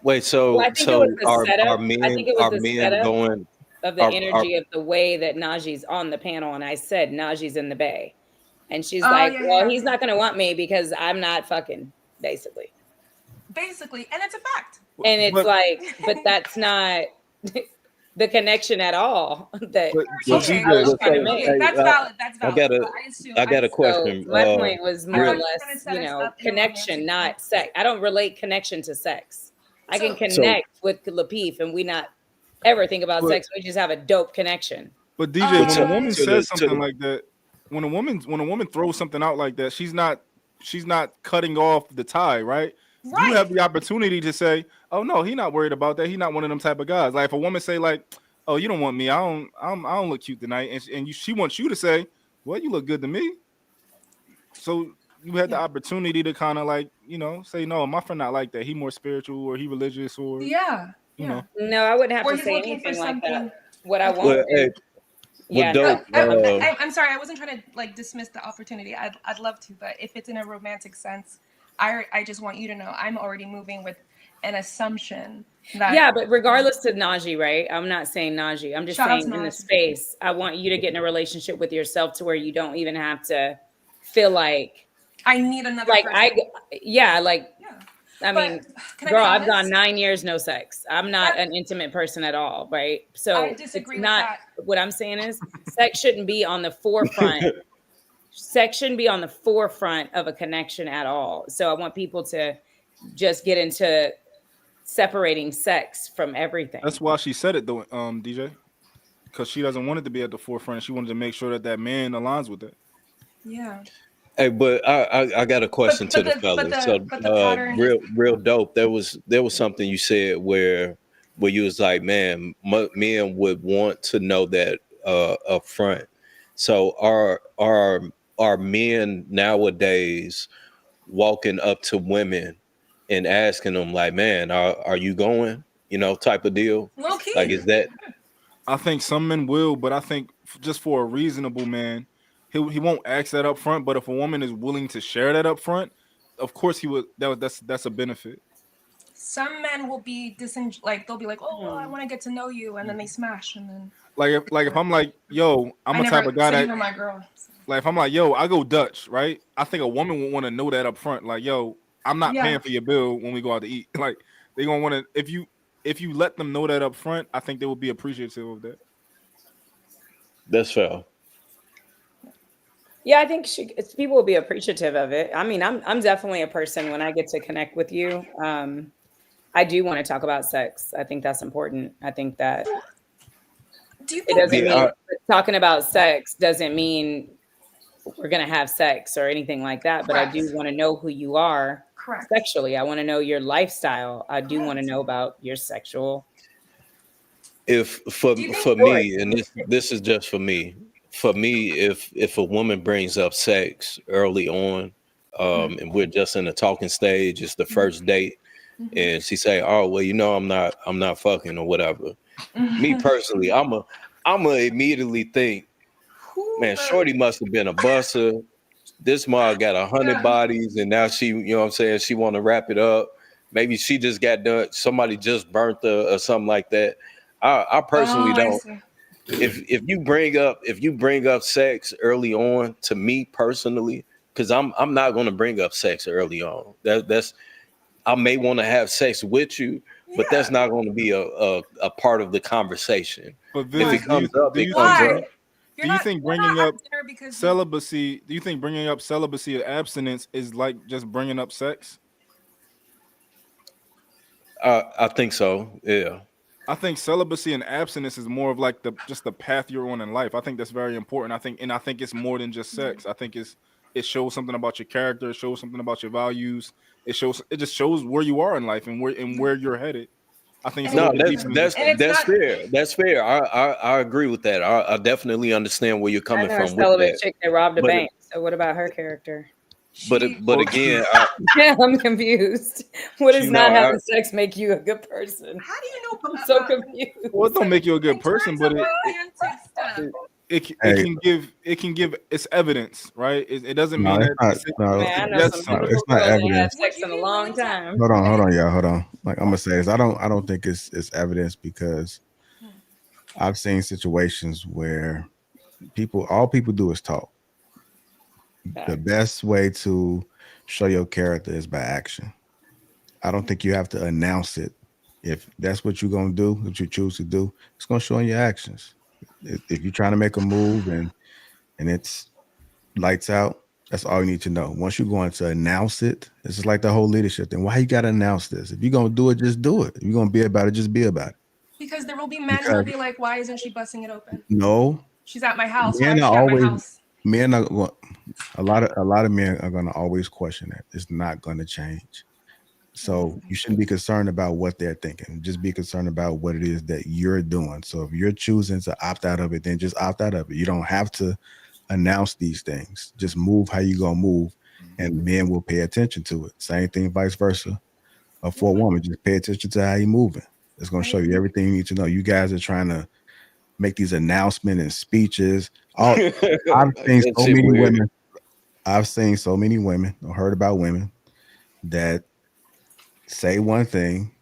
Wait, Well, I think it was the are setup. I think it was the men setup going of the are energy of the way that Najee's on the panel, and I said Najee's in the bay, and she's Oh, like, yeah, "Well, yeah, he's not going to want me because I'm not fucking," basically. basically, and it's a fact. And it's But- like, but that's not the connection at all. That So Okay, I was trying to okay, make. that's valid. That's valid. I got a question. So my point was more or real- less, connection, not sex. I don't relate connection to sex. I can connect with Lapeef, and we not ever think about But- sex. We just have a dope connection. But DJ, when to- a woman to says the- something like that, when a woman throws something out like that, she's not cutting off the tie, right? You have the opportunity to say, "Oh no, he's not worried about that. He's not one of them type of guys." Like if a woman say like, "Oh, you don't want me. I don't look cute tonight," and she wants you to say, "Well, you look good to me." So you had the opportunity to kind of like, say, "No, my friend not like that. He more spiritual, or he religious, or Yeah. you know." No, I wouldn't have Or to he's say looking for anything like something. that. What I Well, want hey, yeah, dope. I'm sorry, I wasn't trying to like dismiss the opportunity. I'd love to, but if it's in a romantic sense, I just want you to know I'm already moving with an assumption that yeah, but regardless to Najee, right? I'm not saying Najee. I'm just Shout out saying to in the Najee. space, I want you to get in a relationship with yourself to where you don't even have to feel like I need another like person. I mean, can I be girl, I've honest? gone 9 years no sex. I'm not an intimate person at all, right? So I disagree it's with not that. what I'm saying is sex shouldn't be on the forefront. Sex shouldn't be on the forefront of a connection at all. So I want people to just get into separating sex from everything. That's why she said it though, DJ, because she doesn't want it to be at the forefront. She wanted to make sure that man aligns with it. Yeah. Hey, but I got a question to the fellas. So real dope. There was something you said where you was like, man, men would want to know that up front. So are men nowadays walking up to women and asking them like, man, are you going? Type of deal. Low key. Like, is that? I think some men will, but I think just for a reasonable man, he won't ask that up front. But if a woman is willing to share that up front, of course he would. That's a benefit. Some men will be they'll be like, oh, well, I want to get to know you, and then they smash, and then Like if I'm like, yo, I'm a type of guy that my girl. like if I'm like, yo, I go Dutch, right? I think a woman would want to know that up front. Like, yo, I'm not paying for your bill when we go out to eat. Like they gonna want to if you let them know that up front, I think they will be appreciative of that. That's fair. Yeah, I think people will be appreciative of it. I mean, I'm definitely a person when I get to connect with you. I do want to talk about sex. I think that's important. I think that it doesn't mean talking about sex doesn't mean we're gonna have sex or anything like that. But I do want to know who you are sexually. I want to know your lifestyle. I do want to know about your sexual. If for me, and this is just for me. For me, if a woman brings up sex early on, and we're just in the talking stage, it's the first date, and she say, "Oh, well, I'm not fucking or whatever." Me personally, I'ma immediately think, man, shorty must have been a buster. This mom got 100 bodies, and now she, she want to wrap it up. Maybe she just got done. Somebody just burnt her or something like that. I personally don't. If you bring up sex early on, to me personally, because I'm not going to bring up sex early on. That's I may want to have sex with you, but that's not going to be a part of the conversation. But if it comes up, it comes up. Do you think bringing up celibacy? Do you think bringing up celibacy or abstinence is like just bringing up sex? I think so. Yeah. I think celibacy and abstinence is more of like just the path you're on in life. I think that's very important. I think it's more than just sex. I think it shows something about your character. It shows something about your values. It just shows where you are in life and where you're headed. I think that's fair. That's fair. I agree with that. I definitely understand where you're coming from. I know a celibate chick that robbed a bank. So what about her character? But again, Yeah, I'm confused. What does You not know, having sex make you a good person? How do you know? I'm so confused. Well, it don't make you a good person, but romantic stuff. it can give it's evidence, right? It doesn't No, mean it's that not. it No, Man, I know suggests some something. beautiful it's not girls that had evidence. sex in a long time. Hold on, y'all. Hold on. Like I'm gonna say is I don't think it's evidence because I've seen situations where all people do is talk. The best way to show your character is by action. I don't think you have to announce it. If that's what you're gonna do, what you choose to do, it's gonna show in your actions. If you're trying to make a move and it's lights out, that's all you need to know. Once you're going to announce it, it's just like the whole leadership thing. Why you gotta announce this? If you're gonna do it, just do it. If you're gonna be about it, just be about it. Because there will be men who will be like, why isn't she busting it open? No, She's at my house. Why men is are she at my always house? men are a lot of men are gonna always question that. It's not gonna change. So you shouldn't be concerned about what they're thinking. Just be concerned about what it is that you're doing. So if you're choosing to opt out of it, then just opt out of it. You don't have to announce these things. Just move how you gonna move, and men will pay attention to it. Same thing, vice versa. For a woman, just pay attention to how you moving. It's gonna show you everything you need to know. You guys are trying to make these announcements and speeches. I've seen That so shit many weird. women. I've seen so many women or heard about women that say one thing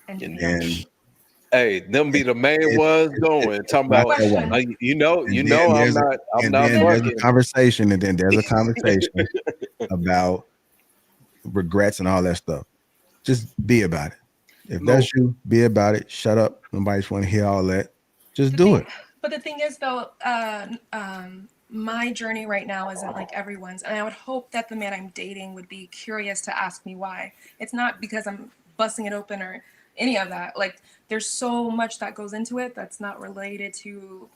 and Hey, them be the main ones going talking not about. that way. You know, And then I'm not there's a fucking. conversation, and then there's a conversation about regrets and all that stuff. Just be about it. If No. that's you, be about it. Shut up. Nobody's want to hear all that. Just do it. But the thing is, though, my journey right now isn't like everyone's, and I would hope that the man I'm dating would be curious to ask me why. It's not because I'm busting it open or any of that. Like, there's so much that goes into it that's not related to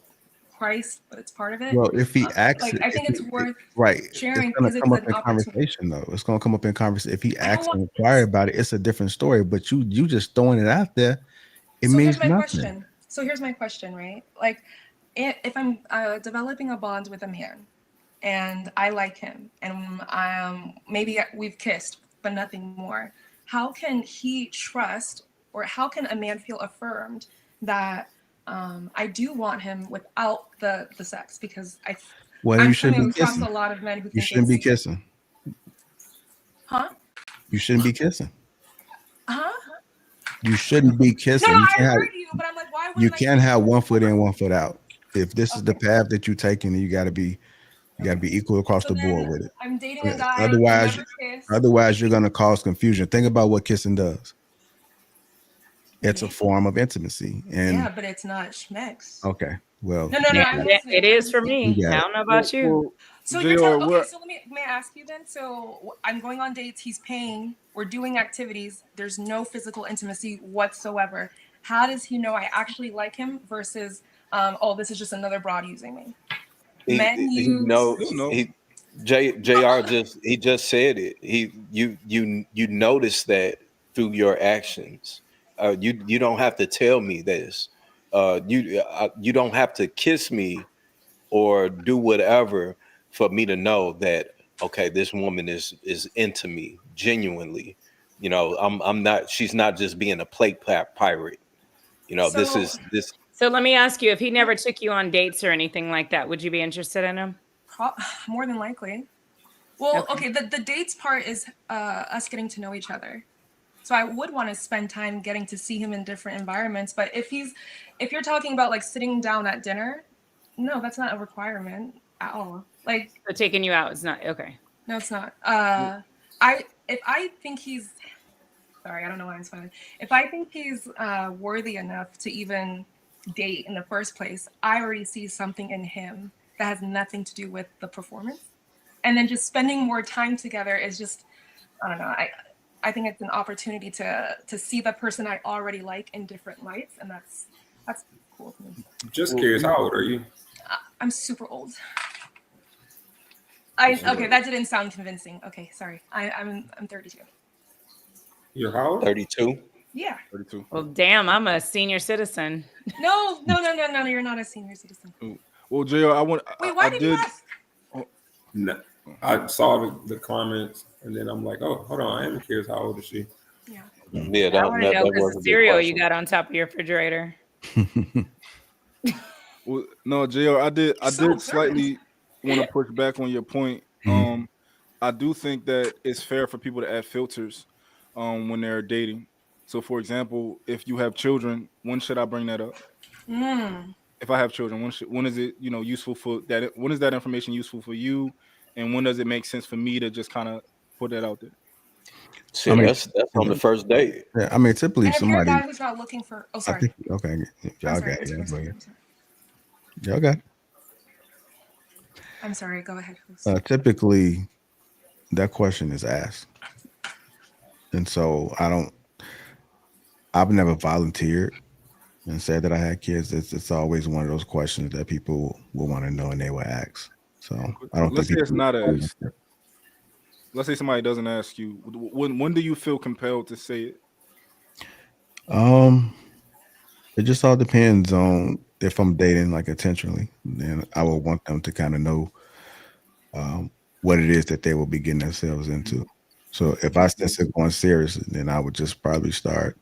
Christ, but it's part of it. Well, if he asks, like, I think it's worth right, sharing it's gonna because it's come up an in opportunity. conversation though. It's gonna come up in conversation. If he asks and inquire about it, it's a different story. But you just throwing it out there, it So means here's my nothing. question. So here's my question, right? Like, if I'm developing a bond with a man, and I like him, and maybe we've kissed, but nothing more, how can he trust, or how can a man feel affirmed that I do want him without the sex? Because Well, I'm you shouldn't coming be across kissing. a lot of men who You think shouldn't be it's kissing. huh? You shouldn't be kissing. Huh? You shouldn't be kissing. No, You I can't have, heard you, but I'm like, why you wouldn't I? can't have one foot in, one foot out. If this is the path that you're taking, then you gotta be equal across So the board then with it. I'm dating a guy. Otherwise, Never kissed. otherwise you're gonna cause confusion. Think about what kissing does. It's a form of intimacy. And Yeah, but it's not schmex. okay, well, No, I'm listening. It is for me. You got I it. don't know about you. So you're telling, okay, so may I ask you then? So I'm going on dates, he's paying, we're doing activities, there's no physical intimacy whatsoever. How does he know I actually like him versus, oh, this is just another broad using me? He knows. Jr. just said it. You notice that through your actions. You don't have to tell me this. You don't have to kiss me or do whatever for me to know that, okay, this woman is into me genuinely. You know, I'm not. She's not just being a plate pirate. You know, this is. So let me ask you: if he never took you on dates or anything like that, would you be interested in him? More than likely. Well, okay, the dates part is us getting to know each other. So I would want to spend time getting to see him in different environments. But if you're talking about like sitting down at dinner, no, that's not a requirement at all. Like, so taking you out is not okay. No, it's not. If I think he's, sorry, I don't know why I'm smiling. If I think he's worthy enough to even date in the first place, I already see something in him that has nothing to do with the performance. And then just spending more time together is just, I don't know. I think it's an opportunity to see the person I already like in different lights, and that's cool to me. Just curious, how old are you? I'm super old. Okay, that didn't sound convincing. Okay, sorry. I'm 32. You're how old? 32. Yeah. 32. Well, damn, I'm a senior citizen. No, you're not a senior citizen. Well, Jr. I want. Wait, why I did you ask? No. I saw the comments, and then I'm like, oh, hold on, I am curious. How old is she? Yeah, I want to know that because was the a good cereal you question. got on top of your refrigerator. Well, no, JR, I did slightly want to push back on your point. I do think that it's fair for people to add filters when they're dating. So, for example, if you have children, when should I bring that up? If I have children, when is it useful for that? When is that information useful for you, and when does it make sense for me to just kind of put that out there? See, I mean, that's on the first date. Yeah, I mean, typically And if you're a somebody. guy who's not looking for, oh, I sorry. think okay, y'all I'm sorry. got it. Who's Go first? ahead. Y'all got it. I'm sorry. Go ahead. Host. Typically, that question is asked, and so I've never volunteered and said that I had kids. It's always one of those questions that people will want to know and they will ask. So I don't Let's think say it's people. not asked. Let's say somebody doesn't ask you. When do you feel compelled to say it? It just all depends on if I'm dating like intentionally. Then I would want them to kind of know what it is that they will be getting themselves into. So if I sense it going serious, then I would just probably start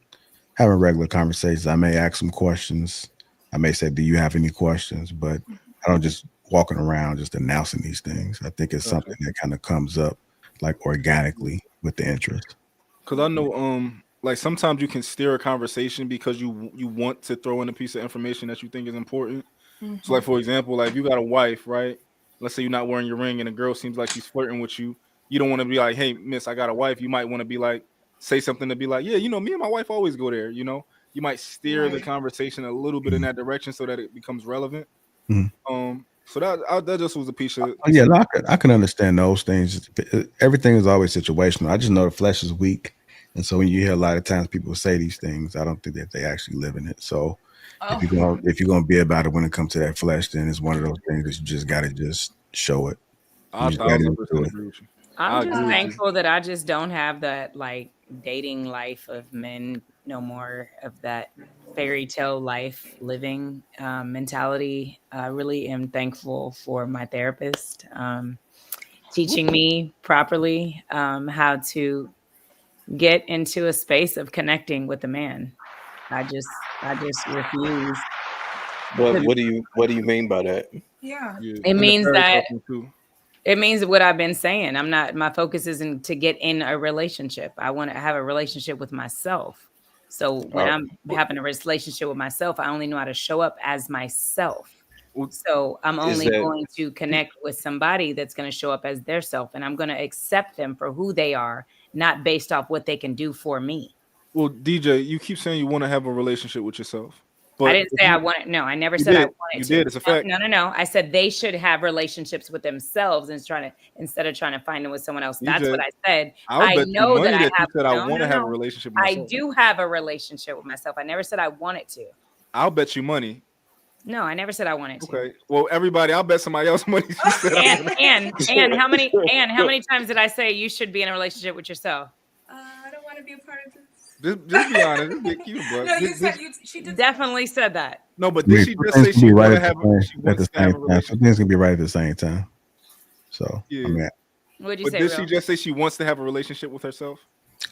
having regular conversations. I may ask some questions. I may say, "Do you have any questions?" But I don't just walking around just announcing these things. I think it's something that kind of comes up like organically with the interest. Because I know, like sometimes you can steer a conversation because you want to throw in a piece of information that you think is important. So, like for example, like if you got a wife, right? Let's say you're not wearing your ring, and a girl seems like she's flirting with you. You don't want to be like, "Hey, miss, I got a wife." You might want to be like, say something to be like, "Yeah, me and my wife always go there." You might steer the conversation a little bit in that direction so that it becomes relevant. So that just was a piece of. Oh, yeah, no, I can understand those things. Everything is always situational. I just know the flesh is weak, and so when you hear a lot of times people say these things, I don't think that they actually live in it. So if you're gonna be about it when it comes to that flesh, then it's one of those things that you just got to just show it. You I just gotta 1000% do it. agree with you. I'm I just agree with you. thankful that I just don't have that like dating life of men, no more of that fairy tale life living mentality. I really am thankful for my therapist teaching me properly how to get into a space of connecting with a man. I just refuse. But what do you mean by that? Yeah. It means that too. it means what I've been saying. My focus isn't to get in a relationship. I want to have a relationship with myself. So when I'm having a relationship with myself, I only know how to show up as myself. So I'm only going to connect with somebody that's going to show up as their self, and I'm going to accept them for who they are, not based off what they can do for me. Well, DJ, you keep saying you want to have a relationship with yourself, but I didn't say I wanted. No, I never you said I did. wanted You to. did. It's a fact. No. I said they should have relationships with themselves instead of trying to find them with someone else. That's what DJ, I said. I'll I bet you know that money I that you have. said I No, want no, to have a no. relationship with I myself. do have a relationship with myself. I never said I wanted to. I'll bet you money. No, I never said I wanted to. Okay. Well, everybody, I'll bet somebody else money. She said And how many times did I say you should be in a relationship with yourself? I don't want to be a part of this. Just be honest. Just be cute, bro. No, you said she did. Definitely said that. No, but I did mean, she some just things say can she be right want to at have? the She same, at wants the to have same a time. relationship. Some things can be right at the same time. So Yeah. I mean, What'd you But say, did Real? she just say she wants to have a relationship with herself?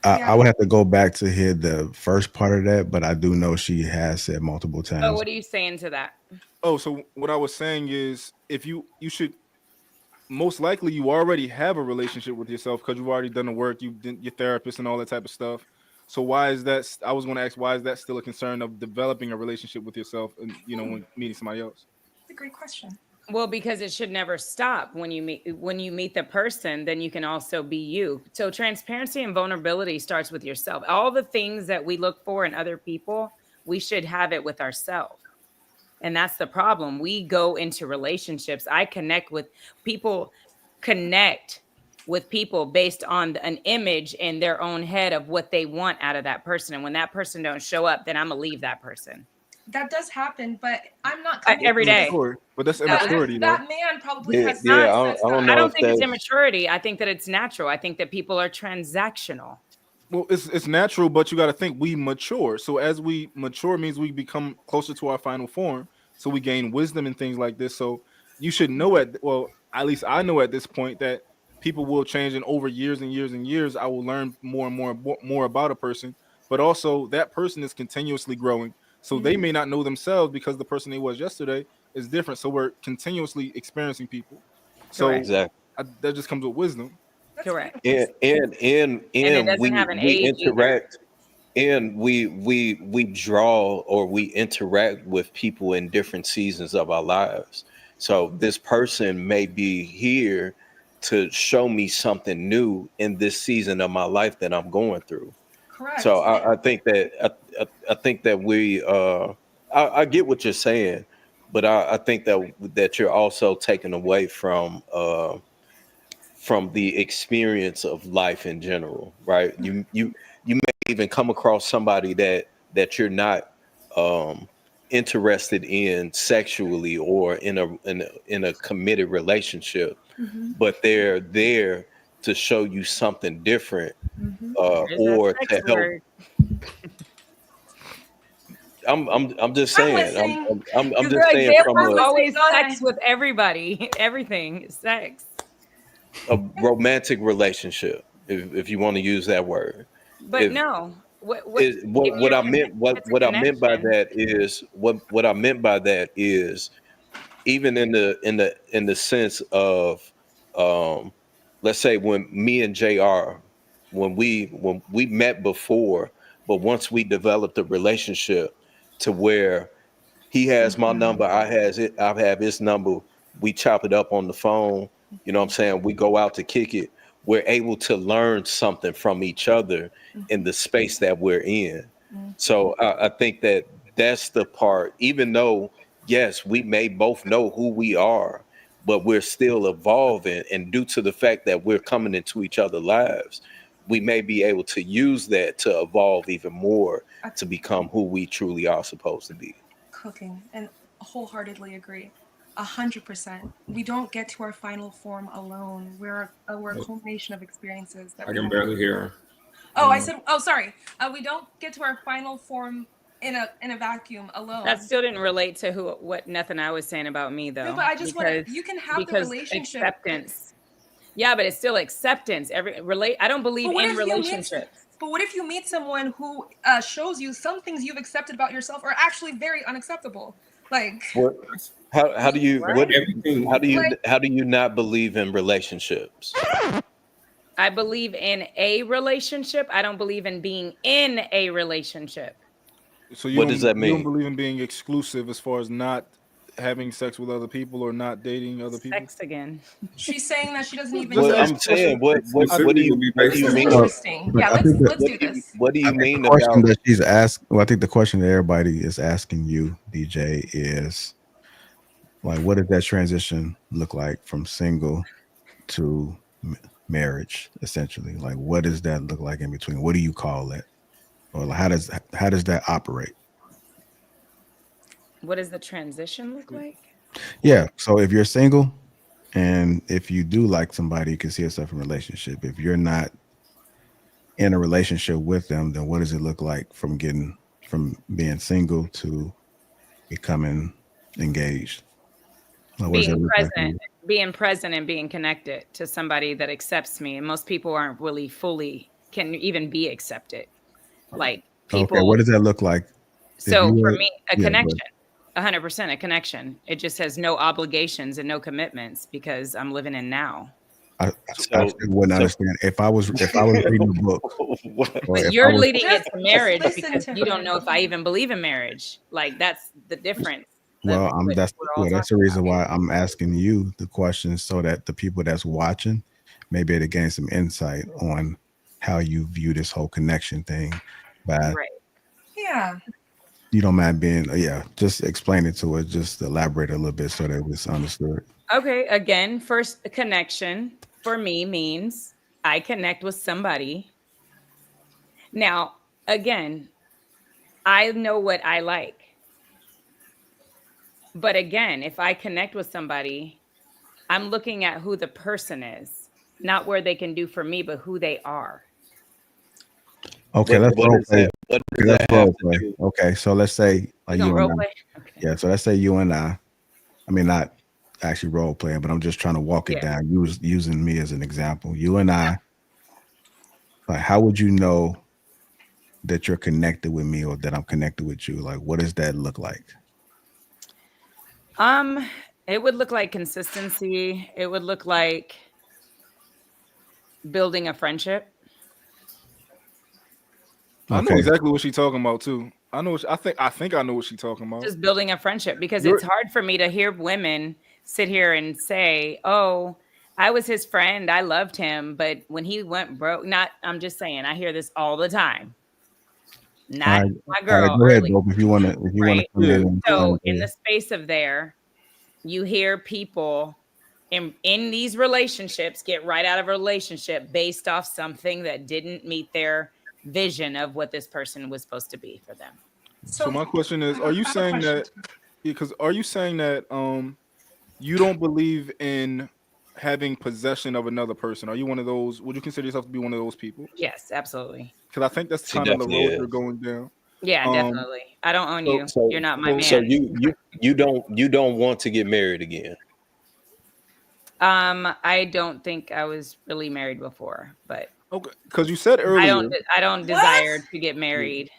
I would have to go back to hear the first part of that, but I do know she has said multiple So times. what are you saying to that? Oh, so what I was saying is, if you should most likely you already have a relationship with yourself because you've already done the work, you did your therapist and all that type of stuff. So why is that? I was going to ask, why is that still a concern of developing a relationship with yourself and when meeting somebody else? That's a great question. Well, because it should never stop when you meet the person, then you can also be you. So transparency and vulnerability starts with yourself. All the things that we look for in other people, we should have it with ourselves. And that's the problem. We go into relationships. Connect with people based on an image in their own head of what they want out of that person. And when that person don't show up, then I'm gonna leave that person. That does happen, but I'm not Every day. But that's immaturity, though. That man probably has Yeah, not said I don't that. know I don't if think it's that's immaturity. I think that it's natural. I think that people are transactional. Well, it's natural, but you got to think we mature. So as we mature means we become closer to our final form. So we gain wisdom and things like this. So you should know at least I know at this point that people will change, and over years and years and years, I will learn more and more about a person. But also, that person is continuously growing, so they may not know themselves because the person they was yesterday is different. So we're continuously experiencing people. So Exactly. that just comes with wisdom. Correct. And it doesn't have an we age either. interact, and we draw or we interact with people in different seasons of our lives. So this person may be here to show me something new in this season of my life that I'm going through. Correct. So I think that I think that I get what you're saying, but I think that you're also taken away from the experience of life in general, right? You may even come across somebody that you're not interested in sexually or in a committed relationship, but they're there to show you something different, There's that or sex to help. word. I'm just I'm saying. listening. I'm The just saying example from is a always sex with everybody. Everything is sex. romantic relationship, if you want to use that word. But If no, what what I meant it's a what I meant by connection. that is what I meant by that is, even in the sense of, um let's say when me and JR, when we met before, but once we developed a relationship to where he has my number, I have his number, we chop it up on the phone, you know what I'm saying, we go out to kick it, we're able to learn something from each other in the space that we're in. So I think that that's the part, even though yes, we may both know who we are, but we're still evolving, and due to the fact that we're coming into each other's lives, we may be able to use that to evolve even more to become who we truly are supposed to be. Cooking, and wholeheartedly agree. 100%. We don't get to our final form alone. We're a culmination of experiences that I we can have. barely hear her. Oh, I said. Oh, sorry. We don't get to our final form in a vacuum alone. That still didn't relate to what nothing I was saying about me though. No, but I just want to. You can have the relationship. Acceptance. Yeah, but it's still acceptance. I don't believe in relationships. But what if you meet someone who shows you some things you've accepted about yourself are actually very unacceptable? Like, What? How do you Right? what how do you not believe in relationships? I believe in a relationship. I don't believe in being in a relationship. So What does that you don't mean? believe in being exclusive as far as not having sex with other people or not dating other people? Sex again. she's saying that she doesn't even. Well, I'm saying what do you mean? Interesting. Yeah, let's do this. What do you I think mean the question about that she's asked? Well, I think the question that everybody is asking you, DJ, is like, what does that transition look like from single to marriage? Essentially, like, what does that look like in between? What do you call it, or like, how does that operate? What does the transition look like? Yeah. So if you're single, and if you do like somebody, you can see yourself in a relationship. If you're not in a relationship with them, then what does it look like from being single to becoming engaged? Like, what does that Being look like for you? being present and being connected to somebody that accepts me. And most people aren't really can even be accepted. Like people. Okay, what does that look like? So for me, a yeah, connection, 100% a connection. It just has no obligations and no commitments because I'm living in now. I still wouldn't understand if I was reading a book. But you're leading it to marriage because you don't know if I even believe in marriage. Like that's the difference. Well, that's the reason why I'm asking you the questions, so that the people that's watching may be able to gain some insight on how you view this whole connection thing. By Yeah. you don't mind being just explain it to us, just elaborate a little bit so that it's understood. Okay, again, first, a connection for me means I connect with somebody. Now, again, I know what I like. But again, if I connect with somebody, I'm looking at who the person is, not where they can do for me, but who they are. Okay, let's role play. Okay, so let's say you and I. role play? Yeah, so let's say you and I mean, not actually role playing, but I'm just trying to walk it Yeah. down. Using me as an example. You and I, like, how would you know that you're connected with me or that I'm connected with you? Like, what does that look like? It would look like consistency. It would look like building a friendship. I know Okay. exactly what she's talking about too. I know. I think I know what she's talking about. Just building a friendship, because You're- it's hard for me to hear women sit here and say, "Oh, I was his friend. I loved him, but when he went broke." I'm just saying. I hear this all the time. Not my All girl. right, go ahead, Early, Dope. If you want to right? come in. So in the space of there, you hear people in these relationships get right out of a relationship based off something that didn't meet their vision of what this person was supposed to be for them. So my question is: are you saying that? Because are you saying that you don't believe in having possession of another person? Are you one of those? Would you consider yourself to be one of those people? Yes, absolutely. Because I think that's She kind of the definitely road is. you're going down. Yeah, definitely. I don't own you. So, You're not my man. so you don't want to get married again. I don't think I was really married before, but okay, because you said earlier, I don't desire to get married.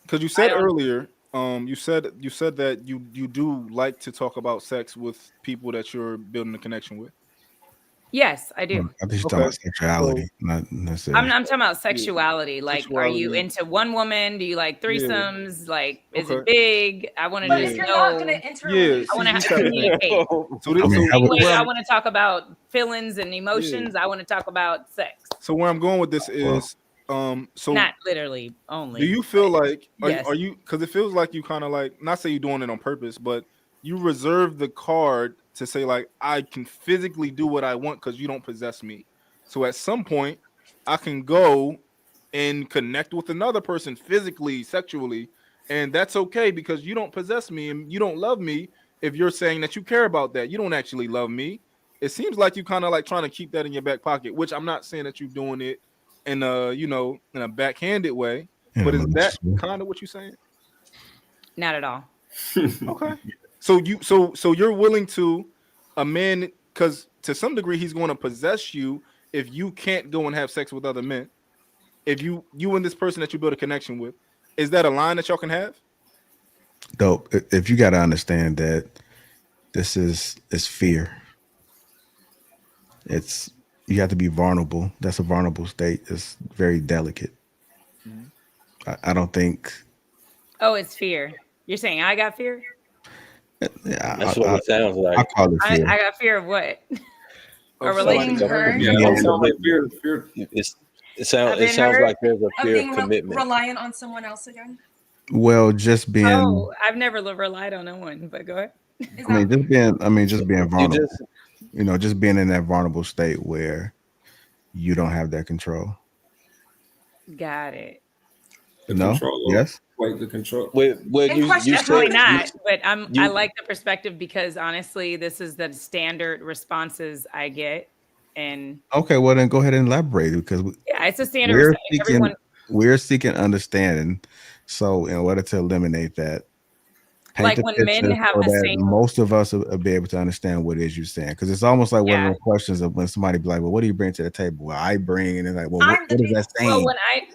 Because you said earlier, you said that you do like to talk about sex with people that you're building a connection with. Yes, I do. I think you're talking about sexuality, not necessarily. I'm talking about sexuality. Like, are you Sexuality. into one woman? Do you like Yeah. threesomes? Like, is Okay. it big? I want to But just if you're know. not gonna enter a Yeah, relationship, I want to these type of things. communicate. So, I mean, how Same would- way I want to talk about feelings and emotions. I want to talk about sex. So where I'm going with this is, so Not literally only. do you feel but like yes. are you because it feels like you kind of like, not say you're doing it on purpose, but you reserve the card to say like, I can physically do what I want because you don't possess me. So at some point I can go and connect with another person physically, sexually, and that's okay because you don't possess me and you don't love me. If you're saying that you care about that, you don't actually love me. It seems like you kind of like trying to keep that in your back pocket, which I'm not saying that you're doing it in a backhanded way, but is that kind of what you're saying? Not at all. Okay. So you're willing to a man, because to some degree he's going to possess you if you can't go and have sex with other men. If you and this person that you build a connection with, is that a line that y'all can have? Dope. If you got to understand that this is fear. You have to be vulnerable. That's a vulnerable state. It's very delicate. I don't think. Oh, it's fear. You're saying I got fear? That's what it sounds like. I call it fear. I got fear of what? A Of relationship. something. hurt. Yeah, Yeah, of it sounds like commitment. fear. It sounds hurt. like there's a of fear being of commitment. reliant on someone else again. Well, just being. Oh, I've never relied on no one, but go ahead. Is I mean, that just being. I mean, just being You vulnerable. just Just being in that vulnerable state where you don't have that control. Got it. The No? control. Yes? Wait, the control. well, In you question, Definitely said not. But I you- like the perspective because honestly, this is the standard responses I get, and Okay, well then go ahead and elaborate because yeah, it's a standard. we're response. Everyone. seeking understanding. So in order to eliminate that, paint Like the when picture men have so the that same. most of us will be able to understand what it is you're saying. Because it's almost like one of those questions of when somebody be like, "Well, what do you bring to the table?" Well, I bring, and it's like, "Well, what is that saying?" Well,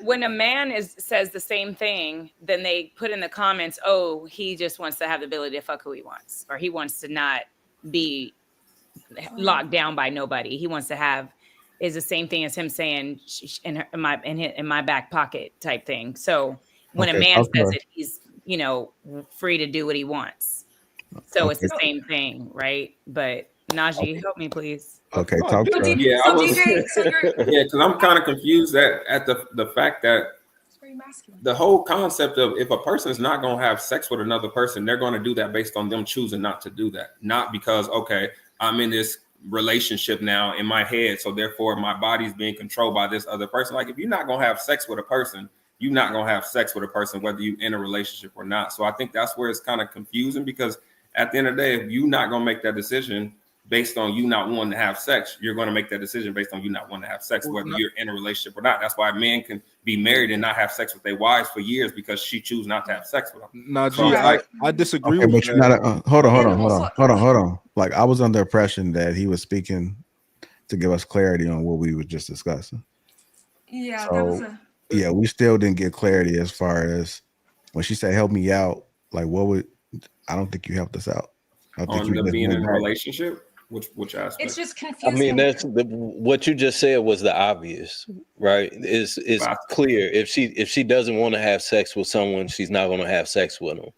when a man says the same thing, then they put in the comments, "Oh, he just wants to have the ability to fuck who he wants, or he wants to not be locked down by nobody. He wants to have." Is the same thing as him saying in my back pocket type thing. So when a man says it, he's free to do what he wants. So it's the same thing, right? But Najee, help me, please. Okay, talk to her. Yeah, So DJ, so you're yeah, because I'm kind of confused at the fact that very masculine. the whole concept of if a person's not going to have sex with another person, they're going to do that based on them choosing not to do that, not because okay, I'm in this relationship now in my head, so therefore my body's being controlled by this other person. Like if you're not going to have sex with a person, you're not going to have sex with a person whether you're in a relationship or not. So I think that's where it's kind of confusing, because at the end of the day, if you're not going to make that decision based on you not wanting to have sex, you're going to make that decision based on you not wanting to have sex, whether you're in a relationship or not. That's why men can be married and not have sex with their wives for years because she chooses not to have sex with them. Najee, So it's like, I disagree Okay, with but that. you're not. Hold on. like I was under the impression that he was speaking to give us clarity on what we were just discussing. Yeah, that was So a yeah, we still didn't get clarity as far as when she said help me out, like what would I don't think you helped us out. I think On you the just being went in a back. relationship, which aspect? it's just I confusing mean, that's what you just said was the obvious, right? It's clear. If she doesn't want to have sex with someone, she's not going to have sex with them.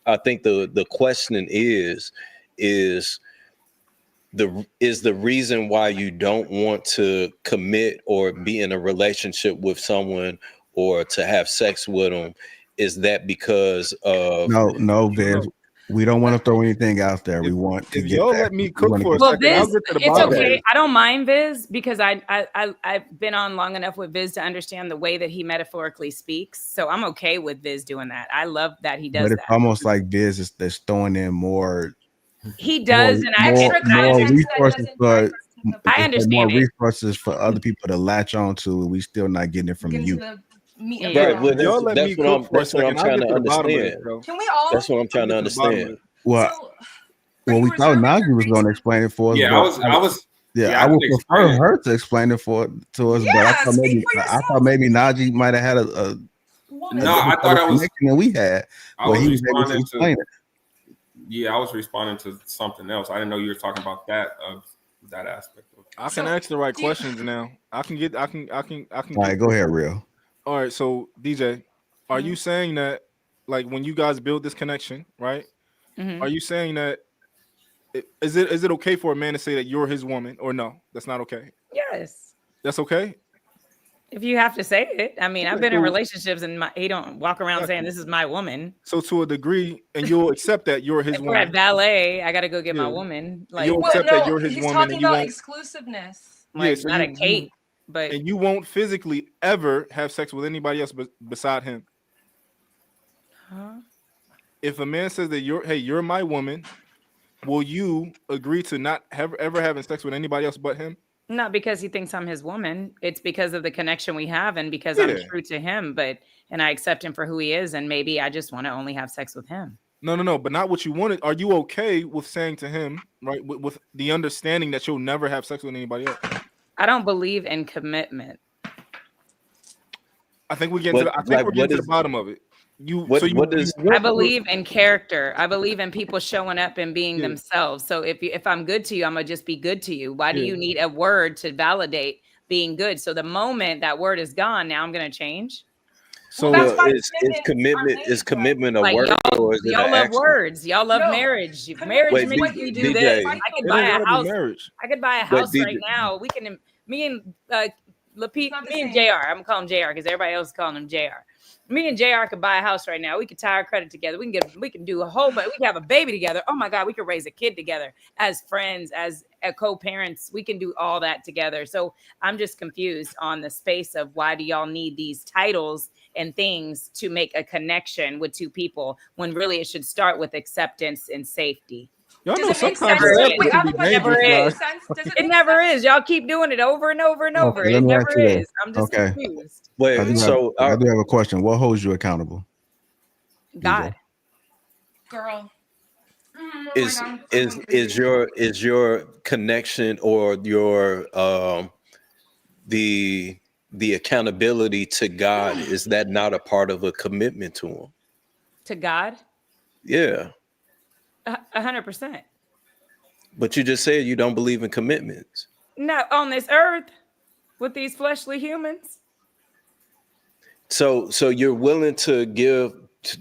I think the question is the reason why you don't want to commit or be in a relationship with someone or to have sex with them, is that because of No, Viz. We don't want to throw anything out there. We want to If get y'all back. let me We cook want to for a get Well, second, I'll Viz, get to the it's bottom of okay. it. I don't mind Viz because I've been on long enough with Viz to understand the way that he metaphorically speaks. So I'm okay with Viz doing that. I love that he does But it's that. almost like Viz is that's throwing in more He does, and I more understand. resources for I understand it. resources for other people to latch on to, and we still not getting it from getting to you. the meat of Right. it. Well, If y'all let me cook for a that's what I'm second, I'll trying get to to the bottom of this, understand. bro. Can we all? That's what I'm trying to I'll get to the bottom of understand. it. Well, well, we thought Najee was going to explain it for us, Yeah, but I was. yeah, I I would can prefer explain it. her to explain it to us. But Yeah, speak for I thought maybe Najee might have had a No, I thought I was. connection that we had, I where was he was able to responding explain to. it. Yeah, I was responding to something else. I didn't know you were talking about that aspect of. I can ask the right questions now. I can All right, go ahead, Real. All right, so DJ, are you saying that like when you guys build this connection, right? Mhm. Are you saying that is it okay for a man to say that you're his woman or no? That's not okay. Yes. That's okay. If you have to say it. I mean, I've Okay, been in so- relationships and he don't walk around saying this is my woman. So to a degree, and you'll accept that you're his If we're at woman. ballet, I got to go get my Yeah. woman. Like, You'll Well, accept that no, you're his he's woman, talking and you about won't. exclusiveness. Yeah, like so not a cape, but and you won't physically ever have sex with anybody else beside him. huh? If a man says that you're my woman, will you agree to not ever having sex with anybody else but him? Not because he thinks I'm his woman. It's because of the connection we have and because I'm Yeah. true to him, and I accept him for who he is. And maybe I just want to only have sex with him. No, but not what you wanted. Are you okay with saying to him, right, with the understanding that you'll never have sex with anybody else? I don't believe in commitment. I think we're getting to the bottom of it. I believe in character. I believe in people showing up and being themselves. So if I'm good to you, I'm gonna just be good to you. Why do you need a word to validate being good? So the moment that word is gone, now I'm gonna change. So is commitment a Like word or is it y'all an love action? words. Y'all love marriage. Marriage Wait, makes D- me do DJ, this. I it could ain't buy a gotta be house. marriage. I could buy a But house DJ right now. We can. Me and Lapeef, me and JR. I'm calling JR because everybody else is calling him JR. Me and JR could buy a house right now. We could tie our credit together. We can do a whole, but we can have a baby together. Oh my God, we could raise a kid together as friends, as co-parents. We can do all that together. So I'm just confused on the space of why do y'all need these titles and things to make a connection with two people when really it should start with acceptance and safety. Y'all know Does it make sometimes sense? acceptance Wait, I can have be a question. dangerous, Never guys. is. Does it It make never sense? is. Y'all keep doing it over and over and over. Okay, It let me never ask you this. is. I'm just Okay. confused. Wait, I do have a question. What holds you accountable? God. Girl. Is your connection or your the accountability to God, is that not a part of a commitment to him? To God? Yeah. 100%. But you just said you don't believe in commitments. Not on this earth with these fleshly humans. So you're willing to give,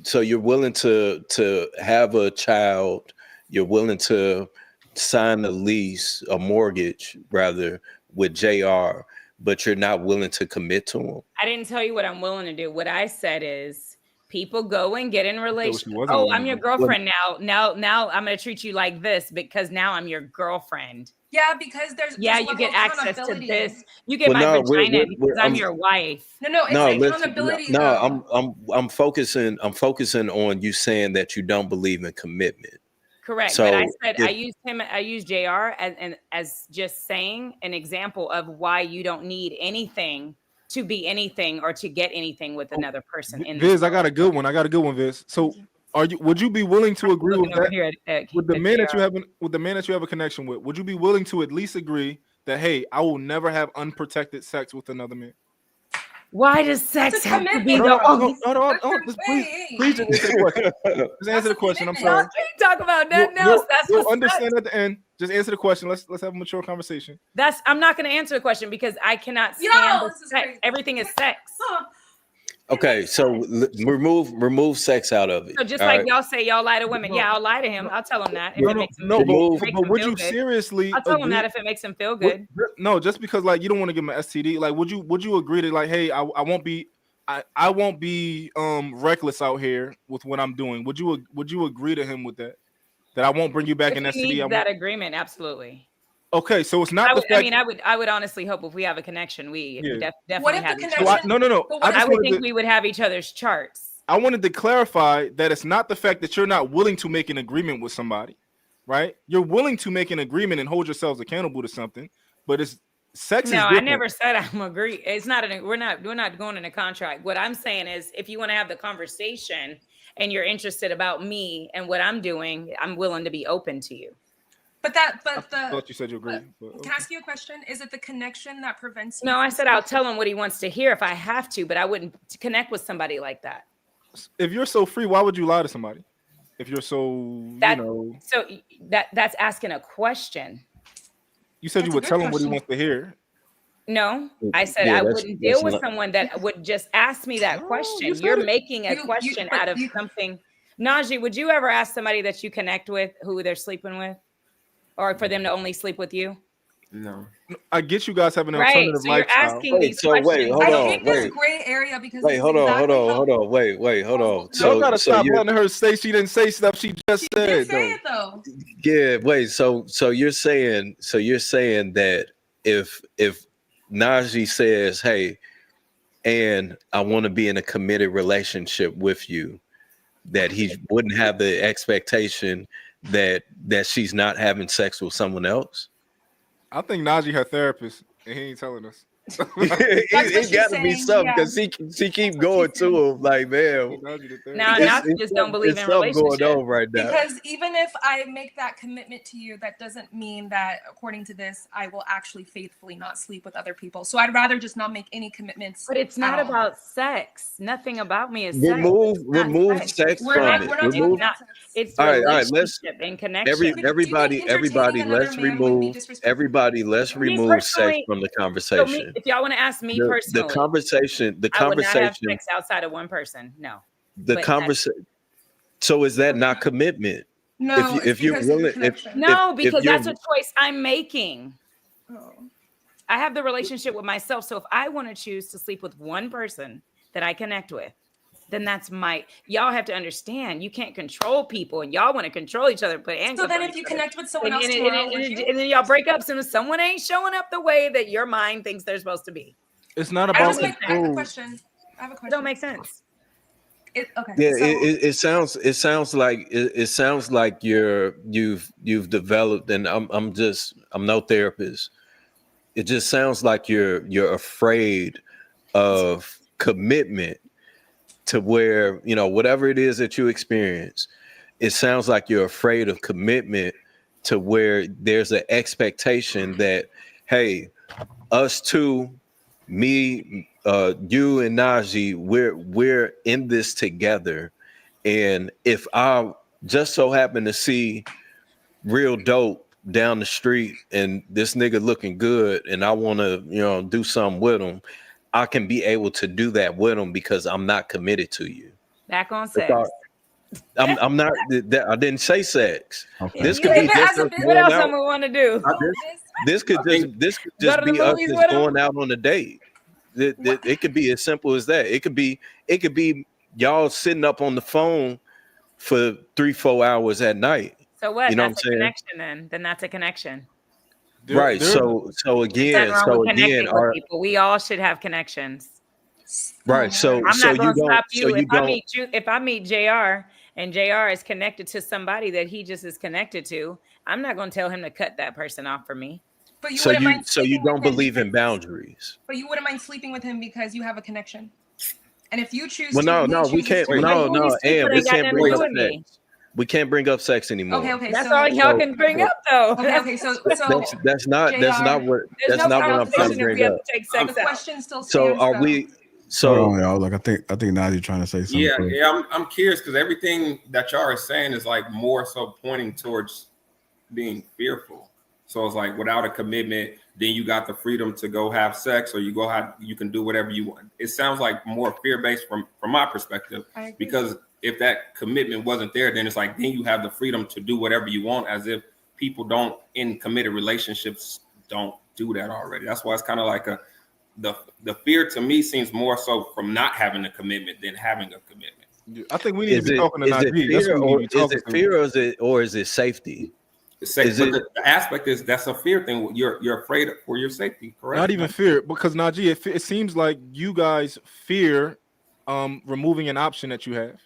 so you're willing to have a child, you're willing to sign a lease, a mortgage rather, with JR, but you're not willing to commit to him. I didn't tell you what I'm willing to do. What I said is people go and get in relationships. wasn't Oh, willing I'm to your do. girlfriend now. Now I'm going to treat you like this because now I'm your girlfriend. Yeah, because there's Yeah, there's you level get of access to accountability. this. You get Well, my no, vagina because I'm I'm your wife. No, it's no, listen, accountability no, though. I'm focusing on you saying that you don't believe in commitment. Correct. So But I said if, I used JR as just saying an example of why you don't need anything to be anything or to get anything with another person in this Viz, I world. got a good one. Viz. So Would you be willing to agree with Looking over that? here With the at man that you JR. have, with the man that you have a connection with, would you be willing to at least agree that, hey, I will never have unprotected sex with another man? Why does sex It's a have to be commitment, the though. only? Please just answer the question. Just answer the question. I'm sorry. Y'all can't talk about nothing else. That's You'll what's understand at the end. Just answer the question. Let's have a mature conversation. I'm not going to answer the question because I cannot stand the sex. Everything is sex. Okay, so remove sex out of it. So just all like right? y'all say y'all lie to women. Yeah, I'll lie to him. I'll tell him that if No, it no, makes him no, makes but him would feel you good. seriously I'll tell him agree- that if it makes him feel good. No, just because like you don't want to give him an STD. Like, would you agree to like, hey, I won't be reckless out here with what I'm doing? Would you agree to him with that? That I won't bring you back If an he STD. needs I that won't... agreement, absolutely. Okay, so it's not the fact. I would honestly hope if we have a connection, we Yeah. definitely What if the have each connection? other. No. I would think we would have each other's charts. I wanted to clarify that it's not the fact that you're not willing to make an agreement with somebody, right? You're willing to make an agreement and hold yourselves accountable to something, but sex is No, I different. never said I'm agree. It's not we're not going in a contract. What I'm saying is if you want to have the conversation and you're interested about me and what I'm doing, I'm willing to be open to you. I thought you said you agreed. Can I ask you a question? Is it the connection that prevents you? No, I from said I'll tell him what he wants to hear if I have to, but I wouldn't connect with somebody like that. If you're so free, why would you lie to somebody? If you're so, So that's asking a question. You said you would tell him what he wants to hear. No, I said I wouldn't deal with someone that would just ask me that question. You're making a question out of something. Najee, would you ever ask somebody that you connect with who they're sleeping with, or for them to only sleep with you? No. I get you guys have an Right, alternative so you're lifestyle. asking these questions. I hate this gray area because Wait, hold on. Y'all gotta stop letting her say she didn't say stuff she just said. Didn't say it though. Yeah, wait. So you're saying that if Najee says, "Hey, and I want to be in a committed relationship with you," that he wouldn't have the expectation that she's not having sex with someone else? I think Najee her therapist, and he ain't telling us. it got to be something because she keep going to him like, man. Now Najee just don't believe in relationships. Going on right now. Because even if I make that commitment to you, that doesn't mean that, according to this, I will actually faithfully not sleep with other people. So I'd rather just not make any commitments. But it's not at all. about sex. Nothing about me is Remove sex. sex We're from not it. talking Remove. about sex. It's All right, relationship and connection. Everybody, let's remove sex from the conversation. So if y'all want to ask me The personally, conversation. I would not have sex outside of one person. No. The conversation. So is that not commitment? No, if you're willing, because that's a choice I'm making. I have the relationship with myself. So if I want to choose to sleep with one person that I connect with, then that's y'all have to understand, you can't control people, and y'all want to control each other. So then if you connect with someone else tomorrow, and then y'all break up soon as someone ain't showing up the way that your mind thinks they're supposed to be. It's not I about have a question. It don't make sense. Okay. Yeah, it sounds like you've developed, and I'm no therapist. It just sounds like you're afraid of commitment to where, whatever it is that you experience, it sounds like you're afraid of commitment to where there's an expectation that, hey, us two, me, you and Najee, we're in this together. And if I just so happen to see real dope down the street and this nigga looking good and I want to, do something with him, I can be able to do that with him because I'm not committed to you. Back on sex. I'm not. I didn't say sex. Okay. This could be just what else am we want to do? This could just be us just going out on a date. It could be as simple as that. It could be y'all sitting up on the phone for 3-4 hours at night. So what? You know That's what I'm a saying? connection then that's a connection. Right. So again, with people. We all should have connections. Right. So I'm not going to stop you. So If I meet JR and JR is connected to somebody that he just is connected to, I'm not going to tell him to cut that person off for me. But you so you don't believe in boundaries. But you wouldn't mind sleeping with him because you have a connection. And if you choose Well, to, no, and he no, we chooses can't. to, No, All these no, people and we ain't got can't nothing to bring do up with sex. me. We can't bring up sex anymore. okay. That's So all y'all can bring up, though. okay. So That's not Jr. what There's no what I'm trying to competition if bring we have up. to take The sex out. question still So stands, are though. we? Hold So on, y'all. Like I think Nadia's trying to say something. Yeah, quick. yeah. I'm curious because everything that y'all are saying is like more so pointing towards being fearful. So it's like without a commitment, then you got the freedom to go have sex, or you can do whatever you want. It sounds like more fear-based from my perspective, I agree. because if that commitment wasn't there, then it's like then you have the freedom to do whatever you want, as if people don't in committed relationships don't do that already. That's why it's kind of like the fear to me seems more so from not having a commitment than having a commitment. I think we need to be talking to is it Najee. That's fear what we or need to be talking to. or is it safety? The aspect is that's a fear thing. You're afraid for your safety, correct? Not even fear, because Najee, it seems like you guys fear removing an option that you have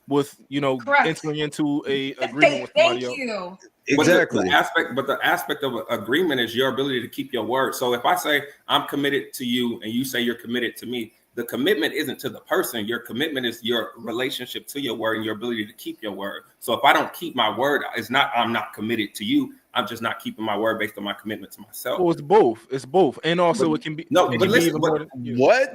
with Correct. entering into a agreement with somebody else. Thank you. Exactly. But the aspect of an agreement is your ability to keep your word. So if I say I'm committed to you and you say you're committed to me, the commitment isn't to the person. Your commitment is your relationship to your word and your ability to keep your word. So if I don't keep my word, I'm not committed to you. I'm just not keeping my word based on my commitment to myself. Oh, it's both. It's both, and also But, it can be. No, it but can listen, be even but, more than, What?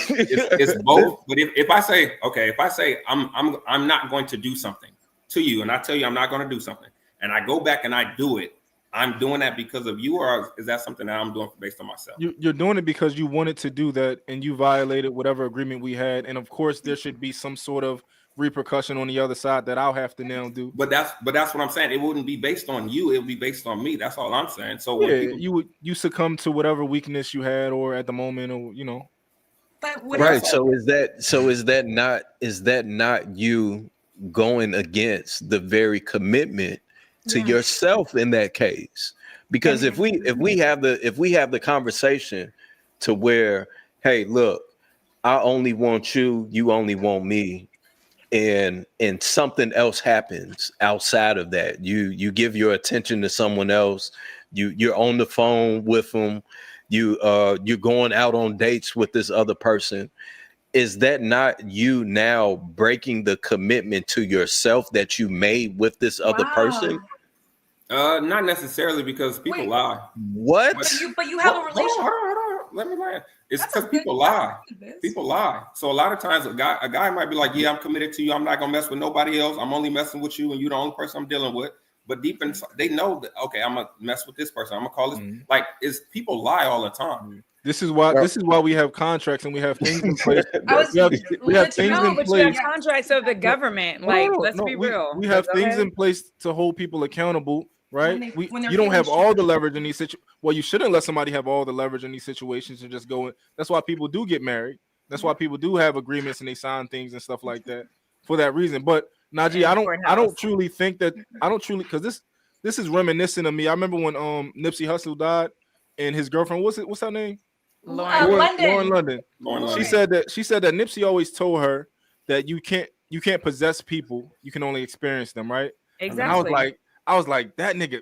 it's both. But if I say, okay, if I say I'm not going to do something to you, and I tell you I'm not going to do something, and I go back and I do it, I'm doing that because of you, or is that something that I'm doing based on myself? You're doing it because you wanted to do that, and you violated whatever agreement we had, and of course there should be some sort of repercussion on the other side that I'll have to now do. But that's what I'm saying. It wouldn't be based on you. It would be based on me. That's all I'm saying. So when people, you succumb to whatever weakness you had, or at the moment, or But Right. So is that not you going against the very commitment to yourself in that case? Because if we have the conversation to where, hey, look, I only want you, you only want me, and something else happens outside of that, you give your attention to someone else, you're on the phone with them, you're going out on dates with this other person, is that not you now breaking the commitment to yourself that you made with this other person? not necessarily, because people lie. What? But you have a relationship. Hold on. Let me lie. It's because people lie. People lie. So a lot of times a guy might be like, yeah, I'm committed to you. I'm not gonna mess with nobody else. I'm only messing with you, and you're the only person I'm dealing with. But deep inside, they know that, okay, I'm gonna mess with this person. I'm gonna call this. Like, people lie all the time. This is why we have contracts and we have things in place. we have things in But place. you have contracts of the government. Let's be real. We have Go things ahead. in place to hold people accountable, right? when they're You don't have feeling all the leverage in these situations. Well, you shouldn't let somebody have all the leverage in these situations and just go in. That's why people do get married. That's why people do have agreements and they sign things and stuff like that for that reason. But Najee, I don't truly think that because this is reminiscent of me. I remember when Nipsey Hussle died and his girlfriend, what's her name? Lauren London. She said that Nipsey always told her that you can't possess people, you can only experience them, right? Exactly. And I was like that nigga,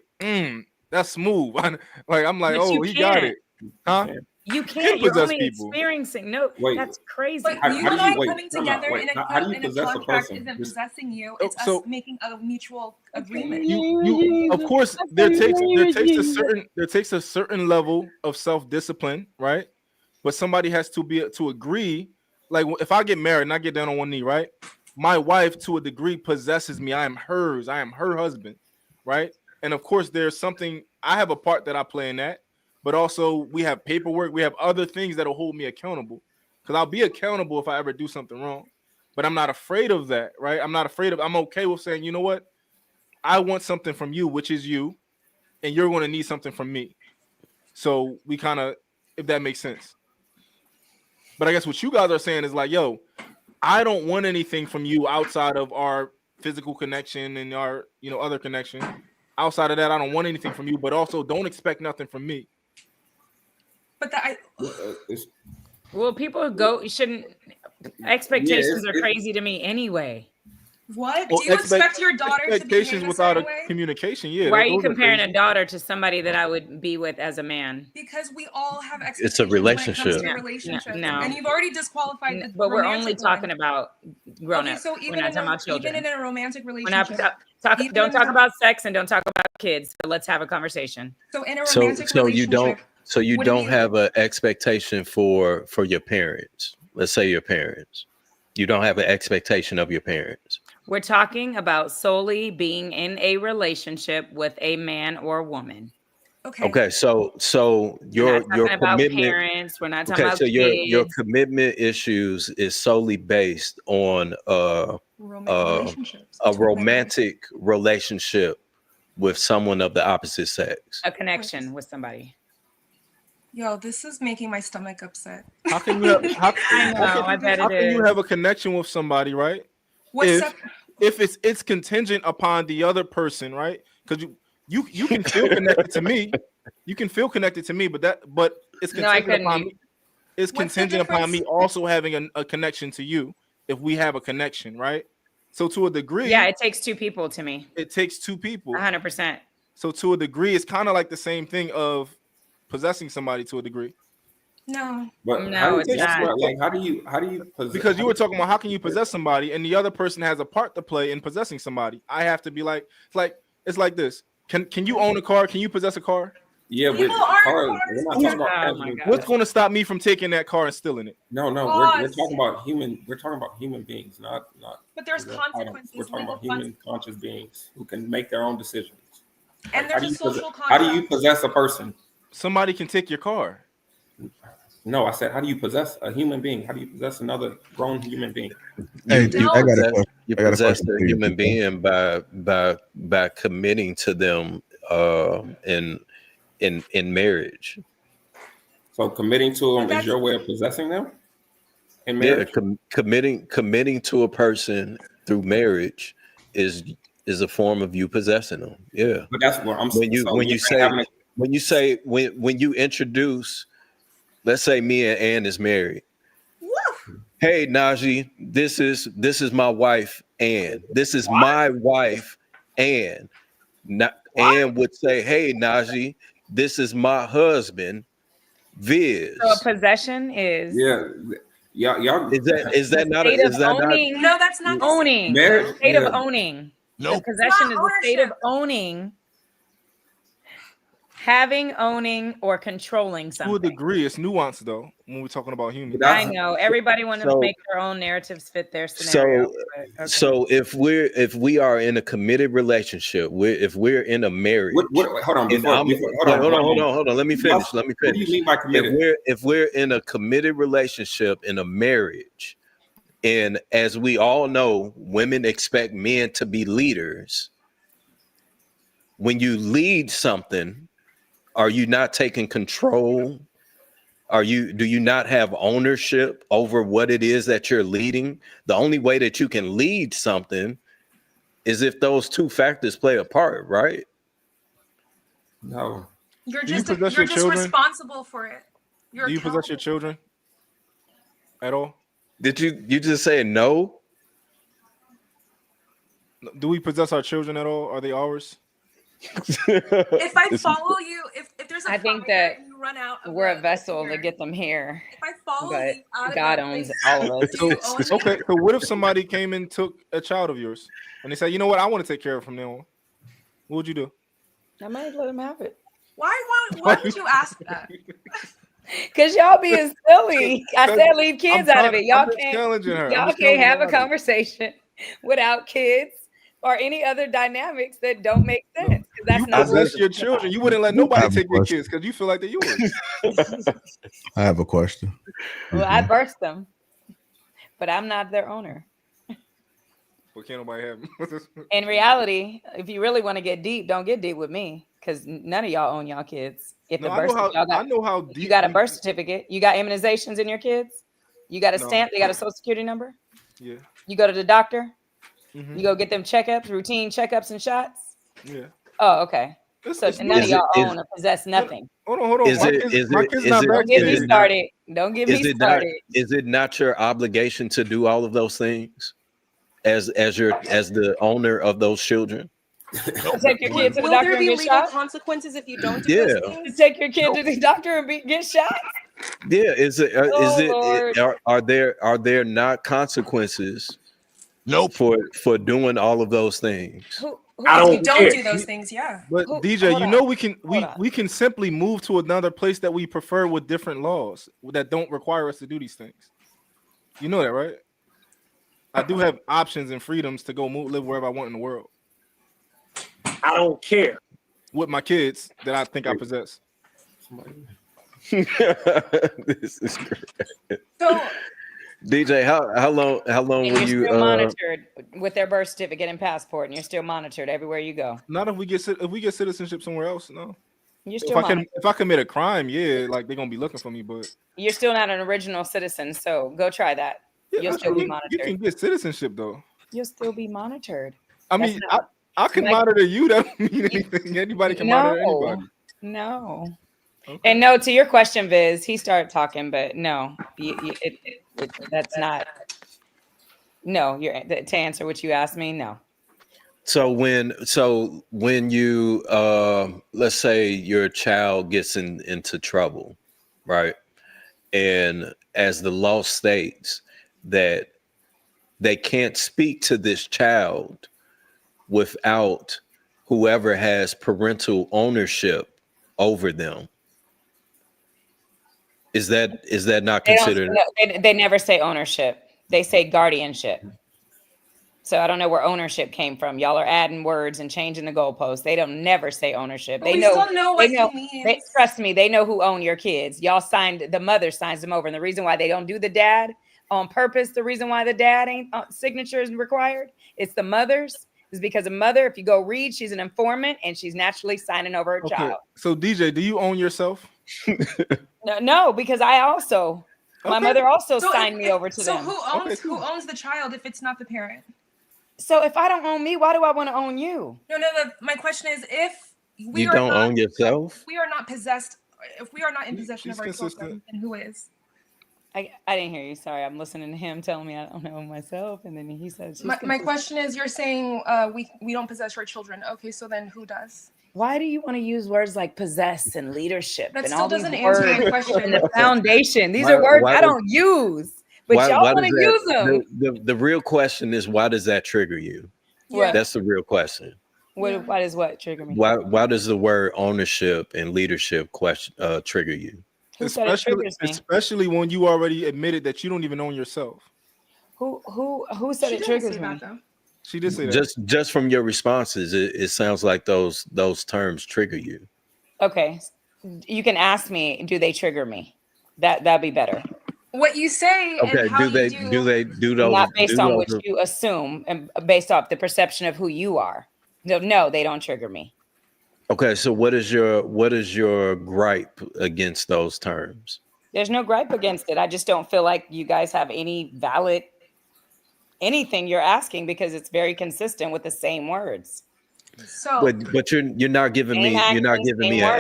that's smooth. I'm like, But he got it, huh? You can't. You're possess only people. experiencing. No, that's crazy. But you and I coming together in a possess a contract person? isn't possessing you. It's us making a mutual agreement. You of course there takes a certain level of self-discipline, right? But somebody has to agree. Like if I get married and I get down on one knee, right? My wife to a degree possesses me. I am hers. I am her husband, right? And of course there's something, I have a part that I play in that. But also we have paperwork, we have other things that'll hold me accountable. Because I'll be accountable if I ever do something wrong. But I'm not afraid of that, right? I'm okay with saying, you know what? I want something from you, which is you, and you're going to need something from me. So we kind of, if that makes sense. But I guess what you guys are saying is like, yo, I don't want anything from you outside of our physical connection and our, other connection. Outside of that, I don't want anything from you, but also don't expect nothing from me. But people shouldn't. Expectations are crazy to me anyway. What? Or Do you expect your daughter to behave expectations a without certain a way? communication? Yeah. Why are you those comparing a crazy. daughter to somebody that I would be with as a man? Because we all have It's a expectations when it comes relationship. to relationships. No. And you've already disqualified the But we're only romantic talking one. about grown Okay, up. so We're even not in talking about even children. in a romantic We're not relationship. don't talk about sex and don't talk about kids. But let's have a conversation. So in a So romantic so you relationship, don't have an expectation for your parents. Let's say your parents. You don't have an expectation of your parents. We're talking about solely being in a relationship with a man or woman. Okay, so We're not your talking about commitment. parents. We're not talking Okay, about so your kids. commitment issues is solely based on relationships. a romantic relationship with someone of the opposite sex. A connection with somebody. Yo, this is making my stomach upset. How can you have, I know, I bet how it can you is. have a connection with somebody, right? What's If it's contingent upon the other person, right? Because you can feel connected to me. You can feel connected to me, but it's No, I contingent couldn't. upon me. It's What's the contingent upon me difference? also having a connection to you if we have a connection, right? So to a degree, Yeah, it takes two people to me. it takes two people. 100%. So to a degree, it's kind of like the same thing of possessing somebody to a degree. No. But No, how do you, it's that's not. what, like how do you possess, Because you were talking about how can you possess somebody and the other person has a part to play in possessing somebody. I have to be like, it's like this. Can you own a car? Can you possess a car? Yeah, with People aren't cars, cars. we're not talking about Oh my tangible God. What's goods. going to stop me from taking that car and stealing it? No, we're Pause. talking about human beings, not But there's items. We're consequences, talking legal about human consequences. conscious beings who can make their own decisions. And How there's do a you social how do you contract. possess a person? Somebody can take your car. No, I said how do you possess a human being? How do you possess another grown human being? Hey, You I got a possess, question. you I got a possess question a for you. human being by committing to them in marriage. So committing to them But is your way of possessing them in Yeah, marriage. committing to a person through marriage is a form of you possessing them. Yeah. But that's what I'm When you so when you're you saying say having a when you introduce, let's say me and Ann is married. Hey Najee, this is my wife Ann. This is my wife Ann. Ann would say, hey Najee, this is my husband Viz. So a possession is y'all is that not state of not owning. No, that's not the same. Owning. Marriage, The state yeah. of owning. Nope. The possession Not is the state of ownership. owning, having, owning, or controlling To a something. degree, it's nuanced though when we're talking about humans. I know everybody wants to So- make their own narratives fit their scenario. but okay. So if we are in a committed relationship, if we're in a marriage, hold on, and hold on. Let me finish. What do you mean by committed? If we're in a committed relationship in a marriage, and as we all know, women expect men to be leaders. When you lead something, are you not taking control? Do you not have ownership over what it is that you're leading? The only way that you can lead something is if those two factors play a part, right? No. You're Do you just possess you're your just children? responsible for it. You're Do you possess your accountable. children at all? Did you just say no? Do we possess our children at all? Are they ours? If I follow you, if there's a I think fire that and you run out of we're a the vessel to fire, get them here, if I follow but you out of God that owns place, all of us. do you own me? Okay, so what if somebody came and took a child of yours and they said, you know what, I want to take care of from now on? What would you do? I might let them have it. Why would you ask that? Cause y'all being silly. I said leave kids out of it. I'm Y'all just can't. challenging her. I'm Y'all just can't challenging have a her. conversation without kids or any other dynamics that don't make sense. 'Cause that's You not what possess it's your about. children. You wouldn't let I nobody have a take your question. kids because you feel like they're yours. I have a question. Well, I birthed them, but I'm not their owner. But can't nobody have them. In reality, if you really want to get deep, don't get deep with me, because none of y'all own y'all kids. If No, the I birth know how. y'all got, I know how if deep. you got a birth certificate, you got immunizations in your kids, you got a No. stamp, they got a social security number. Yeah. You go to the doctor, Mhm. you go get them checkups, routine checkups and shots. Yeah. Oh, okay. So It's none of y'all is- own or possess nothing. Hold on. Is My it- kids, is my it- kids is not it- Don't get me vaccinated. started. Don't get me started. Is it not your obligation to do all of those things? as the owner of those children? To take your kid to the Will doctor there and be get legal shot? consequences if you don't do Yeah. those To things? take your kid to the doctor and get shot? Yeah, is Oh, it Lord. are there not consequences for doing all of those things? Who If you don't do those things, yeah. But DJ, you know we can simply move to another place that we prefer with different laws that don't require us to do these things. You know that, right? I do have options and freedoms to go live wherever I want in the world. I don't care. With my kids that I think I possess. This is great. So DJ, how long And were you're you still monitored with their birth certificate and passport, and you're still monitored everywhere you go. Not if we get citizenship somewhere else, no. You're still monitored. If I commit a crime, yeah, like they're gonna be looking for me, but You're still not an original citizen, so go try that. You'll still be monitored. you can get citizenship though. You'll still be monitored. I mean, I can monitor you. That don't mean anything. Anybody can monitor anybody. No. Okay. And no, to your question, Viz, he started talking, but no, that's not. No, to answer what you asked me, no. So when you let's say your child gets into trouble, right? And as the law states that they can't speak to this child without whoever has parental ownership over them. Is that not considered? They never say ownership. They say guardianship. So I don't know where ownership came from. Y'all are adding words and changing the goalposts. They don't never say ownership. But we still know what he means. Trust me, they know who own your kids. Y'all the mother signs them over. And the reason why they don't do the dad on purpose, the reason why the dad ain't signature is required, it's the mother's. Is because a mother, if you go read, she's an informant and she's naturally signing over her child. So DJ, do you own yourself? No, because my mother also signed me over to them. So who owns the child if it's not the parent? So if I don't own me, why do I want to own you? No. My question is, if we you don't own yourself, we are not possessed. If we are not in possession of our children, then who is? I didn't hear you. Sorry, I'm listening to him telling me I don't know myself, and then he says. My question is, you're saying we don't possess our children. Okay, so then who does? Why do you want to use words like possess and leadership? That and still all doesn't these answer words my question. and the foundation. These are words I don't use, but y'all want to use them. The real question is, why does that trigger you? Yeah. That's the real question. Why does what trigger me? Why does the word ownership and leadership trigger you? Especially when you already admitted that you don't even own yourself. Who said it triggers me? She did say that. Just from your responses, it sounds like those terms trigger you. Okay, you can ask me, do they trigger me? That'd be better. What you say. Okay. And how do they do those? Not based on what you assume, and based off the perception of who you are. No, they don't trigger me. Okay, so what is your gripe against those terms? There's no gripe against it. I just don't feel like you guys have any valid anything you're asking because it's very consistent with the same words. So, but you're not giving me an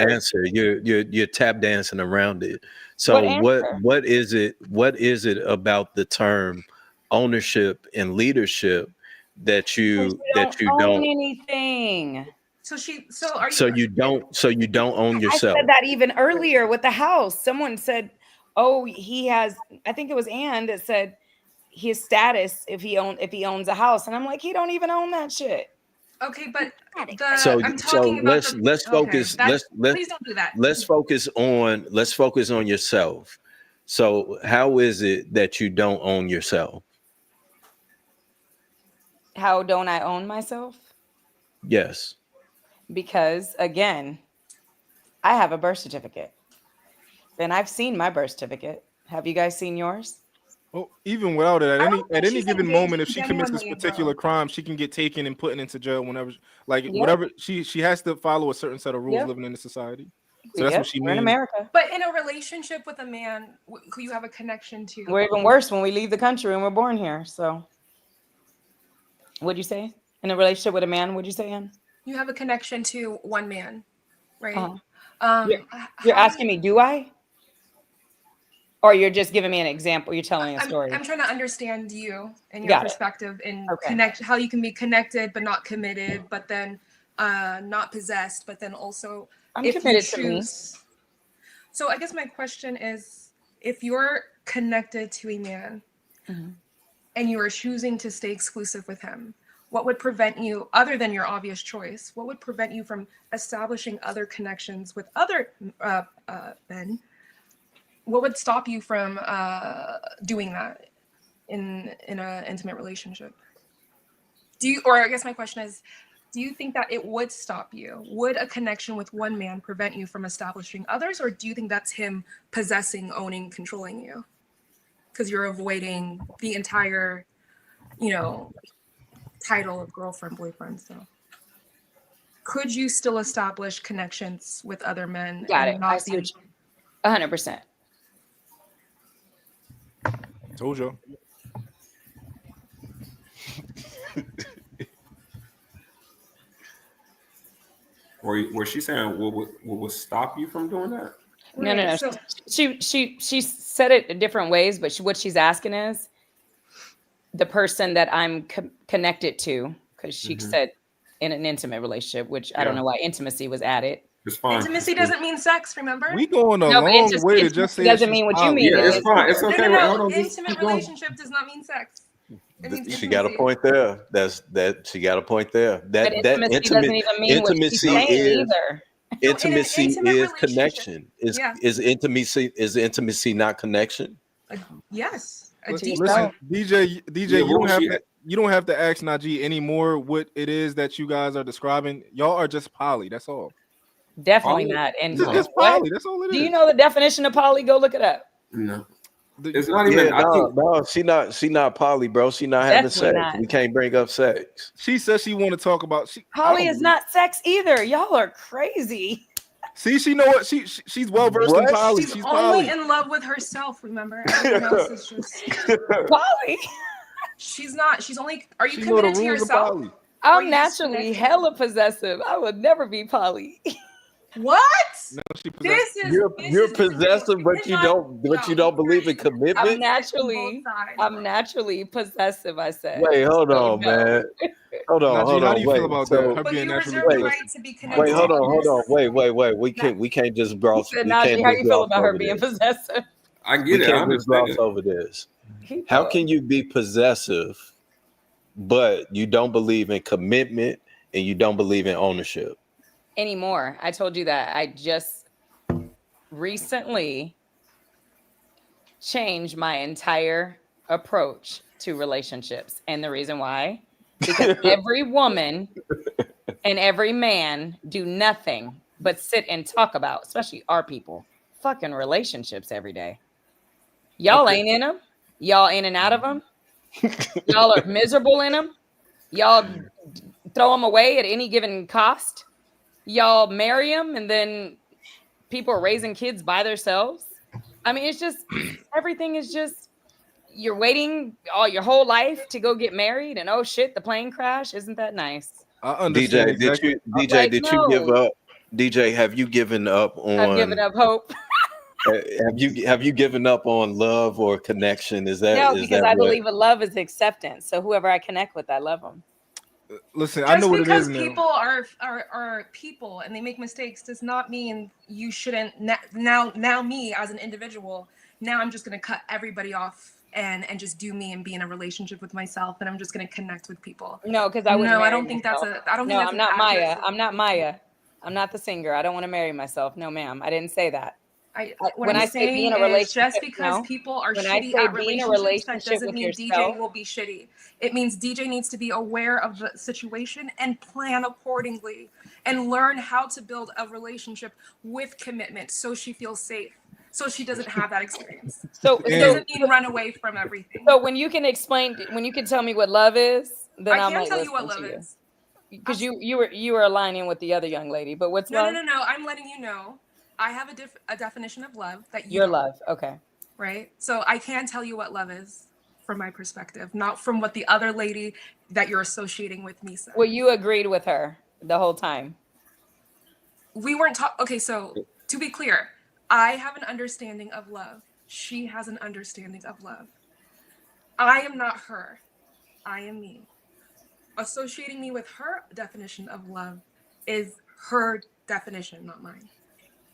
answer. You're tap dancing around it. So what is it about the term ownership and leadership that you don't own anything? So you don't own yourself. I said that even earlier with the house. Someone said, "Oh, he has." I think it was Ann that said his status if he owns a house, and I'm like, he don't even own that shit. Okay, but let's focus. Please don't do that. Let's focus on yourself. So how is it that you don't own yourself? How don't I own myself? Yes. Because again, I have a birth certificate. And I've seen my birth certificate. Have you guys seen yours? Well, even without it, at any given moment, if she commits this particular crime, she can get taken and put into jail whenever, whatever. She has to follow a certain set of rules living in the society. So that's what she means. We're in America. But in a relationship with a man who you have a connection to, we're even worse when we leave the country and we're born here. So, what'd you say? In a relationship with a man, what'd you say, Ann? You have a connection to one man, right? You're asking me, do I? Or you're just giving me an example. You're telling a story. I'm trying to understand you and your Got it. perspective in Okay. how you can be connected but not committed, but then not possessed, but then also I'm if you committed to me. choose. So I guess my question is, if you're connected to a man and you are choosing to stay exclusive with him, what would prevent you, other than your obvious choice, what would prevent you from establishing other connections with other men? What would stop you from doing that in an intimate relationship? Or I guess my question is, do you think that it would stop you? Would a connection with one man prevent you from establishing others, or do you think that's him possessing, owning, controlling you? Because you're avoiding the entire, title of girlfriend, boyfriend. So, could you still establish connections with other men? Got and it. not I see be 100%. Told you. Were she saying what would stop you from doing that? No. She said it in different ways, but what she's asking is the person that I'm connected to, because she said in an intimate relationship, which I don't know why intimacy was added. It's fine. Intimacy doesn't mean sex, remember? We going a long way to just say doesn't mean what you mean. Yeah, it's fine. It's okay. No. Intimate relationship does not mean sex. It means She got a point there. She got a point there. That intimacy doesn't even mean what she's saying either. Intimacy is connection. Is intimacy not connection? Yes. Listen, DJ, you don't have to ask Najee anymore what it is that you guys are describing. Y'all are just poly. That's all. Definitely not. And it's poly. That's all it is. Do you know the definition of poly? Go look it up. No. It's not even. No, she not poly, bro. She not having sex. Not. We can't bring up sex. She says she want to talk about. Poly is not sex either. Y'all are crazy. See, she know what she's well versed in poly. She's only poly. in love with herself. Remember, everyone else is just poly. She's not. She's only. Are you committed to yourself? I'm naturally hella possessive. I would never be poly. What? No, You're possessive, but you don't believe in commitment. I'm naturally possessive. I said. Wait, hold on, man. Hold on. How do you feel about that? Her being naturally possessive. Wait, hold on. Wait. We can't just gloss. How do you feel about her being possessive? I get it. We can't just gloss over this. How can you be possessive, but you don't believe in commitment and you don't believe in ownership? Anymore. I told you that I just recently changed my entire approach to relationships. And the reason why, because every woman and every man do nothing but sit and talk about, especially our people, fucking relationships every day. Y'all ain't in them. Y'all in and out of them. Y'all are miserable in them. Y'all throw them away at any given cost. Y'all marry them and then people are raising kids by themselves. I mean, it's just, everything is just, you're waiting all your whole life to go get married and oh shit, the plane crashed. Isn't that nice? I understand. Did you give up? DJ, have you given up on? I've given up hope. Have you given up on love or connection? No, because I believe in love is acceptance. So whoever I connect with, I love them. Listen, I know what it is now. Just because people are people and they make mistakes does not mean you shouldn't. Now me as an individual, now I'm just gonna cut everybody off and just do me and be in a relationship with myself, and I'm just gonna connect with people. No, because I wouldn't. No, I don't think that's a. I don't think that's. I'm not Maya. I'm not Maya. I'm not the singer. I don't want to marry myself. No, ma'am. I didn't say that. When I say be in a relationship, just because people are shitty at relationships, that doesn't mean DJ will be shitty. It means DJ needs to be aware of the situation and plan accordingly and learn how to build a relationship with commitment so she feels safe, so she doesn't have that experience. So it doesn't mean run away from everything. So when you can tell me what love is, then I can tell you what love is. Because you were aligning with the other young lady, but what's love? No. I'm letting you know. I have a definition of love that you your don't. Love, okay. Right? So I can tell you what love is from my perspective, not from what the other lady that you're associating with me said. Well, you agreed with her the whole time. We weren't talking. Okay, so to be clear, I have an understanding of love. she has an understanding of love. I am not her. I am me. Associating me with her definition of love is her definition, not mine.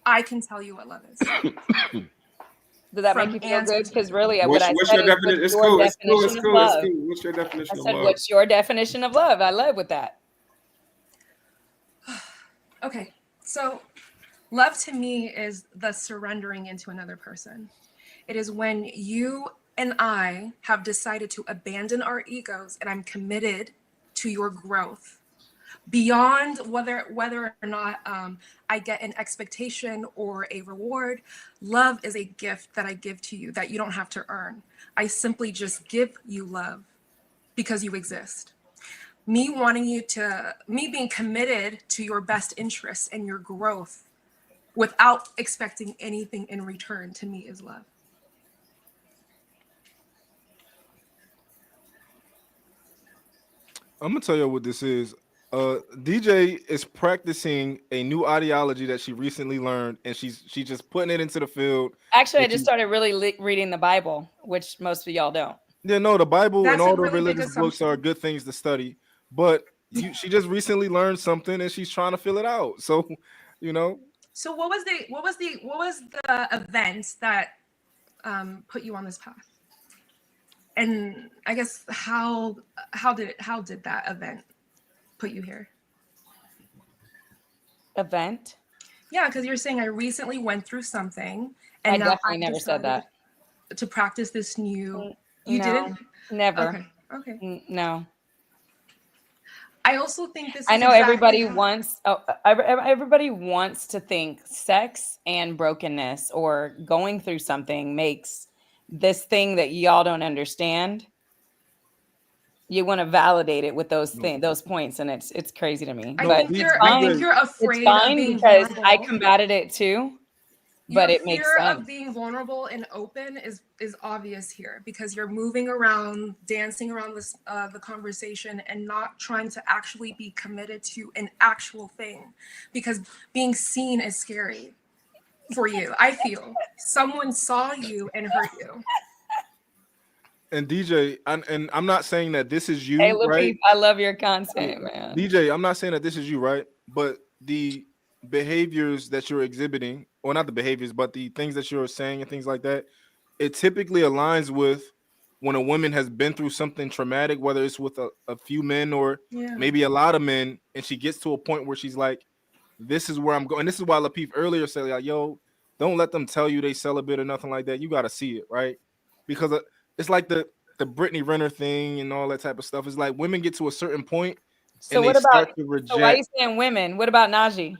I can tell you what love is. Does that From make you feel answer good? to Because really, What's, what I what's said your is, definition? what's It's your cool. It's cool. It's definition of cool. It's love? cool. What's your I definition of said, love? what's your definition of love? I love with that. Okay, so love to me is the surrendering into another person. It is when you and I have decided to abandon our egos, and I'm committed to your growth beyond whether or not I get an expectation or a reward. Love is a gift that I give to you that you don't have to earn. I simply just give you love because you exist. Me being committed to your best interests and your growth without expecting anything in return, to me is love. I'm gonna tell you what this is. DJ is practicing a new ideology that she recently learned, and she's just putting it into the field. Actually, I And just she- started really reading the Bible, which most of y'all don't. Yeah, no, the Bible and That's a all the really big religious books are assumption. good things to study, but she just recently learned something and she's trying to fill it out. So, you know, So what was the event that put you on this path? And I guess how did that event put you here? Event? Yeah, because you're saying I recently went through something, I and now definitely never said that. to practice this new. You No, didn't? never. Okay. No. I also think this is I know exactly everybody how- wants. Everybody wants to think sex and brokenness or going through something makes this thing that y'all don't understand. You want to validate it with those points, and it's crazy to me. I But think it's I fine. think you're afraid It's fine of being because vulnerable. I combated it too. But Your it makes fear sense. of being vulnerable and open is obvious here because you're moving around, dancing around this the conversation, and not trying to actually be committed to an actual thing, because being seen is scary for you. I feel someone saw you and hurt you. and DJ, and I'm not saying that this is you, Hey, right? Lapeef, I love your content, man. DJ, I'm not saying that this is you, right? But the behaviors that you're exhibiting, or not the behaviors, but the things that you're saying and things like that, it typically aligns with when a woman has been through something traumatic, whether it's with a few men or Yeah. maybe a lot of men, and she gets to a point where she's like, this is where I'm going. And this is why Lapeef earlier said, like, yo, don't let them tell you they celibate or nothing like that. You got to see it, right? Because it's like the Brittany Renner thing and all that type of stuff. It's like women get to a certain point So and what they about? start to reject. So why are you saying women? What about Najee?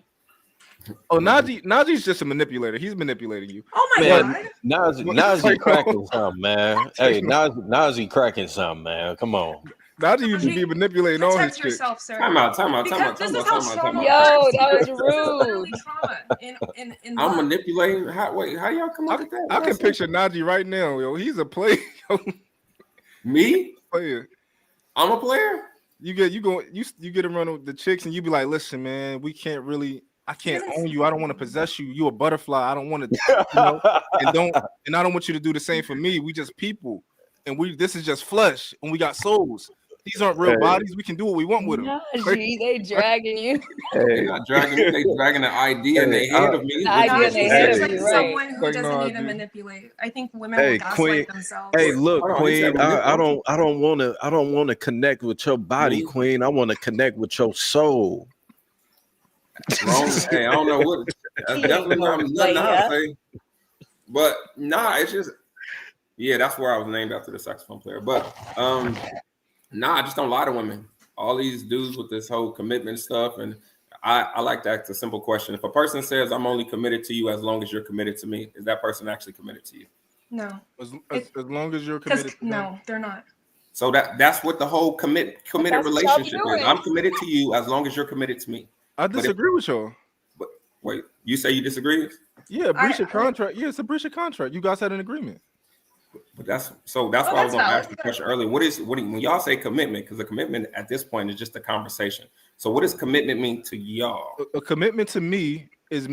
Oh, Najee's just a manipulator. He's manipulating you. Oh my Man, God. Najee cracking something, man. Hey, Najee cracking something, man. Come on. Najee be manipulating all his Protect chicks. yourself, sir. Time out. Because this is how trauma Yo, works. that was This is literally rude. trauma in I'm love. manipulating. How y'all come up with that? I can picture Najee right now, yo. He's a player. Me? Player. I'm a player. You get around with the chicks and you be like, listen, man, I can't own you. I don't want to possess you. You a butterfly. I don't want to, and I don't want you to do the same for me. We just people, and this is just flesh, and we got souls. These aren't real bodies. We can do what we want with them. Najee, they dragging you. They're not dragging me. They dragging the idea in their head of me. The idea in their head of you, right? Someone who doesn't need to manipulate. I think women will Hey, gaslight Queen. themselves. Hey, look, Hold on, he said Queen. I don't want to connect with your body, Queen. I want to connect with your soul. Wrong. Hey, I don't know what. That's definitely nothing I say. But nah, it's just that's where I was named after the saxophone player. But I just don't lie to women. All these dudes with this whole commitment stuff, and I like to ask a simple question. If a person says I'm only committed to you as long as you're committed to me, is that person actually committed to you? No. As long as you're committed. No, they're not. So that's what the whole committed that's what y'all be relationship is. doing. I'm committed to you as long as you're committed to me. I disagree with y'all. But wait, you say you disagree? Yeah, breach of contract. Yeah, it's a breach of contract. You guys had an agreement. But that's why I was going to ask the question earlier. When y'all say commitment, because the commitment at this point is just a conversation. So what does commitment mean to y'all? A commitment to me is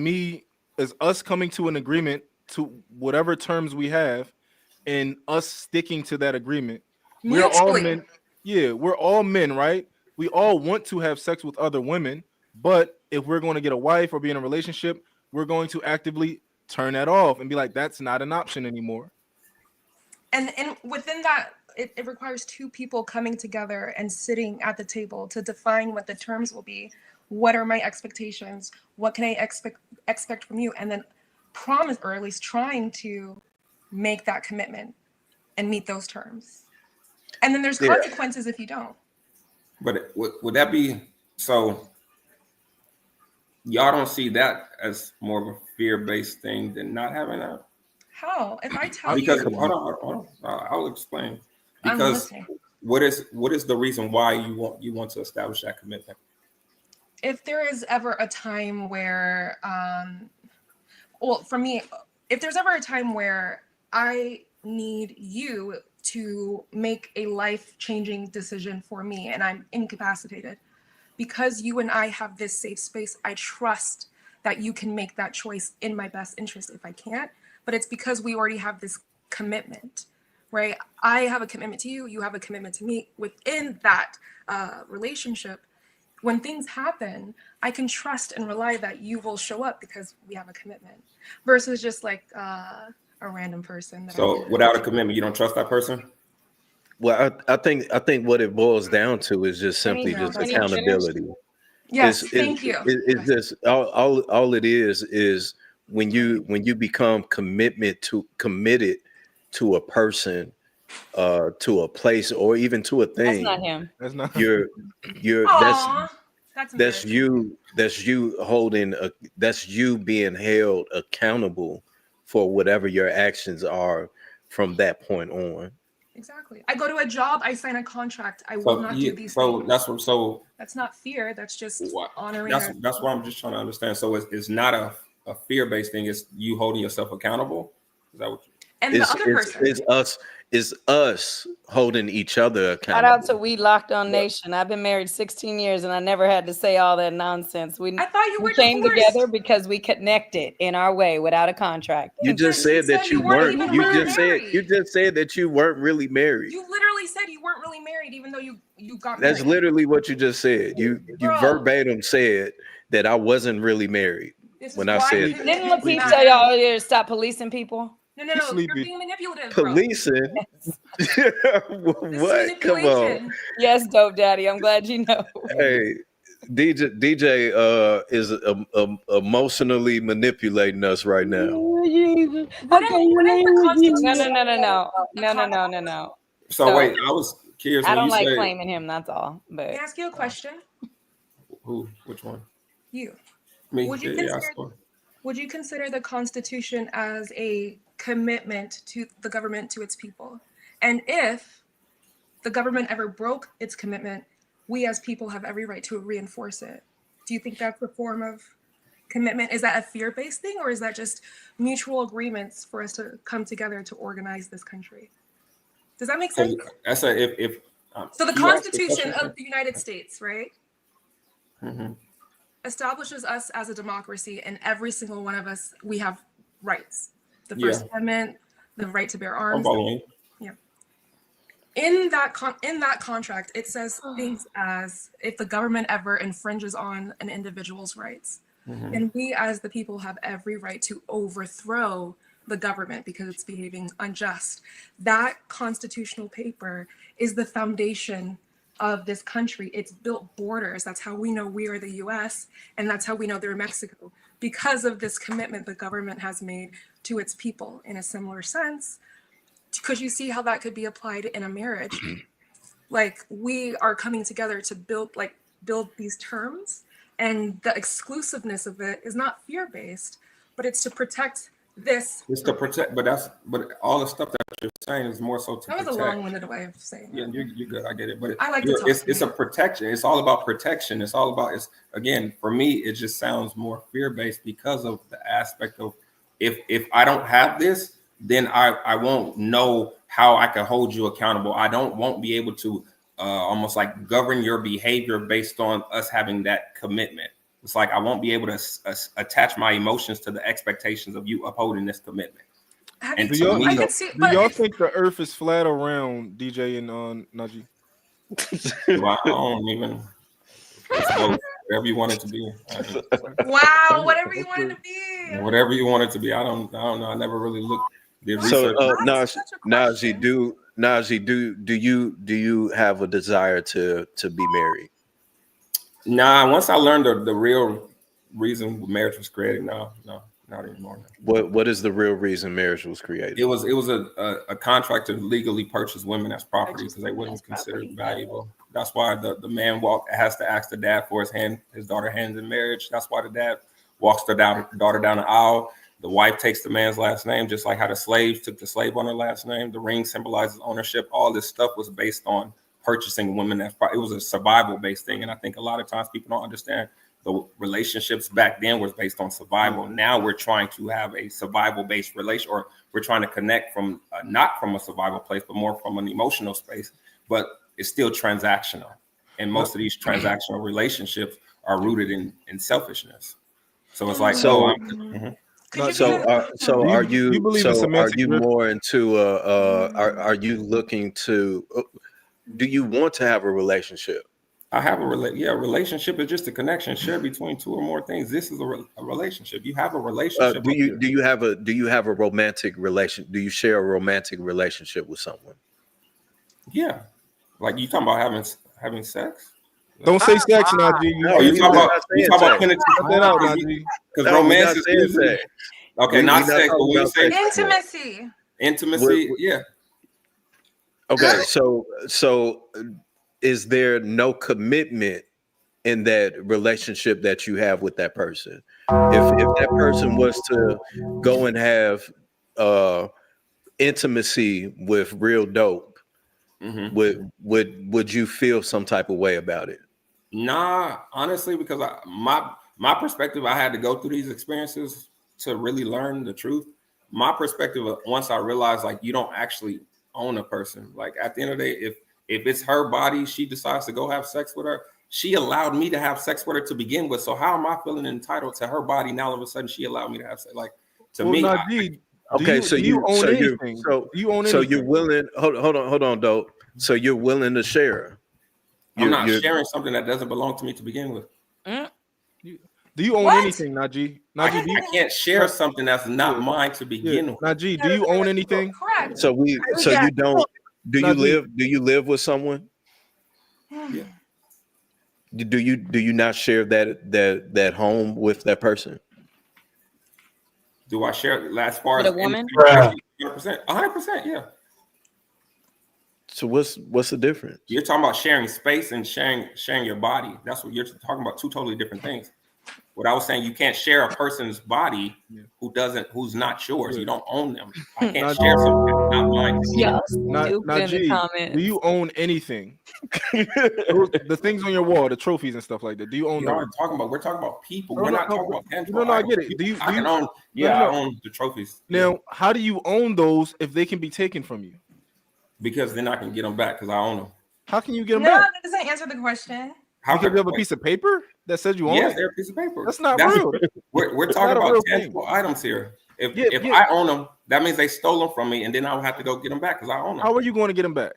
us coming to an agreement to whatever terms we have and us sticking to that agreement. We're all men. Yeah, we're all men, right? We all want to have sex with other women, but if we're going to get a wife or be in a relationship, we're going to actively turn that off and be like, that's not an option anymore. And within that, it requires two people coming together and sitting at the table to define what the terms will be. What are my expectations? What can I expect from you? And then promise, or at least trying to make that commitment and meet those terms. And then there's consequences if you don't. But would that be so? Y'all don't see that as more of a fear-based thing than not having that? How? If I tell Because you, hold on, I'll explain. I'm Because listening. what is the reason why you want to establish that commitment? If there is ever a time where, well, for me, if there's ever a time where I need you to make a life-changing decision for me and I'm incapacitated, because you and I have this safe space, I trust that you can make that choice in my best interest if I can't, but it's because we already have this commitment, right? I have a commitment to you, you have a commitment to me. Within that relationship, when things happen, I can trust and rely that you will show up because we have a commitment, versus just like a random person. So without a commitment, you don't trust that person? Well, I think what it boils down to is just simply just accountability. Yes, thank you. It's just all it is when you become committed to a person, to a place, or even to a thing. That's not him. That's not. You're Aww, that's you being held accountable for whatever your actions are from that point on. Exactly. I go to a job, I sign a contract. I will not do these things. That's not fear. That's just honoring. That's what I'm just trying to understand. So it's not a fear-based thing. It's you holding yourself accountable. Is that what? And the other person is us holding each other Shout accountable. out to We Locked On Nation. I've been married 16 years and I never had to say all that nonsense. We came together because we connected in our way without a contract. You just said that you weren't. You just said that you weren't really married. You literally said you weren't really married, even though you got That's married. literally what you just said. You verbatim said that I wasn't really married when I said that. Didn't Lapeef tell y'all to stop policing people? No, you're being manipulative. Policing? What? Come on. Yes, Dope Daddy. I'm glad you know. Hey, DJ is emotionally manipulating us right now. No. So wait, I was curious. I don't like claiming him. That's all. But Can I ask you a question? Who? Which one? You. Me? Would you consider the Constitution as a commitment to the government, to its people? And if the government ever broke its commitment, we as people have every right to reinforce it. Do you think that's a form of commitment? Is that a fear-based thing, or is that just mutual agreements for us to come together to organize this country? Does that make sense? That's if so the Constitution of the United States, right? Mm-hmm. Establishes us as a democracy, and every single one of us, we have rights. The First Amendment, the right to bear arms. Yeah. In that contract, it says things as if the government ever infringes on an individual's rights, and we as the people have every right to overthrow the government because it's behaving unjust. That constitutional paper is the foundation of this country. It's built borders. That's how we know we are the US, and that's how we know they're Mexico, because of this commitment the government has made to its people. In a similar sense, could you see how that could be applied in a marriage? Like, we are coming together to build these terms, and the exclusiveness of it is not fear-based, but it's to protect this. It's to protect, but all the stuff that you're saying is more so to protect. That was a long-winded way of saying that. Yeah, you're good. I get it, but I like to talk. It's a protection. It's all about protection. It's all about. It's again for me. It just sounds more fear-based because of the aspect of if I don't have this, then I won't know how I can hold you accountable. I won't be able to almost like govern your behavior based on us having that commitment. It's like I won't be able to attach my emotions to the expectations of you upholding this commitment. And Do to y'all, me, do y'all think the Earth is flat or round, DJ and Najee? I don't even. It's both. Whatever you want it to be. Wow, whatever you want it to be. Whatever you want it to be. I don't know. I never really did So research. Najee, do you have a desire to be married? Nah, once I learned the real reason marriage was created, no, not anymore. What is the real reason marriage was created? It was a contract to legally purchase women as property because they wasn't considered valuable. That's why the man has to ask the dad for his daughter hands in marriage. That's why the dad walks the daughter down the aisle. The wife takes the man's last name, just like how the slaves took the slave owner last name. The ring symbolizes ownership. All this stuff was based on purchasing women. It was a survival-based thing, and I think a lot of times people don't understand the relationships back then was based on survival. Now we're trying to have a survival-based relation, or we're trying to connect from not from a survival place, but more from an emotional space. But it's still transactional, and most of these transactional relationships are rooted in selfishness. So it's like, are you more into are you looking to? Do you want to have a relationship? I have a relationship is just a connection shared between two or more things. This is a relationship. You have a relationship. Do you have a romantic relation? Do you share a romantic relationship with someone? Yeah, like you talking about having sex. Don't say sex, Najee. No, you talking about penetration. Because romance is sex. Okay, not sex, but we say intimacy. Intimacy, yeah. Okay, so is there no commitment in that relationship that you have with that person? If that person was to go and have intimacy with real dope, would you feel some type of way about it? Nah, honestly, because my perspective, I had to go through these experiences to really learn the truth. My perspective, once I realized like you don't actually own a person. Like at the end of the day, if it's her body, she decides to go have sex with her. She allowed me to have sex with her to begin with. So how am I feeling entitled to her body now? All of a sudden, she allowed me to have sex. Like to me, do you own anything? So you're willing. Hold on, dope. So you're willing to share. I'm not sharing something that doesn't belong to me to begin with. Do you own anything, Najee? I can't share something that's not mine to begin with. Najee, do you own anything? Correct. So you don't. Do you live with someone? Yeah. Do you not share that home with that person? Do I share as far With as a woman? 100%, yeah. So what's the difference? You're talking about sharing space and sharing your body. That's what you're talking about. Two totally different things. What I was saying, you can't share a person's body who's not yours. You don't own them. I can't share something that's not mine. Najee, do you own anything? The things on your wall, the trophies and stuff like that. Do you own them? We're talking about people. We're not talking about tangible. No, I get it. I own the trophies. Now, how do you own those if they can be taken from you? Because then I can get them back because I own them. How can you get them No, back? that doesn't answer the question. How can you have a piece of paper that says you own it? Yes, they're a piece of paper. That's not real. We're talking about tangible items here. If I own them, that means they stole them from me, and then I would have to go get them back because I own them. How are you going to get them back?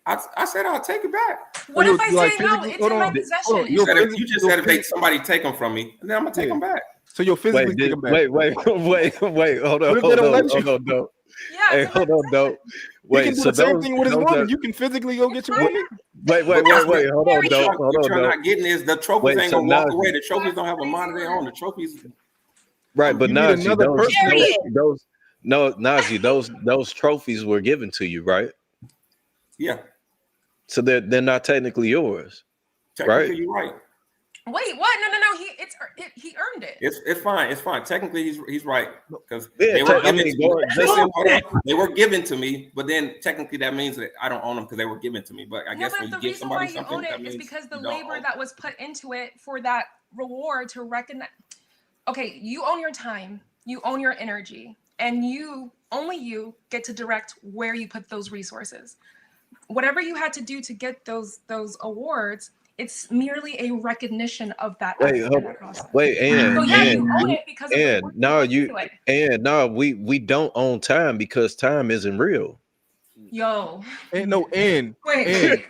I said I'll take it back. What if I say no? It's in my possession. You just said if somebody take them from me, and then I'm gonna take them back. So you'll physically take them back. Wait. Hold on. Dope. Yeah. Hey, hold on, dope. Wait, you can do the same thing with his woman. You can physically go get your woman. Wait. Hold on, dope. What you're not getting is the trophies ain't gonna walk away. The trophies don't have a mind of their own. The trophies. Right, but Najee, those trophies were given to you, right? Yeah. So they're not technically yours, technically, right? You're right. Wait, what? No. He earned it. It's fine. It's fine. Technically, he's right because they were they were given to me. But then technically, that means that I don't own them because they were given to me. But I guess when you give somebody something, that means because the labor that was put into it for that reward to recognize. Okay, you own your time, you own your energy, and only you get to direct where you put those resources. Whatever you had to do to get those awards, It's merely a recognition of that Wait, effort and that process. wait, So yeah, you own it because of the and work no, you you put into it. and no, we don't own time because time isn't real. Yo. And no, and Wait,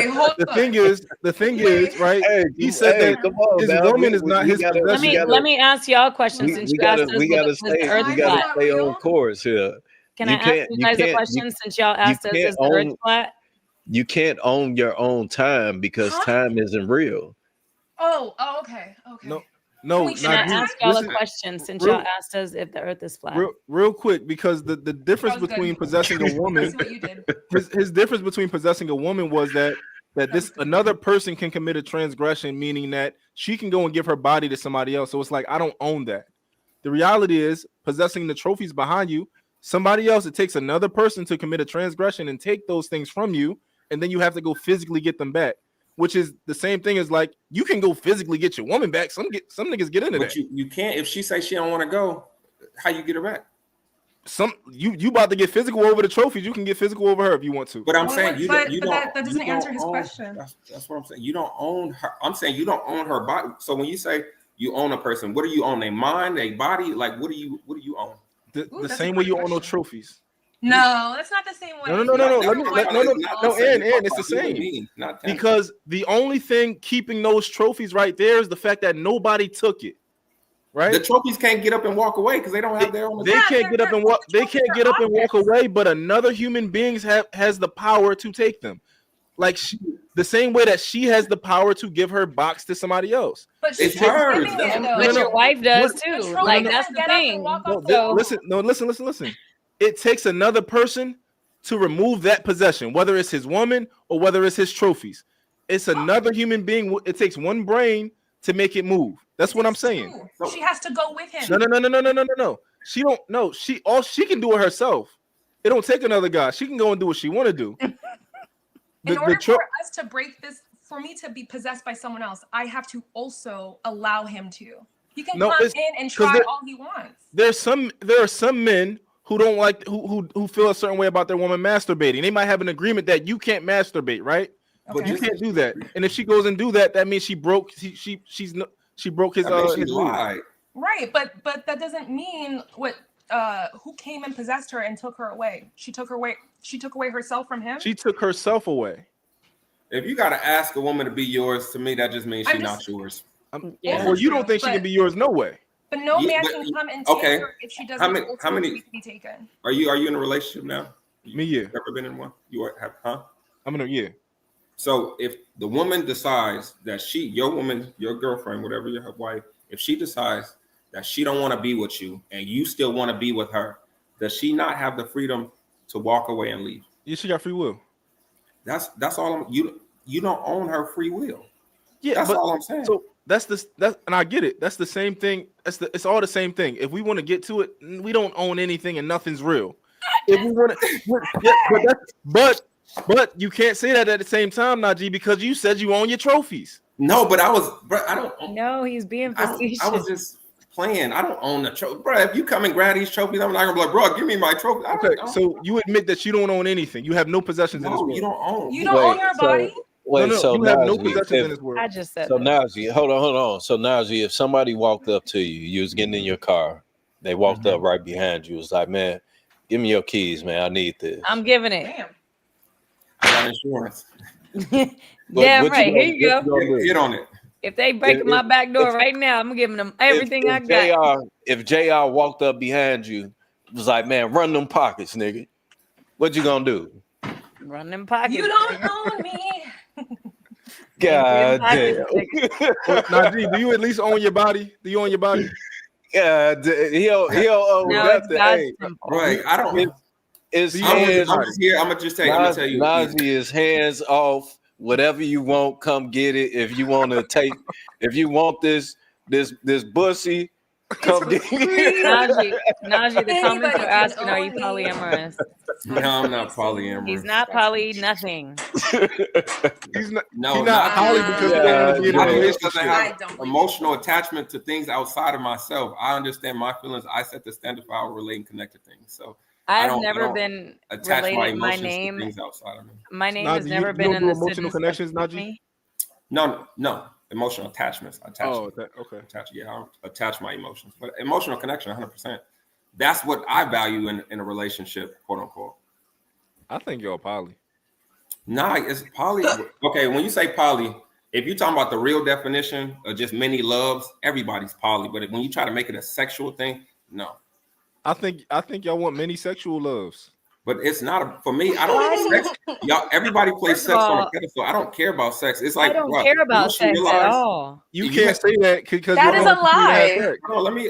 hold the on. thing is, right? Hey, He said that come on, his now. woman is not his gotta, possession. Let me ask y'all a question since we you asked gotta, us we gotta was the stay, Earth we gotta flat. stay on course here. Can I ask you guys a question since y'all asked us is the Earth flat? You can't own your own time because time isn't real. Oh, okay. No, Can I ask y'all a question since y'all asked us if the Earth is flat? Real quick, because the difference between possessing a woman, his difference between possessing a woman was that this another person can commit a transgression, meaning that she can go and give her body to somebody else. So it's like, I don't own that. The reality is possessing the trophies behind you, somebody else, it takes another person to commit a transgression and take those things from you, and then you have to go physically get them back. Which is the same thing as like you can go physically get your woman back. Some niggas get into that. But you can't if she say she don't want to go. How you get her back? You about to get physical over the trophies. You can get physical over her if you want to. But I'm saying that doesn't answer his own, question. That's what I'm saying. You don't own her. I'm saying you don't own her body. So when you say you own a person, what do you own? Their mind, their body? Like what do you own? The same way you own no trophies. No, that's not the same way. No. And it's the same. Because the only thing keeping those trophies right there is the fact that nobody took it. Right? The trophies can't get up and walk away because they don't have their own. They can't get up and walk. They can't get up and walk away. But another human being has the power to take them, like the same way that she has the power to give her box to somebody else. But it's hers. But your wife does too. Like that's the thing. Listen. It takes another person to remove that possession, whether it's his woman or whether it's his trophies. It's another human being. It takes one brain to make it move. That's what I'm saying. She has to go with him. No. She don't. No, she can do it herself. It don't take another guy. She can go and do what she want to do. In order for us to break this, for me to be possessed by someone else, I have to also allow him to. He can come in and try all he wants. There are some men who don't like who feel a certain way about their woman masturbating. They might have an agreement that you can't masturbate, right? Okay. But you can't do that. And if she goes and do that, that means she broke she broke his lied. Right, but that doesn't mean who came and possessed her and took her away. She took away herself from him. She took herself away. If you got to ask a woman to be yours, to me that just means she's not yours. Well, you don't think she can be yours? No way. But no man can come and take her if she doesn't how many be taken. Are you in a relationship now? Me, yeah. Never been in one? You have, huh? I'm in a yeah. So if the woman decides that your woman, your girlfriend, whatever your wife, if she decides that she don't want to be with you and you still want to be with her, does she not have the freedom to walk away and leave? Yeah, she got free will. That's all. You don't own her free will. Yeah, that's all I'm saying. So and I get it. That's the same thing. It's all the same thing. If we want to get to it, we don't own anything and nothing's real. If we want to, but you can't say that at the same time, Najee, because you said you own your trophies. No, but I don't. No, he's being facetious. I was just playing. I don't own the trophy, bro. If you come and grab these trophies, I'm not gonna be like, bro, give me my trophy. So you admit that you don't own anything. You have no possessions in this world. You don't own. You don't own your body. Wait, no, so you have no possessions in this world. I just said. So Najee, hold on. So Najee, if somebody walked up to you, you was getting in your car, they walked up right behind you, was like, man, give me your keys, man. I need this. I'm giving it. Damn. I got insurance. Damn right. Here you go. Get on it. If they break my back door right now, I'm giving them everything I got. If JR walked up behind you, was like, man, run them pockets, nigga. What you gonna do? Run them pockets. You don't own me. God damn. Najee, do you at least own your body? Do you own your body? God, he'll own nothing. Right, I don't. I'm gonna just tell you. Najee is hands off. Whatever you want, come get it. If you want to take, if you want this bussy, come get it. Najee, the comments are asking, are you polyamorous? No, I'm not polyamorous. He's not poly nothing. he's not poly because I have emotional attachment to things outside of myself. I understand my feelings. I set the standard for how I relate and connect to things. So I've never been related. My name to things outside of me. My name has never been in the emotional connections, Najee. No, emotional attachments. Oh, okay. Yeah, I don't attach my emotions, but emotional connection, 100%. That's what I value in a relationship, quote unquote. I think y'all poly. Nah, it's poly. Okay, when you say poly, if you're talking about the real definition of just many loves, everybody's poly. But when you try to make it a sexual thing, no. I think y'all want many sexual loves. But it's not for me. I don't sex. Y'all, everybody plays sex on a pedestal. I don't care about sex. It's like I don't care about sex at all. You can't say that because that is a lie. No, let me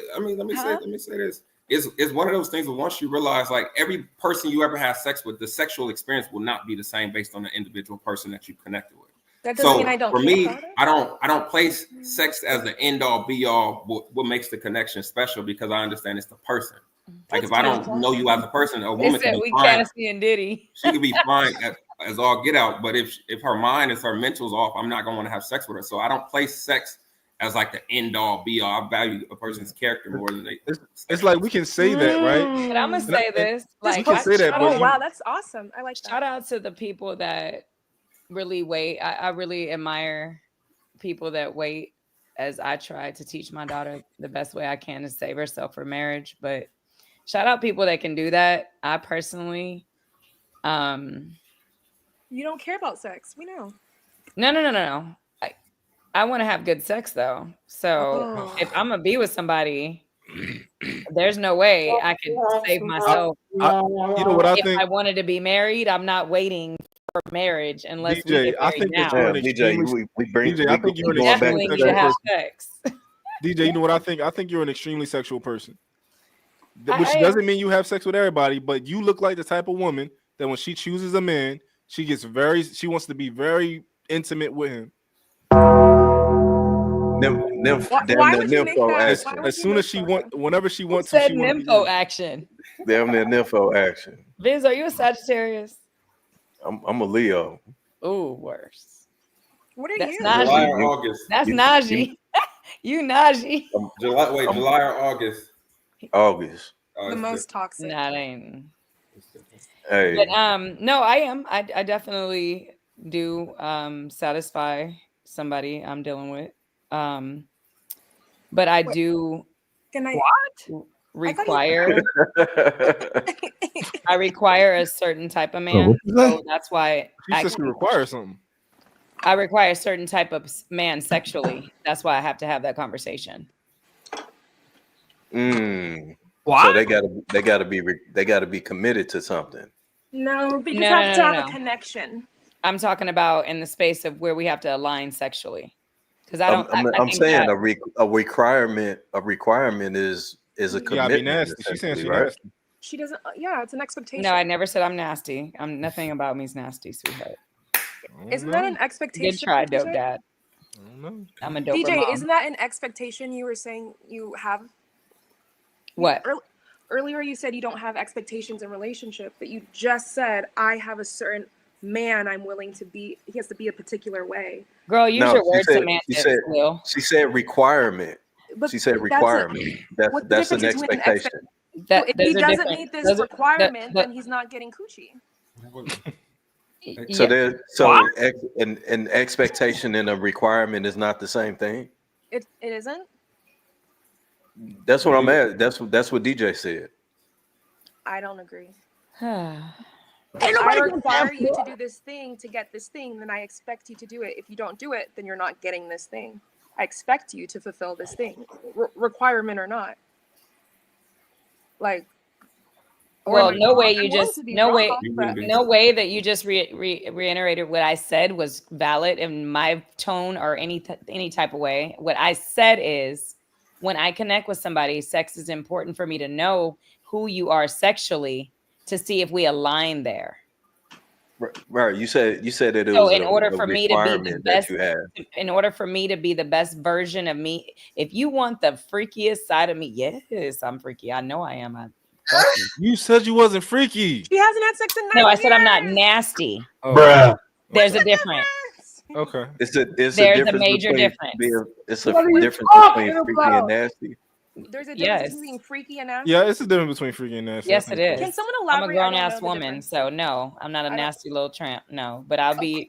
say this. It's one of those things where once you realize, like, every person you ever have sex with, the sexual experience will not be the same based on the individual person that you connected with. That doesn't mean I don't for care me, about it. I don't place sex as the end all be all. What makes the connection special? Because I understand it's the person. Like, if I don't know you as a person, a woman can be fine. Cassie and Diddy. She could be fine as all get out. But if her mind and her mental's off, I'm not gonna want to have sex with her. So I don't place sex as like the end all be all. I value a person's character more than they. It's like we can say that, right? But I'm gonna say this. We can say that. Oh wow, that's awesome. I like that. Shout out to the people that really wait. I really admire people that wait, as I try to teach my daughter the best way I can to save herself for marriage. But shout out people that can do that. I personally, you don't care about sex. We know. No. I want to have good sex though. So if I'm gonna be with somebody, there's no way I could save myself. You know what I think? If I wanted to be married, I'm not waiting for marriage unless we get married now. DJ, we I think you're definitely need to have sex. DJ, you know what I think? I think you're an extremely sexual person. Which doesn't mean you have sex with everybody, but you look like the type of woman that when she chooses a man, she wants to be very intimate with him. As soon as she whenever she wants to, said nympho action. Damn near nympho action. Vince, are you a Sagittarius? I'm a Leo. Ooh, worse. What are That's you? Najee. July or August. That's Najee. You Najee. July or August. August. The most toxic. Nah, that ain't. Hey. But no, I am. I definitely do satisfy somebody I'm dealing with. But I do require I require a certain type of man. So that's why she says she requires something. I require a certain type of man sexually. That's why I have to have that conversation. So they gotta be committed to something. No, because No, you have to no, have no. a connection. I'm talking about in the space of where we have to align sexually. Because I don't. I'm saying a requirement is a commitment. Yeah, be nasty. She's saying she's right? nasty. She doesn't. Yeah, it's an expectation. No, I never said I'm nasty. Nothing about me is nasty, sweetheart. Isn't that an expectation? Good try, DJ? dope dad. I'm a dope DJ, mom. isn't that an expectation you were saying you have? What? Earlier you said you don't have expectations in relationship, but you just said I have a certain man I'm willing to be. He has to be a particular way. Girl, use your words semantics, Will. She said requirement. But she said that's requirement. That's an expectation. If he doesn't meet this requirement, then he's not getting coochie. So an expectation and a requirement is not the same thing. It isn't. That's what I'm at. That's what DJ said. I don't agree. Ain't If I nobody require you to do this thing to get this thing, then I expect you to do it. If you don't do it, then you're not getting this thing. I expect you to fulfill this thing, requirement or not. Like, well, no way you just no way that you just reiterated what I said was valid in my tone or any type of way. What I said is, when I connect with somebody, sex is important for me to know who you are sexually to see if we align there. Right. You said that it So was in order for me to be the best, you have. in order for me to be the best version of me, if you want the freakiest side of me, yes, I'm freaky. I know I am. You said you wasn't freaky. She hasn't had sex in 9 No, I said I'm not nasty. Bruh. There's a difference. Okay. There's a major difference. It's a difference between freaky and nasty. There's a difference Yes. between freaky and nasty. Yeah, it's a difference between freaky and nasty. Yes, it is. Can someone I'm a elaborate? I don't grown ass know the woman, difference. so no, I'm not a I don't- nasty little tramp. No, but I'll be.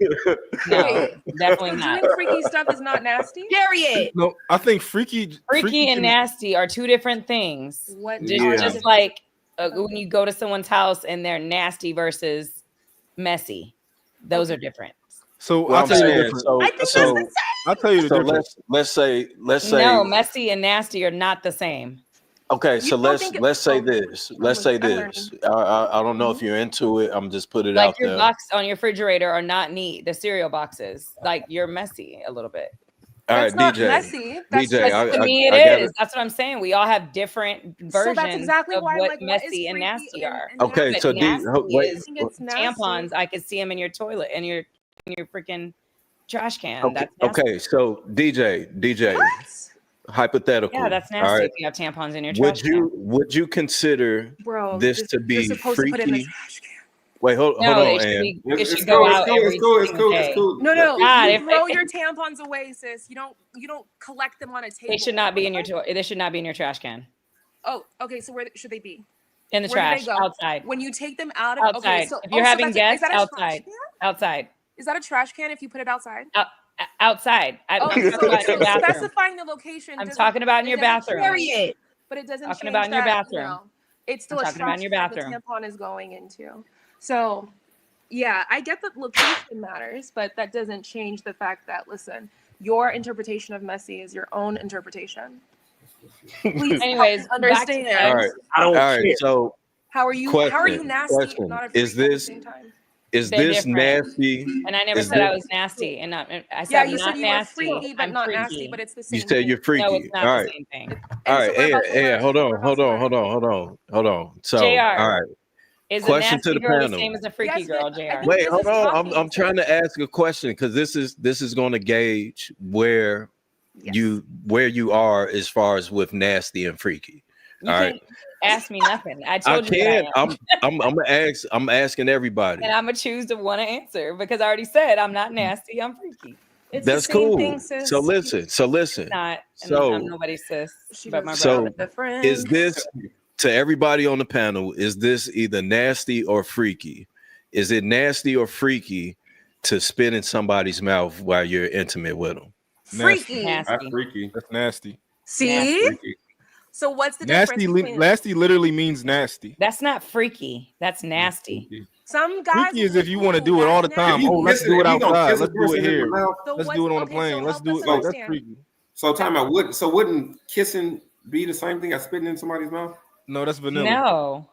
No, Wait, definitely so not. doing freaky stuff is not nasty? Period. No, I think freaky Freaky and can- nasty are two different things. What Just, are just the- like when you go to someone's house and they're nasty versus messy, those are different. So Well, I'll I'm tell you the saying, difference. so, I think so, that's the same. I'll tell you the so difference. let's say, No, messy and nasty are not the same. okay, so don't let's think it- let's say oh, this. Let's say I'm this. I don't know if you're into it. I'm just putting it Like out your there. box on your refrigerator are not neat. The cereal boxes, like you're messy a little bit. All right, That's not DJ. messy. That's DJ, just- To me, it I is. gotta- That's what I'm saying. We all have different So versions that's exactly of why I'm what like, what is messy and freaky nasty and- are. and Okay, But so nasty wait. is it's nasty. tampons. I could see them in your toilet and your freaking trash can. Okay, That's nasty. okay, so DJ, hypothetical. Yeah, that's all nasty right. if you have tampons in your trash Would you consider Bro, this you're- to be you're supposed to put it in the freaky? Wait, hold No, on, it should Ann. be. It It's should go cool, out every it's cool, single day. No, God, you if throw your tampons away, sis. You don't collect them on a table. they should not be in your they should not be in your trash can. Oh, okay. So where should they be? In the Where do trash, they go? outside. When you take them out of Outside. Okay, so, If you're so having is guests, that a trash outside. can? Outside. Is that a trash can if you put it outside? Outside. I'm Okay, talking about in your bathroom. specifying the location. I'm doesn't- talking about in it your doesn't bathroom. change- But it doesn't Talking change about in your that, bathroom. it's still I'm a talking trash about in your can bathroom. the tampon is going into. So, yeah, I get that location matters, but that doesn't change the fact that, listen, your interpretation of messy is your own interpretation. Please Anyways, understand. All right. All right. So How are you question, nasty question. and not a freak Is at the this same time? is They're this different. nasty? And I never Is said I this- was nasty. And I said Yeah, I'm you not said you were nasty. freaky, but I'm not freaky. nasty, but it's the same You said thing. you're freaky. No, it's not All the right. same thing. All right. so we're about to Hey, learn. hold We're on, about hold to on, hold on. So, JR, all right. Is a Question nasty to the girl panel. the same as a freaky Yes, girl, but I JR? think Wait, this hold is on. talking. I'm trying to ask a question because this is going to gauge where Yes. you are as far as with nasty and freaky. You All can't right. ask me nothing. I I told you can't. what I am. I'm asking everybody. And I'm gonna choose to want to answer because I already said I'm not nasty. I'm freaky. It's That's the same cool. thing, sis. So listen. It's not. And So- I'm nobody's sis, She but my was brother. So the friend. is this to everybody on the panel? Is this either nasty or freaky? Is it nasty or freaky to spit in somebody's mouth while you're intimate with them? freaky? Nasty. That's freaky. That's nasty. See? Freaky. So what's the Nasty, difference between nasty literally means nasty. That's not freaky. That's nasty. some guys? Freaky is if you want to do it all the time. you Oh, let's kiss do it if you gonna outside. kiss a Let's do it person in the here. mouth, So Let's what's- do it on a okay, plane. so Let's help do us it. Like, that's understand. freaky. So time out. Wouldn't kissing be the same thing as spitting in somebody's mouth? No, that's vanilla. No.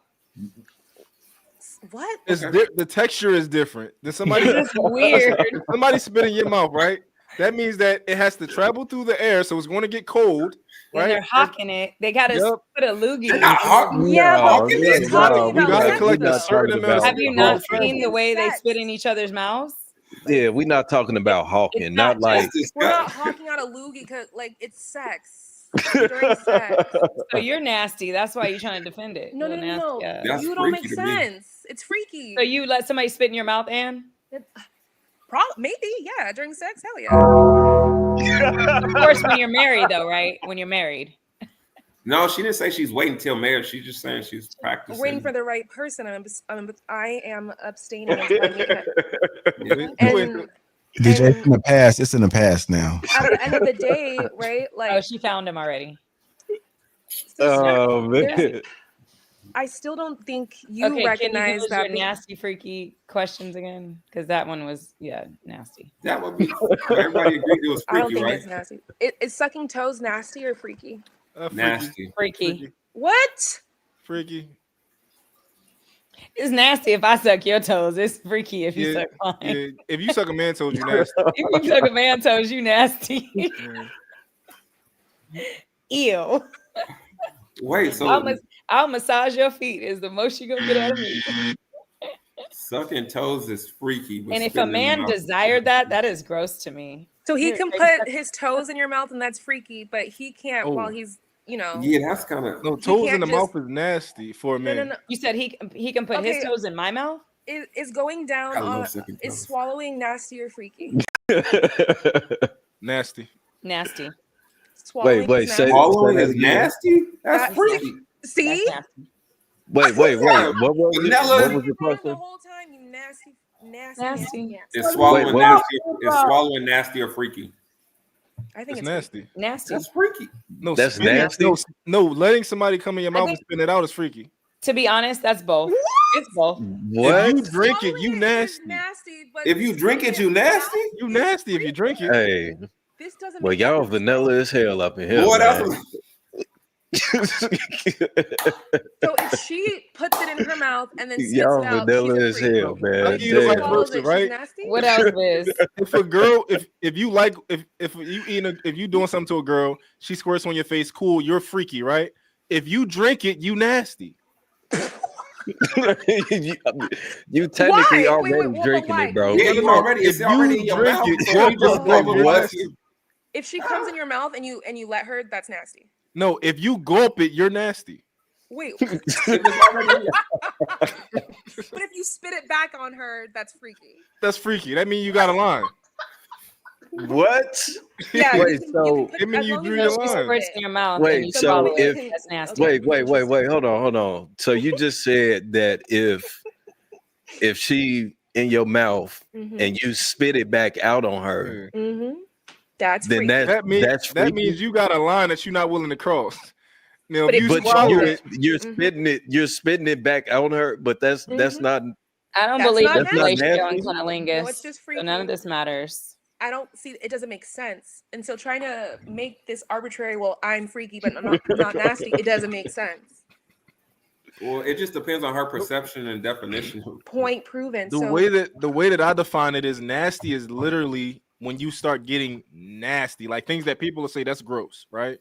What? It's the texture is different. Then somebody This is weird. somebody spit in your mouth, right? That means that it has to travel through the air, so it's going to get cold, When right? they're hawking it, they gotta Yep. put a loogie. They're not hawking. Yeah, No, but no, it's talking we about gotta sex, collect a though. certain amount of Have you spit not before it seen the travels. way they Sex. spit in each other's mouths? Yeah, we're not talking about hawking, It's not not like We're not hawking out a loogie because, like, it's sex. During sex. So you're nasty. That's why you're trying to defend it. No, You're no, no, no. nasty. That's You don't make freaky to me. sense. It's freaky. So you let somebody spit in your mouth, Ann? Maybe, yeah. During sex, hell yeah. Of course, when you're married, though, right? When you're married. No, she didn't say she's waiting till marriage. She's just saying she's practicing. Waiting for the right person. I am abstaining until I meet him. Yeah. And DJ, it's in the past. It's in the past now. at the end of the day, right? Oh, Like, she found him already. oh man. there's- I still don't think you Okay, can you recognize give us that. your nasty, freaky questions again? Because that one was, nasty. That would be. Everybody agreed it was I don't freaky, think right? it's nasty. Is sucking toes nasty or freaky? Nasty. Freaky. What? Freaky. It's nasty if I suck your toes. It's freaky if you Yeah, suck mine. yeah. If you suck a man toes, you nasty. If you suck a man toes, you nasty. Yeah. Ew. Wait, so I'll massage your feet is the most you're gonna get out of me. sucking toes is freaky. but And if a spitting in the man mouth is desired that is gross to me. So he You're can crazy. put his toes in your mouth, and that's freaky, but he can't Oh. while he's, Yeah, that's kind of. No, toes in can't the just- mouth is nasty for a No, man. no, no. You said he can put his Okay. toes in my mouth? Is going down I love on sucking is toes. swallowing nasty or freaky? Nasty. Nasty. Swallowing Wait, is say nasty. Swallowing that is again. nasty. That's That's freaky. See? That's nasty. Wait. Yeah, What was it? vanilla. What was the The question? whole time, you nasty. Nasty. Is Wait, swallowing what was? nasty? Is swallowing nasty or freaky? I think It's it's nasty. Nasty. That's freaky. No, That's spitting. nasty. No, letting somebody come in your I mouth think- and spit it out is freaky. To be honest, that's both. It's both. What? If you drink it, you Swallowing nasty. is nasty, but If you drink it, you nasty. You nasty if you drink it. Hey, this doesn't well, make y'all sense. vanilla as hell up in here, Boy, that's man. what- So if she puts it in her mouth and then spits Y'all it out, vanilla she's a as freak. hell, I'll man. give you the vice Damn. Swallows versa, it, right? she's nasty. What else is? If a girl, if you like, if you eating, if you doing something to a girl, she squirts on your face, cool, you're freaky, right? If you drink it, you nasty. You technically Why? already But drinking why? it, bro. Yeah, you already. It's If already you in your drink mouth. it, So you're you just just go what? If she comes in your mouth and you let her, that's nasty. No, if you gulp it, you're nasty. Wait. It's already- But if you spit it back on her, that's freaky. That's freaky. That means you got a line. What? Yeah. Wait, so it means as you long as drew you the She line. squirts in your mouth Wait, and you so swallow if- it. That's nasty. wait, hold on. So you just said that if she in your mouth Mhm. and you spit it back out on her, Mm-hmm. That's then freaky. That means that's that freaky? means you got a line that you're not willing to cross. Now, But if if you you But swallow swallow it, you're Mhm. spitting it back on her, but that's Mhm. not I don't That's believe not in that's not fellatio nasty. and cunnilingus. No, it's just So none of freaky. this matters. I don't see it doesn't make sense. And so trying to make this arbitrary, well, I'm freaky, but I'm not nasty, it doesn't make sense. Well, it just depends on her perception and definition. Point proven. the So way that I define it is nasty is literally when you start getting nasty, like things that people will say that's gross, right?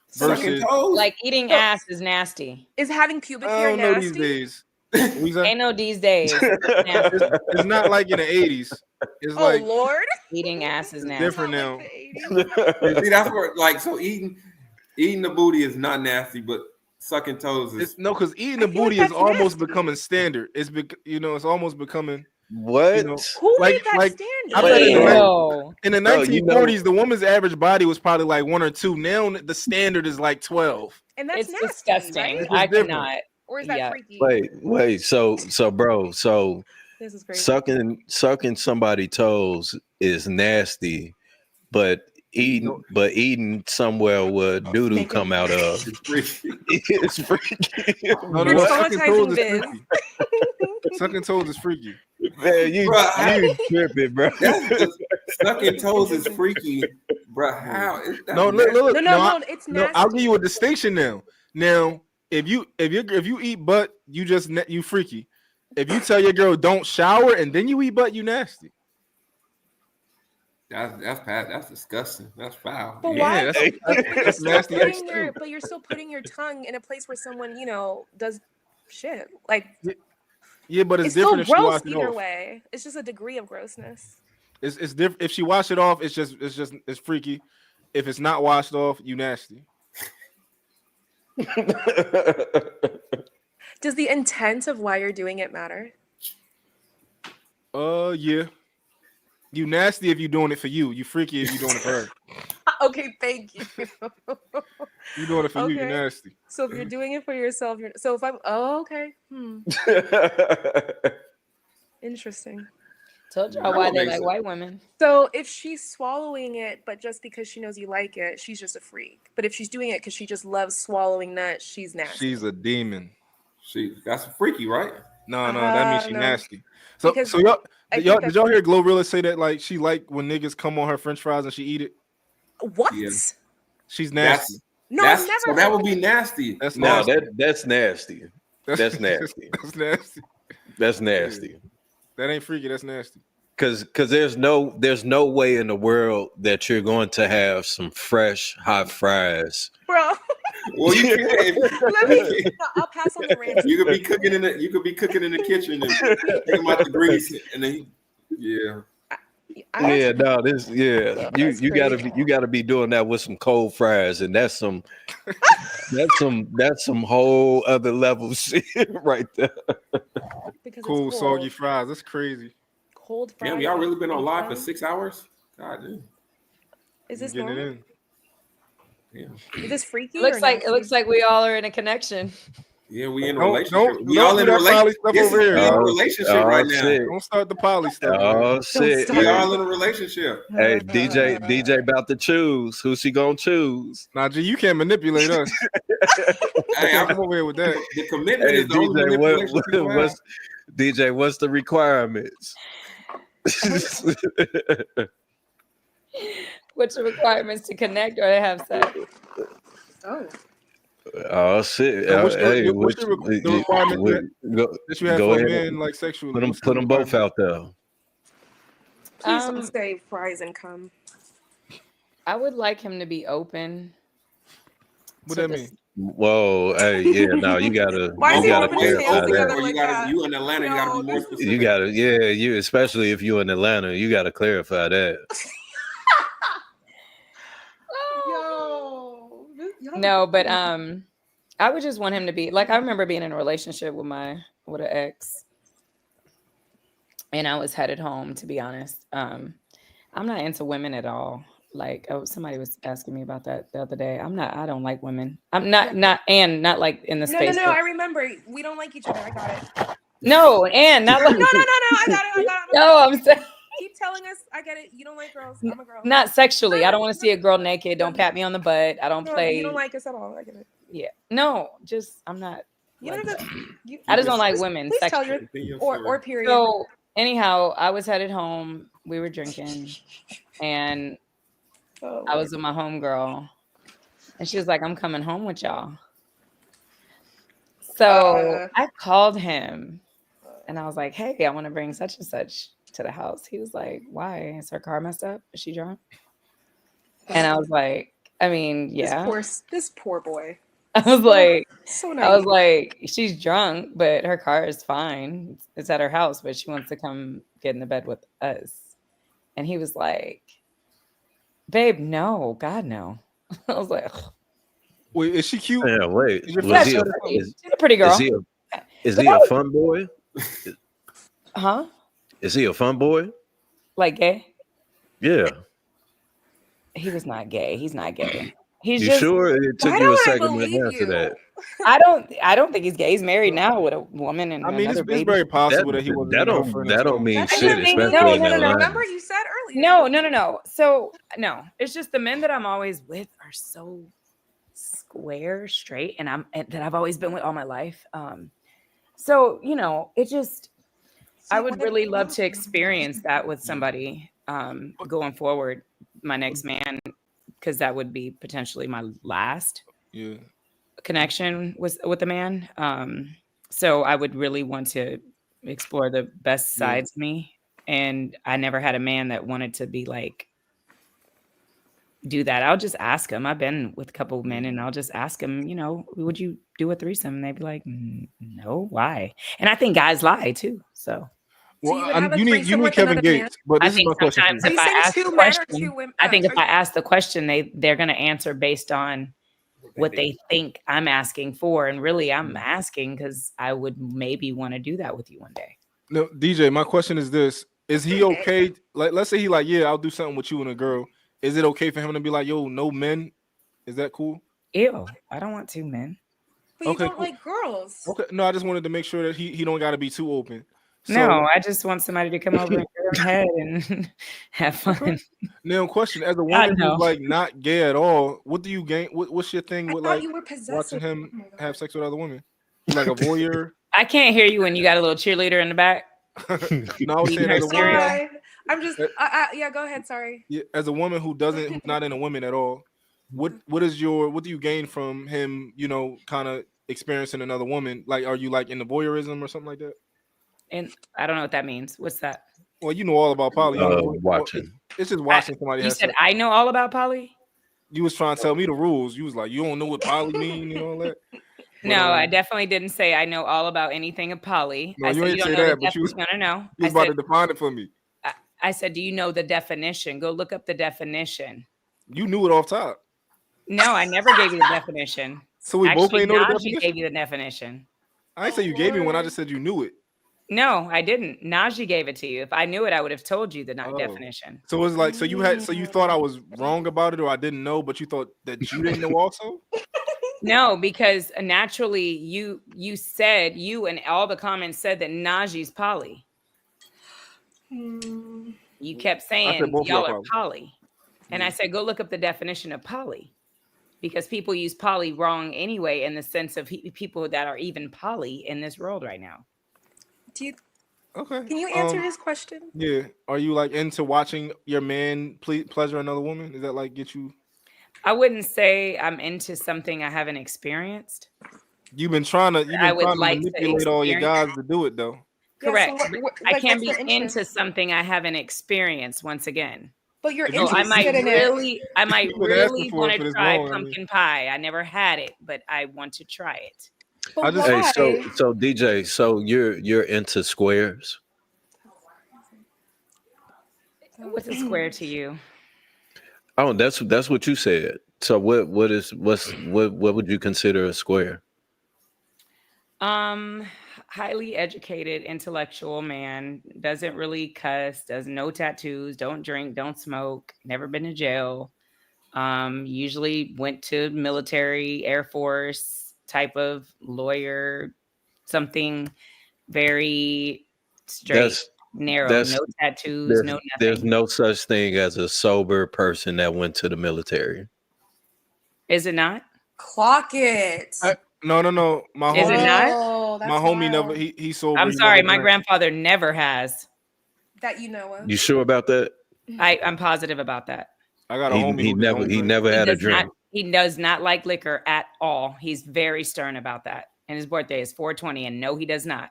Sucking Versus, toes. Like eating So- ass is nasty. is having pubic I hair don't know nasty? these days. What you say? Ain't no these days. It's nasty. It's not like in the 80s. It's Oh like Lord. Eating ass is it's nasty. different Not now. like the 80s. See, that's where so eating the booty is not nasty, but sucking toes is. It's no, because eating I the feel like booty is that's almost nasty. becoming standard. It's it's almost becoming What? you know, Who like made that like standard? I Wait, bet Ew. in the Bro, you 1940s, know- the woman's average body was probably like 1 or 2. Now the standard is like 12. And that's It's nasty, disgusting. right? I different. cannot. Or is that Yeah. freaky? Wait. So bro, so This is crazy. sucking somebody toes is nasty, but eating somewhere where doo-doo come out of It's freaky. it's freaky. No, You're no, What? sucking traumatizing toes is Biz. freaky. Sucking toes is freaky. Man, you tripping, bro. Sucking toes is freaky, bro. How is that? No, look, No, it's no. nasty. I'll give you a distinction now. Now, if you eat butt, you freaky. If you tell your girl don't shower and then you eat butt, you nasty. That's disgusting. That's foul. But Yeah, why? that's But you're still nasty. but you're still putting your tongue in a place where someone, does shit. Like Yeah, but it's it's still different if she gross washed it either off. way. It's just a degree of grossness. It's different if she wash it off. It's freaky. If it's not washed off, you nasty. Does the intent of why you're doing it matter? Yeah. You nasty if you're doing it for you. You freaky if you're doing it for her. Okay, thank you. You doing it for you. You Okay. nasty. So if you're doing it for yourself, so if I'm okay. Interesting. Told y'all why they like white women. So if she's swallowing it, but just because she knows you like it, she's just a freak. But if she's doing it because she just loves swallowing nuts, she's nasty. She's a demon. That's freaky, right? No, that means she no. nasty. So Because y'all I think did that's y'all hear Glorilla say that like she like when niggas come on her French fries and she eat it? What? Yeah. She's nasty. No, I've never So that would be nasty. That's No, nasty. that's nasty. That's nasty. That's nasty. That's nasty. That ain't freaky. That's nasty. Because there's no way in the world that you're going to have some fresh hot fries. Bro. Well, you can. Let me. I'll pass on the ranch. You could be cooking in the kitchen and take them out the grease, and then you gotta be doing that with some cold fries, and that's some whole other level shit right there. Because Cool it's soggy cold. fries. That's crazy. Cold fries. Damn, y'all really been on live for fries? 6 hours? God damn. Is this Getting it normal? in. Yeah. Is this freaky? It looks or like nasty? we all are in a connection. Yeah, we in a Don't relationship. We don't all do in a that poly relationship. stuff This over is we in a here. relationship right now. shit. Don't start the poly stuff, man. Oh shit. We all in a relationship. Hey, DJ about to choose. Who she gonna choose? Nah, G, you can't manipulate us. Hey, I'm over here with that. The commitment Hey, is the only DJ, manipulation people have. what's DJ? What's the requirements? What's the requirements to connect or to have sex? Oh. Oh shit! So what's the Which, requirement that you have go for a ahead. man, like sexually? Put them both out there. Please don't say fries and cum. I would like him to be open. What that mean? Whoa, hey, yeah, no, you gotta, Why is you he gotta rubbing his clarify hands together that. like that? You in Atlanta, you gotta be more specific. You gotta, yeah, you especially if you in Atlanta, you gotta clarify that. Yo. No, but I would just want him to be like, I remember being in a relationship with an ex, and I was headed home, to be honest. I'm not into women at all. Like, somebody was asking me about that the other day. I don't like women. I'm not like in the space. No, I remember. We don't like each other. I got it. No, and not like No, I got it. No, I'm saying Keep telling us. I get it. You don't like girls. I'm a girl. not sexually. I don't want to see a girl naked. Don't pat me on the butt. I don't No, play. You don't like us at all. I get it. Yeah. No, just I'm not. You like don't that. have to, I just don't like women. Please tell sexually. your or period. So anyhow, I was headed home. We were drinking, and I was with my homegirl, and she was like, "I'm coming home with y'all." So I called him, and I was like, "Hey, I want to bring such and such to the house." He was like, "Why? Is her car messed up? Is she drunk?" And I was like, "I mean, yeah." This poor boy. I was like, so I was naive. like, she's drunk, but her car is fine. It's at her house, but she wants to come get in the bed with us. And he was like, "Babe, no, God, no." I was like, ugh. Wait, is she cute? Yeah, wait. Is your Yeah, friend- she's a pretty girl. Is But he that a was- fun boy? Huh? Is he a fun boy? Like gay? Yeah. He was not gay. He's not gay. He's You just sure? It took Why you a don't I second to believe answer that. I don't think he's gay. He's married now with a woman and I mean, another it's baby. very possible that he wasn't. That in her don't friend that as don't well. mean That's shit, the thing. especially No, in no, no, no. Atlanta. Remember you said earlier. No. So no, it's just the men that I'm always with are so square, straight, and that I've always been with all my life. So it just I would really love to experience that with somebody going forward, my next man, because that would be potentially my last connection with a man. So I would really want to explore the best sides of me, and I never had a man that wanted to be like do that. I'll just ask him. I've been with a couple of men, and I'll just ask him, would you do a threesome? And they'd be like, no, why? And I think guys lie too. So Well, you need Kevin Gates, but this is my question. sometimes if I ask the question, I think if I ask the question, they're going to answer based on what they think I'm asking for, and really, I'm asking because I would maybe want to do that with you one day. No, DJ, my question is this: is he okay? Like, let's say he like, yeah, I'll do something with you and a girl. Is it okay for him to be like, yo, no men? Is that cool? Ew, I don't want two men. But you don't like girls. Okay, no, I just wanted to make sure that he don't got to be too open. No, I just want somebody to come over and get him head and have fun. Now, question: as a woman who's like not gay at all, what do you gain? What's your thing with like watching him have sex with other women? You like a voyeur? I can't hear you when you got a little cheerleader in the back. No, I was saying as a woman. I'm just yeah, go ahead, sorry. Yeah, as a woman who's not into women at all, what do you gain from him, kind of experiencing another woman? Like, are you like into voyeurism or something like that? And I don't know what that means. What's that? Well, you know all about poly. Watching. It's just watching somebody. You said I know all about poly? You was trying to tell me the rules. You was like, you don't know what poly mean and all that. No, I definitely didn't say I know all about anything of poly. No, I you said ain't say that, but you was no. You was about to define it for me. I said, do you know the definition? Go look up the definition. You knew it off top. No, I never gave you the definition. So we both ain't know the Najee definition? gave you the definition. I ain't say you gave me one. I just said you knew it. No, I didn't. Najee gave it to you. If I knew it, I would have told you the definition. So it's like, so you thought I was wrong about it, or I didn't know, but you thought that you didn't know also. No, because naturally you said, you and all the comments said that Najee's poly. You kept saying both y'all y'all are poly. And I said, go look up the definition of poly. Because people use poly wrong anyway, in the sense of people that are even poly in this world right now. Okay. Can you answer his question? Yeah. Are you like into watching your man pleasure another woman? Is that like get you? I wouldn't say I'm into something I haven't experienced. You've been trying to Like manipulate all your guys to do it though. Correct. Yeah, so I can't be what's the interest? into something I haven't experienced once again. But you're So I might interested in it. I might You've been asking really for want it for to this try long, I mean. pumpkin pie. I never had it, but I want to try it. But Hey, why? so DJ, so you're into squares? What's a square to you? Oh, that's what you said. So what would you consider a square? Highly educated, intellectual man, doesn't really cuss, does no tattoos, don't drink, don't smoke, never been to jail. Usually went to military, Air Force type of lawyer, something very straight, narrow, no tattoos, no There's nothing. no such thing as a sober person that went to the military. Is it not? Clock it. No. My Is it not? Oh, that's my homie wild. never. He sober. I'm he sorry, never my drank. grandfather never has. That you know of. You sure about that? I'm positive about that. I got a He, homie he who never don't he drink. never had a drink. He does not like liquor at all. He's very stern about that. And his birthday is 4/20, and no, he does not.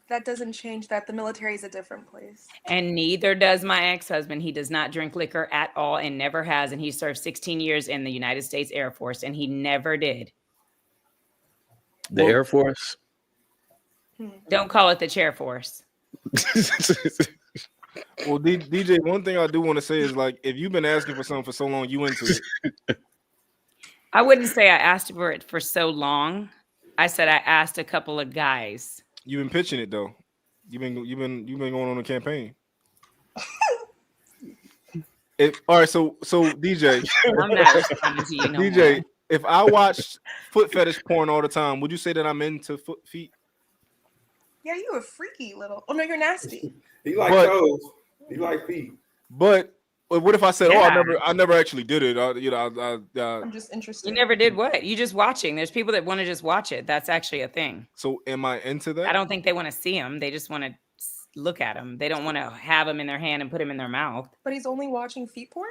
That doesn't change that the military is a different place. And neither does my ex-husband. He does not drink liquor at all and never has. And he served 16 years in the United States Air Force, and he never did. The Air Force? Don't call it the chair force. Well, DJ, one thing I do want to say is like, if you've been asking for something for so long, you into it. I wouldn't say I asked for it for so long. I said I asked a couple of guys. You've been pitching it though. You've been going on a campaign. All right, so DJ, I'm not responding to you no DJ, more. if I watch foot fetish porn all the time, would you say that I'm into feet? Yeah, you a freaky little. Oh no, you're nasty. He like But- toes. He like feet. But what if I said, Yeah. I never actually did it? I'm just interested. You never did what? You just watching. There's people that want to just watch it. That's actually a thing. So am I into that? I don't think they want to see them. They just want to look at them. They don't want to have them in their hand and put them in their mouth. But he's only watching feet porn?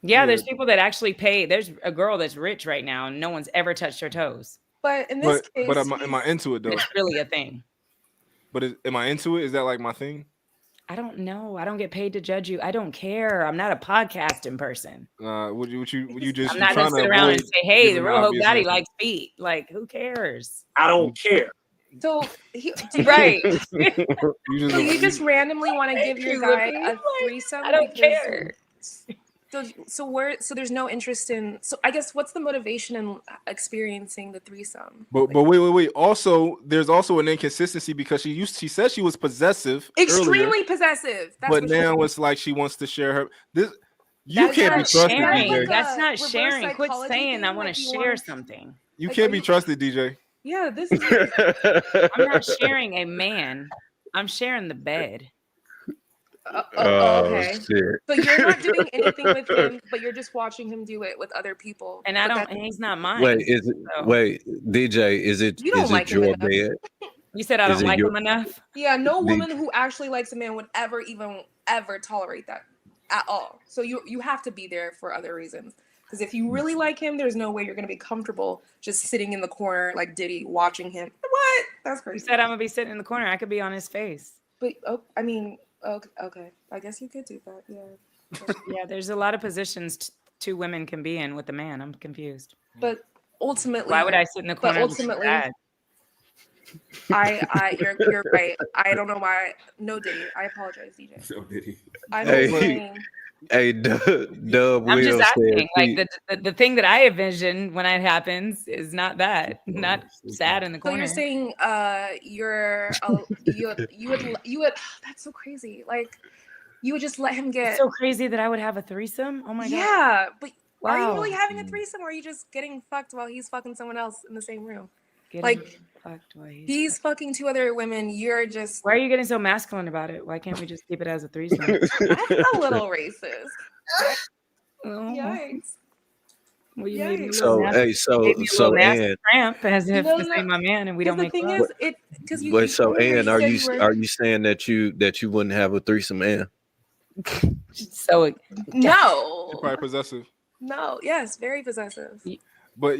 Yeah, there's people that actually pay. There's a girl that's rich right now, and no one's ever touched her toes. But in this case, But am I into it though? It's really a thing. But am I into it? Is that like my thing? I don't know. I don't get paid to judge you. I don't care. I'm not a podcasting person. Would you just? I'm not gonna sit around and say, "Hey, the real Hope Daddy likes feet." Like, who cares? I don't care. So, Right. Do you just randomly want to give your You guy look a like, threesome? I don't because- care. So there's no interest in. So I guess what's the motivation in experiencing the threesome? But wait. Also, there's also an inconsistency because she said she was possessive, Extremely earlier, possessive. That's but what she now said. it's like she wants to share her. You That's can't be not trusted, sharing. DJ. That's not reverse sharing. Quit psychology saying I thing, want like to you share wanna- something. You Like, can't are be you- trusted, DJ. Yeah, this is. I'm not sharing a man. I'm sharing the bed. Okay. Shit. So you're not doing anything with him, but you're just watching him do it with other people. And I But don't. that- And he's not mine. Wait, DJ, is it You don't is like it him your enough. bed? You said I Is don't it like your- him enough. Yeah, no The- woman who actually likes a man would ever tolerate that at all. So you have to be there for other reasons. Because if you really like him, there's no way you're gonna be comfortable just sitting in the corner like Diddy watching him. What? That's You crazy. said I'm gonna be sitting in the corner. I could be on his face. But okay. I guess you could do that. Yeah. Yeah, there's a lot of positions two women can be in with a man. I'm confused. But ultimately, Why would I sit in the but corner? ultimately, Bad? you're right. I don't know why. No, Diddy. I apologize, DJ. So did he? I'm Hey. saying Hey, Dub I'm just Will said asking. Like the thing that I envision when it happens is not that, not sad in the So you're corner. saying you would that's so crazy. Like you would just let him It's get so crazy that I would have a threesome. Oh my god. Yeah, but are you Wow. really having a threesome or are you just getting fucked while he's fucking someone else in the same room? Getting Like fucked while he's fucking 2 other women, you're just Why are you getting so masculine about it? Why can't we just keep it as a threesome? That's a little racist. Yikes. Well, you made me a So, little nasty. hey, so, Made me a so, little nasty Ann, cramp as if No, this no, ain't my man and we because don't the make thing love. is, because you. wait, so, earlier Ann, are said you were- are you saying that you wouldn't have a threesome, Ann? So No. She's probably possessive. No. Yes, very possessive. But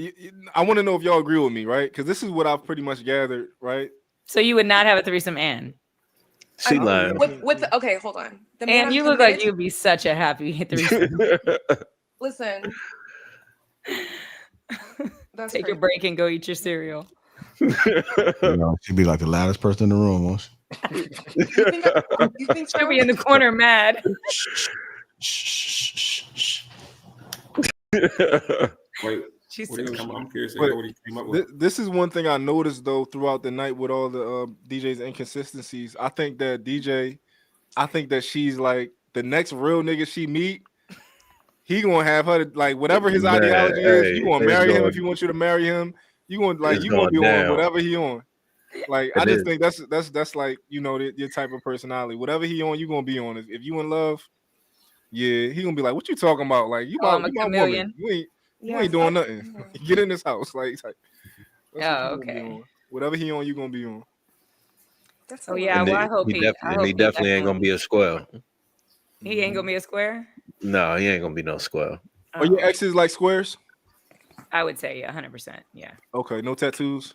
I want to know if y'all agree with me, right? Because this is what I've pretty much gathered, right? So you would not have a threesome, Ann? She lying. With the, okay, hold on. The man And I'm you look like committed- you'd be such a happy threesome. Listen. That's Take crazy. a break and go eat your cereal. She'd be like the loudest person in the room. Won't she? You think She'll be in the corner mad. Wait, She's what do you so I'm curious to But hear what he came up with. this is one thing I noticed though throughout the night with all the DJ's inconsistencies. I think that she's like the next real nigga she meet. He gonna have her to, like whatever his Man, ideology is. hey, You gonna it's marry him going- if he wants you to marry him. You gonna it's you gonna going be on down. whatever he on. Like I It just is. think that's like your type of personality. Whatever he on, you gonna be on. If you in love, yeah, he gonna be like, what you talking about? Like you Oh, my I'm a you my chameleon. woman. You ain't doing nothing. Get in this house. Like that's what Oh, you gonna be okay. on. Whatever he on, you gonna be on. Oh yeah, And well, I hope he he definitely ain't gonna be a square. He ain't gonna be a square. No, he ain't gonna be no square. Are your exes like squares? I would say 100%. Yeah. Okay, no tattoos.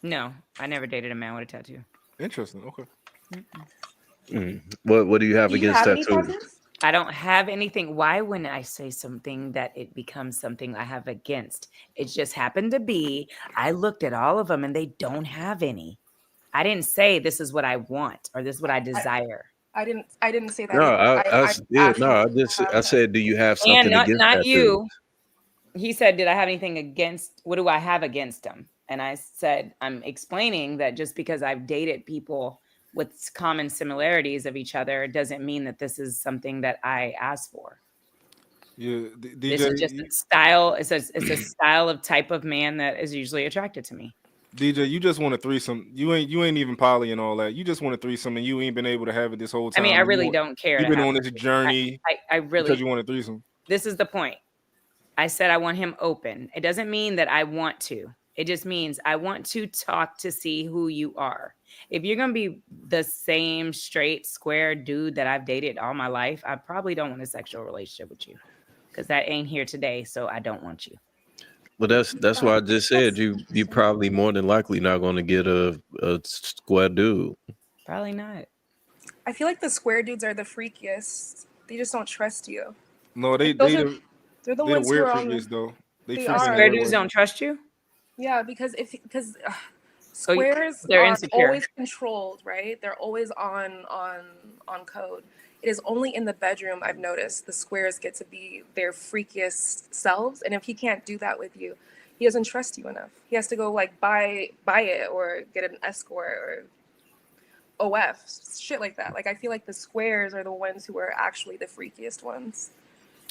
No, I never dated a man with a tattoo. Interesting. Okay. What do you have against tattoos? I don't have anything. Why wouldn't I say something that it becomes something I have against? It just happened to be, I looked at all of them and they don't have any. I didn't say this is what I want or this is what I desire. I didn't say that. No, either. I said, do you have something And against not tattoos? you. He said, did I have anything against, what do I have against him? And I said, I'm explaining that just because I've dated people with common similarities of each other doesn't mean that this is something that I asked for. Yeah, This is just a style. It's a style of type of man that is usually attracted to me. DJ, you just want a threesome. You ain't even poly and all that. You just want a threesome, and you ain't been able to have it this whole I time. mean, I really don't care. You've to been have on it. this journey. I really because you want a threesome. This is the point. I said I want him open. It doesn't mean that I want to. It just means I want to talk to see who you are. If you're going to be the same straight square dude that I've dated all my life, I probably don't want a sexual relationship with you because that ain't here today. So I don't want you. Well, that's why I just said you probably more than likely not going to get a square dude. Probably not. I feel like the square dudes are the freakiest. They just don't trust you. No, they're the ones who weird are on freakiest though. They freak are. Square dudes don't trust you? Yeah, because squares they're are insecure. always controlled, right? They're always on code. It is only in the bedroom I've noticed the squares get to be their freakiest selves, and if he can't do that with you, he doesn't trust you enough. He has to go like buy it or get an escort or OF shit like that. Like I feel like the squares are the ones who are actually the freakiest ones,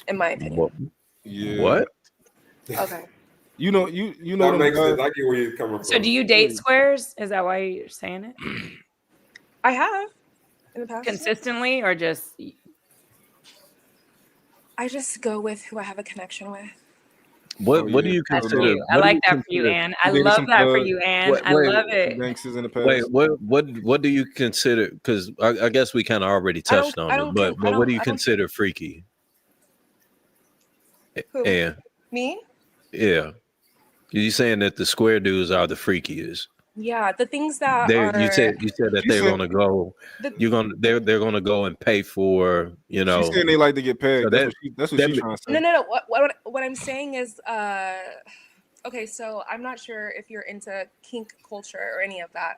in my opinion. Yeah. What? Okay. You know That makes sense. I get where you're coming from. So do you date squares? Is that why you're saying it? I have in the past. Consistently or just I just go with who I have a connection with. What do you That's consider? you. I like that for you, Ann. I love that for you, Ann. I love it. Gangsters in the past. Wait, what do you consider? Because I guess we kind of already touched on it, but what do you consider freaky? Who? And Me? yeah, you saying that the square dudes are the freakiest? Yeah, the things that You said that they're gonna go. They're gonna go and pay for She's saying they like to get paid. So that's what she's trying to say. No. What I'm saying is, okay. So I'm not sure if you're into kink culture or any of that,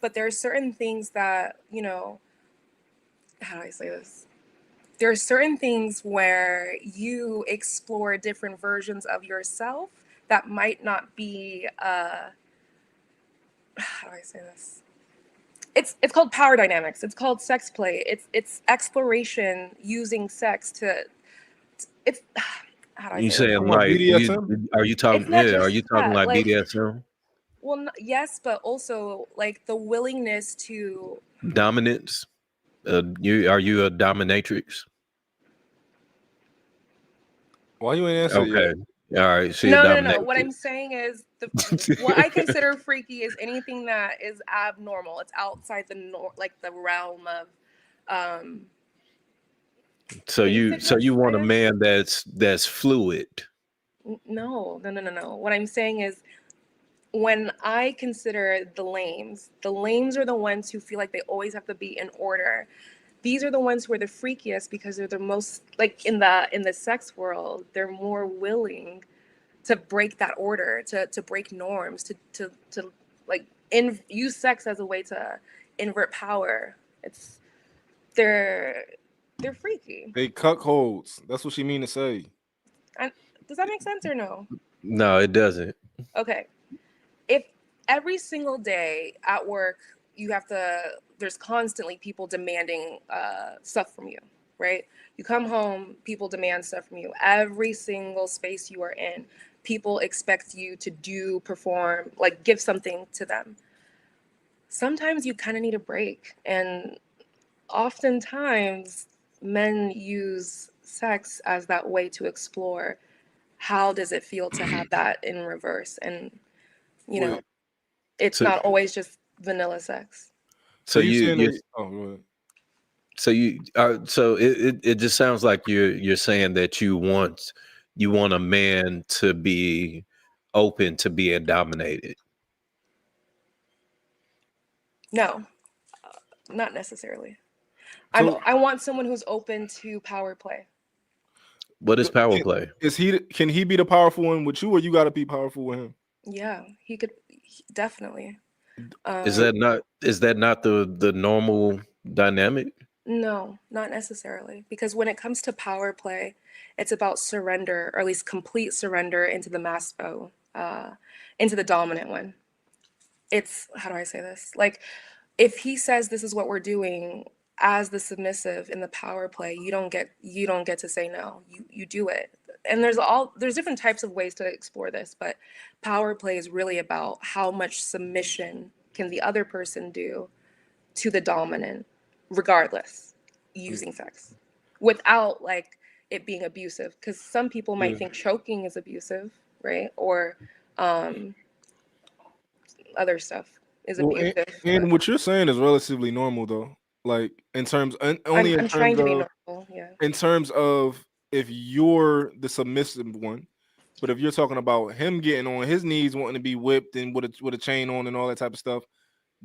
but there are certain things that how do I say this? there are certain things where you explore different versions of yourself that might not be how do I say this? It's called power dynamics. It's called sex play. It's exploration using sex to it's how do I You say this? saying Talking about like BDSM? are you It's talking not are just you talking that. like Like, BDSM? well, yes, but also like the willingness to Dominance? Are you a dominatrix? Why you ain't answered Okay. yet? All right. She a no. What dominatrix. I'm saying is what I consider freaky is anything that is abnormal. It's outside like the realm of So basicness, you I want a guess. man that's fluid. No. What I'm saying is when I consider the lames are the ones who feel like they always have to be in order. These are the ones who are the freakiest because they're the most like in the sex world, they're more willing to break that order, to break norms, to like use sex as a way to invert power. They're freaky. They cuckolds. That's what she mean to say. Does that make sense or no? No, it doesn't. Okay. If every single day at work there's constantly people demanding stuff from you, right? You come home, people demand stuff from you. Every single space you are in, people expect you to perform, like give something to them. Sometimes you kind of need a break, and oftentimes men use sex as that way to explore how does it feel to have that in reverse, and Wait. it's So not always just vanilla sex. so you saying you that? Oh, go ahead. so it just sounds like you're saying that you want a man to be open to being dominated. No, not necessarily. So I want someone who's open to power play. What is power play? Can he be the powerful one with you, or you got to be powerful with him? Yeah, he could definitely. Is that not the normal dynamic? No, not necessarily. Because when it comes to power play, it's about surrender, or at least complete surrender into into the dominant one. It's, how do I say this? Like, if he says this is what we're doing as the submissive in the power play, you don't get to say no. You do it. And there's different types of ways to explore this, but power play is really about how much submission can the other person do to the dominant, regardless, using sex, without like it being abusive. Because some people might think choking is abusive, right? Or other stuff is abusive. And what you're saying is relatively normal, though. Like in terms, only I'm trying to be normal, yeah. in terms of if you're the submissive one. But if you're talking about him getting on his knees, wanting to be whipped and with a chain on and all that type of stuff,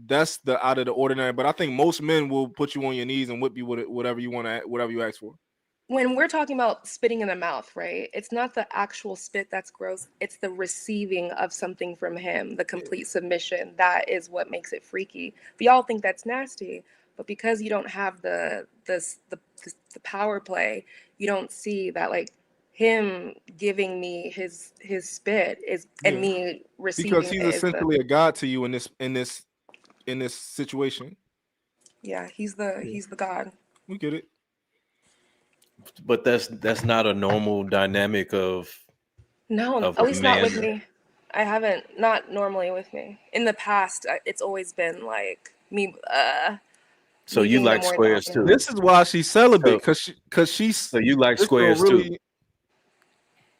that's the out of the ordinary. But I think most men will put you on your knees and whip you with whatever you want to, whatever you ask for. When we're talking about spitting in the mouth, right? It's not the actual spit that's gross. It's the receiving of something from him, the complete submission. That is what makes it freaky. We all think that's nasty, but because you don't have the power play, you don't see that like him giving me his spit is and me receiving Because he's it essentially a god to you in this situation. Yeah, he's the god. We get it. But that's not a normal dynamic of No, of at a least not with man. me. I haven't, not normally with me. In the past, it's always been like me. So me you being the like more squares too. dominant. This is why she's celibate, because she's. So you like this girl squares too. really.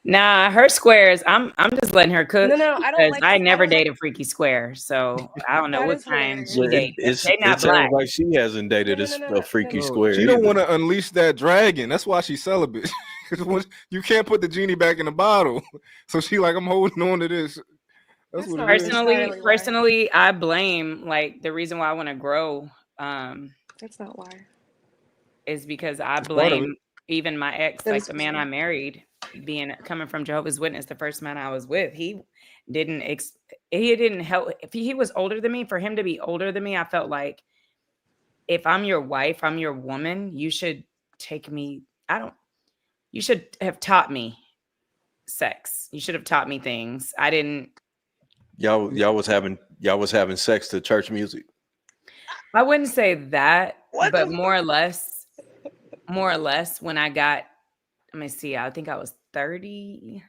Nah, her squares. I'm just letting her cook. No, I don't because like- I I never don't like- dated Freaky Square, so I don't know That what is kind hilarious. she dated. They not It black. sounds like she hasn't dated a freaky square. She don't either. want to unleash that dragon. That's why she's celibate. You can't put the genie back in the bottle. So she like, I'm holding on to this. That's what it is. Personally, I blame like the reason why I want to grow. That's not why. Is because I It's part of blame it. even my ex, That like is the man I married, coming from Jehovah's Witness, the first man I was with. He didn't help. If he was older than me, for him to be older than me, I felt like if I'm your wife, I'm your woman, you should take me. You should have taught me sex. You should have taught me things. I didn't. Y'all was having sex to church music. I wouldn't say that, but more or less when I got, let me see, I think I was 30.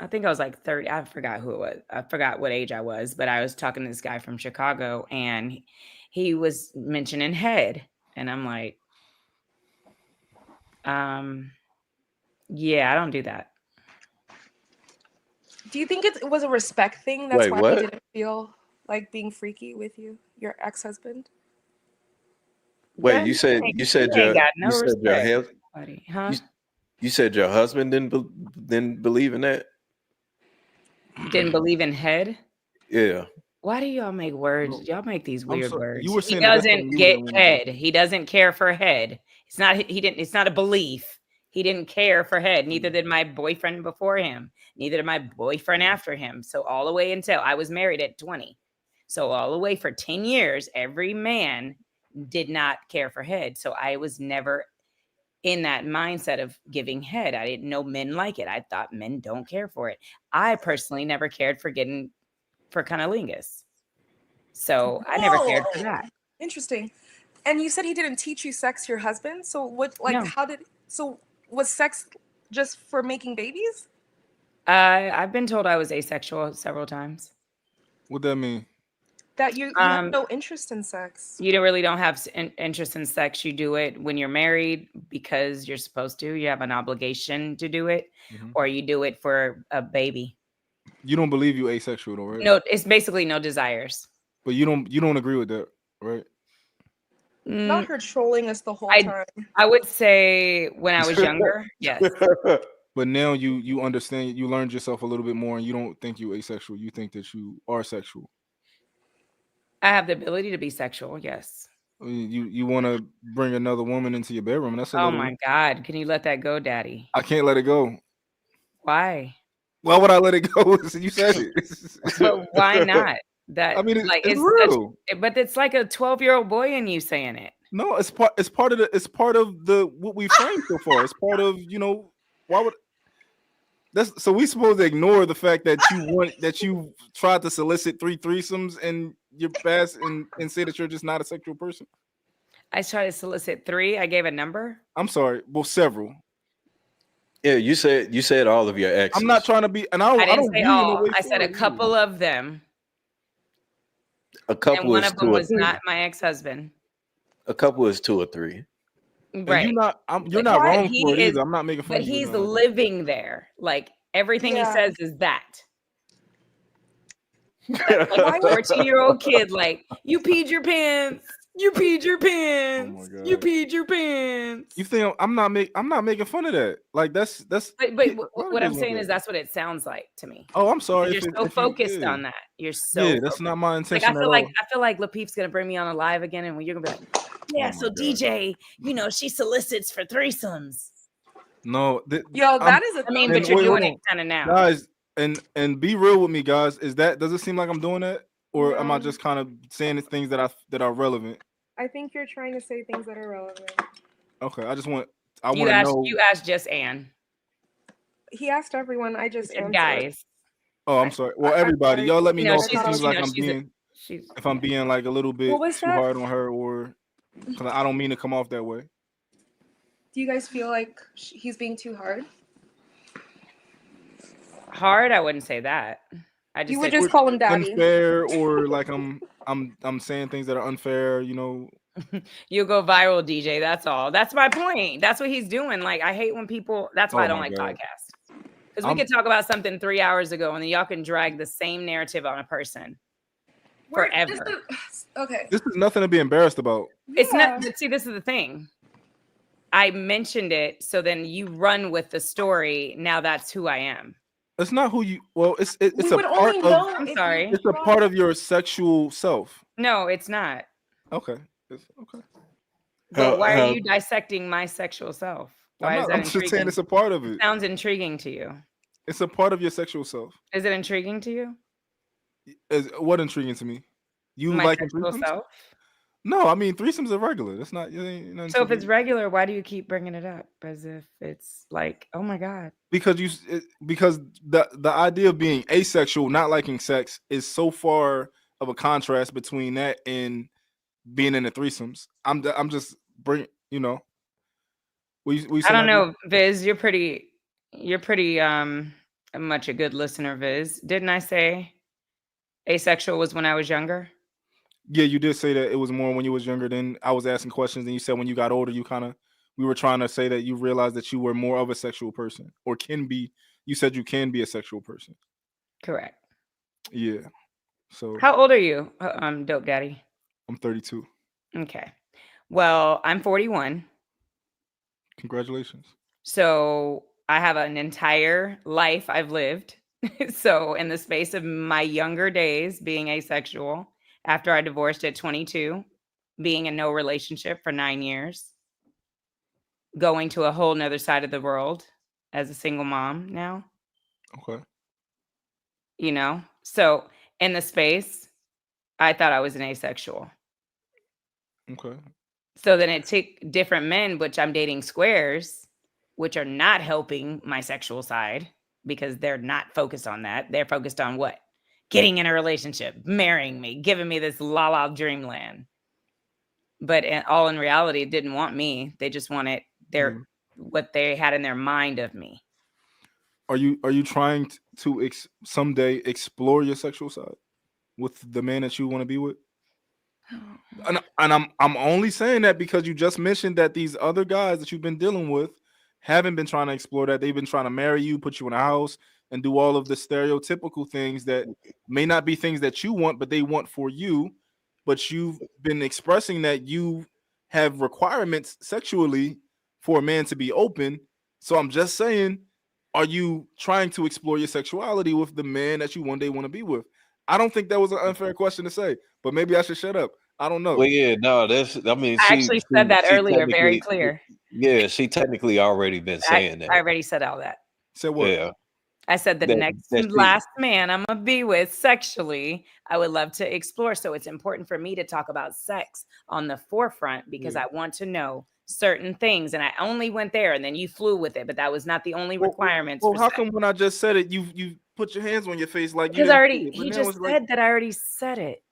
I think I was like 30. I forgot who it was. I forgot what age I was, but I was talking to this guy from Chicago and he was mentioning head. And I'm like, yeah, I don't do that. Do you think it was a respect thing? That's Wait, why what? he didn't feel like being freaky with you, your ex-husband? Wait, you said ain't got no your respect, husband, buddy. Huh? you said your husband didn't believe in that? Didn't believe in head? Yeah. Why do y'all make words? No, Y'all make these I'm weird sorry. words. You were He saying that that's something doesn't you get wouldn't want to do. head. He doesn't care for head. It's not a belief. He didn't care for head. Neither did my boyfriend before him. Neither did my boyfriend after him. So all the way until I was married at 20. So all the way for 10 years, every man did not care for head. So I was never in that mindset of giving head. I didn't know men like it. I thought men don't care for it. I personally never cared for cunnilingus. So I never cared for that. Interesting. And you said he didn't teach you sex, your husband? So what, like, No. so was sex just for making babies? I've been told I was asexual several times. What that mean? That you have no interest in sex. You really don't have interest in sex. You do it when you're married because you're supposed to. You have an obligation to do it, or you do it for a baby. You don't believe you asexual though, right? No, it's basically no desires. But you don't agree with that, right? Not her trolling us the whole time. I would say when I was younger, yes. But now you understand, you learned yourself a little bit more, and you don't think you asexual. You think that you are sexual. I have the ability to be sexual, yes. You want to bring another woman into your bedroom, and that's a Oh little. my God. Can you let that go, Daddy? I can't let it go. Why? Why would I let it go? You said it. But why not? That I mean, it's such, real. but it's like a 12-year-old boy in you saying it. No, it's part of the what we framed so far. It's part of, why would that's so we supposed to ignore the fact that you tried to solicit 3 threesomes in your past and say that you're just not a sexual person. I tried to solicit 3. I gave a number. I'm sorry. Well, several. Yeah, you said all of your exes. I'm not trying to be, and I I didn't don't say view you in all. a way I said a forward. couple of them. A couple And one is of them 2 or was 3. not my ex-husband. A couple is 2 or 3. Right. You're not wrong for it either. I'm not making fun but of you. he's living there. Like everything he says is that. That's like a 14-year-old kid, like, you peed your pants. You peed your pants. You peed your pants. You think I'm not making fun of that? Like that's. But what I'm saying is that's what it sounds like to me. Oh, I'm sorry. You're so focused on that. You're so Yeah, that's not my intention like, at all. I feel like Lapeef's gonna bring me on a live again, and you're gonna be like, yeah. So DJ, she solicits for threesomes. No, Yo, that is a. I mean, but you're doing it kind of now, guys. And be real with me, guys. Does it seem like I'm doing that, or am I just kind of saying things that are relevant? I think you're trying to say things that are relevant. Okay, I want to know. You asked just Ann. He asked everyone. I just answered. Guys. Oh, I'm sorry. Well, everybody, y'all let me know if it she's- seems like I'm she's a- being, she's- if I'm being like a little bit What was too that? hard on her, or 'cause I don't mean to come off that way. Do you guys feel like he's being too hard? Hard? I wouldn't say that. I just You would said just call him daddy. Unfair, or like I'm saying things that are unfair. You'll go viral, DJ. That's all. That's my point. That's what he's doing. Like, I hate when people. That's why I Oh don't my like God. podcasts. Because we could talk about something 3 hours ago, and then y'all can drag the same narrative on a person forever. Okay. This is nothing to be embarrassed about. It's not. But see, this is the thing. I mentioned it, so then you run with the story. Now that's who I am. It's not who you. Well, it's a would part only of. know I'm if sorry. It's a part of your sexual self. No, it's not. Okay. Okay. But why are you dissecting my sexual self? Why is that I'm just saying intriguing? it's a part of it. Sounds intriguing to you. It's a part of your sexual self. Is it intriguing to you? What intriguing to me? You My like sexual threesomes? self? No, I mean threesomes are regular. That's not. It ain't nothing So too if it's big. regular, why do you keep bringing it up as if it's like, oh my god? Because because the idea of being asexual, not liking sex, is so far of a contrast between that and being in the threesomes. I'm just bring we I don't somebody. know, Viz. You're pretty much a good listener, Viz. Didn't I say asexual was when I was younger? Yeah, you did say that it was more when you was younger. Then I was asking questions, and you said when you got older, we were trying to say that you realized that you were more of a sexual person, or can be. You said you can be a sexual person. Correct. Yeah. So How old are you, Dope Daddy? I'm 32. Okay. Well, I'm 41. Congratulations. So I have an entire life I've lived. So in the space of my younger days being asexual, after I divorced at 22, being in no relationship for 9 years, going to a whole nother side of the world as a single mom now, Okay. So in the space, I thought I was an asexual. Okay. So then it took different men, which I'm dating squares, which are not helping my sexual side because they're not focused on that. They're focused on what? Getting in a relationship, marrying me, giving me this la la dreamland. But all in reality, didn't want me. They just wanted what they had in their mind of me. Are you trying to someday explore your sexual side with the man that you want to be with? And I'm only saying that because you just mentioned that these other guys that you've been dealing with haven't been trying to explore that. They've been trying to marry you, put you in a house, and do all of the stereotypical things that may not be things that you want, but they want for you. But you've been expressing that you have requirements sexually for a man to be open. So I'm just saying, are you trying to explore your sexuality with the man that you one day want to be with? I don't think that was an unfair question to say, but maybe I should shut up. I don't know. Well, yeah, no, I mean, I actually said that she earlier, very technically, clear. yeah, she technically already been saying I that. already said all that. So what? Yeah. I said the last man I'm gonna be with sexually, I would love to explore. So it's important for me to talk about sex on the forefront because I want to know certain things. And I only went there, and then you flew with it, but that was not the only requirements. Well, for how sex. come when I just said it, you put your hands on your face like Because you I didn't already see it, but he now just it's like, said that I already said it.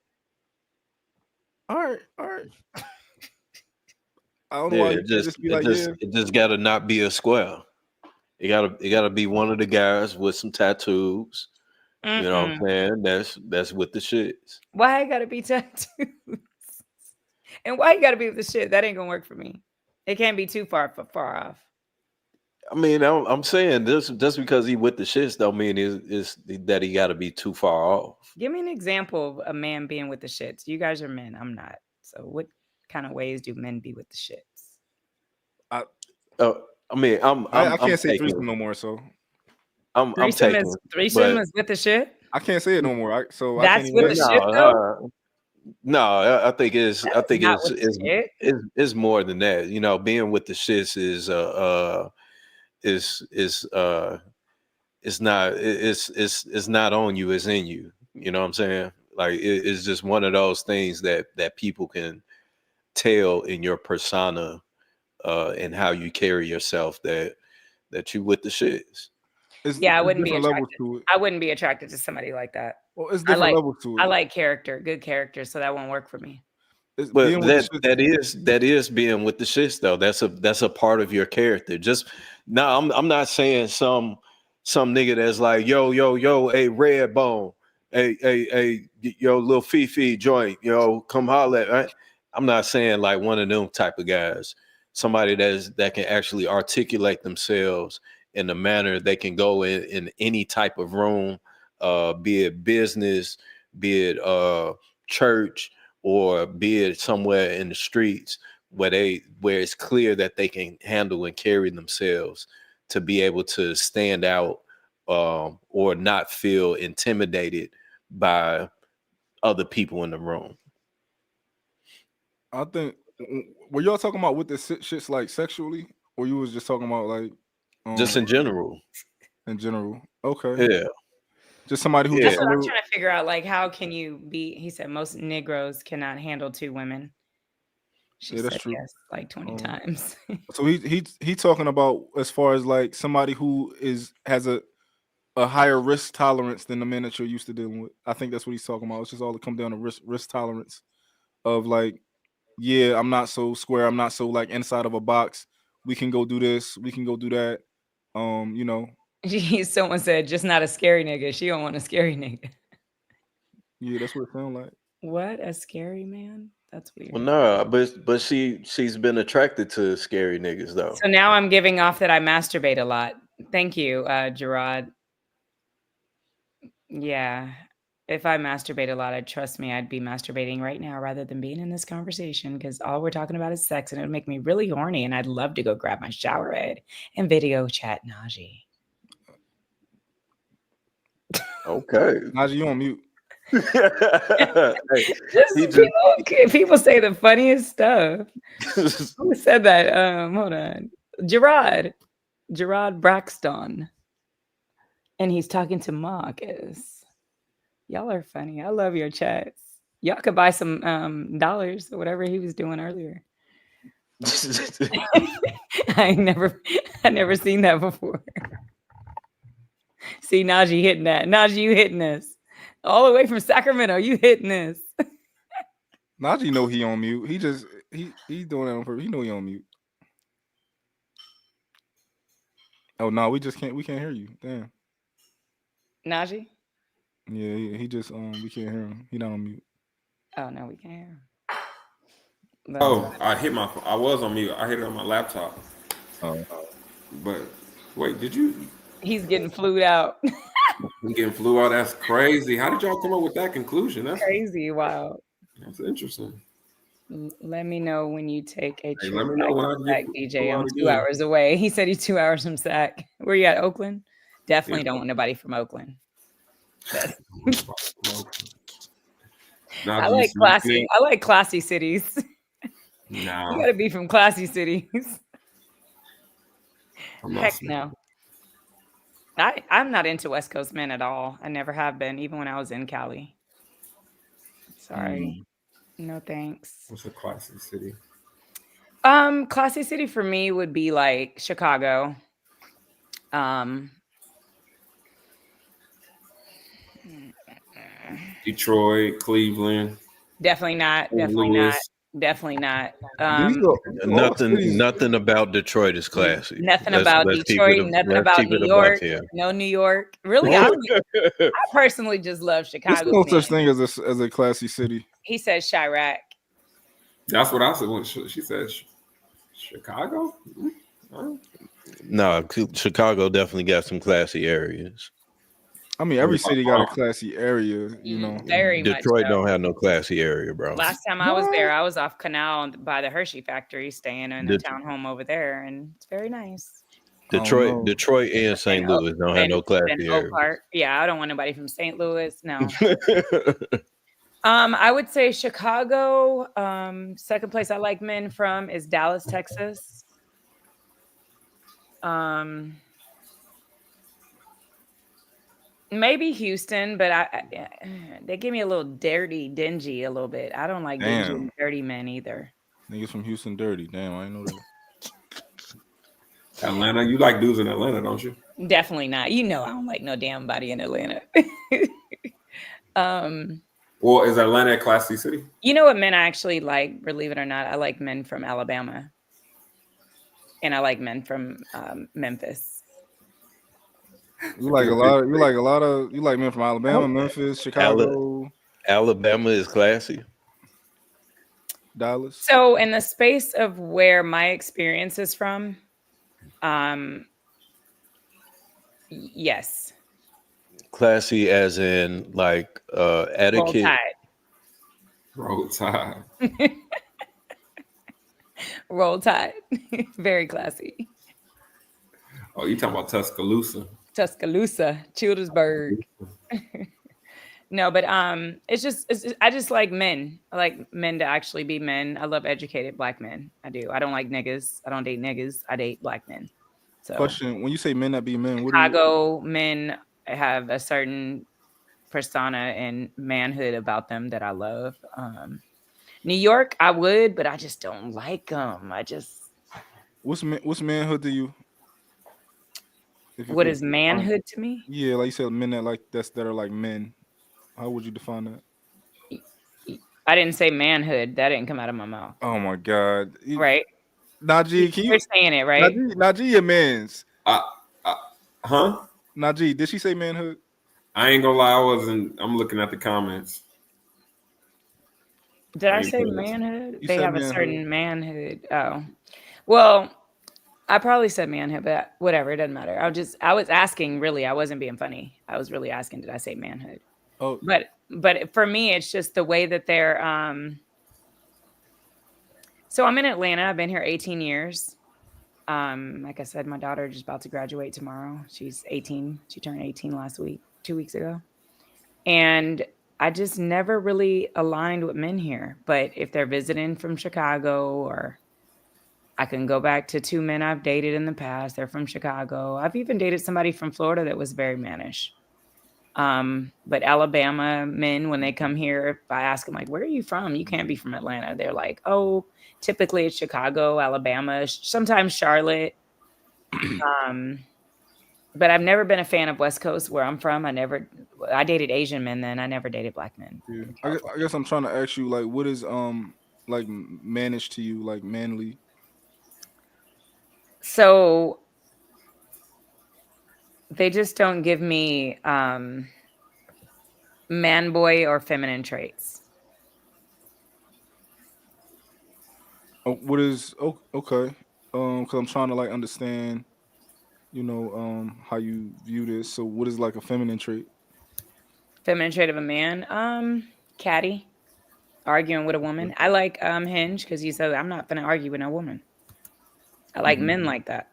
all right. I don't know Yeah, why you can't just be like, yeah. it just gotta not be a square. It gotta be one of the guys with some tattoos. You know what I'm saying? That's with the shits. Why I gotta be tattoos? And why you gotta be with the shit? That ain't gonna work for me. It can't be too far off. I mean, I'm saying this just because he with the shits don't mean is that he gotta be too far off. Give me an example of a man being with the shits. You guys are men. I'm not. So what kind of ways do men be with the shits? I mean, I can't say threesome no more. So I'm taking threesome is with the shit. I can't say it no more. So that's I can't with even the shit though. No, I think it's more than that. You know, being with the shits it's not on you, it's in you. You know what I'm saying? Like it's just one of those things that people can tell in your persona and how you carry yourself that you with the shits. I wouldn't be attracted. I wouldn't be attracted to somebody like that. Well, it's different levels to it. I like character, good character, so that won't work for me. But that is being with the shits though. That's a part of your character. Just now, I'm not saying some nigga that's like yo, hey red bone, hey, yo little Fifi joint, yo come holler at. Right? I'm not saying like one of them type of guys. Somebody that can actually articulate themselves in a manner they can go in any type of room, be it business, be it church, or be it somewhere in the streets where it's clear that they can handle and carry themselves to be able to stand out or not feel intimidated by other people in the room. I think were y'all talking about with the shits like sexually, or you was just talking about like just in general? In general, okay, yeah. Just somebody who That's what I'm trying to figure out. Like, how can you be? He said most Negroes cannot handle two women. She Yeah, that's said true. yes like 20 times. So he talking about as far as like somebody who has a higher risk tolerance than the man that you're used to dealing with. I think that's what he's talking about. It's just all to come down to risk tolerance of like, yeah, I'm not so square. I'm not so like inside of a box. We can go do this. We can go do that. You know. Someone said, just not a scary nigga. She don't want a scary nigga. Yeah, that's what it sounds like. What, a scary man? That's weird. Well, no, but she's been attracted to scary niggas though. So now I'm giving off that I masturbate a lot. Thank you, Gerard. Yeah. If I masturbate a lot, trust me, I'd be masturbating right now rather than being in this conversation because all we're talking about is sex and it would make me really horny and I'd love to go grab my shower head and video chat Najee. Okay. Najee, you on mute. People say the funniest stuff. Who said that? Hold on. Gerard Braxton. And he's talking to Marcus. Y'all are funny. I love your chats. Y'all could buy some dollars or whatever he was doing earlier. I never seen that before. See, Najee hitting that. Najee, you hitting this. All the way from Sacramento, you hitting this. Najee know he on mute. He's doing that on purpose. He know he on mute. Oh no, we can't hear you. Damn. Najee? Yeah, he just we can't hear him. He not on mute. Oh no, we can't hear him. Oh, I was on mute. I hit it on my laptop. Oh. But wait, did you? He's getting flued out. He's getting flew out. That's crazy. How did y'all come up with that conclusion? That's crazy. Wow. That's interesting. Let me know when you take a trip. Let me know when I back, get DJ. I'm 2 again. hours away. He said he's 2 hours from Sac. Where you at, Oakland? Definitely don't want nobody from Oakland. I like classy. I like classy cities. No. You gotta be from classy cities. Heck no. I'm not into West Coast men at all. I never have been, even when I was in Cali. Sorry. No thanks. What's a classy city? Classy city for me would be like Chicago. Detroit, Cleveland. Definitely not. Definitely not. Nothing about Detroit is classy. Nothing about Detroit. Nothing about New York. No New York. Really, I personally just love Chicago. There's no such thing as a classy city. He says Chirac. That's what I said when she said Chicago. No, Chicago definitely got some classy areas. I mean, every city got a classy area, you know. Very much Detroit so. don't have no classy area, bro. Last time I was there, I was off Canal by the Hershey factory, staying in a townhome over there, and it's very nice. Detroit and St. Louis don't have no classy area. Yeah, I don't want nobody from St. Louis. No. I would say Chicago. Second place I like men from is Dallas, Texas. Maybe Houston, but they give me a little dirty, dingy a little bit. I don't like dingy and dirty men either. Niggas from Houston dirty. Damn, I didn't know that. Atlanta, you like dudes in Atlanta, don't you? Definitely not. You know I don't like no damn body in Atlanta. Well, is Atlanta a classy city? You know what men I actually like, believe it or not? I like men from Alabama. And I like men from Memphis. You like men from Alabama, Memphis, Chicago. Alabama is classy. Dallas. So in the space of where my experience is from, yes. Classy as in like etiquette. Roll Tide. Roll Tide. Very classy. Oh, you talking about Tuscaloosa? Childersburg. No, but I just like men. I like men to actually be men. I love educated black men. I do. I don't like niggas. I don't date niggas. I date black men. So question: when you say men that be men, what Chicago men have a certain persona and manhood about them that I love. New York, I would, but I just don't like them. What's manhood to you? If you What could is define, manhood to me? yeah, like you said, men that are like men. How would you define that? I didn't say manhood. That didn't come out of my mouth. Oh my God, Right? Najee, can You're you? saying it, right? Najee, your man's. Huh? Najee, did she say manhood? I ain't gonna lie, I'm looking at the comments. Did I ain't say paying attention. manhood? You They said have a manhood. certain manhood. Oh. Well, I probably said manhood, but whatever, it doesn't matter. I was asking, really. I wasn't being funny. I was really asking, did I say manhood? Oh. But for me, it's just the way that they're so I'm in Atlanta. I've been here 18 years. Like I said, my daughter just about to graduate tomorrow. She's 18. She turned 18 last week, 2 weeks ago. And I just never really aligned with men here. But if they're visiting from Chicago, or I can go back to 2 men I've dated in the past. They're from Chicago. I've even dated somebody from Florida that was very mannish. But Alabama men, when they come here, if I ask them, like, where are you from? You can't be from Atlanta. They're like, oh, typically it's Chicago, Alabama, sometimes Charlotte. But I've never been a fan of West Coast, where I'm from. I dated Asian men then. I never dated black men. Yeah. I guess I'm trying to ask you, like, what is like mannish to you, like manly? So they just don't give me man boy or feminine traits. Oh, what is okay? Because I'm trying to like understand, how you view this. So, what is like a feminine trait? Feminine trait of a man, catty, arguing with a woman. I like Hinge, because he said I'm not gonna argue with no woman. I like men like that.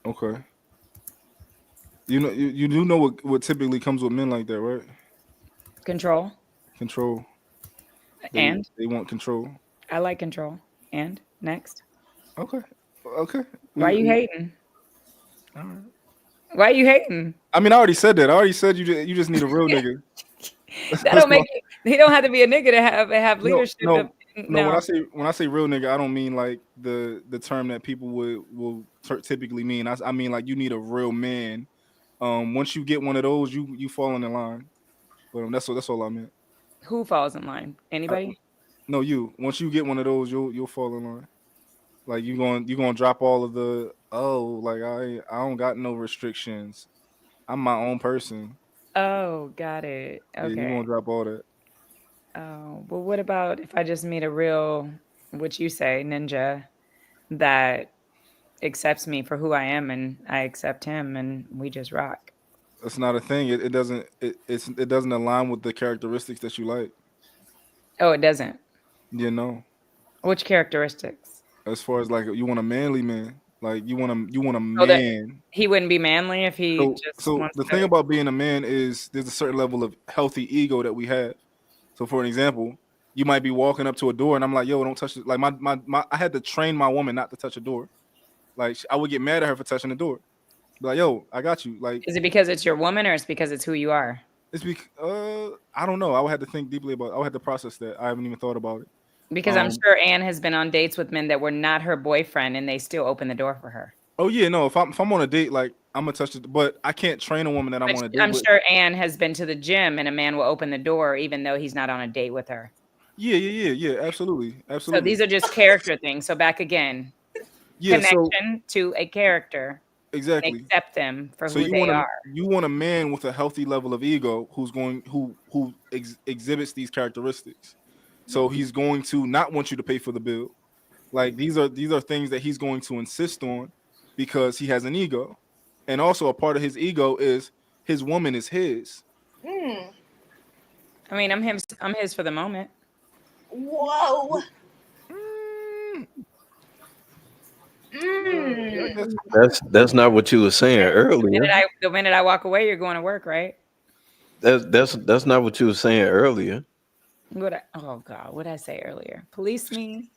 Okay. You do know what typically comes with men like that, right? Control. Control. And they want control. I like control. And next. Okay. Why are you hating? Why are you hating? I mean, I already said that. I already said you just need a real nigga. That don't make it. He don't have to be a nigga to have leadership. No. When I say real nigga, I don't mean like the term that people will typically mean. I mean like you need a real man. Once you get one of those, you fall in line. But that's all I meant. Who falls in line? Anybody? No, you. Once you get one of those, you'll fall in line. Like you gonna drop all of the like I don't got no restrictions. I'm my own person. Oh, got it. Yeah, you Okay. gonna drop all that. Oh, well, what about if I just meet a real, what you say, ninja, that accepts me for who I am, and I accept him, and we just rock? That's not a thing. It doesn't align with the characteristics that you like. Oh, it doesn't. Which characteristics? As far as like you want a manly man, like you want a So that man. he wouldn't be manly if he just So wants the to. thing about being a man is there's a certain level of healthy ego that we have. So for an example, you might be walking up to a door and I'm like, yo, don't touch it. Like my I had to train my woman not to touch a door. Like I would get mad at her for touching the door. Be like, yo, I got you. Like, Is it because it's your woman, or it's because it's who you are? it's I don't know. I would have to think deeply about it. I would have to process that. I haven't even thought about it. Because I'm sure Anne has been on dates with men that were not her boyfriend, and they still open the door for her. Oh yeah, no. If I'm on a date, like I'm gonna touch it, but I can't train a woman that I'm on a date I'm with. sure Anne has been to the gym, and a man will open the door even though he's not on a date with her. Yeah. Absolutely. So these are just character things. So back again, connection to a character. Exactly. Accept them for So who they are. You want a man with a healthy level of ego who exhibits these characteristics. So he's going to not want you to pay for the bill. Like these are things that he's going to insist on because he has an ego. And also a part of his ego is his woman is his. I mean, I'm his for the moment. Whoa. That's not what you were saying earlier. The minute I walk away, you're going to work, right? That's not what you were saying earlier. Oh God, what did I say earlier? Police me.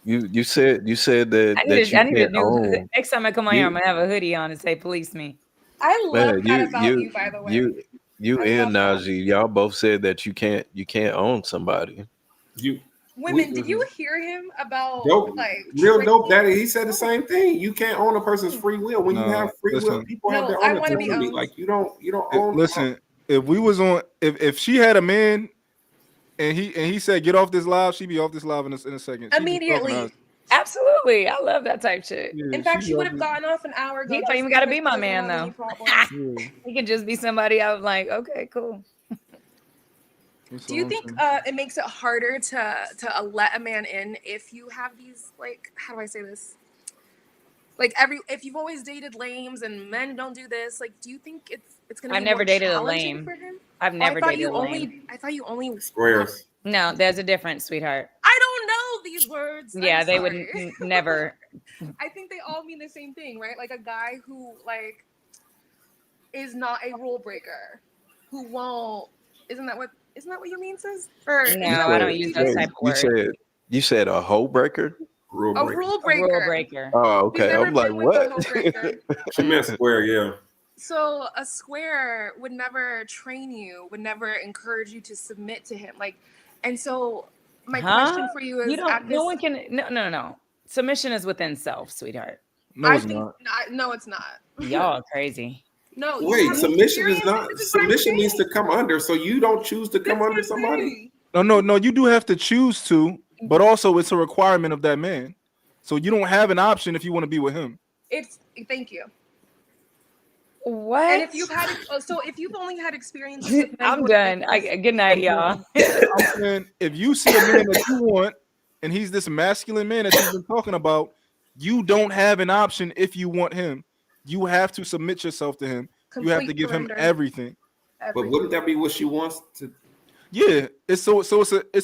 You said that I need a new. own. Next time I come on here, I'm gonna have a hoodie on and say "Police me." I love that about you, by the way. You and Najee, y'all both said that you can't own somebody. Women, did you hear him about Dope, like real training? dope daddy? He said the same thing. You can't own a person's free will. When you No, have free will, listen. people have No, their I own want to be autonomy. owned. Like you don't own. Listen, if we was on, if she had a man, and he said get off this live, she'd be off this live in a second. She'd be talking to Immediately. us. Absolutely. I love that type shit. Yeah, In fact, she'd she be would off have this- gotten off an hour ago. He don't just even gotta because be my he doesn't man have any though. problems. Yeah, He could just be somebody I was like, okay, cool. that's Do you all I'm think saying. it makes it harder to let a man in if you have these, like, how do I say this? Like if you've always dated lames and men don't do this, like, do you think it's gonna I've be never more dated a challenging lame. for him? I've Oh, never dated a lame. I thought you only Squares. No, there's a difference, sweetheart. I don't know these words. Yeah, I'm they would sorry. never. I think they all mean the same thing, right? Like a guy who like is not a rule breaker, who won't. Isn't that what you mean, sis? Or No, is that I what don't you use mean? those type of words. You said a hoe breaker? Rule A breaker. rule A breaker. rule breaker. Oh, We've okay. never I'm like, been with a what? hoe breaker. She meant square, yeah. So a square would never train you, would never encourage you to submit to him. Like, and so my question for you is, You don't. at No this, one can. No. Submission is within self, sweetheart. No, I it's think not. no, it's not. Y'all are crazy. No, you Wait, have submission is experience. not. This is what I'm Submission means to saying. come under. So you don't choose to come That's under what I'm somebody. saying. No. You do have to choose to, but also it's a requirement of that man. So you don't have an option if you want to be with him. Thank you. What? And if you've had, if you've only had experiences with men, I'm who are done. like Good night, y'all. I'm saying if you see a man that you want, and he's this masculine man that you've been talking about, you don't have an option if you want him. You have to submit yourself to him. You have to complete give him surrender. everything. But wouldn't that be what she wants to? Yeah, it's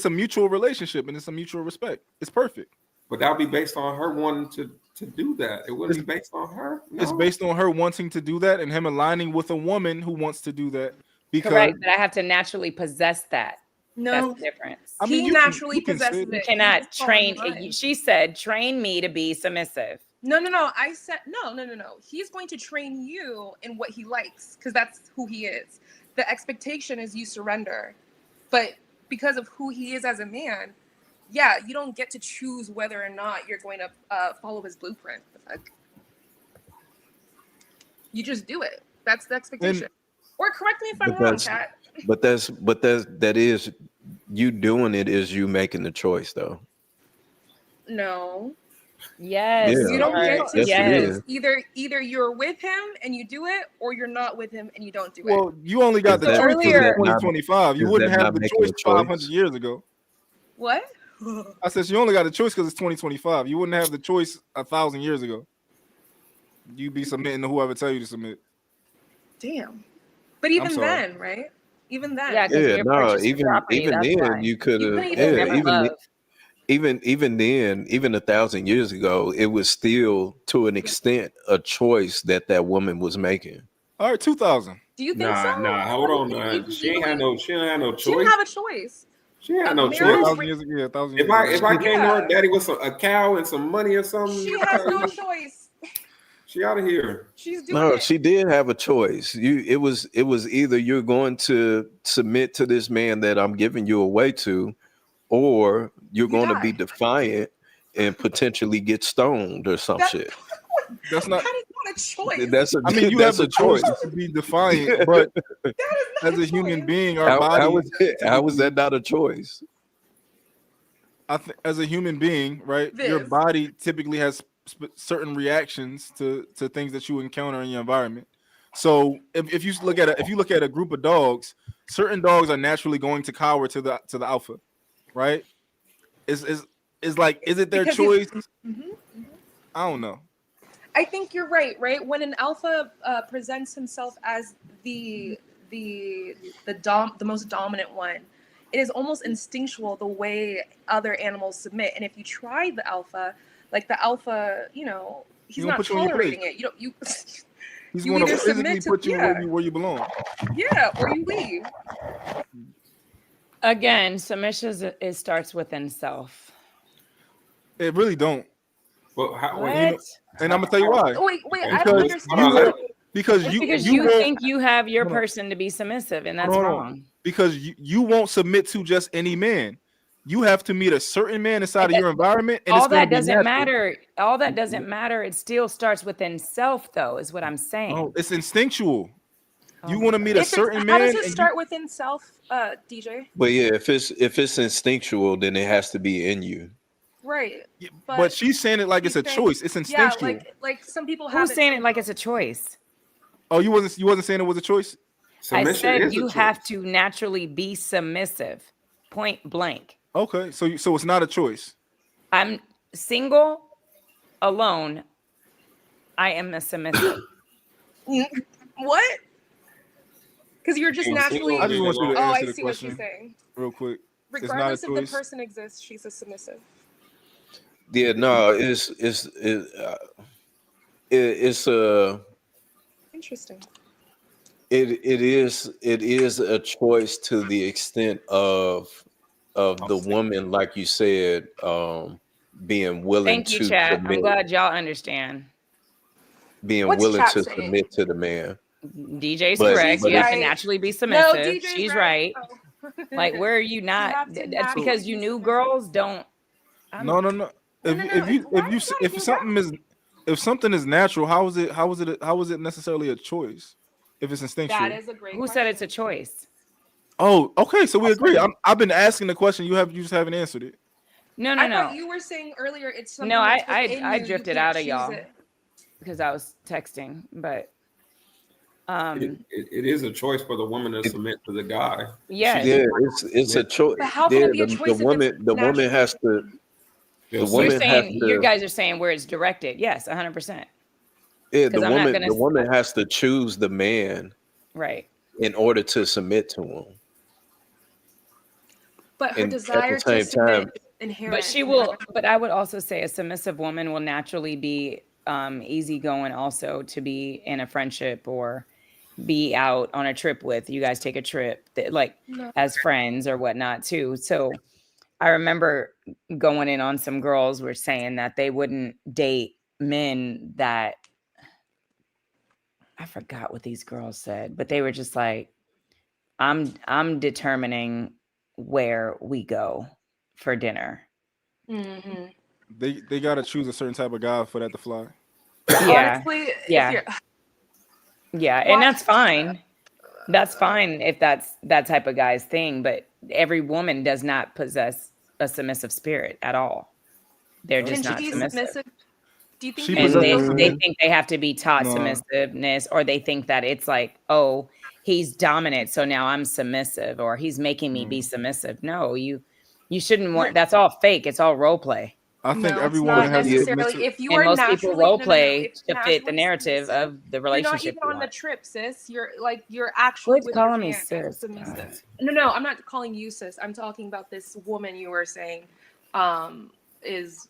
a mutual relationship and it's a mutual respect. It's perfect. But that would be based on her wanting to do that. It wouldn't be based on her. No. It's based on her wanting to do that and him aligning with a woman who wants to do that. Because Correct, but I have to naturally possess that. No, That's the difference. I mean, he you can- naturally you can possesses say it. that. You cannot He's falling train. in line. She said, "Train me to be submissive." No. I said no. He's going to train you in what he likes because that's who he is. The expectation is you surrender, but because of who he is as a man, yeah, you don't get to choose whether or not you're going to follow his blueprint. Like, you just do it. That's the expectation. Or correct me if I'm wrong, Kat. But that is you doing it is you making the choice though. No. Yes. Yeah. You don't get to Yes, it choose. is. Either you're with him and you do it, or you're not with him and you don't do it. Well, you only got Is the that- choice is because that it's not- 2025. You is wouldn't that have not the making choice a choice? 500 years ago. What? I said you only got a choice because it's 2025. You wouldn't have the choice 1,000 years ago. You'd be submitting to whoever tell you to submit. Damn. But even sorry. then, right? Even then. Yeah, 'cause you're purchasing even property, that's then why. you could have. couldn't Yeah, even never love. even then, even 1,000 years ago, it was still to an extent a choice that woman was making. All right, 2,000. Do you think so? Nah. Hold on. She ain't had no She didn't choice. have a choice. She ain't had no Marriage- choice. 1,000 years ago. Yeah, 1,000 years If I ago. came to her daddy with a cow and some money or something, She has no choice. she out of here. She's doing No, it. she did have a choice. It was either you're going to submit to this man that I'm giving you away to, or you're going to be defiant and potentially get stoned or some shit. That's not. That is not a choice. That's a. I mean, you that's have a the choice choice. to be defiant, but as a human being, our body. How is that not a choice? As a human being, right? Your Viv. body typically has certain reactions to things that you encounter in your environment. So if you look at a group of dogs, certain dogs are naturally going to cower to the alpha, right? Is like, is it their Because choice? Mhm. I don't know. I think you're right. When an alpha presents himself as the most dominant one, it is almost instinctual the way other animals submit. And if you try the alpha, he's He's gonna not put you on your tolerating place. it. You He's you going to either physically submit to- put you yeah. where you belong. yeah, or you leave. Again, submission starts within self. It really don't. But What? and I'm gonna tell you why. Wait, I don't understand. Because It's you because you you won't, think you have your Hold on. person to be submissive, and that's Hold on. wrong. Because you won't submit to just any man. you have to meet a certain man inside of your environment, and it's All going to that be doesn't natural. matter. All that doesn't matter. It still starts within self, though, is what I'm saying. Oh, it's instinctual. You my want to meet a If it's certain how does man, it and start within self, DJ? But yeah, if it's instinctual, then it has to be in you. Right. but she's saying it like it's a she's saying- choice. It's Yeah, instinctual. like some people have Who's it saying too. it like it's a choice? Oh, you wasn't saying it was a choice? I said you have to naturally be submissive. Point blank. Okay, so it's not a choice. I'm single, alone. I am a submissive. What? Because you're just naturally. I just want you to I answer the see what she's question saying. real quick. Regardless it's not if a the choice. person exists, she's a submissive. Yeah, no, it's Interesting. it is a choice to the extent of the woman, like you said, being willing Thank you, to chat. submit, I'm glad y'all understand. being What's willing chat to saying? submit to the man. DJ's But- correct. but You have it's- to naturally be No, submissive. DJ's She's right. right. Oh. Like, where are you not? have to That's naturally because you be new girls don't. No. If something is natural, how is it necessarily a choice? If it's instinctual. That is a great Who said it's a choice? Oh, okay. So we agree. I've been asking the question. You just haven't answered it. No, I thought you were saying earlier it's something. No, that's I within you, you drifted can't out of choose y'all it. because I was texting, but it is a choice for the woman to submit to the guy. Yes. Yeah, it's a choice. But how can Yeah, it be a choice the if woman it's the woman naturally- has to. The you're woman has saying to. you guys are saying where it's directed. Yes, 100%. Yeah, 'Cause I'm not gonna the woman has to choose the man Right. in order to submit to him. But her And at the desire to same submit time- is inherent. But she in will. her. But I would also say a submissive woman will naturally be easygoing, also to be in a friendship or be out on a trip with. You guys take a trip, like No. as friends or whatnot too. So I remember going in on some girls were saying that they wouldn't date men that I forgot what these girls said, but they were just like, I'm determining where we go for dinner. Mm-hmm. They gotta choose a certain type of guy for that to fly. Yeah. Honestly, Yeah. if you're Yeah, and that's fine. That's fine if that's that type of guy's thing, but every woman does not possess a submissive spirit at all. They're can just she not be submissive. submissive? Do you think She they And can they, feel possesses they men. think they have to be taught No. submissiveness, or they think that it's like, oh, he's dominant, so now I'm submissive, or he's making me be submissive. No, you shouldn't want. That's all fake. It's all role play. I think No, every it's woman not has a necessarily. submissive. If you And are most people naturally role no, play if to fit the naturally narrative submissive, of the you're not relationship even you on the want. trip, sis. You're actually Quit with calling your me man sis. as submissive. No, I'm not calling you sis. I'm talking about this woman you were saying is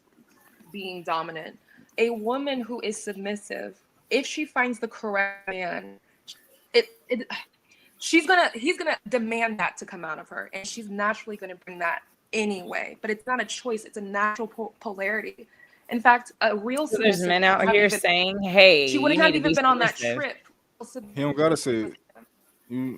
being dominant. A woman who is submissive, if she finds the correct man, he's gonna demand that to come out of her, and she's naturally gonna bring that anyway. But it's not a choice; it's a natural polarity. In fact, a real So there's submissive men would out have here even- saying, "Hey, she you wouldn't need have to even be been on that submissive." trip. He don't gotta say it.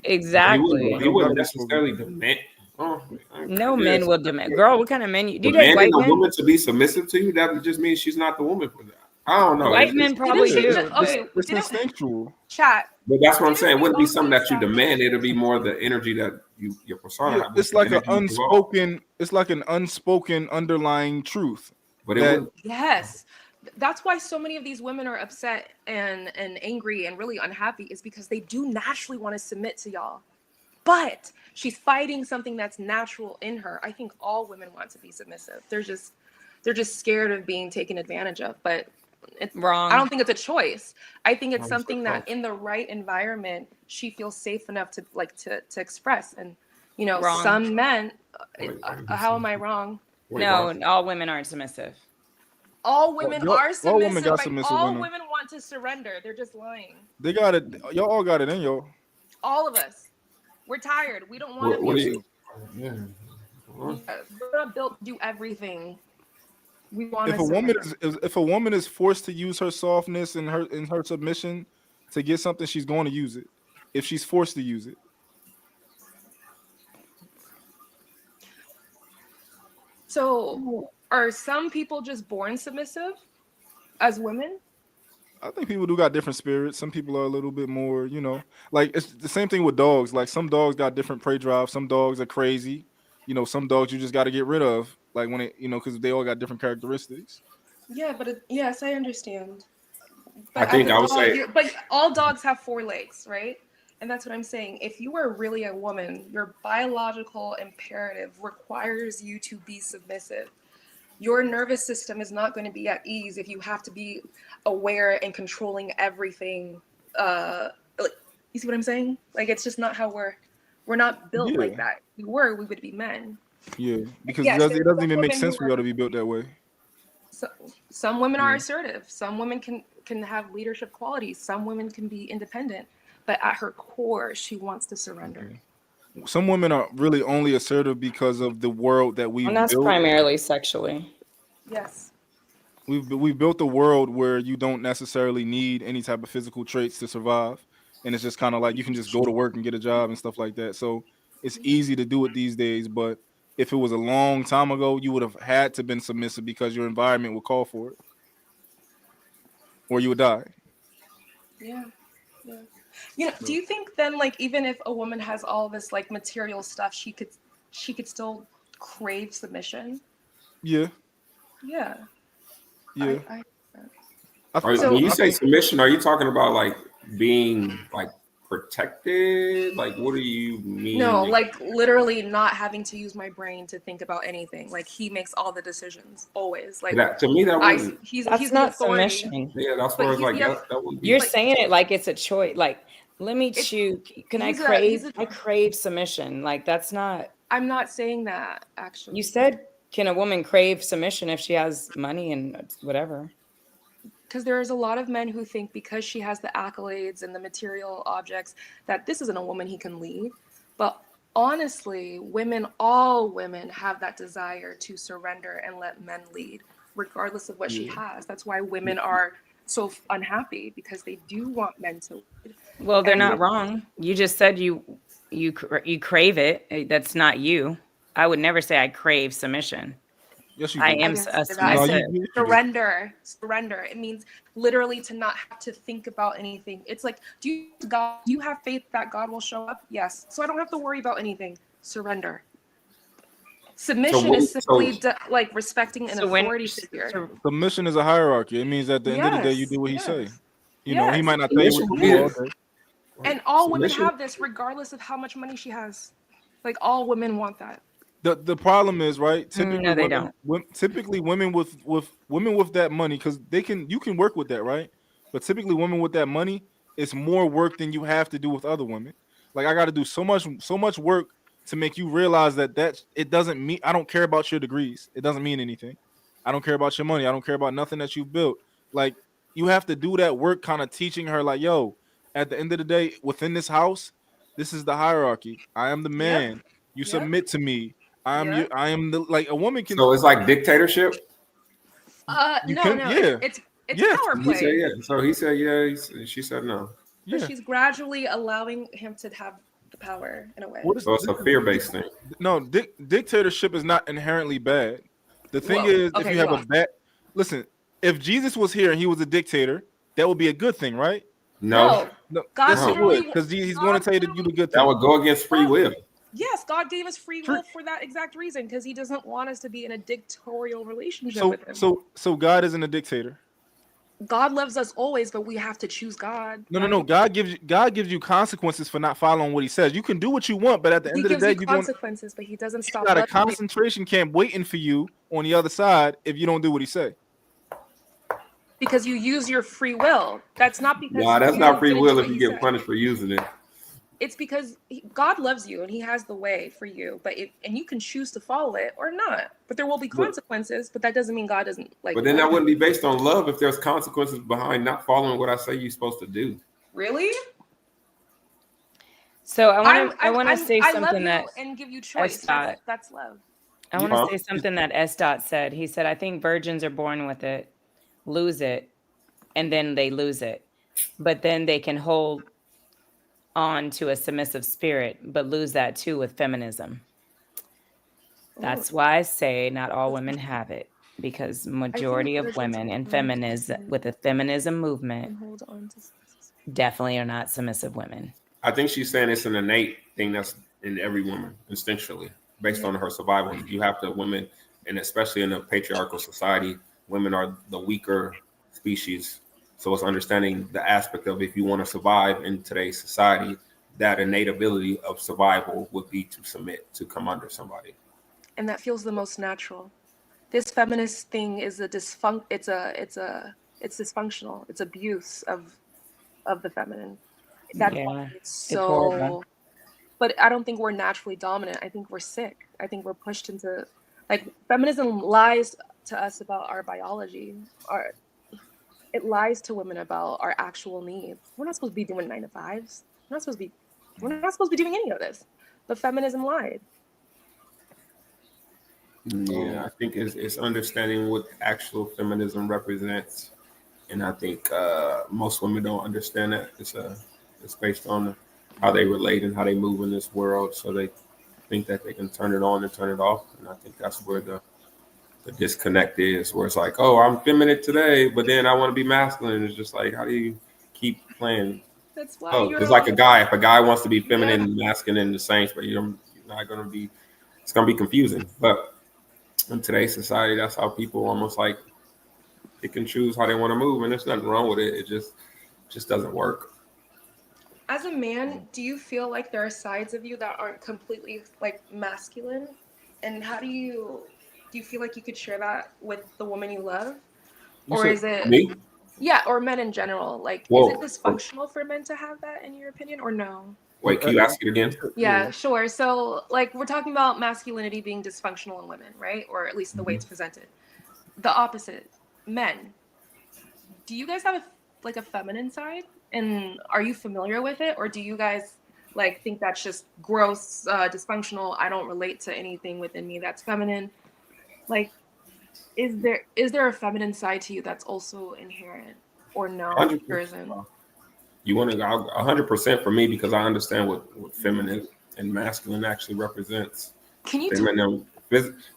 Exactly. He wouldn't necessarily demand. Oh, No men will demand. Girl, what kind of men? Do you date demanding white a men? woman to be submissive to you, that just means she's not the woman for that. I don't know. White men probably Didn't she do. just- okay, It's didn't- instinctual. Chat. But that's what I'm saying. It wouldn't be also something that you establish- demand. It'll be more the energy that your persona Yeah, have. it's like an energy you evolve. unspoken. It's like an unspoken underlying truth. But it that- wouldn't. Yes. That's why so many of these women are upset and angry and really unhappy, is because they do naturally want to submit to y'all. But she's fighting something that's natural in her. I think all women want to be submissive. They're just scared of being taken advantage of. But it's Wrong. I don't think it's a choice. I think it's Wrong, something so that close. in the right environment she feels safe enough to to express. And Wrong. some men how am I wrong? No, all women aren't submissive. All women y'all- are all submissive, women got but submissive all in them. women want to surrender. They're just lying. They got it. Y'all all got it in y'all. All of us. We're tired. We don't want to What be. do you? Yeah. We're not built to do everything. We want If to a woman surrender. if a woman is forced to use her softness and her submission to get something, she's going to use it. If she's forced to use it. So are some people just born submissive as women? I think people do got different spirits. Some people are a little bit more, like it's the same thing with dogs. Like some dogs got different prey drive. Some dogs are crazy. Some dogs you just got to get rid of. Like when it, because they all got different characteristics. Yeah, but yes, I understand. I But as think a I would dog, say but all dogs have 4 legs, right? And that's what I'm saying. If you are really a woman, your biological imperative requires you to be submissive. Your nervous system is not going to be at ease if you have to be aware and controlling everything. Like, you see what I'm saying? Like, it's just not how we're not built like Yeah, that. If we would be men. yeah. Because Yes, it there's doesn't some even make women sense who for are. y'all to be built that way. So, some women are Yeah. assertive. Some women can have leadership qualities. Some women can be independent. But at her core, she wants to surrender. Okay. Some women are really only assertive because of the world that And we've that's built. primarily sexually. Yes. We've built a world where you don't necessarily need any type of physical traits to survive, and it's just kind of like you can just go to work and get a job and stuff like that. So it's easy to do it these days. But if it was a long time ago, you would have had to been submissive because your environment would call for it, or you would die. Yeah. Yeah. Do you think then, like, even if a woman has all this like material stuff, she could still crave submission? Yeah, Yeah. yeah. when you I say think submission, are you talking about like being like protected? Like, what do you No, mean? like literally not having to use my brain to think about anything. Like he makes all the decisions always. Like That to me, that wouldn't. he's That's the not authority. submission. Yeah, that's But where it's he's like the that would be. You're like saying it like it's a choice. Like, let me it's choose. Can I he's crave? a I crave submission. Like, that's not. I'm not saying that actually. You said, can a woman crave submission if she has money and whatever? Because there's a lot of men who think because she has the accolades and the material objects that this isn't a woman he can lead. But honestly, all women have that desire to surrender and let men lead, regardless of what she Yeah. has. That's why women are so unhappy, because they do want men to lead. Well, they're And not wrong. You just said you crave it. That's not you. I would never say I crave submission. Yes, you I do. I am didn't a say that. I No, said submissive. you do. surrender. It means literally to not have to think about anything. It's like, do you have faith that God will show up? Yes. So I don't have to worry about anything. Surrender. Submission is simply like respecting an So when authority figure. Submission is a hierarchy. It means at the end of the day, you Yes. do what he Yes. say. He Yes. might not tell you what Submission to do all is. day. And all women Submission. have this regardless of how much money she has. Like all women want that. The problem is, right? Typically, No, they don't. typically women with women with that money, because you can work with that, right? But typically, women with that money, it's more work than you have to do with other women. Like I got to do so much work to make you realize that it doesn't mean I don't care about your degrees. It doesn't mean anything. I don't care about your money. I don't care about nothing that you've built. Like you have to do that work, kind of teaching her, like, yo, at the end of the day, within this house, this is the hierarchy. I am the man. You Yep. submit to me. I Yep. am the like a woman can. So it's like dictatorship. You No, can, no. yeah. It's Yeah. power He said play. yeah. So he said yeah. She said no. But Yeah. she's gradually allowing him to have the power in a way. What is So it's a fear-based thing. No, dictatorship is not inherently bad. The thing Whoa. is, if Okay, you have go a on. bad listen, if Jesus was here and he was a dictator, that would be a good thing, right? No, No, God yes, it literally- would, because he's going to tell you to do the good that thing. would go against free will. Yes, God gave us free will for that exact reason, because he doesn't want us to be in a dictatorial relationship So, with him. so God isn't a dictator. God loves us always, but we have to choose God. No. God gives you consequences for not following what he says. You can do what you want, but at the He end of the gives day, you you're going to consequences, but he doesn't stop got a loving you concentration camp waiting for you on the other side if you don't do what he say. because you use your free will. That's not because Nah, that's you not free didn't will do if what you he get said. punished for using it. It's because God loves you and he has the way for you, and you can choose to follow it or not. But there will be consequences, but that doesn't mean God doesn't like. But then love that wouldn't you. be based on love if there's consequences behind not following what I say you're supposed to do. Really? So I want to say I love something you that and give you choice. Dot. That's love. I want to say something that S. Dot said. He said, "I think virgins are born with it, lose it, and then they lose it, but then they can hold on to a submissive spirit, but lose that too with feminism." That's why I say not all women have it, because majority of there's a women in difference with the feminism movement and hold on to definitely are not submissive women. I think she's saying it's an innate thing that's in every woman instinctually, based on her survival. You have to women, and especially in a patriarchal society, women are the weaker species. So it's understanding the aspect of if you want to survive in today's society, that innate ability of survival would be to submit, to come under somebody. and that feels the most natural. This feminist thing is a it's dysfunctional. It's abuse of the feminine. That's why Yeah, it's it's horrible. so. But I don't think we're naturally dominant. I think we're sick. I think we're pushed into, like, feminism lies to us about our biology. It lies to women about our actual needs. We're not supposed to be doing 9 to 5s. We're not supposed to be doing any of this. But feminism lied. Yeah, I think it's understanding what actual feminism represents, and I think most women don't understand that. It's based on how they relate and how they move in this world, so they think that they can turn it on and turn it off, and I think that's where the disconnect is, where it's like, oh, I'm feminine today, but then I want to be masculine. It's just like, how do you keep playing? That's why Oh, you're it's like a guy. If a guy wants to be feminine and masculine in the same, but you're not going to be. It's going to be confusing, but in today's society, that's how people almost like they can choose how they want to move, and there's nothing wrong with it. It just doesn't work. As a man, do you feel like there are sides of you that aren't completely like masculine? And how do you feel like you could share that with the woman you love? Or is it me? Yeah, or men in general? Like, is it dysfunctional for men to have that, in your opinion, or no? Wait, can you ask it again? Yeah, sure. So, like, we're talking about masculinity being dysfunctional in women, right? Or at least the way it's presented. The opposite, men. Do you guys have a feminine side, and are you familiar with it, or do you guys like think that's just gross, dysfunctional? I don't relate to anything within me that's feminine. Like, is there a feminine side to you that's also inherent, or no? 100%. There isn't. You want to go 100% for me because I understand what feminine and masculine actually represents. Can you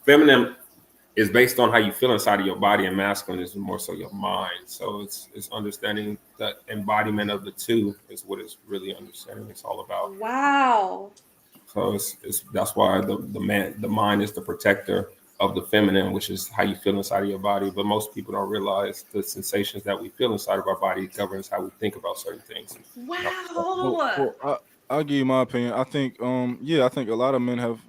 Feminine is based on how you feel inside of your body, and masculine is more so your mind. So it's understanding that embodiment of the two is what it's really understanding. It's all about. Wow. So it's that's why the mind is the protector of the feminine, which is how you feel inside of your body. But most people don't realize the sensations that we feel inside of our body governs how we think about certain things. Wow. I'll give you my opinion. I think, I think a lot of men have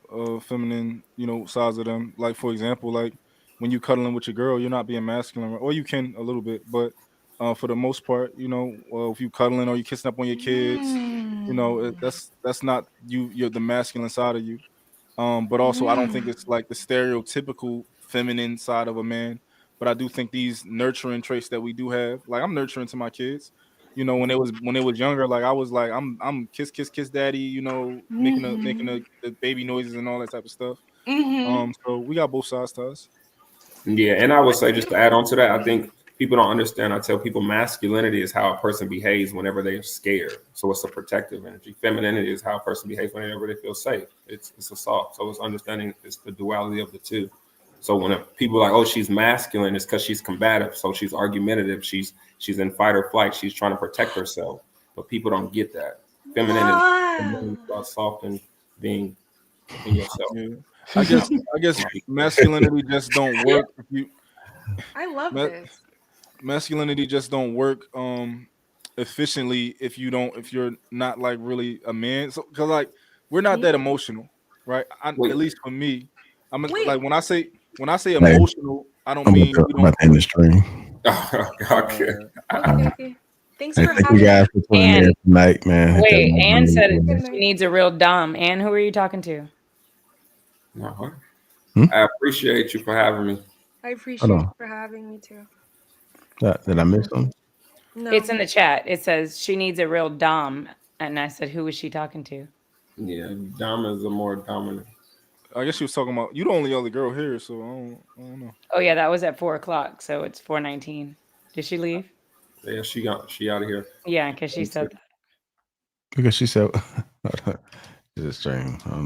feminine, sides of them. Like, for example, like when you cuddling with your girl, you're not being masculine, or you can a little bit, but for the most part, if you cuddling or you kissing up on your kids, that's not you. You're the masculine side of you. But also, I don't think it's like the stereotypical feminine side of a man. But I do think these nurturing traits that we do have, like I'm nurturing to my kids. When they was younger, like I was like I'm kiss daddy, making the baby noises and all that type of stuff. So we got both sides to us. Yeah, and I would say, just to add on to that, I think people don't understand. I tell people masculinity is how a person behaves whenever they're scared. So it's a protective energy. Femininity is how a person behaves whenever they feel safe. It's a soft. So it's understanding it's the duality of the two. So when people are like, oh, she's masculine, it's because she's combative. So she's argumentative. She's in fight or flight. She's trying to protect herself. But people don't get that. Femininity is about soft and being yourself. Yeah. I guess masculinity just don't work if you. I love this. Masculinity just don't work efficiently if you're not like really a man. So because like we're not that emotional, right? At least for me, like when I say emotional, I don't mean we don't. In the stream. Okay. Thanks for thank you guys for tuning in tonight, man. Wait, Anne said she needs a real dom. Anne, who are you talking to? I appreciate you for having me. I appreciate you for having me too. Did I miss them? No. It's in the chat. It says she needs a real dom, and I said, who is she talking to? Yeah, dom is a more dominant. I guess she was talking about you. The only other girl here, so I don't know. Oh yeah, that was at 4:00, so it's 4:19. Did she leave? Yeah, she out of here. Yeah, because she said that. Because she said it's a stream. I don't know.